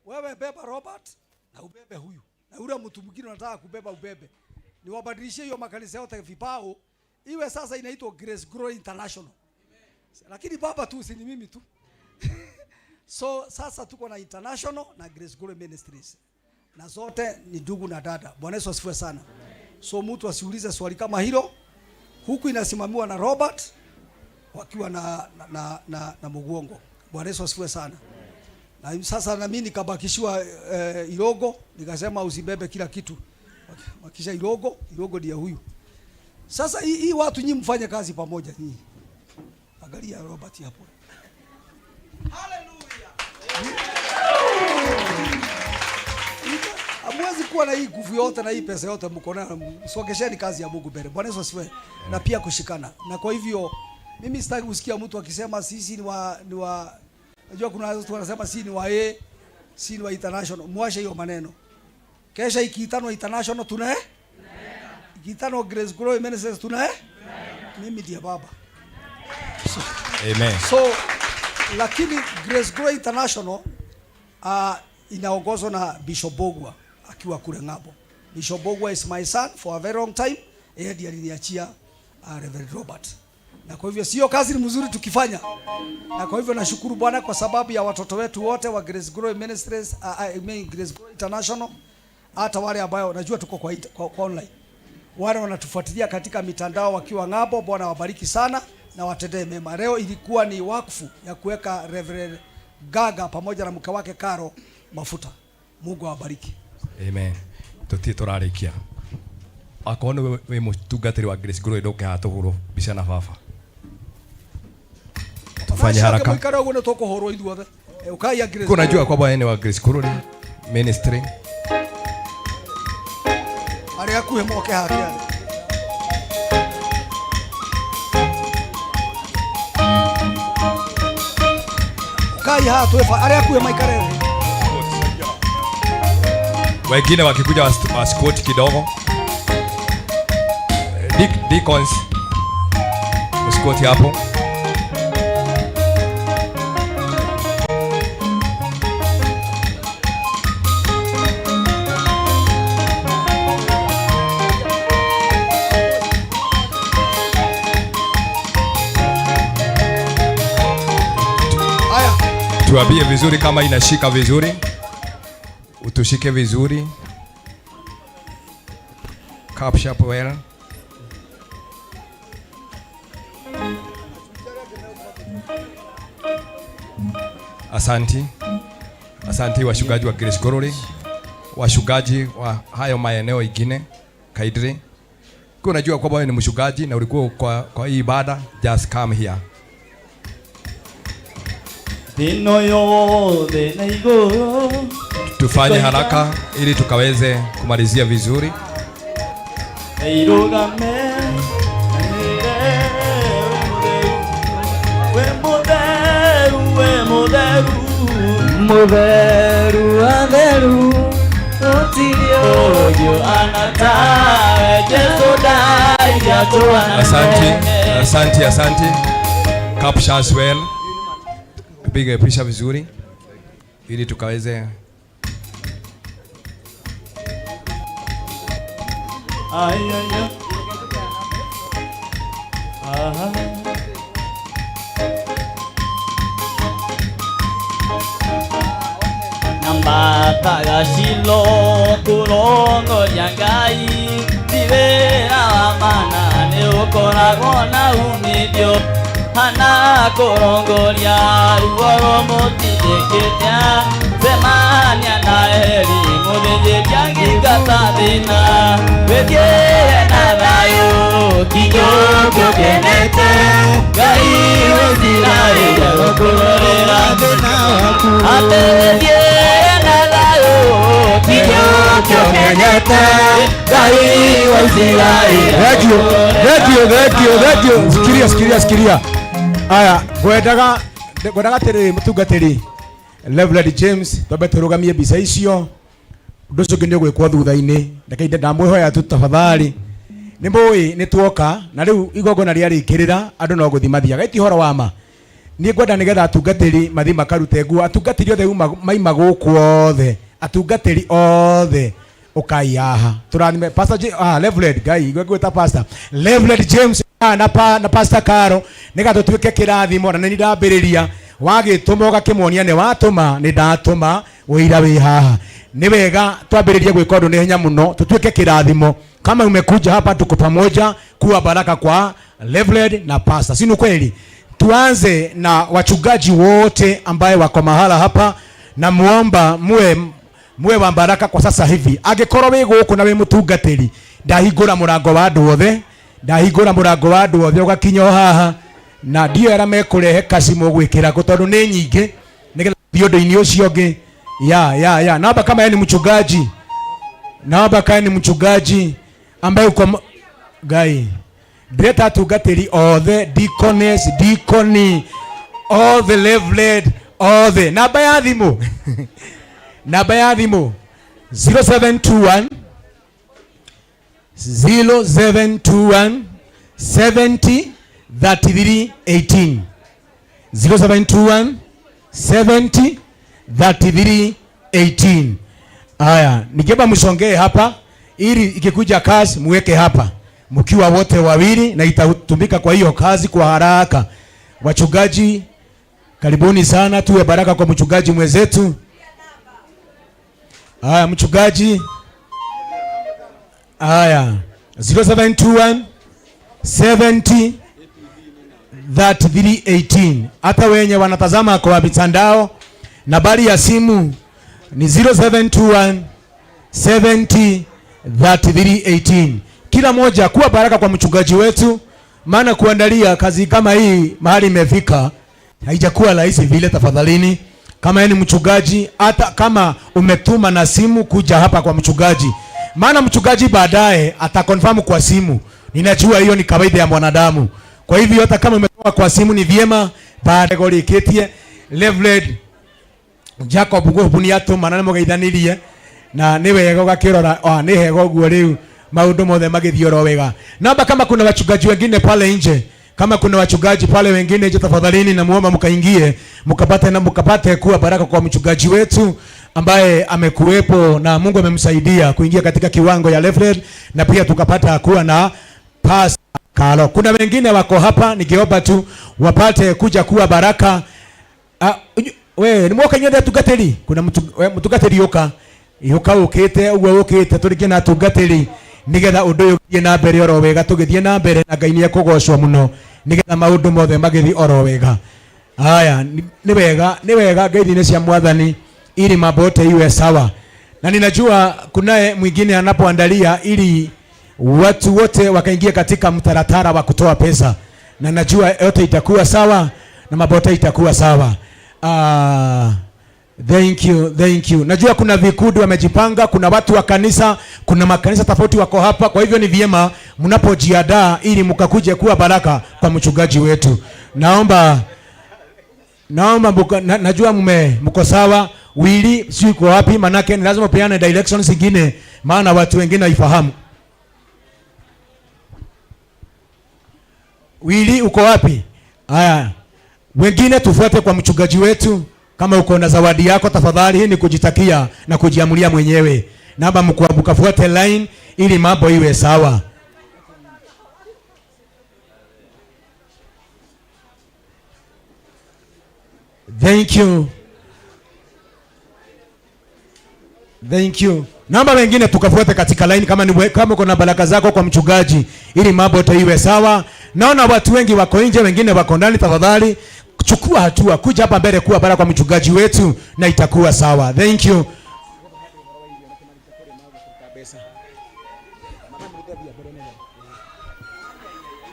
wewe beba Robert na ubebe huyu, na yule mtu mwingine unataka kubeba ubebe, niwabadilishie hiyo makanisa yote vibao, iwe sasa inaitwa Grace Grow International. Lakini baba tu si ni mimi tu. So sasa tuko na International na Grace Grow Ministries, na zote ni ndugu na dada. Bwana Yesu asifiwe sana. So mtu asiulize swali kama hilo. Huku inasimamiwa na Robert wakiwa na Muguongo. Bwana Yesu asifiwe sana. Na sasa na mimi nikabakishiwa Irogo, nikasema usibebe kila kitu. Wakisha Irogo ndio huyu. Sasa hii watu nyinyi mfanye kazi pamoja nyinyi. Angalia Robert hapo. Hallelujah. Hamwezi kuwa na hii nguvu yote na hii pesa yote mko nayo, sogesheni kazi ya Mungu mbele. Bwana Yesu asifiwe. Na pia kushikana. Na kwa hivyo mimi sitaki kusikia mtu akisema sisi ni wa unajua kuna watu wanasema sisi ni wa sisi ni wa international. Muache hiyo maneno. Kesha ikiitano international ikiitano Grace Grow Ministries mimi ndiye baba. So, amen. So lakini Grace Grow International inaongozwa na Bishop Bogwa akiwa kule ng'ambo. Bishop Bogwa is my son for a very long time. Yeye ndiye aliniachia Reverend Robert. na kwa hivyo sio kazi ni mzuri tukifanya, na kwa hivyo nashukuru Bwana kwa sababu ya watoto wetu wote wa Grace Glory Ministries, Grace Glory International, hata wale ambao najua tuko kwa online, wale wanatufuatilia katika mitandao wakiwa ng'ambo. Bwana wabariki sana na watendee mema. Leo ilikuwa ni wakfu ya kuweka Reverend Gaga pamoja na mke wake Karo mafuta. Mungu awabariki. Amen. Tutie turarikia. Akono we mutungatiri wa Grace Glory ndoke hatuhuru bica na baba. Tufanye haraka. Kuna jua kwamba yeye wa Grace Glory Ministry. Ali akuhe moke hakia. Kai hatu efa ali akuhe maikarere. Wengine wakikuja wasikoti kidogo. Deacons usikoti hapo. Tuambie vizuri kama inashika vizuri. Utushike vizuri. Cup sharp well. Asanti. Asanti washugaji wa Grace Glory. Washugaji wa hayo maeneo ingine kaidri. Kwa unajua kwamba wewe ni mshugaji na ulikuwa kwa hii ibada, just come here. Tufanye haraka ili tukaweze kumalizia vizuri. Muberu aderu otirio anatawe Jesu ya toa. Asante. Capture as well. Piga picha vizuri ili tukaweze Namba tagashilo kulongo yangai divera amana ne ukoragwo na umidio hana korongoria ruoro motijeketa semania na heri mutheje yangi gathina wethie na dayo kijoko kenete gai wezira ya rokorera thina waku atethie na dayo kijoko kenete gai wezira ya Sikiria. Aya, gwendaga tiri mutungatiri Reverend James twabe turugamie bica icio undu ucio ngi gwikwo thutha-ini ndakainde ndamwihoya tu tafadhali nimui nituoka na riu igongona riarikirira andu no guthi mathiaga itihoro wama nie ngwenda nigetha atungatiri mathi makarute nguo atungatiri othe maima guku othe atungatiri othe ukai haha turathime Pastor Reverend Gai gweta Pastor Reverend James na Pastor Karo nigatho tuike kirathimo na nindambiriria wagituma ugakimonia ne watuma nindatuma wira wi haha ni wega twambiririe gwika undu ni hinya muno tutuike kirathimo kama umekuja hapa tuko pamoja kuwa baraka kwa Reverend na Pastor sinu kweli. Tuanze na wachungaji wote ambaye wako mahala hapa na muomba muwe wa baraka kwa sasa hivi. Agikorwo wi guku na wi mutungatiri ndahingura murango wa andu othe ugakinya haha na ndio era mekurehe kaci mugwikira ko tondu ni nyingi nigetha thiondo-ini ucio ngi ya naomba kama yeye ni mchungaji ambaye uko Gai ndeta atungatiri othe deaconess deaconi all the Reverend all the namba ya thimu 0721 70 33 18 0721 70 33 18. Aya, nikiomba msongee hapa ili ikikuja kazi muweke hapa. mkiwa wote wawili, na itatumika kwa hiyo kazi kwa haraka. Wachungaji, karibuni sana, tuwe baraka kwa mchungaji mwenzetu. Haya, mchungaji. Haya, 0721 70 3318. Hata wenye wanatazama kwa mitandao, nambari ya simu ni 0721 70 3318. Kila moja kuwa baraka kwa mchungaji wetu, maana kuandalia kazi kama hii mahali imefika haijakuwa rahisi vile. Tafadhalini, kama yeye ni mchungaji, hata kama umetuma na simu, kuja hapa kwa mchungaji, maana mchungaji baadaye atakonfirm kwa simu. Ninajua hiyo ni kawaida ya mwanadamu. Kwa hivyo hata kama umetoka kwa simu, ni vyema baada golikitie Reverend Jacob Gobuniato manane mugeithanirie na ni wega gakirora ni hego guo riu maundu mothe magithio wega. Naomba kama kuna wachungaji wengine pale nje, kama kuna wachungaji pale wengine nje, tafadhalini na muomba mkaingie mkapate kuwa baraka kwa mchungaji wetu ambaye amekuwepo na Mungu amemsaidia kuingia katika kiwango ya Reverend, na pia tukapata kuwa na Pastor Kalo. Kuna wengine wako hapa, ningeomba tu wapate kuja kuwa baraka. We ni mwoka nyenda tugateri, kuna mtugateri yoka ukite ugo ukite turike na tugateri nigetha undu uyu thie na mbere oro wega, tugithie na mbere na Ngai ni ekugocwo muno nigetha maundu mothe magithi oro wega. Haya, ni wega ngeithi-ini cia Mwathani ili mambo yote iwe sawa, na ninajua kunaye mwingine anapoandalia ili watu wote wakaingia katika mtaratara wa kutoa pesa, na najua yote itakuwa sawa na mambo yote itakuwa sawa. Thank you. Najua kuna vikundi wamejipanga, kuna watu wa kanisa, kuna makanisa tofauti wako hapa. Kwa hivyo ni vyema mnapojiandaa ili mkakuje kuwa baraka kwa mchungaji wetu. Naomba najua mko sawa. Wili si uko wapi? Manake ni lazima peane directions zingine, maana watu wengine haifahamu. Wili uko wapi? Haya, wengine tufuate kwa mchungaji wetu. Kama uko na zawadi yako, tafadhali, hii ni kujitakia na kujiamulia mwenyewe. Naomba mkafuate line ili mambo iwe sawa. Thank you. Naomba wengine tukafuate katika line kama uko na baraka zako kwa mchungaji ili mambo yote iwe sawa. Naona watu wengi wako nje, wengine wako ndani. Tafadhali chukua hatua, kuja hapa mbele kuwa baraka kwa mchungaji wetu na itakuwa sawa. Thank you.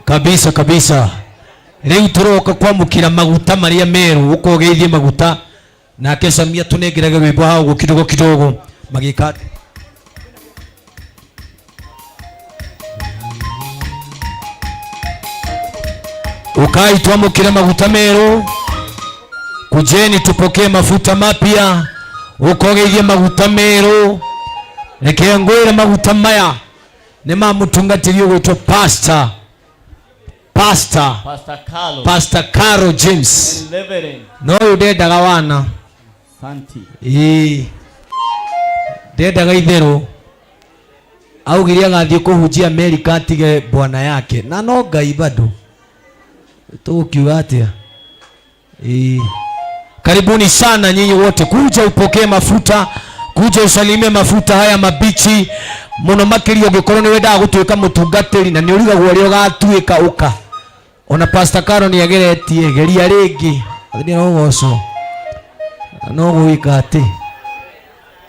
Kabisa. Riu turoka kwamukira maguta maria meru, uko geithie maguta na kesamia tunengeraga wimbo hao kidogo magikate. Ukai tuamukire mafuta meru, kujeni tupokee mafuta mapya. Ukogeithie mafuta meru, reke ngwire mafuta maya ni mamutungatiri ugwitwo Pastor Carol James. No udendaga wana santi ndendaga itheru, augire agathie kuhunjia America atige bwana yake, na no Ngai bado tukiuga atia. Karibuni sana nyinyi wote, kuja upokee mafuta, kuja usalimie mafuta haya mabichi muno makirio gikorwo ni wenda gutuika mutungatiri na ni urigagwo ri ugatuika uka. Ona Pastor Carol ni ageretie geria ringi athini no goco no guika ati.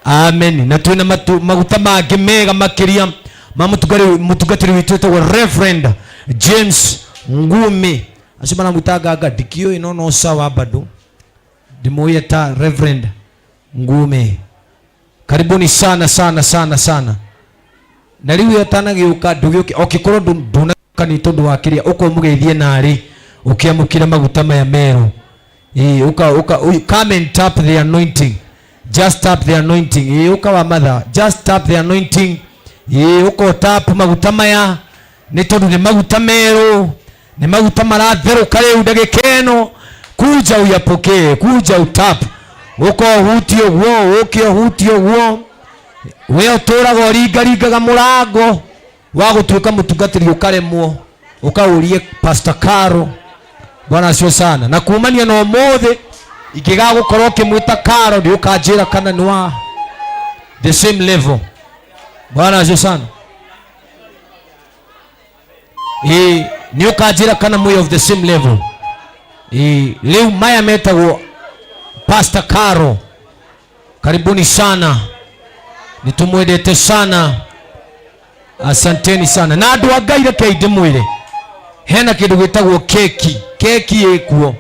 Amen. Na twina maguta mangi mega makiria mutungatiri witu wa Reverend James Ngumi asema mutagaga dikio ino sawa bado dimoya ta Reverend Ngume. Karibuni sana na riu yatana giuka ndugioke okikoro nduna ni tondu wakiria uko mugeithie nari ukiamukira maguta maya meru. Come and tap the anointing, just tap the anointing. Uka wa mother, just tap the anointing. Uko tap maguta maya ni tondu ni maguta meru, ni maguta maratheruka riu ndagikeno. Kuja uyapokee, kuja utap. Uko hutio guo, ukio hutio guo. Wewe toraga ringaga murango. wa gutuika mutungatiri ukaremwo ukaurie Pastor Caro. Bwana sio sana na kuumania no mothe ikiga gukorwo kimwita Caro ndi ukanjira kana ni wa the same level. Bwana sio sana ni ukanjira kana mwe of the same level. Leo maya metagwo Pastor Caro. Karibuni sana, nitumwendete sana, asanteni sana. Na andu angaire keinde mwire hena kindu gitagwo keki ikuo.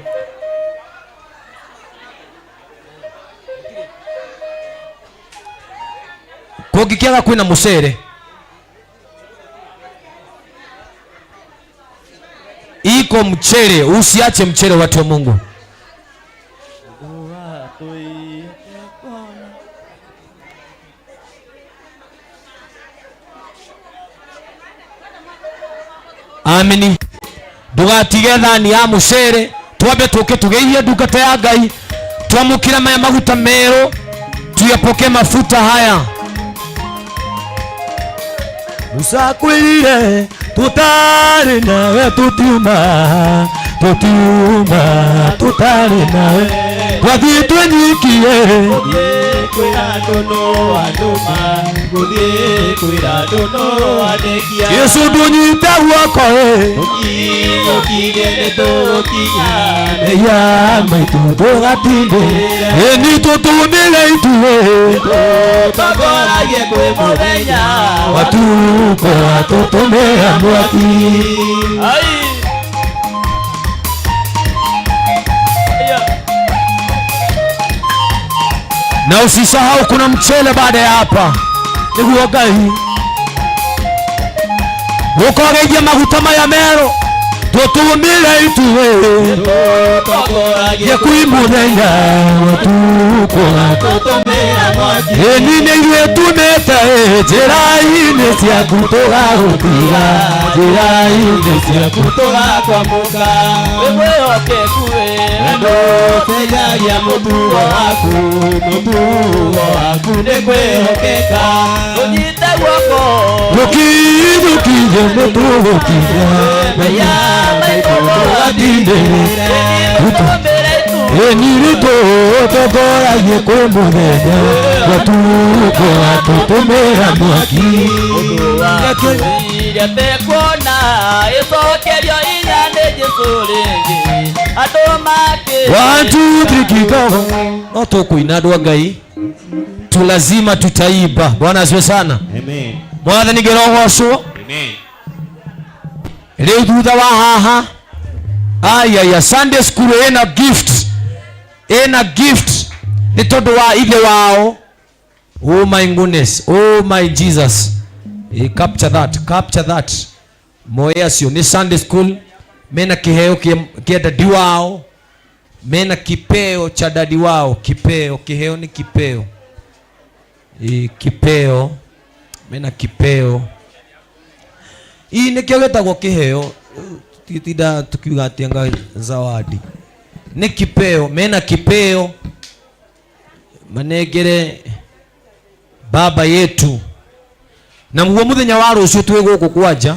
Kungikiaga kwina mucere iko mchere, usiache mchere watu wa Mungu. Amini. Ndugatige thani ya mucere, twambe tuke tugeithie ndungata ya Ngai, twamukira maya maguta mero, tuyapoke mafuta haya. Usakwirire tutari nawe tutuma tutari nawe twathie twenyikie Yesu ndunyite guoko ya maitu tugatinde ni tutumire itue tutogoragie kwi muthenya watuko tutumira mwaki. Na usisahau kuna mchele baada ya hapa. Niguo Ngai ukogeithia maguta maya mero tutumire itue tutogoragie kwi muthenya watuko tutumira mwaki. Nine ithuĩ tumĩte njĩra-inĩ ciaku tũgagũtiga, njĩra-inĩ ciaku tũgakwamũka. Wĩmwĩhokeku ndũteithagia mũtugo waku nĩ kwĩhokeka. Ũnyite guoko tũkinyũkirie nĩtũgũkinya meya maitũ tũgatindĩrĩre nirito togoragie kwi muthenya watuko tutumira mwaki. Ndekuona icokerio inya nĩ Jesũ rĩngĩ andũ make 1 2 3 kidogo no tukuina andũ a Ngai tu lazima tutaiba. Bwana asifiwe sana. Amen. Mwathani ngĩrogocwo. Amen. Rĩu thutha wa haha aya Sunday school ina gift ni tondu wa ithe wao. Oh my goodness, oh my Jesus. Capture that moya sio ni Sunday school mena kiheo kia dadi wao, mena kipeo cha dadi wao. Kiheo ni kipeo. Kipeo mena kipeo nikio getagwo kiheo. Titida tukiuga atianga zawadi ni kipeo, mena kipeo manegere baba yetu. Na muo muthenya wa rucio twi guku kwanja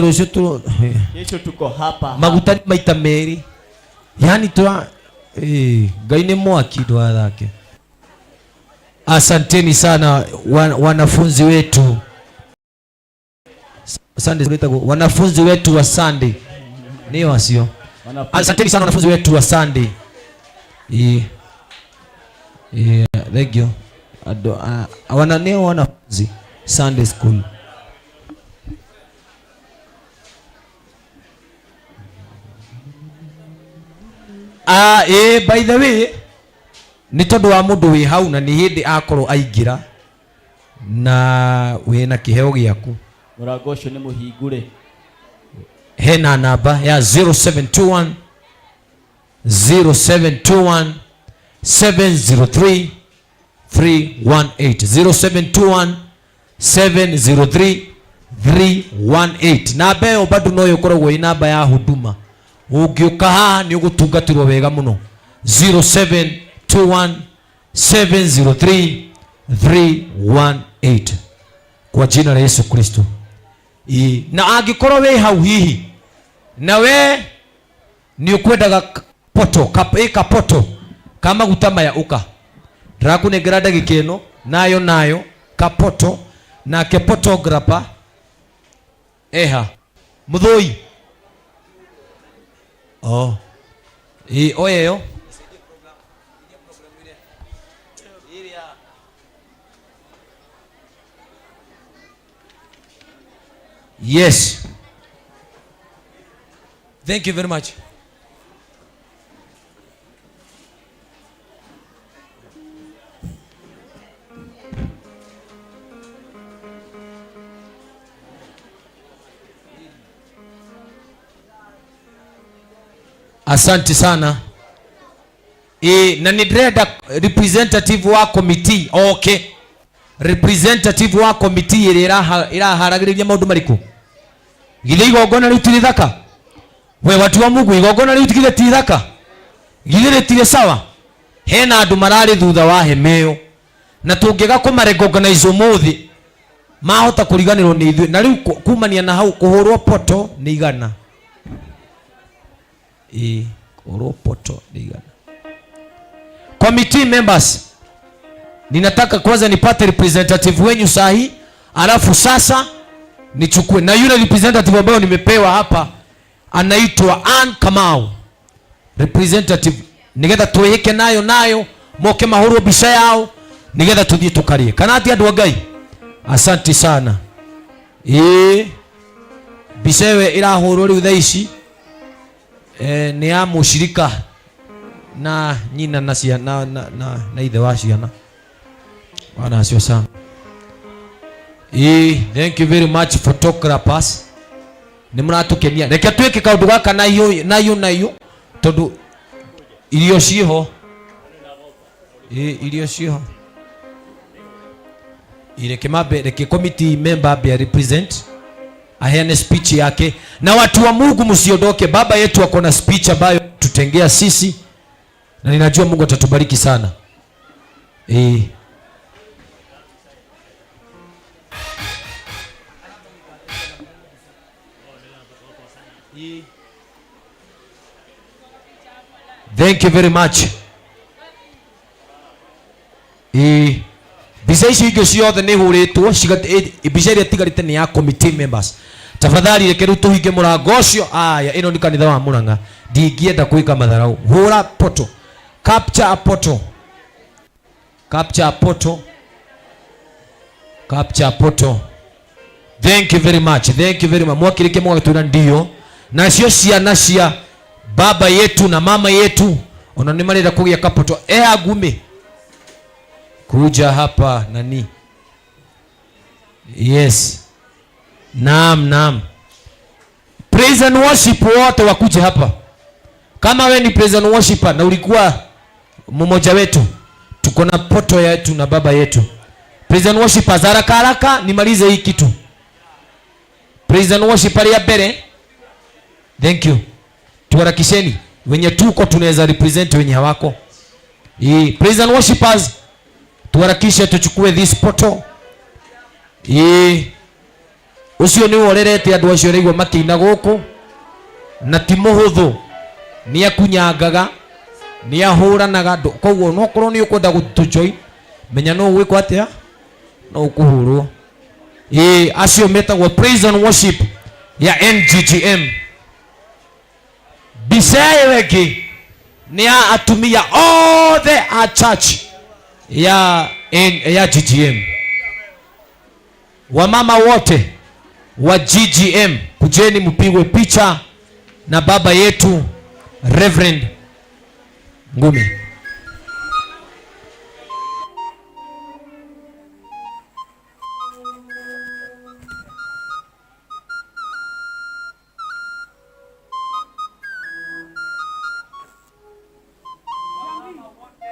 rucio tu kesho tuko hapa maguta maita meri, yani twa Ngai ni mwaki ndwa thake. Asanteni sana wanafunzi wetu. Sunday wanafunzi wetu wa Sunday ni wasio. Asanteni sana wanafunzi wetu wa Sunday. Thank you. Wananeo wanafunzi Sunday school. By the way ni tondu wa mundu wi hau na ni hindi akorwo aingira na wina kiheo giaku murango ucio ni muhingure. Hena namba ya 0721 703 318 0721 703 318. Namba ĩyo bado no ĩkoragwo ĩ namba ya huduma. Ũngĩũka haha nĩ ũgũtungatĩrwo wega mũno. 0721 703 318. kwa jina la Yesu Kristo. Na angikorwo we hau hihi na we ni ukwendaga poto kapoto kama gutamaya uka ndakunengera ndagika ino nayo kapoto na ke photographer eha muthoi oyeyo yes, thank you very much. Asante sana. Na nidreda representative wa committee. Okay. Representative wa committee iraharagiriria maundu mariku. Githe igongona riu tiri thaka. We watu wa Mungu igongona riu tigire ti thaka. Githe tire sawa. Hena andu marari thutha wa hemeyo. Na tungiga kumarecognize umuthi mahota kuriganirwo ni ithuĩ. Na riu kumania na hau kuhurwo poto ni igana. Oropoto digana. Committee members, ninataka kwanza nipate representative wenyu sahi, alafu sasa nichukue na yule representative ambaye nimepewa hapa anaitwa Ann Kamau. Representative nigetha tuweke nayo moke mahoro bisha yao nigetha tuthie tukarie. Kana ati andu Ngai. Asante sana. Bisha irahoro riu thaici ni ya mushirika na nyina na ciana na ithe wa ciana. Bwana acio sana. Thank you very much photographers. Ni muratukenia. Reke twike kaundu gaka na iyo tondu irio ciho. Irio ciho. Reke committee member be represent aheane speech yake. Na watu wa Mungu msiondoke. Baba yetu ako na speech ambayo tutengea sisi na ninajua Mungu atatubariki sana. Thank you very much. Bica icio ingĩ ciothe nĩ hũrĩtwo, bica ĩrĩa tigarĩte nĩ ya committee members. Tafadhali reke rĩu tũhinge mũrango ũcio. Aya, ĩno nĩ kanitha wa Mũrang'a. Ndingĩenda gwĩka matharau. Hũra poto. Capture a poto. Capture a poto. Capture a poto. Thank you very much. Thank you very much. Mwakirike mwagĩtwĩra ndio. Na cio ciana cia baba yetu na mama yetu ona nĩ marenda kũgĩa kapoto. Agumi. Kuja hapa nani? Yes. Naam. Praise and worship wote wakuje hapa. Kama we ni praise and worshiper na ulikuwa mmoja wetu, tuko na poto yetu na baba yetu. Praise and worshipers, haraka nimalize hii kitu. Praise and worshipper ya mbere. Thank you. Tuharakisheni. Wenye tuko tunaweza represent wenye hawako. Praise and worshipers, tuharakishe tuchukue this poto. Ucio ni worerete andu acio reigwa makĩina gũkũ na ti mũhũthũ, ni akunyangaga, ni ahũranaga. Koguo no korwo ni ũkwenda gũtũjoin, menya no gwĩkwo atĩa, no ũkũhũrwo. Acio metagwo praise and worship ya NGGM. Bica weki ni ya atumia all the church ya GGM. Wamama wote wa GGM, kujeni mpigwe picha na baba yetu Reverend Ngumi.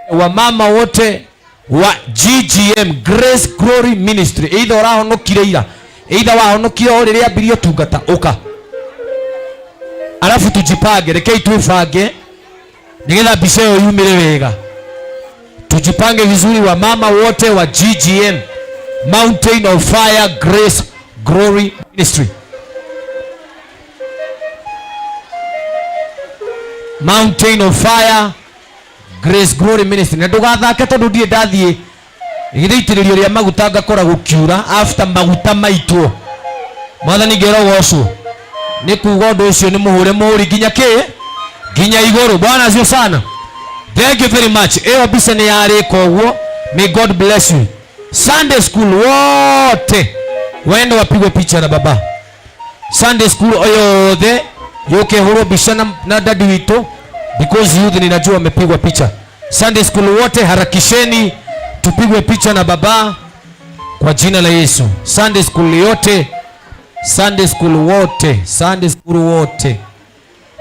Wamama wote wa GGM, Grace Glory Ministry, either orahonokire ira, either wahonokio riria ambirio tungata uka. Alafu tujipange, rekei tuifange nigetha bica ĩyo yumire wega. Tujipange vizuri, wa mama wote wa GGM, Mountain of Fire Grace Glory Ministry. Mountain of Fire Grace Glory Ministry. Na ndugathake tondu ndie ndathie igithitiririo ria maguta ngakora gukiura after maguta maitwo. Mwathani ngerogocwo ni kuga undu ucio ni muhure muri nginya iguru. Bwana azio sana. Thank you very much. Ewa bisa ni yari koguo. May God bless you. Sunday school wote waende wapigwe picha na baba. Sunday school oyothe yoke horo bishana na dadi wito because youth ninajua wamepigwa picha. Sunday school wote harakisheni tupigwe picha na baba kwa jina la Yesu. Sunday school yote, Sunday school wote, Sunday school wote.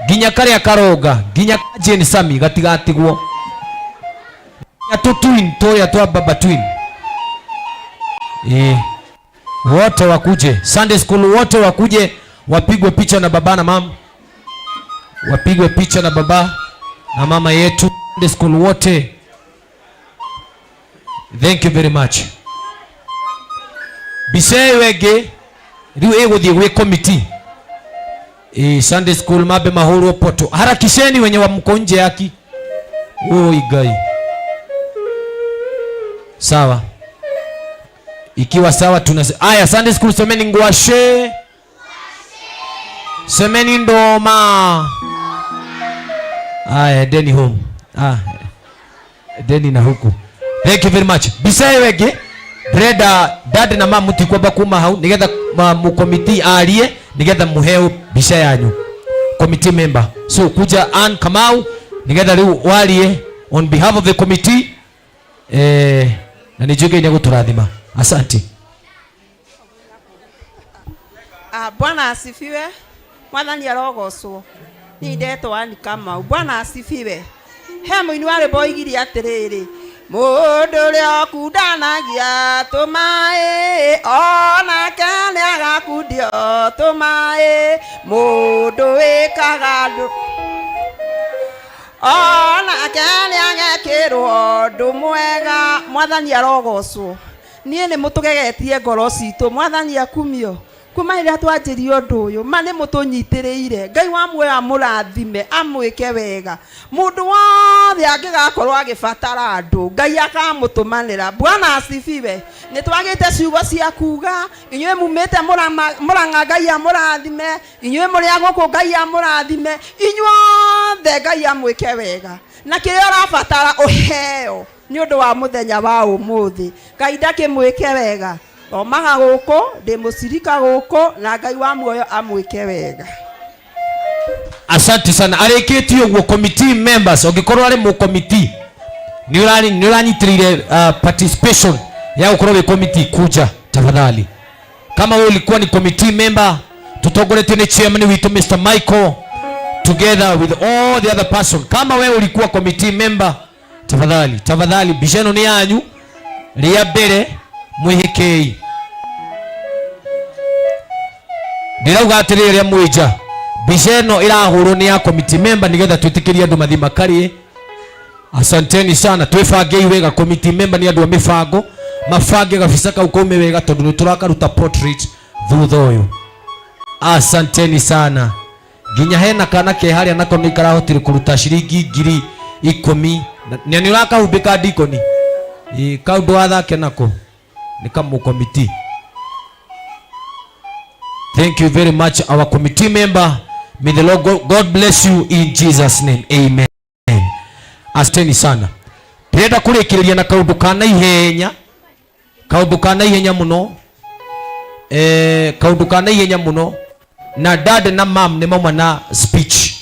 Ginya kare akaroga, ginya Jane Sami gatigatigwo. Ya to twin to ya to baba twin. Wote wakuje. Sunday school wote wakuje wapigwe picha na baba na mama. Wapigwe picha na baba na mama yetu. Sunday school wote. Thank you very much. Bisewege riu eguthie gwe committee. Sunday school mabe mahoro poto. Harakisheni wenye wa mko nje yaki. Oi gai. Sawa. Ikiwa sawa tunasema aya Sunday school semeni ngwashe. Semeni ndoma. Aya deni home. Deni na huku. Thank you very much. Bisewege breda dad na mama mutikwa bakuma hau nigetha mu committee arie nigetha muheo bisha yanyu committee member. So kuja Ann Kamau nigetha riu warie on behalf of the committee na nijuge nyago turathima. Asante. Bwana asifiwe. Mwathani arogocwo. Ni ndetwo Ann Kamau. Bwana asifiwe. He muini wale boigiri atiriri. Mundu ria kundanagia tumae ona kane agakundio tumae mundu wikaga ndu ona kane agekirwo ndu mwega. Mwathani arogocwo. Nie ni mutugegetie ngoro citu. Mwathani akumio kuma ira twanjirie undu uyu mane mutunyitiriire. Ngai wa muoyo amurathime amwike wega. Mundu wothe angigakorwo agibatara andu Ngai akamutumanira. Bwana asifiwe. Ni twagite ciugo cia kuga inywe mumite muranga Ngai amurathime. Inywe muri aguku Ngai amurathime. Inyuothe Ngai amwike wega. Na kiria urabatara uheo ni undu wa muthenya wa umuthi. Ngai ndakimwike wega. Omaga guko ndimucirika guko na Ngai wa muoyo amwike wega. Asante sana. Areketi uguo committee members ogikorwo ari mu committee ni uranyitirire participation ya ukorwo we committee kuja tafadhali. Kama wewe ulikuwa ni committee member tutongoretio ni chairman witu Mr. Michael together with all the other person. Kama wewe ulikuwa committee member tafadhali bishano ni yanyu ria mbere mwihikei. Ndirauga atiriri ria mwija bisheno irahurwo ni ya committee member nigetha twitikirie andu mathima karie. Asanteni sana. Twifangei wega committee member ni andu a mifango mafange gabisa kau kaume wega tondu ni turakaruta portrait thutha uyu. Asanteni sana. Ginya hena kana ke haria nako ni karahotire kuruta shiringi 10,000 ni urakahumbika dikoni kaundu athake nako ni kamu committee. Thank you very much our committee member. May the Lord God bless you in Jesus name. Amen. Asanteni sana. Ndenda kurikiria na kaundu kana ihenya muno. Kaundu kana ihenya muno na dad na mom ni mama na speech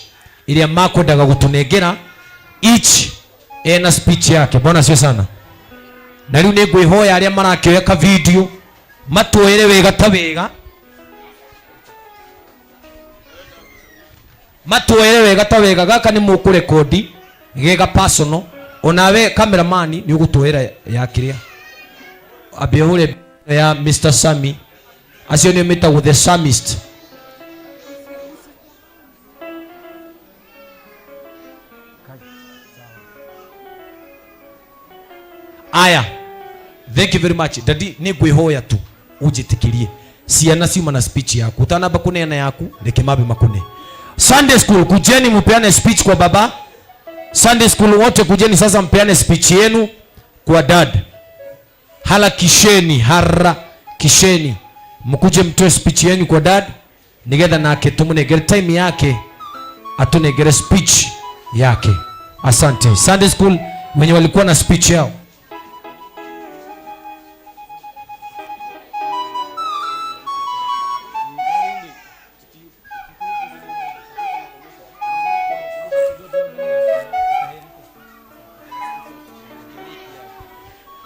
iria makwendaga gutunengera each na speech yake. Bwana sio sana. Na riu ni ngwihoya aria marakioya ka video matuere wega ta wega. Matuere wega ta wega gaka ni mukurekodi gega personal. Onawe cameraman ni ugutuera ya kiria abihure ya Mr. Sami acio ni metagwo the Psalmist. Aya Thank you very much. Daddy ni ngwihoya tu ujitikirie. Ciana ciuma na speech yaku. Utanamba kunena yaku reke mabe makune. Sunday school kujeni mpeane speech kwa baba. Sunday school wote kujeni sasa mpeane speech yenu kwa dad. Harakisheni mkuje mtoe speech yenu kwa dad. Nigetha nake tumunegere time yake atunegere speech yake. Asante. Sunday school wenye walikuwa na speech yao.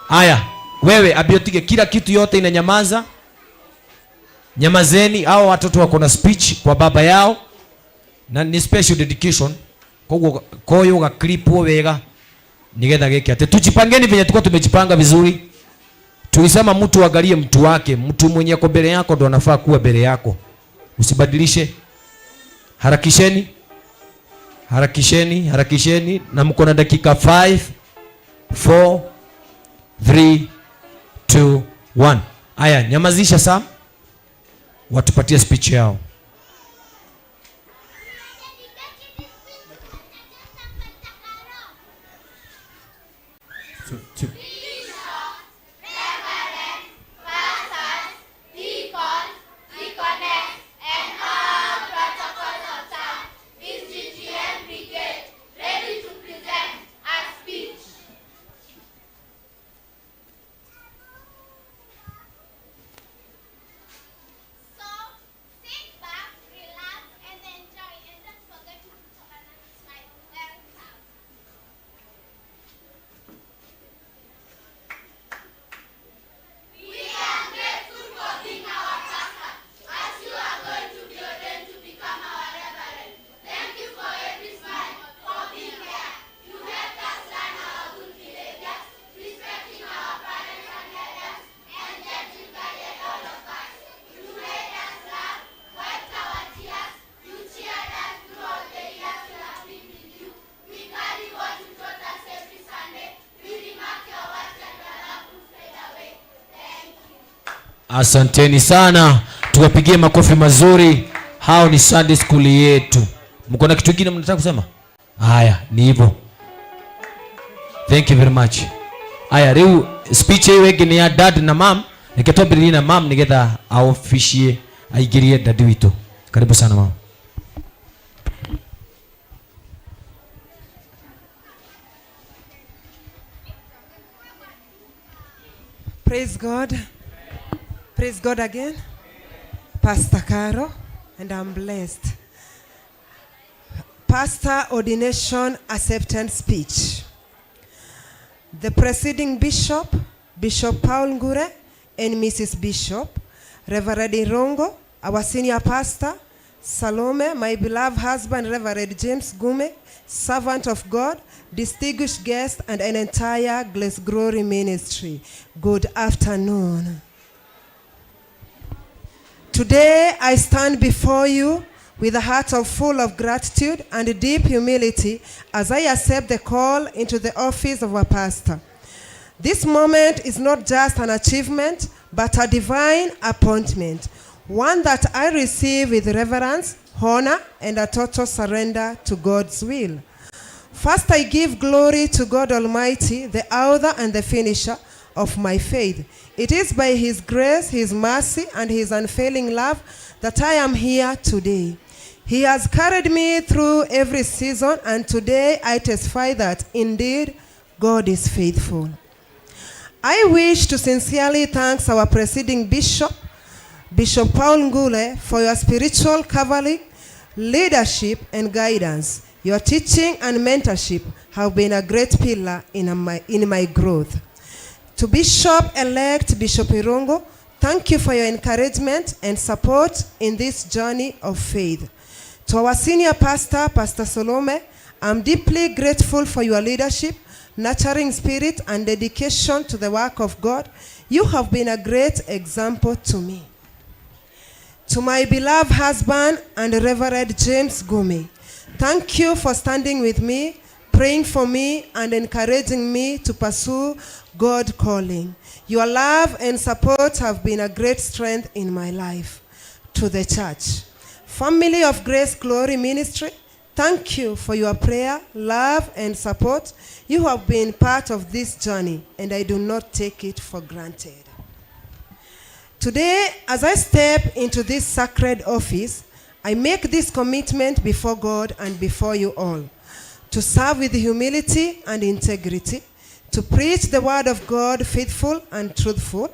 Aya, wewe abiotige kila kitu yote inanyamaza. Nyamazeni, hao watoto wako na speech kwa baba yao. Na ni special dedication. Koyo ga clip wega. Nigetha geke ate tujipangeni venye tuko tumejipanga vizuri. Tulisema mtu angalie mtu wake, mtu mwenye ako mbele yako ndo anafaa kuwa mbele yako. Usibadilishe. Harakisheni na mko na dakika 5 4 3 2 1. Aya, nyamazisha Sam. Watupatie speech yao. Asanteni sana. Tuwapigie makofi mazuri. Hao ni Sunday school yetu. Mko na kitu kingine mnataka kusema? Haya, ni hivyo. Thank you very much. Haya, leo speech hii wege ni ya dad na mom. Niketobiri na mom nigetha aofishie aigirie dad wito. Karibu sana mom. Praise God. Praise God again. Pastor Caro, and I'm blessed. Pastor ordination acceptance speech. The preceding bishop, Bishop Paul Ngure, and Mrs. Bishop, Reverend Irongo, our senior pastor, Salome, my beloved husband, Reverend James Gume, servant of God, distinguished guest, and an entire Grace Glory ministry. Good afternoon. Today I stand before you with a heart full of gratitude and deep humility as I accept the call into the office of a pastor. This moment is not just an achievement, but a divine appointment, one that I receive with reverence, honor, and a total surrender to God's will. First, I give glory to God Almighty, the author and the finisher of my faith. It is by His grace, His mercy, and His unfailing love that I am here today. He has carried me through every season, and today I testify that indeed God is faithful. I wish to sincerely thank our preceding bishop, Bishop Paul Ngule, for your spiritual covering, leadership, and guidance. Your teaching and mentorship have been a great pillar in my growth. To Bishop-elect Bishop Irongo, thank you for your encouragement and support in this journey of faith. To our senior pastor, Pastor Salome, I'm deeply grateful for your leadership, nurturing spirit, and dedication to the work of God. You have been a great example to me. To my beloved husband and Reverend James Gume, thank you for standing with me, praying for me and encouraging me to pursue God calling. Your love and support have been a great strength in my life. To the church, family of Grace Glory Ministry, thank you for your prayer, love, and support. You have been part of this journey, and I do not take it for granted. Today, as I step into this sacred office, I make this commitment before God and before you all, to serve with humility and integrity, to preach the word of God faithful and truthful,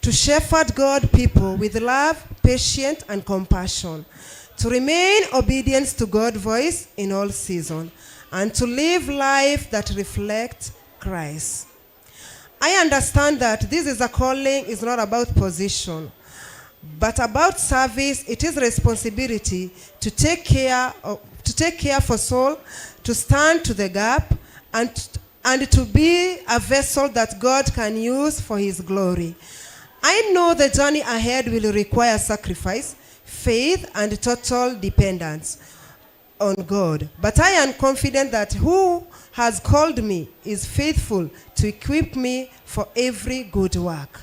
to shepherd God people with love, patience, and compassion, to remain obedient to God's voice in all seasons, and to live life that reflects Christ. I understand that this is a calling is not about position, but about service. It is responsibility to take care for soul, to stand to the gap, and to be a vessel that God can use for his glory. I know the journey ahead will require sacrifice, faith, and total dependence on God. But I am confident that who has called me is faithful to equip me for every good work.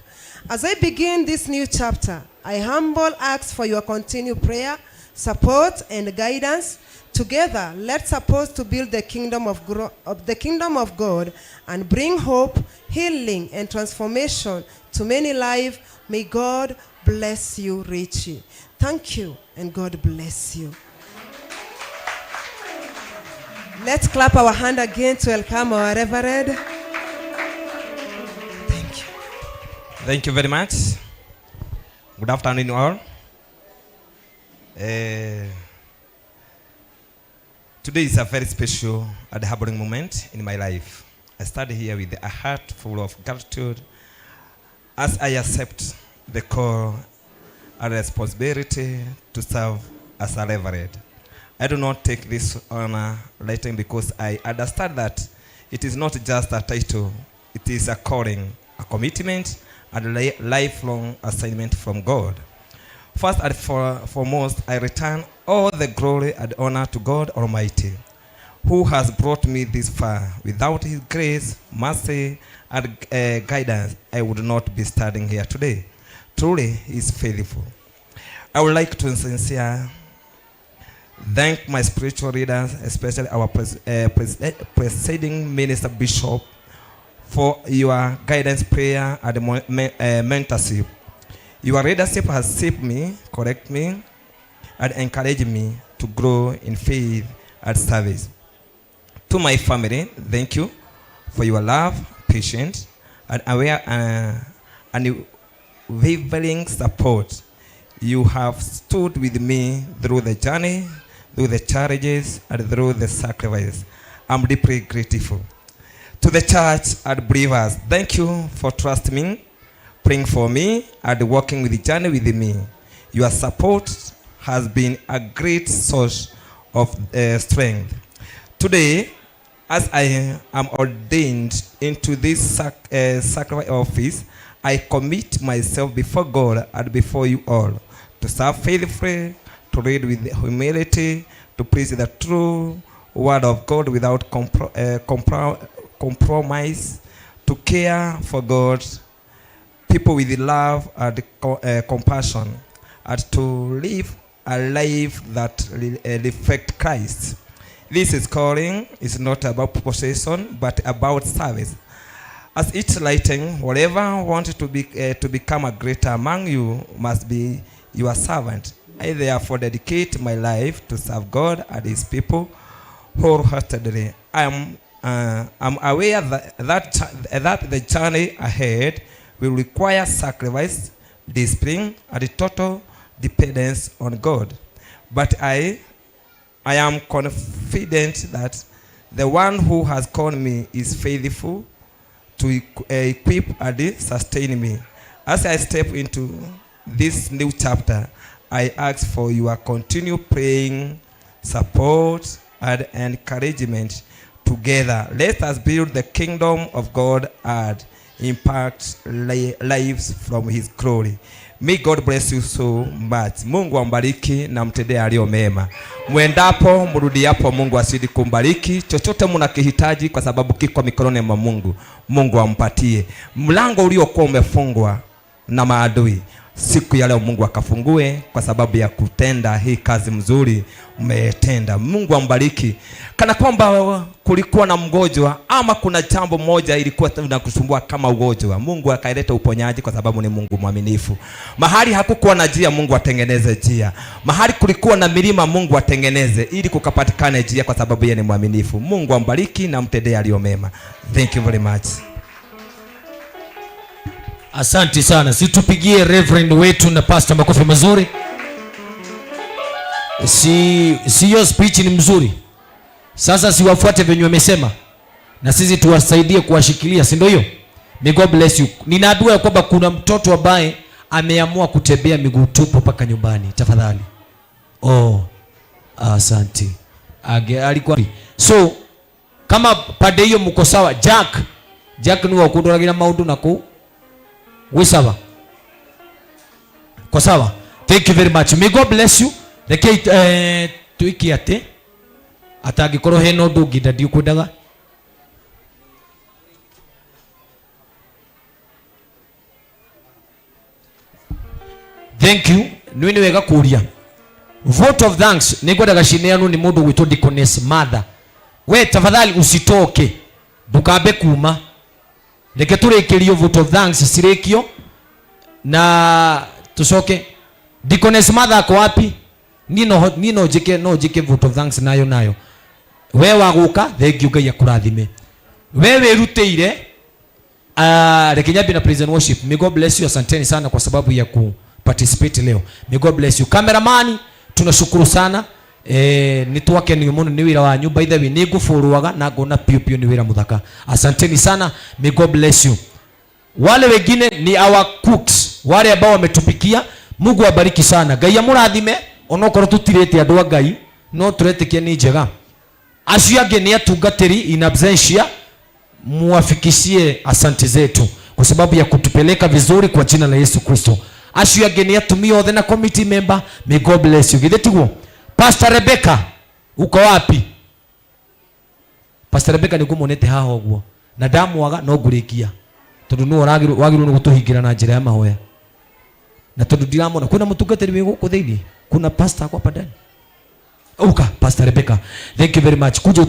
As I begin this new chapter, I humble ask for your continued prayer, support, and guidance. Together, let's support to build the kingdom of God and bring hope, healing, and transformation to many lives. May God bless you richly. Thank you, and God bless you. Let's clap our hand again to welcome our Reverend. Thank you very much. Good afternoon, all. Today is a very special and humbling moment in my life. I started here with a heart full of gratitude as I accept the call and responsibility to serve as a reverend. I do not take this honor lightly because I understand that it is not just a title, it is a calling, a commitment, and a lifelong assignment from God. First and foremost, I return all the glory and honor to God Almighty, who has brought me this far. Without his grace, mercy, and guidance, I would not be standing here today. Truly, he is faithful. I would like to sincerely thank my spiritual leaders, especially our presiding minister bishop, for your guidance, prayer, and mentorship. Your leadership has shaped me, corrected me, and encouraged me to grow in faith and service. To my family, thank you for your love, patience, and unwavering support. You have stood with me through the journey, through the challenges, and through the sacrifice. I'm deeply grateful. To the church and believers, thank you for trusting me, praying for me, and working with the journey with me. Your support has been a great source of strength. Today, as I am ordained into this sacrifice office, I commit myself before God and before you all to serve faithfully, to read with humility, to preach the true word of God without compromise, to care for God, people with love and compassion, and to live a life that reflects Christ. This is calling is not about possession, but about service. As each lighting, whatever wanted to become a greater among you must be your servant. I therefore dedicate my life to serve God and his people wholeheartedly. I'm aware that the journey ahead will require sacrifice, discipline, and total dependence on God. But I am confident that the one who has called me is faithful to equip and sustain me. As I step into this new chapter, I ask for your continued praying, support, and encouragement. Together, let us build the kingdom of God and impact lives from his glory. May God bless you so much. Mungu ambariki na mtendee aliyo mema. Mwendapo mrudiapo, Mungu asidi kumbariki. Chochote mnakihitaji kwa sababu kiko mikononi mwa Mungu, Mungu ampatie. Mlango uliokuwa umefungwa na maadui, siku ya leo Mungu akafungue kwa sababu ya kutenda hii kazi mzuri umetenda. Mungu ambariki. Kana kwamba kulikuwa na mgonjwa ama kuna jambo moja ilikuwa inakusumbua kama ugonjwa, Mungu akaileta uponyaji kwa sababu ni Mungu mwaminifu. Mahali hakukuwa na njia, Mungu atengeneze njia. Mahali kulikuwa na milima, Mungu atengeneze ili kukapatikane njia kwa sababu yeye ni mwaminifu. Mungu ambariki na mtendee aliyo mema. Thank you very much. Asante sana. Situpigie Reverend wetu na pastor makofi mazuri. Hiyo speech ni mzuri. Sasa siwafuate venye wamesema, na sisi tuwasaidie kuwashikilia, si ndio hiyo? May God bless you. Ninaambiwa kwamba kuna mtoto ambaye ameamua kutembea miguu tupu mpaka nyumbani. Tafadhali. Asante. Alikuwa so kama pande hiyo mko sawa. Jack ni wakundoragira maundu nako wisaba kwa sawa. Thank you very much. May God bless you. Reke tuiki ate atagikorwo heno ndungi ndio kwendaga. Thank you. Nini wega kuria vote of thanks ni kwendaga shineanu ni mundu gwitwo Deaconess Mother. We tafadhali usitoke dukabe kuma. Reke turekerio vote of thanks sirekio na tusoke. Deaconess Mother ako wapi? Nino jike vote of thanks nayo. We waguka, thank you Ngai akurathime. Wewe ruteire reke nyambi na praise and worship. May God bless you. Asanteni sana kwa sababu ya kuparticipate leo. May God bless you. Cameraman, tunashukuru sana. Nitwake ni muno ni wira wa nyumba ithe ni ngufuruaga na ngona pio ni wira muthaka. Asanteni sana. May God bless you. Wale wengine ni our cooks, wale ambao wametupikia. Mungu abariki sana. Ngai amurathime. Onokorwo tutirete andu a Ngai no turetikie ni njega. Acio ange ni atungatiri in absentia, muafikishie asante zetu kwa sababu ya kutupeleka vizuri kwa jina la Yesu Kristo. Acio ange ni atumia othe na committee member. May God bless you. Githetigo Pastor Rebecca uko wapi? Pastor Rebecca ni kumonete haho guo na ndamwaga no ngurikia tondu no wagirwo ni gutuhingira na njira ya mahoya, na tondu ndiramona kuna mutungatiri wi guku thiini, kuna pastor kwa padani. Uka Pastor Rebecca, thank you very much. Kuja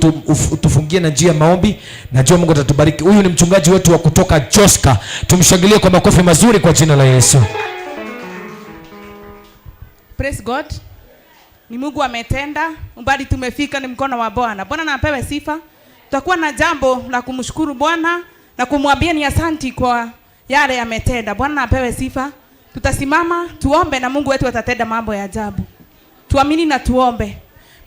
utufungie na njia maombi na njoo Mungu atatubariki. Huyu ni mchungaji wetu wa kutoka Joska. Tumshangilie kwa makofi mazuri kwa jina la Yesu. Praise God. Ni Mungu ametenda, umbali tumefika ni mkono wa Bwana. Bwana na apewe sifa. Tutakuwa na jambo la kumshukuru Bwana na kumwambia ni asanti kwa yale ametenda. Bwana na apewe sifa. Tutasimama tuombe na Mungu wetu atatenda mambo ya ajabu. Tuamini na tuombe.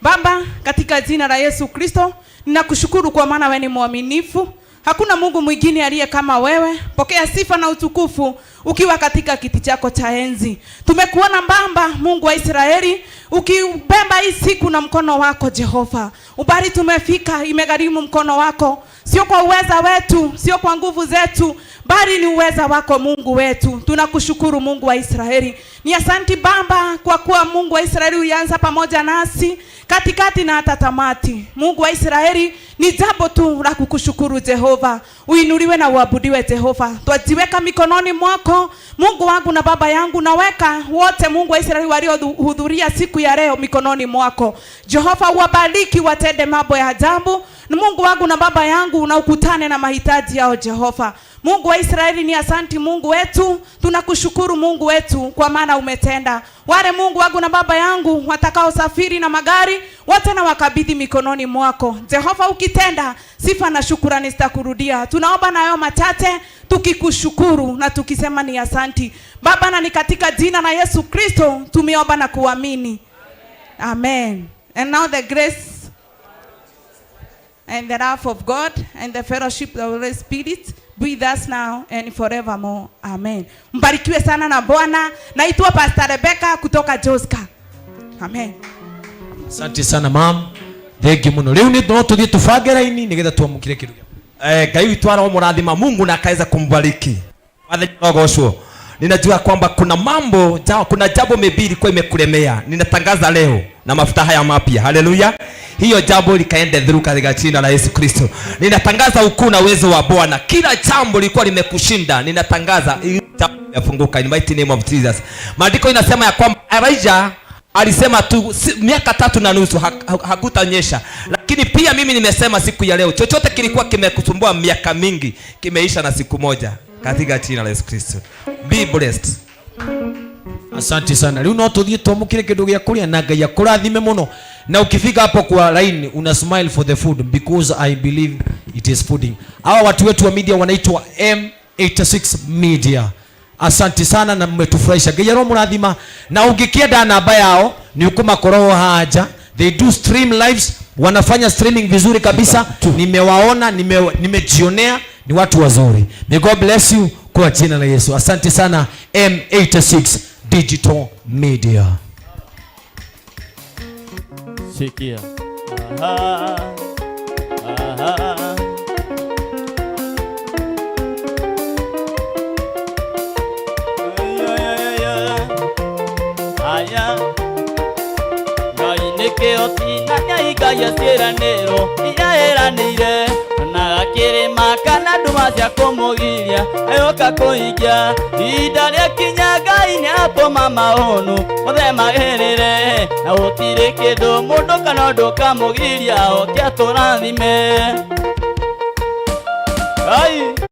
Baba, katika jina la Yesu Kristo, ninakushukuru kwa maana wewe ni mwaminifu. Hakuna Mungu mwingine aliye kama wewe. Pokea sifa na utukufu ukiwa katika kiti chako cha enzi. Tumekuona Baba, Mungu wa Israeli, ukibeba hii siku na mkono wako Jehova. Ubali tumefika, imegharimu mkono wako. Sio kwa uweza wetu, sio kwa nguvu zetu, bali ni uweza wako Mungu wetu. Tunakushukuru Mungu wa Israeli. Ni asanti Baba kwa kuwa Mungu wa Israeli ulianza pamoja nasi katikati na hata tamati. Mungu wa Israeli, ni jambo tu la kukushukuru Jehova. Uinuliwe na uabudiwe Jehova. Twajiweka mikononi mwako Mungu wangu na baba yangu, naweka wote Mungu wa Israeli waliohudhuria siku ya leo mikononi mwako. Jehova uwabariki, watende mambo ya ajabu. Mungu wangu na baba yangu, na ukutane na mahitaji yao Jehova. Mungu wa Israeli, ni asanti Mungu wetu. Tunakushukuru Mungu wetu kwa maana umetenda. Wale Mungu wangu na baba yangu watakao safiri na magari, wote na wakabidhi mikononi mwako Jehova. Ukitenda, sifa na shukrani zitakurudia. Tunaomba na hayo machache tukikushukuru na tukisema ni asanti Baba, na ni katika jina la Yesu Kristo tumeomba na kuamini. Amen. And now the grace and the love of God and the fellowship of the Holy Spirit be with us now and forevermore. Amen. Mbarikiwe sana na Bwana. Naitwa Pastor Rebecca kutoka Joska. Amen. Asante sana mam. Thank you muno. Leo ni tuthie tubange raini nigetha tuamukire kirugia. Ngai witu aramurathima Mungu na akaweza kumbariki. Wathegosho. Ninajua kwamba kuna mambo, kuna jambo maybe ilikuwa imekulemea. Ninatangaza leo na mafuta haya mapya. Haleluya. Hiyo jambo likaende through katika jina la Yesu Kristo. Ninatangaza ukuu na uwezo wa Bwana. Kila jambo lilikuwa limekushinda, ninatangaza yafunguka in mighty name of Jesus. Maandiko inasema ya kwamba Elijah alisema tu miaka 3.5 hakutanyesha. Lakini pia mimi nimesema siku ya leo chochote kilikuwa kimekusumbua miaka mingi kimeisha na siku moja katika jina la Yesu Kristo. Be blessed. Asante sana. Leo no tuthie twamukire kindu gya kuria na Ngai akurathime muno. Na ukifika hapo kwa line una smile for the food because I believe it is fooding. Hawa watu wetu wa media wanaitwa M86 Media. Asante sana na mmetufurahisha. Ngai aromuthima na ungikienda namba yao ni ukuma koroho haja. They do stream lives, wanafanya streaming vizuri kabisa. Nimewaona, nimejionea, ni watu wazuri. May God bless you kwa jina la Yesu. Asante sana M86 Digital Media. Sikia. Aha. Aha. Aya. Ngai nĩkĩhoti na Ngai ciĩranĩro iria eranĩire na akĩrĩma kana nduma cia kũmũgiria ayoka kũhingia ihinda rĩakinya Ngai nĩatũma maũnu mothe magĩrĩre na gũtirĩ kĩndũ mũndũ kana ũndũ kamũgiria oke atũrathime. Ai